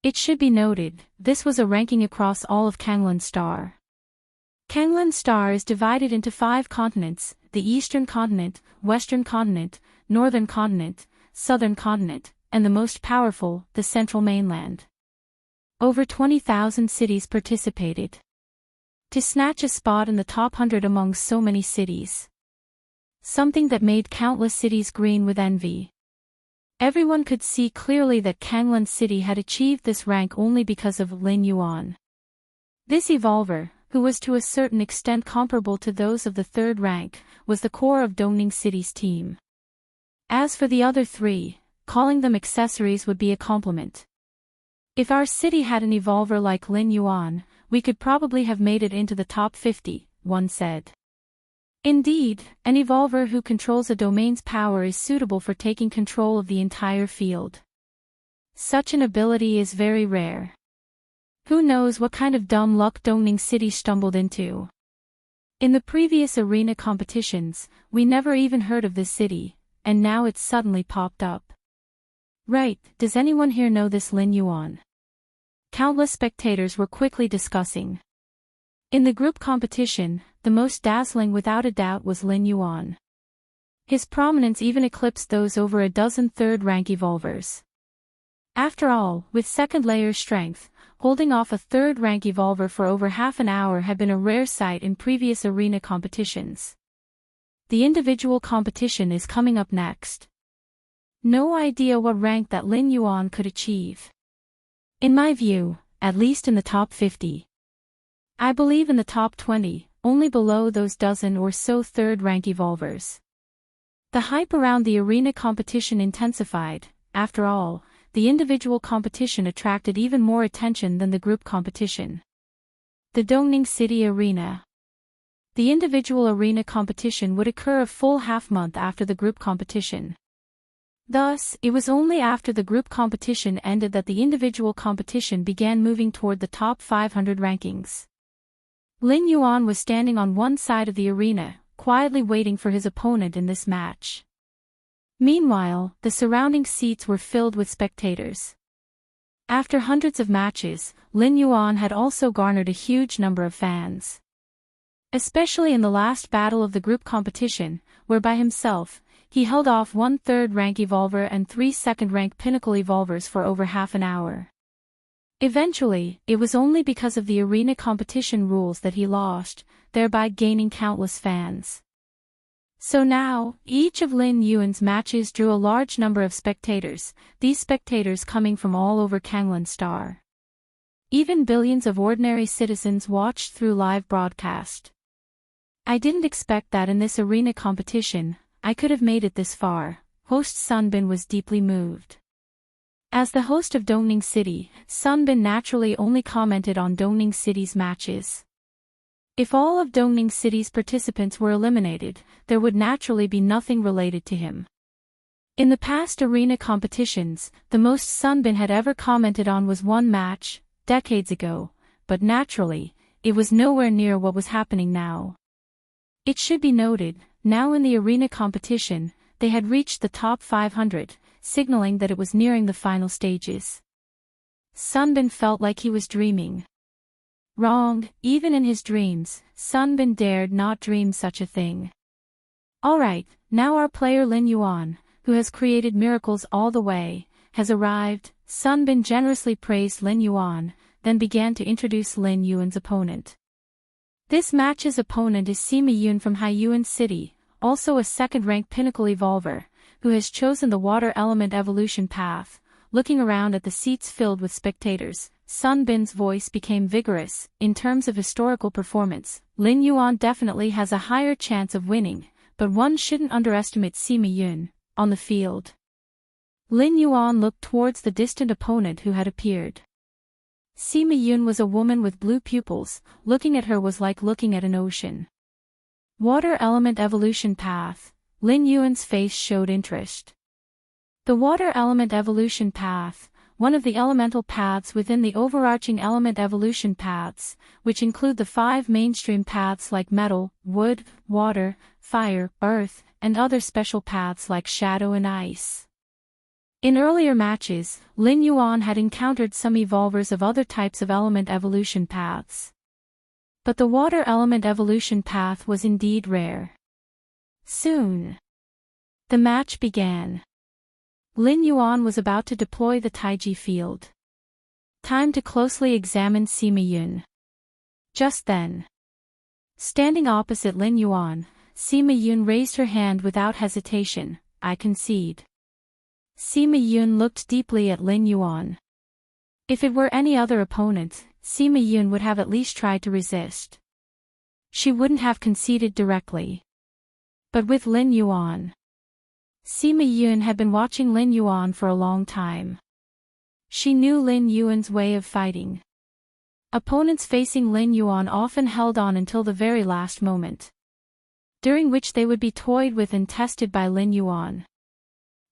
A: It should be noted, this was a ranking across all of Kanglan Star. Kanglan Star is divided into 5 continents, the Eastern Continent, Western Continent, Northern Continent, Southern Continent, and the most powerful, the Central Mainland. Over 20,000 cities participated. To snatch a spot in the top 100 among so many cities. Something that made countless cities green with envy. Everyone could see clearly that Kanglan City had achieved this rank only because of Lin Yuan. This evolver, who was to a certain extent comparable to those of the 3rd rank, was the core of Dongning City's team. As for the other 3, calling them accessories would be a compliment. If our city had an evolver like Lin Yuan, we could probably have made it into the top 50, one said. Indeed, an evolver who controls a domain's power is suitable for taking control of the entire field. Such an ability is very rare. Who knows what kind of dumb luck Dongning City stumbled into. In the previous arena competitions, we never even heard of this city, and now it's suddenly popped up. Right, does anyone here know this Lin Yuan? Countless spectators were quickly discussing. In the group competition, the most dazzling without a doubt was Lin Yuan. His prominence even eclipsed those over a dozen 3rd-rank evolvers. After all, with 2nd-layer strength, holding off a 3rd-rank evolver for over half an hour had been a rare sight in previous arena competitions. The individual competition is coming up next. No idea what rank that Lin Yuan could achieve. In my view, at least in the top 50. I believe in the top 20, only below those dozen or so 3rd-rank evolvers. The hype around the arena competition intensified. After all, the individual competition attracted even more attention than the group competition. The Dongning City Arena. The individual arena competition would occur a full half-month after the group competition. Thus, it was only after the group competition ended that the individual competition began moving toward the top 500 rankings. Lin Yuan was standing on one side of the arena, quietly waiting for his opponent in this match. Meanwhile, the surrounding seats were filled with spectators. After hundreds of matches, Lin Yuan had also garnered a huge number of fans. Especially in the last battle of the group competition, where by himself, he held off 1 3rd-rank evolver and 3 2nd-rank pinnacle evolvers for over half an hour. Eventually, it was only because of the arena competition rules that he lost, thereby gaining countless fans. So now, each of Lin Yuan's matches drew a large number of spectators, these spectators coming from all over Kanglan Star. Even billions of ordinary citizens watched through live broadcast. I didn't expect that in this arena competition, I could have made it this far. Host Sunbin was deeply moved. As the host of Dongning City, Sunbin naturally only commented on Dongning City's matches. If all of Dongning City's participants were eliminated, there would naturally be nothing related to him. In the past arena competitions, the most Sunbin had ever commented on was one match, decades ago, but naturally, it was nowhere near what was happening now. It should be noted, now in the arena competition, they had reached the top 500, signaling that it was nearing the final stages. Sunbin felt like he was dreaming. Wrong, even in his dreams, Sunbin dared not dream such a thing. Alright, now our player Lin Yuan, who has created miracles all the way, has arrived. Sunbin generously praised Lin Yuan, then began to introduce Lin Yuan's opponent. This match's opponent is Sima Yun from Haiyuan City, also a 2nd-rank pinnacle evolver, who has chosen the water element evolution path. Looking around at the seats filled with spectators, Sunbin's voice became vigorous. In terms of historical performance, Lin Yuan definitely has a higher chance of winning, but one shouldn't underestimate Sima Yun. On the field, Lin Yuan looked towards the distant opponent who had appeared. Sima Yun was a woman with blue pupils. Looking at her was like looking at an ocean. Water element evolution path. Lin Yuan's face showed interest. The water element evolution path, one of the elemental paths within the overarching element evolution paths, which include the 5 mainstream paths like metal, wood, water, fire, earth, and other special paths like shadow and ice. In earlier matches, Lin Yuan had encountered some evolvers of other types of element evolution paths. But the water element evolution path was indeed rare. Soon, the match began. Lin Yuan was about to deploy the Taiji field. Time to closely examine Sima Yun. Just then, standing opposite Lin Yuan, Sima Yun raised her hand without hesitation. I concede. Sima Yun looked deeply at Lin Yuan. If it were any other opponent, Sima Yun would have at least tried to resist. She wouldn't have conceded directly. But with Lin Yuan, Sima Yun had been watching Lin Yuan for a long time. She knew Lin Yuan's way of fighting. Opponents facing Lin Yuan often held on until the very last moment, during which they would be toyed with and tested by Lin Yuan.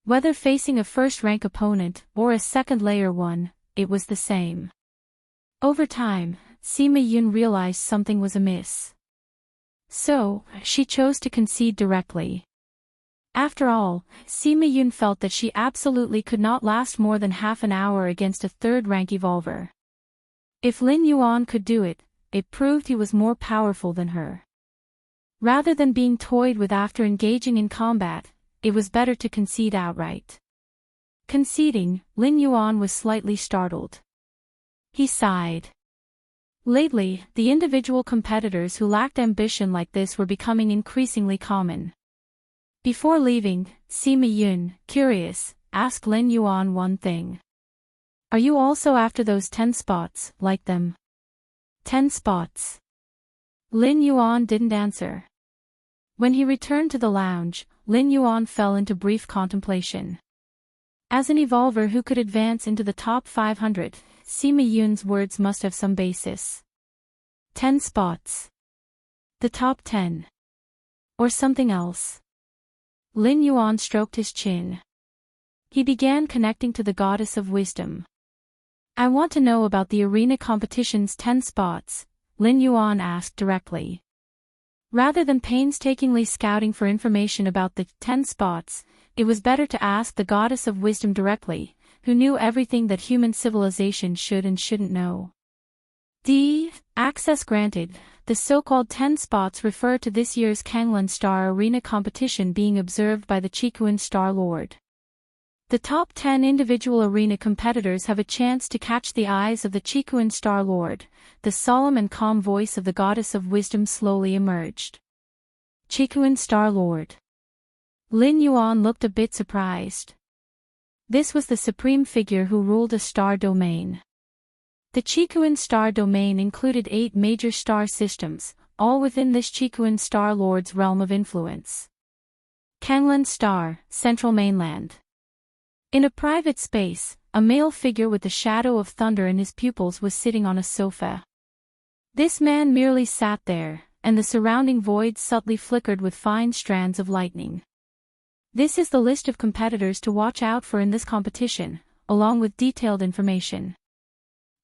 A: Whether facing a first-rank opponent or a second-layer one, it was the same. Over time, Sima Yun realized something was amiss. So, she chose to concede directly. After all, Sima Yun felt that she absolutely could not last more than half an hour against a third-rank evolver. If Lin Yuan could do it, it proved he was more powerful than her. Rather than being toyed with after engaging in combat, it was better to concede outright. Conceding, Lin Yuan was slightly startled. He sighed. Lately, the individual competitors who lacked ambition like this were becoming increasingly common. Before leaving, Sima Yun, curious, asked Lin Yuan one thing. Are you also after those 10 spots, like them? 10 spots. Lin Yuan didn't answer. When he returned to the lounge, Lin Yuan fell into brief contemplation. As an evolver who could advance into the top 500, Sima Yun's words must have some basis. 10 spots. The top 10. Or something else. Lin Yuan stroked his chin. He began connecting to the goddess of wisdom. I want to know about the arena competition's 10 spots, Lin Yuan asked directly. Rather than painstakingly scouting for information about the 10 spots, it was better to ask the goddess of wisdom directly, who knew everything that human civilization should and shouldn't know. Access granted. The so-called 10 spots refer to this year's Kanglan Star Arena competition being observed by the Chikuan Star Lord. The top 10 individual arena competitors have a chance to catch the eyes of the Chikuan Star Lord. The solemn and calm voice of the goddess of wisdom slowly emerged. Chikuan Star Lord. Lin Yuan looked a bit surprised. This was the supreme figure who ruled a star domain. The Chikuan star domain included 8 major star systems, all within this Chikuan Star Lord's realm of influence. Kanglan Star, Central Mainland. In a private space, a male figure with the shadow of thunder in his pupils was sitting on a sofa. This man merely sat there, and the surrounding void subtly flickered with fine strands of lightning. This is the list of competitors to watch out for in this competition, along with detailed information.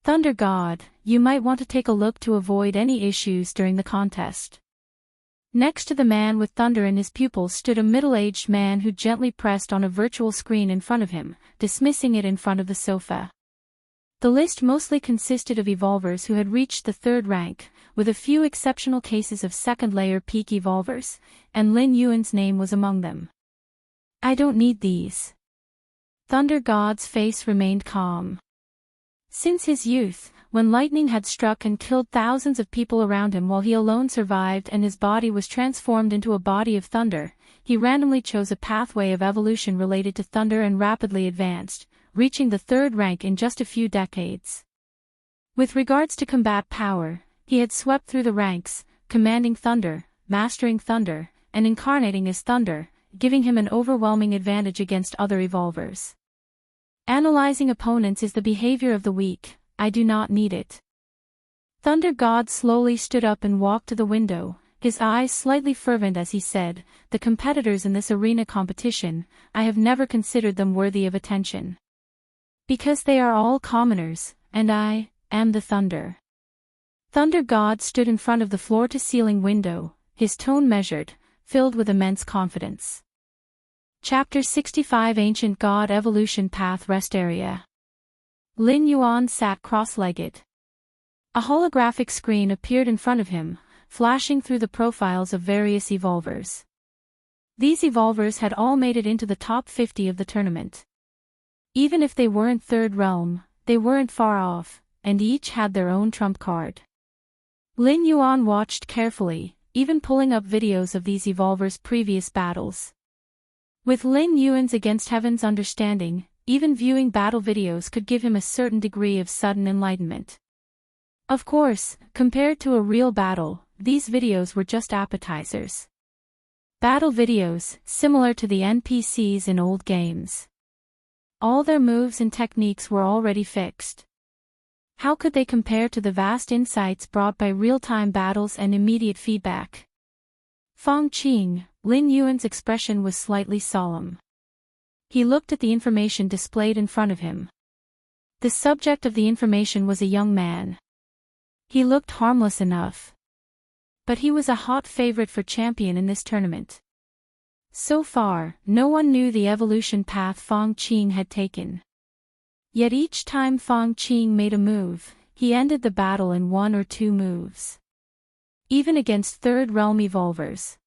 A: Thunder God, you might want to take a look to avoid any issues during the contest. Next to the man with thunder in his pupils stood a middle-aged man who gently pressed on a virtual screen in front of him, dismissing it in front of the sofa. The list mostly consisted of evolvers who had reached the 3rd rank, with a few exceptional cases of second-layer peak evolvers, and Lin Yuan's name was among them. I don't need these. Thunder God's face remained calm. Since his youth, when lightning had struck and killed thousands of people around him while he alone survived and his body was transformed into a body of thunder, he randomly chose a pathway of evolution related to thunder and rapidly advanced, reaching the 3rd rank in just a few decades. With regards to combat power, he had swept through the ranks, commanding thunder, mastering thunder, and incarnating as thunder, giving him an overwhelming advantage against other evolvers. Analyzing opponents is the behavior of the weak. I do not need it. Thunder God slowly stood up and walked to the window, his eyes slightly fervent as he said, "The competitors in this arena competition, I have never considered them worthy of attention. Because they are all commoners, and I am the Thunder." Thunder God stood in front of the floor-to-ceiling window, his tone measured, filled with immense confidence. Chapter 65 Ancient God Evolution Path Rest Area. Lin Yuan sat cross-legged. A holographic screen appeared in front of him, flashing through the profiles of various evolvers. These evolvers had all made it into the top 50 of the tournament. Even if they weren't third realm, they weren't far off, and each had their own trump card. Lin Yuan watched carefully, even pulling up videos of these evolvers' previous battles. With Lin Yuan's Against Heaven's understanding, even viewing battle videos could give him a certain degree of sudden enlightenment. Of course, compared to a real battle, these videos were just appetizers. Battle videos, similar to the NPCs in old games. All their moves and techniques were already fixed. How could they compare to the vast insights brought by real-time battles and immediate feedback? Fong Qing, Lin Yuan's expression was slightly solemn. He looked at the information displayed in front of him. The subject of the information was a young man. He looked harmless enough. But he was a hot favorite for champion in this tournament. So far, no one knew the evolution path Fong Qing had taken. Yet each time Fong Qing made a move, he ended the battle in 1 or 2 moves. Even against third realm evolvers.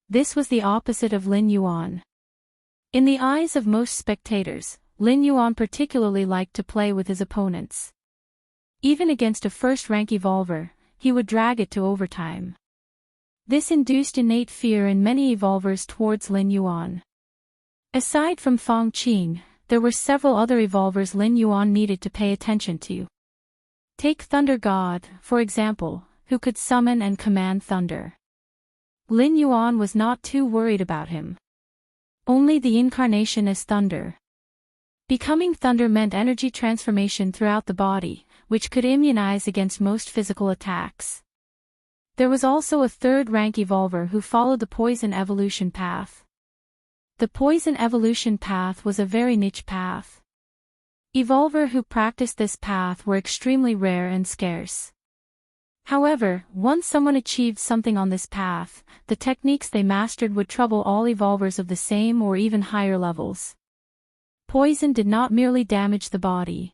A: This was the opposite of Lin Yuan. In the eyes of most spectators, Lin Yuan particularly liked to play with his opponents. Even against a first-rank evolver, he would drag it to overtime. This induced innate fear in many evolvers towards Lin Yuan. Aside from Fong Qing, there were several other evolvers Lin Yuan needed to pay attention to. Take Thunder God, for example, who could summon and command thunder. Lin Yuan was not too worried about him. Only the incarnation as thunder. Becoming thunder meant energy transformation throughout the body, which could immunize against most physical attacks. There was also a third-rank evolver who followed the poison evolution path. The poison evolution path was a very niche path. Evolvers who practiced this path were extremely rare and scarce. However, once someone achieved something on this path, the techniques they mastered would trouble all evolvers of the same or even higher levels. Poison did not merely damage the body.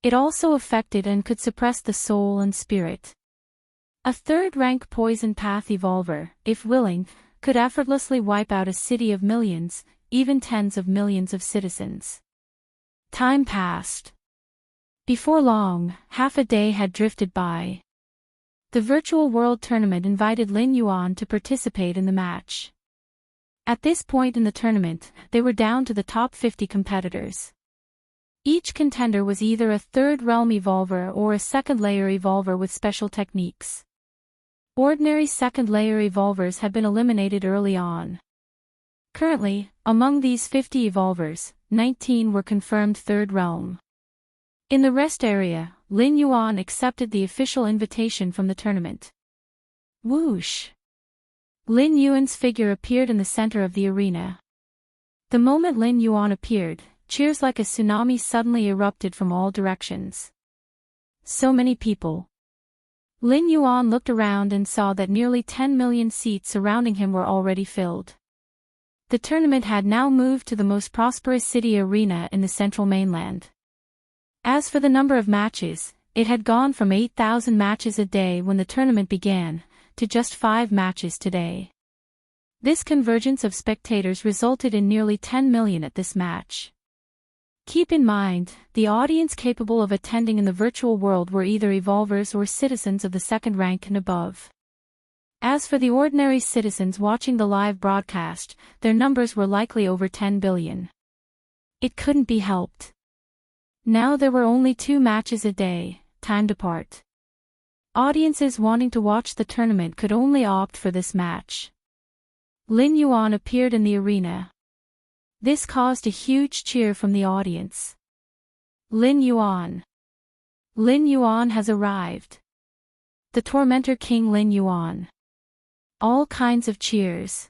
A: It also affected and could suppress the soul and spirit. A third-rank poison path evolver, if willing, could effortlessly wipe out a city of millions, even tens of millions of citizens. Time passed. Before long, half a day had drifted by. The virtual world tournament invited Lin Yuan to participate in the match. At this point in the tournament, they were down to the top 50 competitors. Each contender was either a third realm evolver or a second layer evolver with special techniques. Ordinary second-layer evolvers had been eliminated early on. Currently, among these 50 evolvers, 19 were confirmed third realm. In the rest area, Lin Yuan accepted the official invitation from the tournament. Whoosh! Lin Yuan's figure appeared in the center of the arena. The moment Lin Yuan appeared, cheers like a tsunami suddenly erupted from all directions. So many people. Lin Yuan looked around and saw that nearly 10 million seats surrounding him were already filled. The tournament had now moved to the most prosperous city arena in the central mainland. As for the number of matches, it had gone from 8,000 matches a day when the tournament began, to just 5 matches today. This convergence of spectators resulted in nearly 10 million at this match. Keep in mind, the audience capable of attending in the virtual world were either evolvers or citizens of the second rank and above. As for the ordinary citizens watching the live broadcast, their numbers were likely over 10 billion. It couldn't be helped. Now there were only 2 matches a day, timed apart. Audiences wanting to watch the tournament could only opt for this match. Lin Yuan appeared in the arena. This caused a huge cheer from the audience. Lin Yuan. Lin Yuan has arrived. The Tormentor King Lin Yuan. All kinds of cheers.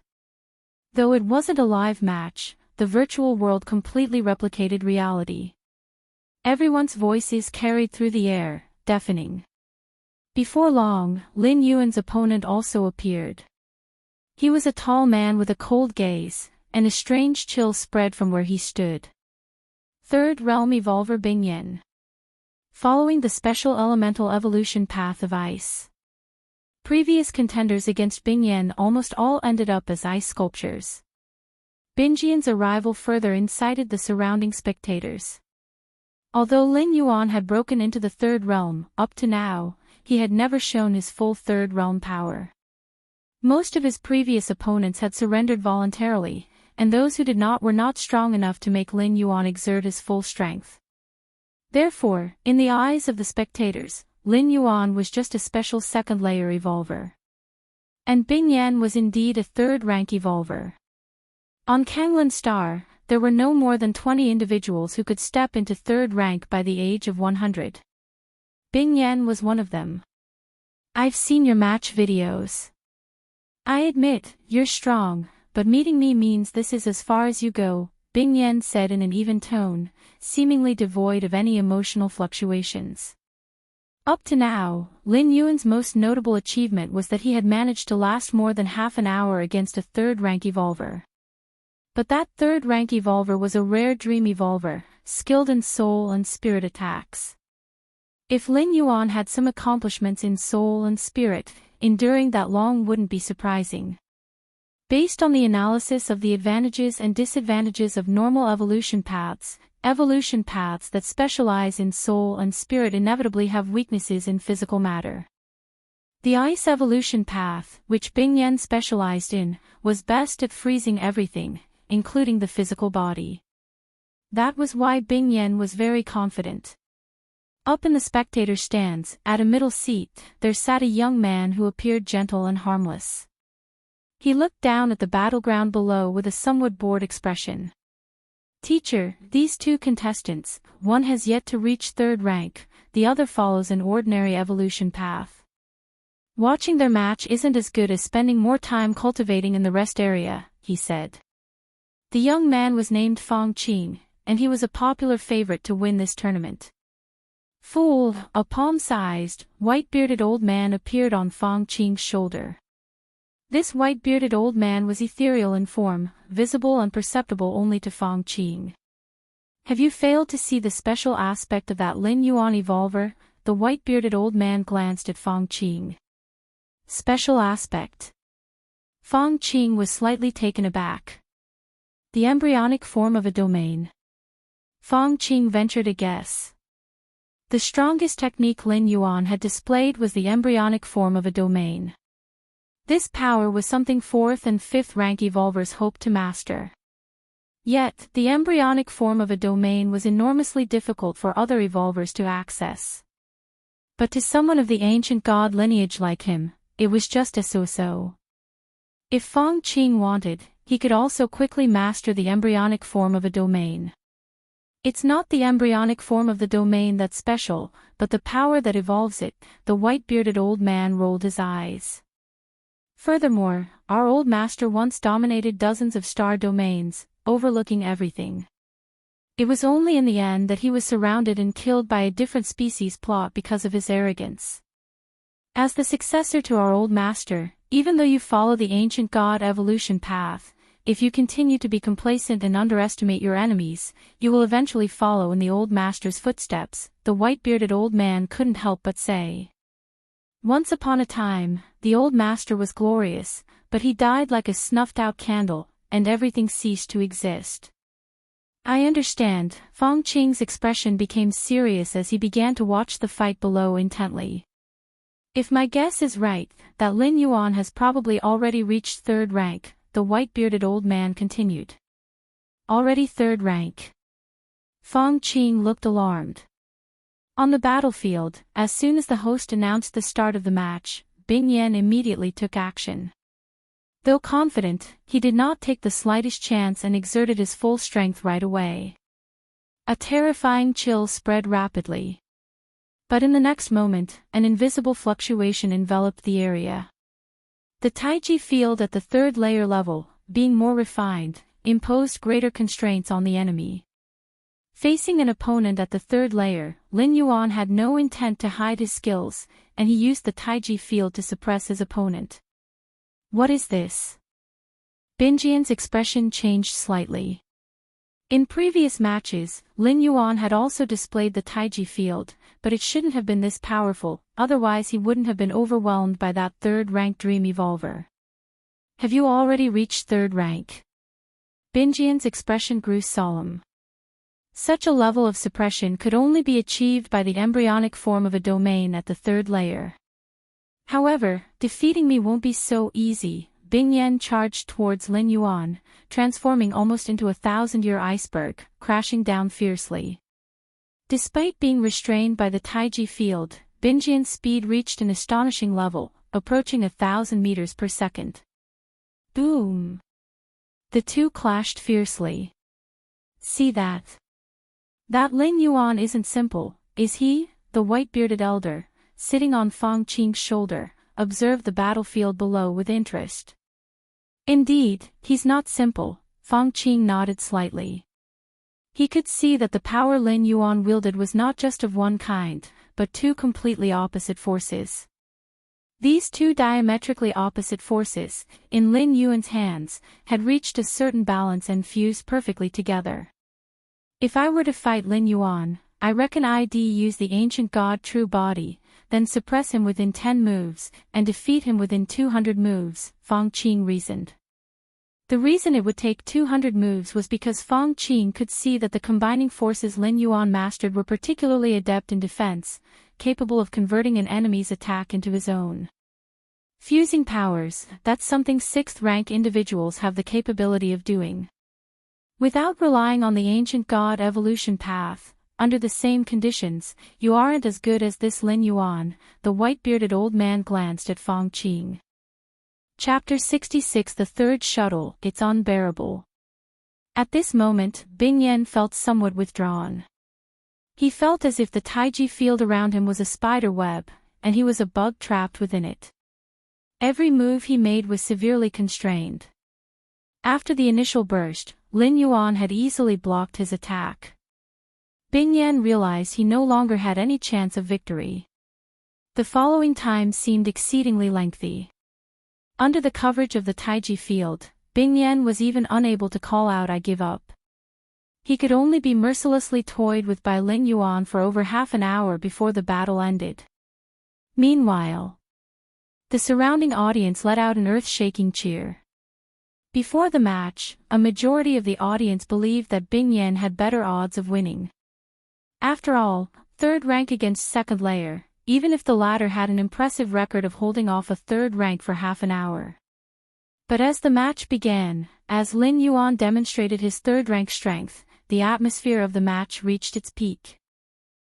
A: Though it wasn't a live match, the virtual world completely replicated reality. Everyone's voices carried through the air, deafening. Before long, Lin Yuan's opponent also appeared. He was a tall man with a cold gaze, and a strange chill spread from where he stood. Third Realm Evolver Bing Yan. Following the special elemental evolution path of ice. Previous contenders against Bing Yan almost all ended up as ice sculptures. Bing Yan's arrival further incited the surrounding spectators. Although Lin Yuan had broken into the third realm, up to now, he had never shown his full third realm power. Most of his previous opponents had surrendered voluntarily, and those who did not were not strong enough to make Lin Yuan exert his full strength. Therefore, in the eyes of the spectators, Lin Yuan was just a special second-layer evolver. And Bing Yan was indeed a third-rank evolver. On Kanglan Star, there were no more than 20 individuals who could step into third rank by the age of 100. Bing Yan was one of them. I've seen your match videos. I admit, you're strong, but meeting me means this is as far as you go, Bing Yan said in an even tone, seemingly devoid of any emotional fluctuations. Up to now, Lin Yuan's most notable achievement was that he had managed to last more than half an hour against a third-rank evolver. But that third-rank evolver was a rare dream evolver, skilled in soul and spirit attacks. If Lin Yuan had some accomplishments in soul and spirit, enduring that long wouldn't be surprising. Based on the analysis of the advantages and disadvantages of normal evolution paths that specialize in soul and spirit inevitably have weaknesses in physical matter. The ice evolution path, which Bing Yan specialized in, was best at freezing everything, including the physical body. That was why Bing Yan was very confident. Up in the spectator stands, at a middle seat, there sat a young man who appeared gentle and harmless. He looked down at the battleground below with a somewhat bored expression. Teacher, these two contestants, one has yet to reach third rank, the other follows an ordinary evolution path. Watching their match isn't as good as spending more time cultivating in the rest area, he said. The young man was named Fong Qing, and he was a popular favorite to win this tournament. Fool, a palm-sized, white-bearded old man appeared on Fong Qing's shoulder. This white-bearded old man was ethereal in form, visible and perceptible only to Fong Qing. Have you failed to see the special aspect of that Lin Yuan evolver? The white-bearded old man glanced at Fong Qing. Special aspect. Fong Qing was slightly taken aback. The embryonic form of a domain. Fong Qing ventured a guess. The strongest technique Lin Yuan had displayed was the embryonic form of a domain. This power was something 4th and 5th rank evolvers hoped to master. Yet, the embryonic form of a domain was enormously difficult for other evolvers to access. But to someone of the ancient god lineage like him, it was just a so-so. If Fong Qing wanted, he could also quickly master the embryonic form of a domain. It's not the embryonic form of the domain that's special, but the power that evolves it, the white-bearded old man rolled his eyes. Furthermore, our old master once dominated dozens of star domains, overlooking everything. It was only in the end that he was surrounded and killed by a different species plot because of his arrogance. As the successor to our old master, even though you follow the ancient god evolution path, if you continue to be complacent and underestimate your enemies, you will eventually follow in the old master's footsteps, the white-bearded old man couldn't help but say. Once upon a time, the old master was glorious, but he died like a snuffed-out candle, and everything ceased to exist. I understand. Fong Qing's expression became serious as he began to watch the fight below intently. If my guess is right, that Lin Yuan has probably already reached third rank, the white-bearded old man continued. Already third rank. Fong Qing looked alarmed. On the battlefield, as soon as the host announced the start of the match, Bing Yan immediately took action. Though confident, he did not take the slightest chance and exerted his full strength right away. A terrifying chill spread rapidly. But in the next moment, an invisible fluctuation enveloped the area. The Taiji field at the third layer level, being more refined, imposed greater constraints on the enemy. Facing an opponent at the third layer, Lin Yuan had no intent to hide his skills, and he used the Taiji field to suppress his opponent. What is this? Binjian's expression changed slightly. In previous matches, Lin Yuan had also displayed the Taiji field, but it shouldn't have been this powerful, otherwise he wouldn't have been overwhelmed by that third-rank Dream Evolver. Have you already reached third rank? Binjian's expression grew solemn. Such a level of suppression could only be achieved by the embryonic form of a domain at the third layer. However, defeating me won't be so easy. Bingyan charged towards Lin Yuan, transforming almost into a 1,000-year iceberg, crashing down fiercely. Despite being restrained by the Taiji field, Binjian's speed reached an astonishing level, approaching 1,000 meters per second. Boom! The two clashed fiercely. See that? That Lin Yuan isn't simple, is he? The white-bearded elder, sitting on Fang Qing's shoulder, observed the battlefield below with interest. Indeed, he's not simple, Fang Qing nodded slightly. He could see that the power Lin Yuan wielded was not just of one kind, but two completely opposite forces. These two diametrically opposite forces, in Lin Yuan's hands, had reached a certain balance and fused perfectly together. If I were to fight Lin Yuan, I reckon I'd use the ancient god True Body, then suppress him within 10 moves, and defeat him within 200 moves, Fang Qing reasoned. The reason it would take 200 moves was because Fang Qing could see that the combining forces Lin Yuan mastered were particularly adept in defense, capable of converting an enemy's attack into his own. Fusing powers, that's something 6th-rank individuals have the capability of doing. Without relying on the ancient god evolution path, under the same conditions, you aren't as good as this Lin Yuan, the white-bearded old man glanced at Fang Qing. Chapter 66 The Third Shuttle, It's Unbearable. At this moment, Bingyan felt somewhat withdrawn. He felt as if the Taiji field around him was a spider web, and he was a bug trapped within it. Every move he made was severely constrained. After the initial burst, Lin Yuan had easily blocked his attack. Bingyan realized he no longer had any chance of victory. The following time seemed exceedingly lengthy. Under the coverage of the Taiji field, Bingyan was even unable to call out "I give up." He could only be mercilessly toyed with by Lin Yuan for over half an hour before the battle ended. Meanwhile, the surrounding audience let out an earth-shaking cheer. Before the match, a majority of the audience believed that Bingyan had better odds of winning. After all, third rank against second layer, even if the latter had an impressive record of holding off a third rank for half an hour. But as the match began, as Lin Yuan demonstrated his third rank strength, the atmosphere of the match reached its peak.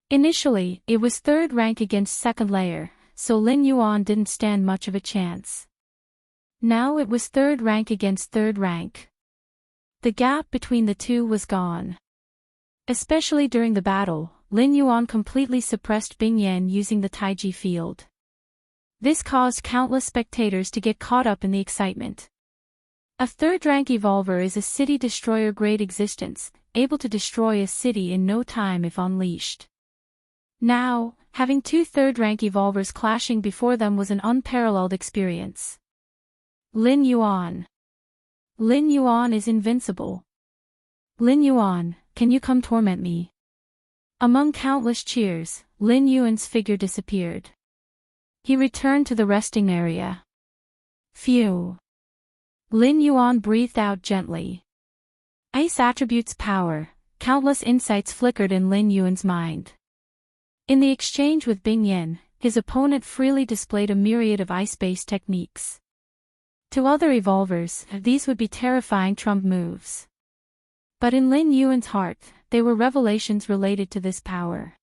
A: Initially, it was third rank against second layer, so Lin Yuan didn't stand much of a chance. Now it was third rank against third rank. The gap between the two was gone. Especially during the battle, Lin Yuan completely suppressed Bingyan using the Taiji field. This caused countless spectators to get caught up in the excitement. A third-rank evolver is a city destroyer-grade existence, able to destroy a city in no time if unleashed. Now, having two third-rank evolvers clashing before them was an unparalleled experience. Lin Yuan. Lin Yuan is invincible. Lin Yuan, can you come torment me? Among countless cheers, Lin Yuan's figure disappeared. He returned to the resting area. Phew. Lin Yuan breathed out gently. Ice attributes power, countless insights flickered in Lin Yuan's mind. In the exchange with Bingyan, his opponent freely displayed a myriad of ice-based techniques. To other evolvers, these would be terrifying trump moves. But in Lin Yuan's heart, they were revelations related to this power.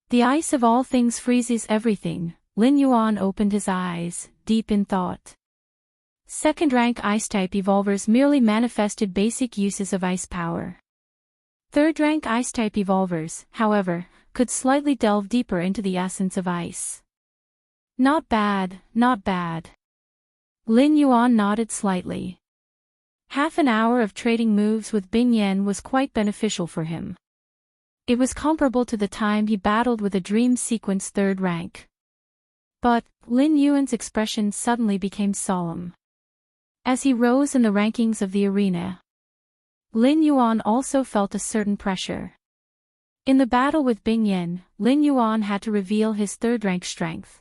A: The ice of all things freezes everything. Lin Yuan opened his eyes, deep in thought. Second-rank ice-type evolvers merely manifested basic uses of ice power. Third-rank ice-type evolvers, however, could slightly delve deeper into the essence of ice. Not bad, not bad. Lin Yuan nodded slightly. Half an hour of trading moves with Bing Yan was quite beneficial for him. It was comparable to the time he battled with a dream sequence third rank. But, Lin Yuan's expression suddenly became solemn. As he rose in the rankings of the arena, Lin Yuan also felt a certain pressure. In the battle with Bing Yan, Lin Yuan had to reveal his third-rank strength.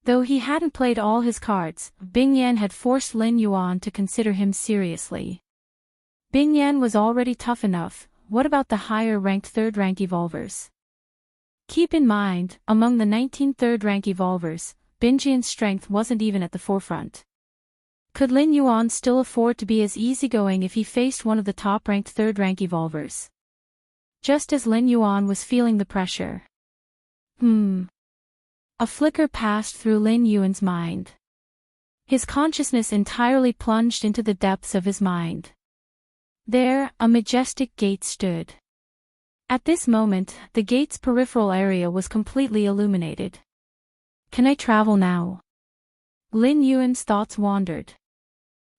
A: Though he hadn't played all his cards, Bing Yan had forced Lin Yuan to consider him seriously. Bing Yan was already tough enough, what about the higher-ranked third-rank evolvers? Keep in mind, among the 19 third-rank evolvers, Bing Yan's strength wasn't even at the forefront. Could Lin Yuan still afford to be as easygoing if he faced one of the top-ranked third-rank evolvers? Just as Lin Yuan was feeling the pressure. A flicker passed through Lin Yuan's mind. His consciousness entirely plunged into the depths of his mind. There, a majestic gate stood. At this moment, the gate's peripheral area was completely illuminated. Can I travel now? Lin Yuan's thoughts wandered.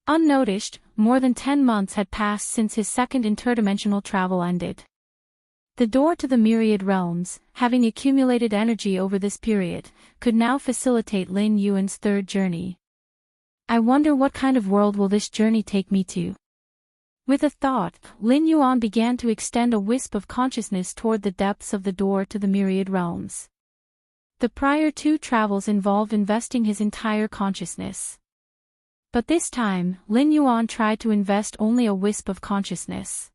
A: Unnoticed, more than 10 months had passed since his second interdimensional travel ended. The door to the myriad realms, having accumulated energy over this period, could now facilitate Lin Yuan's third journey. I wonder what kind of world will this journey take me to? With a thought, Lin Yuan began to extend a wisp of consciousness toward the depths of the door to the myriad realms. The prior 2 travels involved investing his entire consciousness. But this time, Lin Yuan tried to invest only a wisp of consciousness.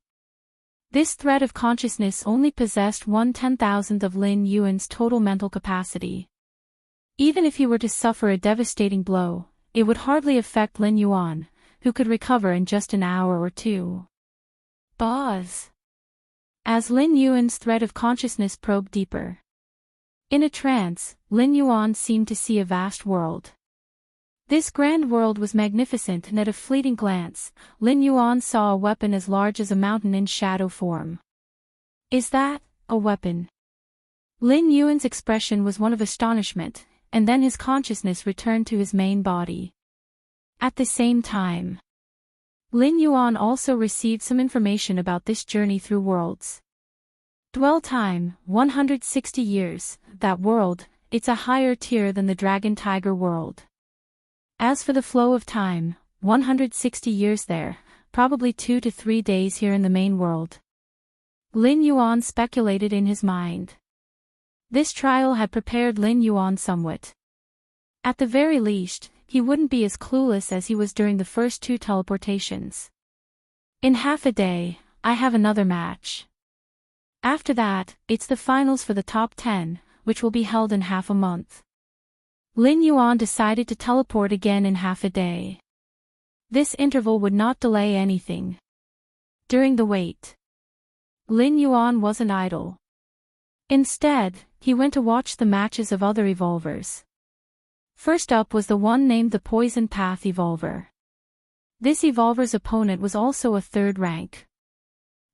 A: This thread of consciousness only possessed 1/10,000th of Lin Yuan's total mental capacity. Even if he were to suffer a devastating blow, it would hardly affect Lin Yuan, who could recover in just an hour or 2. Buzz. As Lin Yuan's thread of consciousness probed deeper. In a trance, Lin Yuan seemed to see a vast world. This grand world was magnificent, and at a fleeting glance, Lin Yuan saw a weapon as large as a mountain in shadow form. Is that a weapon? Lin Yuan's expression was one of astonishment, and then his consciousness returned to his main body. At the same time, Lin Yuan also received some information about this journey through worlds. Dwell time, 160 years, that world, it's a higher tier than the Dragon Tiger world. As for the flow of time, 160 years there, probably 2 to 3 days here in the main world. Lin Yuan speculated in his mind. This trial had prepared Lin Yuan somewhat. At the very least, he wouldn't be as clueless as he was during the first 2 teleportations. In half a day, I have another match. After that, it's the finals for the top 10, which will be held in half a month. Lin Yuan decided to teleport again in half a day. This interval would not delay anything. During the wait, Lin Yuan wasn't idle. Instead, he went to watch the matches of other evolvers. First up was the one named the Poison Path Evolver. This evolver's opponent was also a third rank.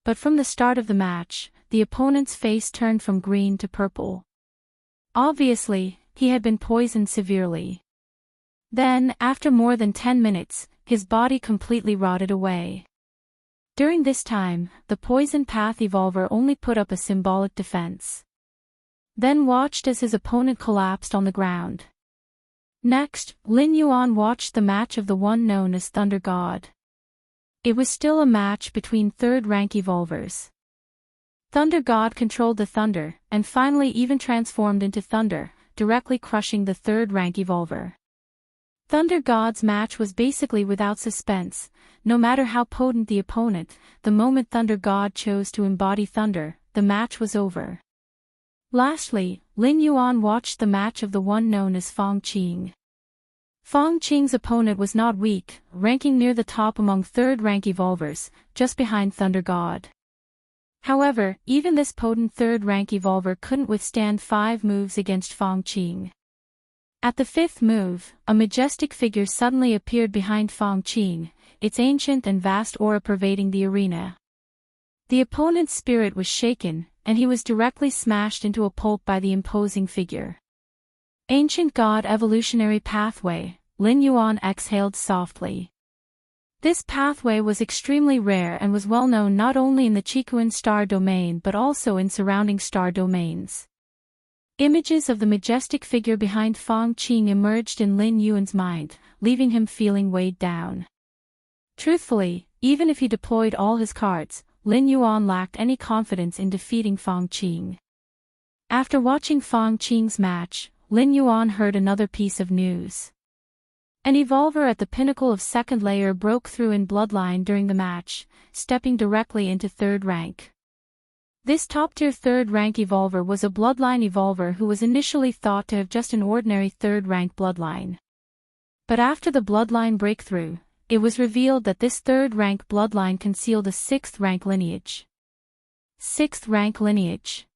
A: But from the start of the match, the opponent's face turned from green to purple. Obviously, he had been poisoned severely. Then, after more than 10 minutes, his body completely rotted away. During this time, the Poison Path Evolver only put up a symbolic defense. Then watched as his opponent collapsed on the ground. Next, Lin Yuan watched the match of the one known as Thunder God. It was still a match between third-rank evolvers. Thunder God controlled the thunder, and finally even transformed into thunder, directly crushing the third-rank evolver. Thunder God's match was basically without suspense. No matter how potent the opponent, the moment Thunder God chose to embody thunder, the match was over. Lastly, Lin Yuan watched the match of the one known as Fong Qing. Fong Qing's opponent was not weak, ranking near the top among third-rank evolvers, just behind Thunder God. However, even this potent third-rank evolver couldn't withstand 5 moves against Fong Qing. At the 5th move, a majestic figure suddenly appeared behind Fong Qing, its ancient and vast aura pervading the arena. The opponent's spirit was shaken, and he was directly smashed into a pulp by the imposing figure. Ancient God Evolutionary Pathway, Lin Yuan exhaled softly. This pathway was extremely rare and was well known not only in the Qikuan star domain but also in surrounding star domains. Images of the majestic figure behind Fang Qing emerged in Lin Yuan's mind, leaving him feeling weighed down. Truthfully, even if he deployed all his cards, Lin Yuan lacked any confidence in defeating Fang Qing. After watching Fang Qing's match, Lin Yuan heard another piece of news. An evolver at the pinnacle of second layer broke through in bloodline during the match, stepping directly into third rank. This top-tier third-rank evolver was a bloodline evolver who was initially thought to have just an ordinary third-rank bloodline. But after the bloodline breakthrough, it was revealed that this third-rank bloodline concealed a sixth-rank lineage. Sixth-rank lineage.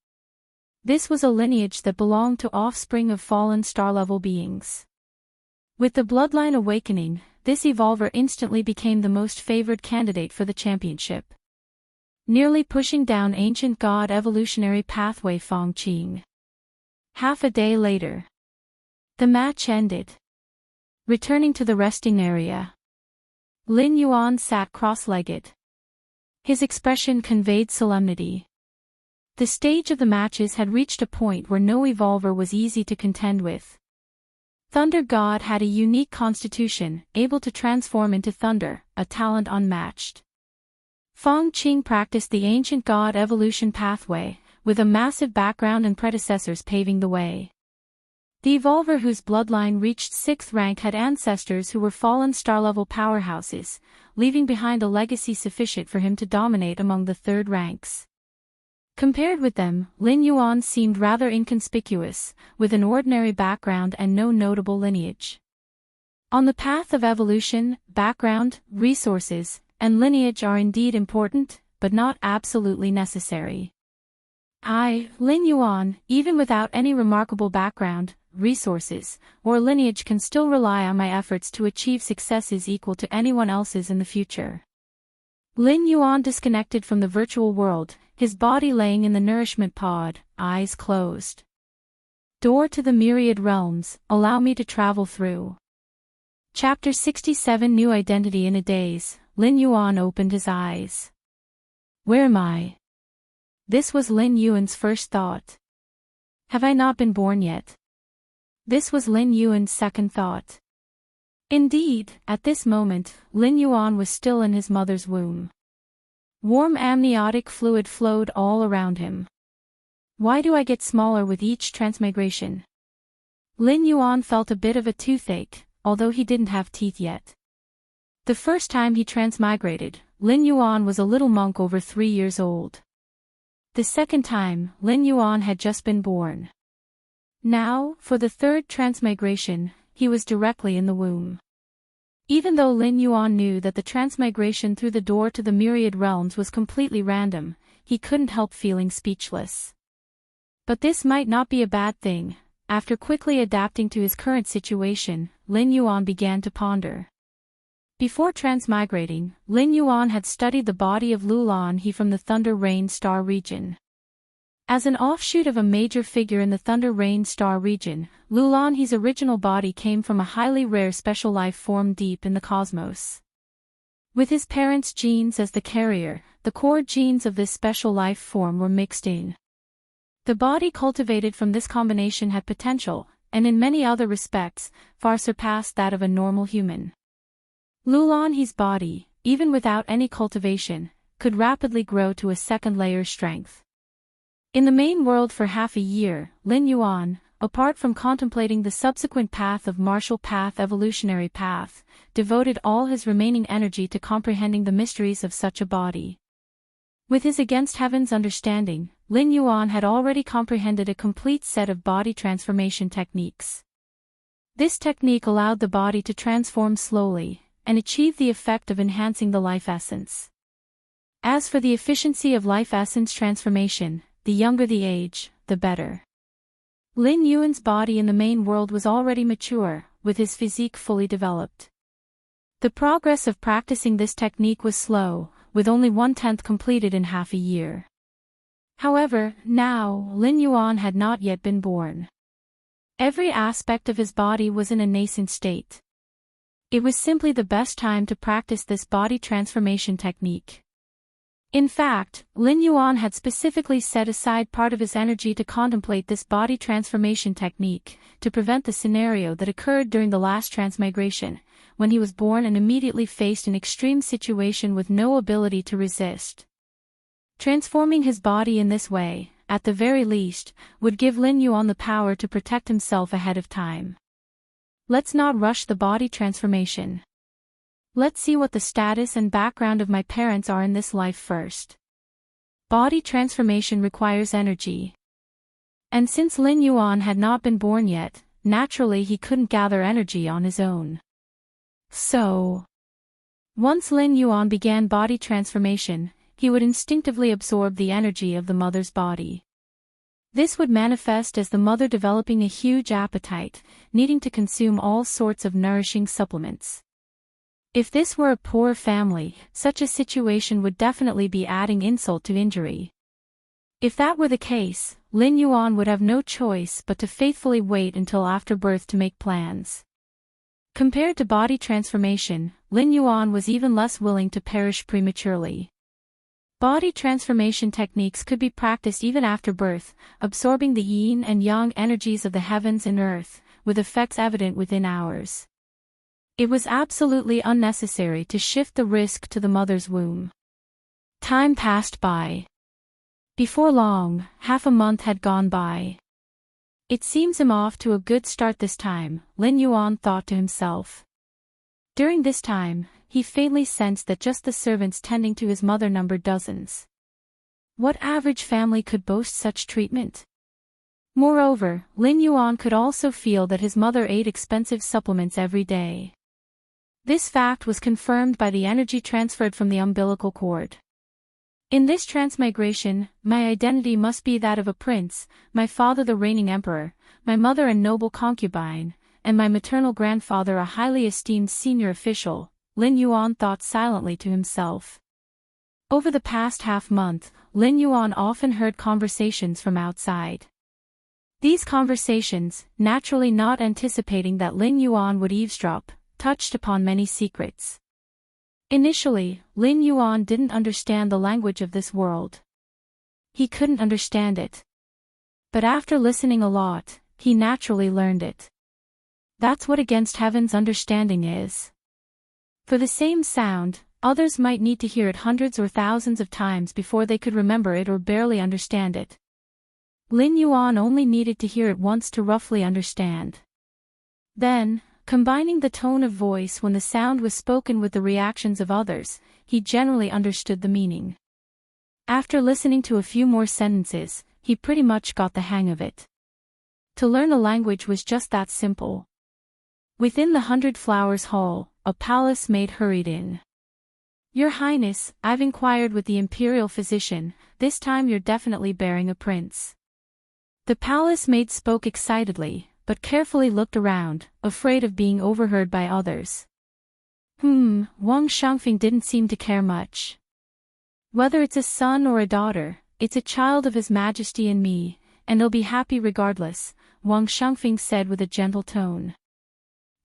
A: This was a lineage that belonged to offspring of fallen star-level beings. With the bloodline awakening, this evolver instantly became the most favored candidate for the championship, nearly pushing down ancient god evolutionary pathway Fang Qing. Half a day later, the match ended. Returning to the resting area, Lin Yuan sat cross-legged. His expression conveyed solemnity. The stage of the matches had reached a point where no evolver was easy to contend with. Thunder God had a unique constitution, able to transform into thunder, a talent unmatched. Fang Qing practiced the ancient god evolution pathway, with a massive background and predecessors paving the way. The evolver whose bloodline reached 6th rank had ancestors who were fallen star-level powerhouses, leaving behind a legacy sufficient for him to dominate among the third ranks. Compared with them, Lin Yuan seemed rather inconspicuous, with an ordinary background and no notable lineage. On the path of evolution, background, resources, and lineage are indeed important, but not absolutely necessary. I, Lin Yuan, even without any remarkable background, resources, or lineage can still rely on my efforts to achieve successes equal to anyone else's in the future. Lin Yuan disconnected from the virtual world, his body laying in the nourishment pod, eyes closed. Door to the myriad realms, allow me to travel through. Chapter 67 New Identity in a Daze. Lin Yuan opened his eyes. Where am I? This was Lin Yuan's first thought. Have I not been born yet? This was Lin Yuan's second thought. Indeed, at this moment, Lin Yuan was still in his mother's womb. Warm amniotic fluid flowed all around him. Why do I get smaller with each transmigration? Lin Yuan felt a bit of a toothache, although he didn't have teeth yet. The first time he transmigrated, Lin Yuan was a little monk over 3 years old. The second time, Lin Yuan had just been born. Now, for the third transmigration, he was directly in the womb. Even though Lin Yuan knew that the transmigration through the door to the myriad realms was completely random, he couldn't help feeling speechless. But this might not be a bad thing. After quickly adapting to his current situation, Lin Yuan began to ponder. Before transmigrating, Lin Yuan had studied the body of Lulan He from the Thunder Rain Star region. As an offshoot of a major figure in the Thunder Rain Star region, Lulan He's original body came from a highly rare special life form deep in the cosmos. With his parents' genes as the carrier, the core genes of this special life form were mixed in. The body cultivated from this combination had potential, and in many other respects, far surpassed that of a normal human. Lulan He's body, even without any cultivation, could rapidly grow to a second-layer strength. In the main world for half a year, Lin Yuan, apart from contemplating the subsequent path of martial path evolutionary path, devoted all his remaining energy to comprehending the mysteries of such a body. With his against heaven's understanding, Lin Yuan had already comprehended a complete set of body transformation techniques. This technique allowed the body to transform slowly, and achieve the effect of enhancing the life essence. As for the efficiency of life essence transformation, the younger the age, the better. Lin Yuan's body in the main world was already mature, with his physique fully developed. The progress of practicing this technique was slow, with only 1/10 completed in half a year. However, now, Lin Yuan had not yet been born. Every aspect of his body was in a nascent state. It was simply the best time to practice this body transformation technique. In fact, Lin Yuan had specifically set aside part of his energy to contemplate this body transformation technique, to prevent the scenario that occurred during the last transmigration, when he was born and immediately faced an extreme situation with no ability to resist. Transforming his body in this way, at the very least, would give Lin Yuan the power to protect himself ahead of time. Let's not rush the body transformation. Let's see what the status and background of my parents are in this life first. Body transformation requires energy. And since Lin Yuan had not been born yet, naturally he couldn't gather energy on his own. So, once Lin Yuan began body transformation, he would instinctively absorb the energy of the mother's body. This would manifest as the mother developing a huge appetite, needing to consume all sorts of nourishing supplements. If this were a poor family, such a situation would definitely be adding insult to injury. If that were the case, Lin Yuan would have no choice but to faithfully wait until after birth to make plans. Compared to body transformation, Lin Yuan was even less willing to perish prematurely. Body transformation techniques could be practiced even after birth, absorbing the yin and yang energies of the heavens and earth, with effects evident within hours. It was absolutely unnecessary to shift the risk to the mother's womb. Time passed by. Before long, half a month had gone by. It seems I'm off to a good start this time, Lin Yuan thought to himself. During this time, he faintly sensed that just the servants tending to his mother numbered dozens. What average family could boast such treatment? Moreover, Lin Yuan could also feel that his mother ate expensive supplements every day. This fact was confirmed by the energy transferred from the umbilical cord. In this transmigration, my identity must be that of a prince, my father the reigning emperor, my mother a noble concubine, and my maternal grandfather a highly esteemed senior official, Lin Yuan thought silently to himself. Over the past half-month, Lin Yuan often heard conversations from outside. These conversations, naturally not anticipating that Lin Yuan would eavesdrop, touched upon many secrets. Initially, Lin Yuan didn't understand the language of this world. He couldn't understand it. But after listening a lot, he naturally learned it. That's what against heaven's understanding is. For the same sound, others might need to hear it hundreds or thousands of times before they could remember it or barely understand it. Lin Yuan only needed to hear it once to roughly understand. Then, combining the tone of voice when the sound was spoken with the reactions of others, he generally understood the meaning. After listening to a few more sentences, he pretty much got the hang of it. To learn a language was just that simple. Within the 100 Flowers Hall, a palace maid hurried in. Your Highness, I've inquired with the imperial physician, this time you're definitely bearing a prince. The palace maid spoke excitedly, but carefully looked around, afraid of being overheard by others. Wang Shangfeng didn't seem to care much. Whether it's a son or a daughter, it's a child of His Majesty and me, and they'll be happy regardless, Wang Shangfeng said with a gentle tone.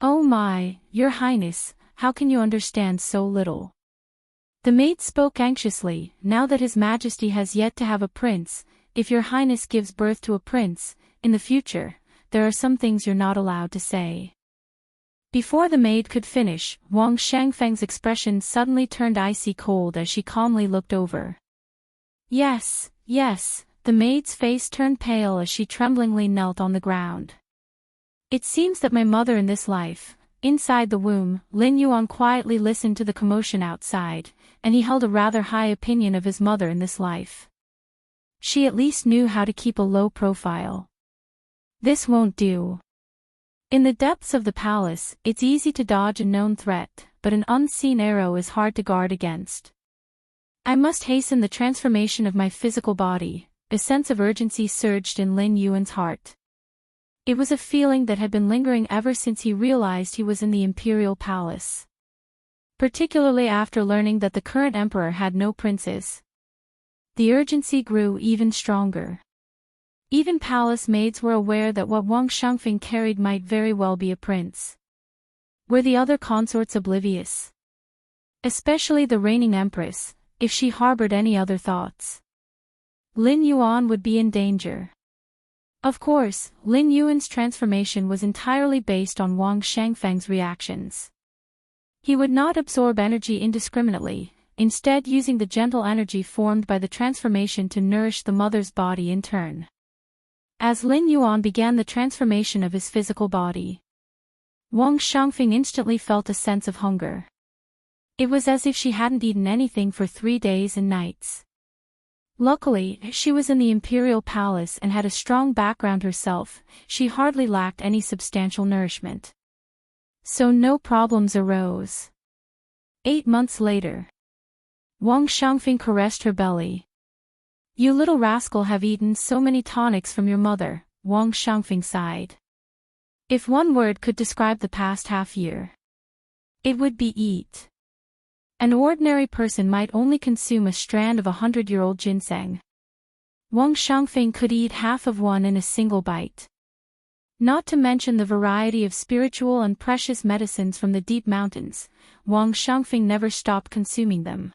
A: Oh my, Your Highness, how can you understand so little? The maid spoke anxiously. Now that His Majesty has yet to have a prince, if Your Highness gives birth to a prince, in the future, there are some things you're not allowed to say. Before the maid could finish, Wang Shangfeng's expression suddenly turned icy cold as she calmly looked over. Yes, the maid's face turned pale as she tremblingly knelt on the ground. It seems that my mother in this life, inside the womb, Lin Yuan quietly listened to the commotion outside, and he held a rather high opinion of his mother in this life. She at least knew how to keep a low profile. This won't do. In the depths of the palace, it's easy to dodge a known threat, but an unseen arrow is hard to guard against. I must hasten the transformation of my physical body. A sense of urgency surged in Lin Yuan's heart. It was a feeling that had been lingering ever since he realized he was in the imperial palace. Particularly after learning that the current emperor had no princes. The urgency grew even stronger. Even palace maids were aware that what Wang Shangfeng carried might very well be a prince. Were the other consorts oblivious? Especially the reigning empress, if she harbored any other thoughts. Lin Yuan would be in danger. Of course, Lin Yuan's transformation was entirely based on Wang Shangfeng's reactions. He would not absorb energy indiscriminately, instead using the gentle energy formed by the transformation to nourish the mother's body in turn. As Lin Yuan began the transformation of his physical body, Wang Shangfeng instantly felt a sense of hunger. It was as if she hadn't eaten anything for 3 days and nights. Luckily, she was in the imperial palace and had a strong background herself. She hardly lacked any substantial nourishment. So no problems arose. 8 months later, Wang Shangfeng caressed her belly. "You little rascal have eaten so many tonics from your mother," Wang Shangfeng sighed. If one word could describe the past half year, it would be eat. An ordinary person might only consume a strand of 100-year-old ginseng. Wang Shangfeng could eat half of one in a single bite. Not to mention the variety of spiritual and precious medicines from the deep mountains, Wang Shangfeng never stopped consuming them.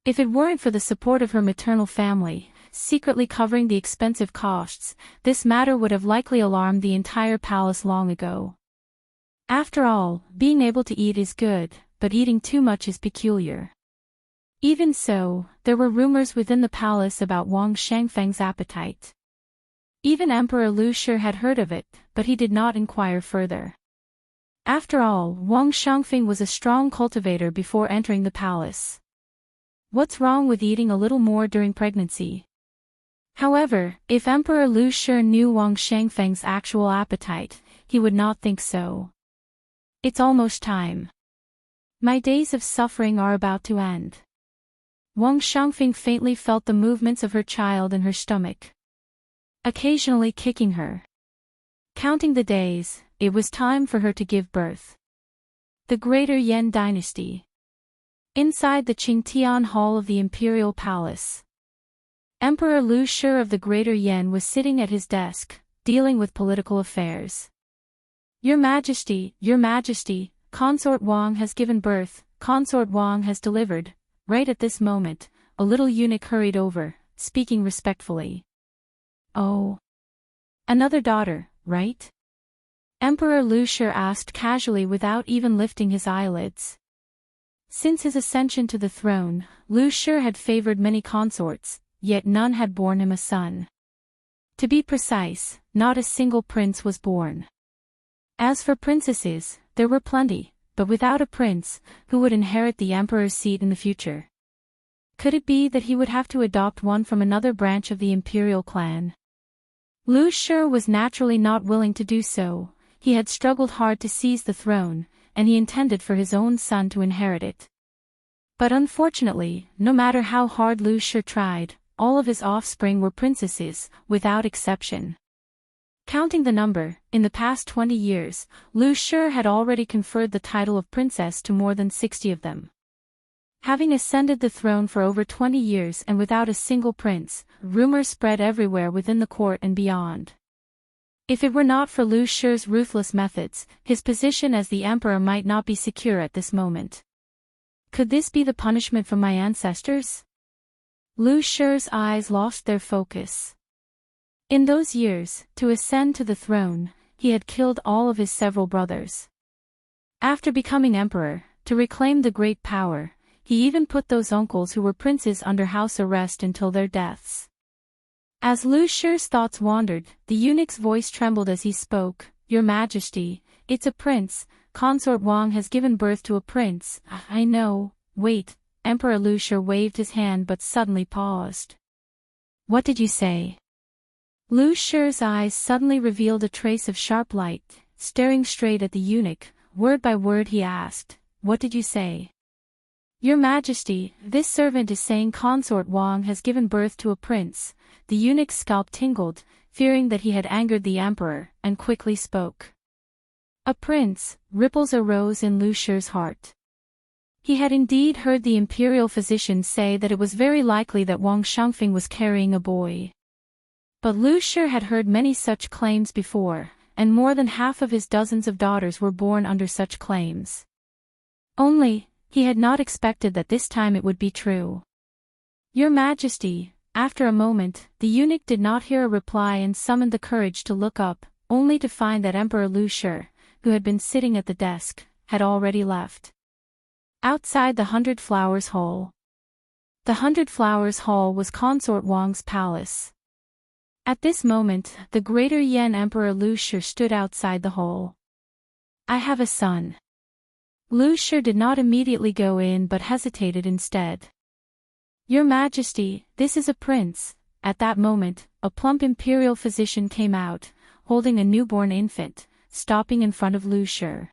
A: If it weren't for the support of her maternal family, secretly covering the expensive costs, this matter would have likely alarmed the entire palace long ago. After all, being able to eat is good, but eating too much is peculiar. Even so, there were rumors within the palace about Wang Shangfeng's appetite. Even Emperor Lu Shi had heard of it, but he did not inquire further. After all, Wang Shangfeng was a strong cultivator before entering the palace. What's wrong with eating a little more during pregnancy? However, if Emperor Lu Shi knew Wang Shangfeng's actual appetite, he would not think so. It's almost time. My days of suffering are about to end. Wang Shangfeng faintly felt the movements of her child in her stomach, occasionally kicking her. Counting the days, it was time for her to give birth. The Greater Yan Dynasty. Inside the Qingtian Hall of the Imperial Palace, Emperor Lu Shi of the Greater Yan was sitting at his desk, dealing with political affairs. Your Majesty, Consort Wang has given birth, Consort Wang has delivered." Right at this moment, a little eunuch hurried over, speaking respectfully. "Oh. Another daughter, right?" Emperor Lu Shi asked casually without even lifting his eyelids. Since his ascension to the throne, Lu Shi had favored many consorts, yet none had borne him a son. To be precise, not a single prince was born. As for princesses, there were plenty, but without a prince, who would inherit the emperor's seat in the future? Could it be that he would have to adopt one from another branch of the imperial clan? Lu Shi was naturally not willing to do so. He had struggled hard to seize the throne, and he intended for his own son to inherit it. But unfortunately, no matter how hard Lu Shi tried, all of his offspring were princesses, without exception. Counting the number, in the past 20 years, Lu Shi had already conferred the title of princess to more than 60 of them. Having ascended the throne for over 20 years and without a single prince, rumors spread everywhere within the court and beyond. If it were not for Lu Shi's ruthless methods, his position as the emperor might not be secure at this moment. Could this be the punishment from my ancestors? Lu Shi's eyes lost their focus. In those years, to ascend to the throne, he had killed all of his several brothers. After becoming emperor, to reclaim the great power, he even put those uncles who were princes under house arrest until their deaths. As Lu Shi's thoughts wandered, the eunuch's voice trembled as he spoke. "Your Majesty, it's a prince. Consort Wang has given birth to a prince." "I know." "Wait." Emperor Lu Shi waved his hand but suddenly paused. "What did you say?" Lu Shi's eyes suddenly revealed a trace of sharp light. Staring straight at the eunuch, word by word he asked, "What did you say?" "Your Majesty, this servant is saying Consort Wang has given birth to a prince." The eunuch's scalp tingled, fearing that he had angered the emperor, and quickly spoke. "A prince," ripples arose in Lu Shi's heart. He had indeed heard the imperial physician say that it was very likely that Wang Shangfeng was carrying a boy. But Lu Shi had heard many such claims before, and more than half of his dozens of daughters were born under such claims. Only, he had not expected that this time it would be true. Your Majesty. After a moment, the eunuch did not hear a reply and summoned the courage to look up, only to find that Emperor Lu Shi, who had been sitting at the desk, had already left. Outside the 100 Flowers Hall. The 100 Flowers Hall was Consort Wang's palace. At this moment, the Greater Yan Emperor Lu Shi stood outside the hall. I have a son. Lu Shi did not immediately go in but hesitated instead. Your Majesty, this is a prince. At that moment, a plump imperial physician came out, holding a newborn infant, stopping in front of Lu Shi.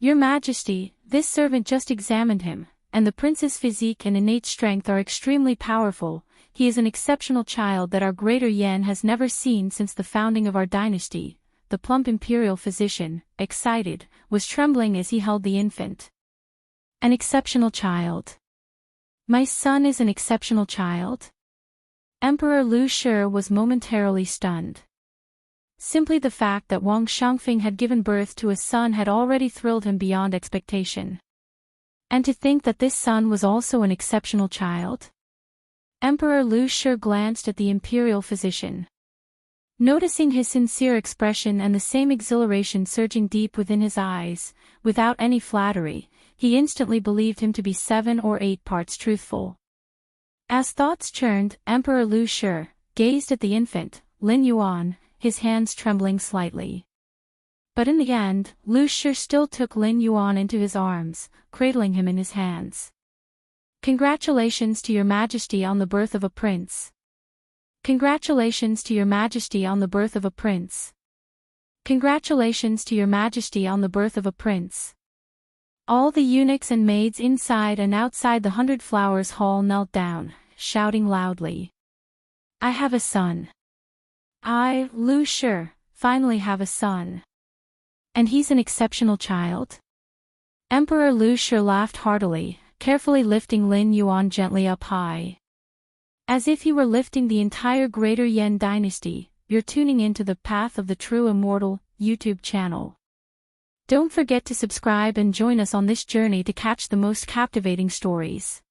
A: Your Majesty, this servant just examined him, and the prince's physique and innate strength are extremely powerful. He is an exceptional child that our Greater Yan has never seen since the founding of our dynasty. The plump imperial physician, excited, was trembling as he held the infant. An exceptional child. My son is an exceptional child? Emperor Lu Shi was momentarily stunned. Simply the fact that Wang Shangfeng had given birth to a son had already thrilled him beyond expectation. And to think that this son was also an exceptional child? Emperor Lu Shi glanced at the imperial physician. Noticing his sincere expression and the same exhilaration surging deep within his eyes, without any flattery, he instantly believed him to be 7 or 8 parts truthful. As thoughts churned, Emperor Lu Shi gazed at the infant, Lin Yuan, his hands trembling slightly. But in the end, Lu Shi still took Lin Yuan into his arms, cradling him in his hands. Congratulations to Your Majesty on the birth of a prince. Congratulations to Your Majesty on the birth of a prince. Congratulations to Your Majesty on the birth of a prince. All the eunuchs and maids inside and outside the 100 Flowers Hall knelt down, shouting loudly. I have a son. I, Lu Shi, finally have a son. And he's an exceptional child? Emperor Lu Shi laughed heartily, carefully lifting Lin Yuan gently up high. As if he were lifting the entire Greater Yan dynasty. You're tuning into the Path of the True Immortal YouTube channel. Don't forget to subscribe and join us on this journey to catch the most captivating stories.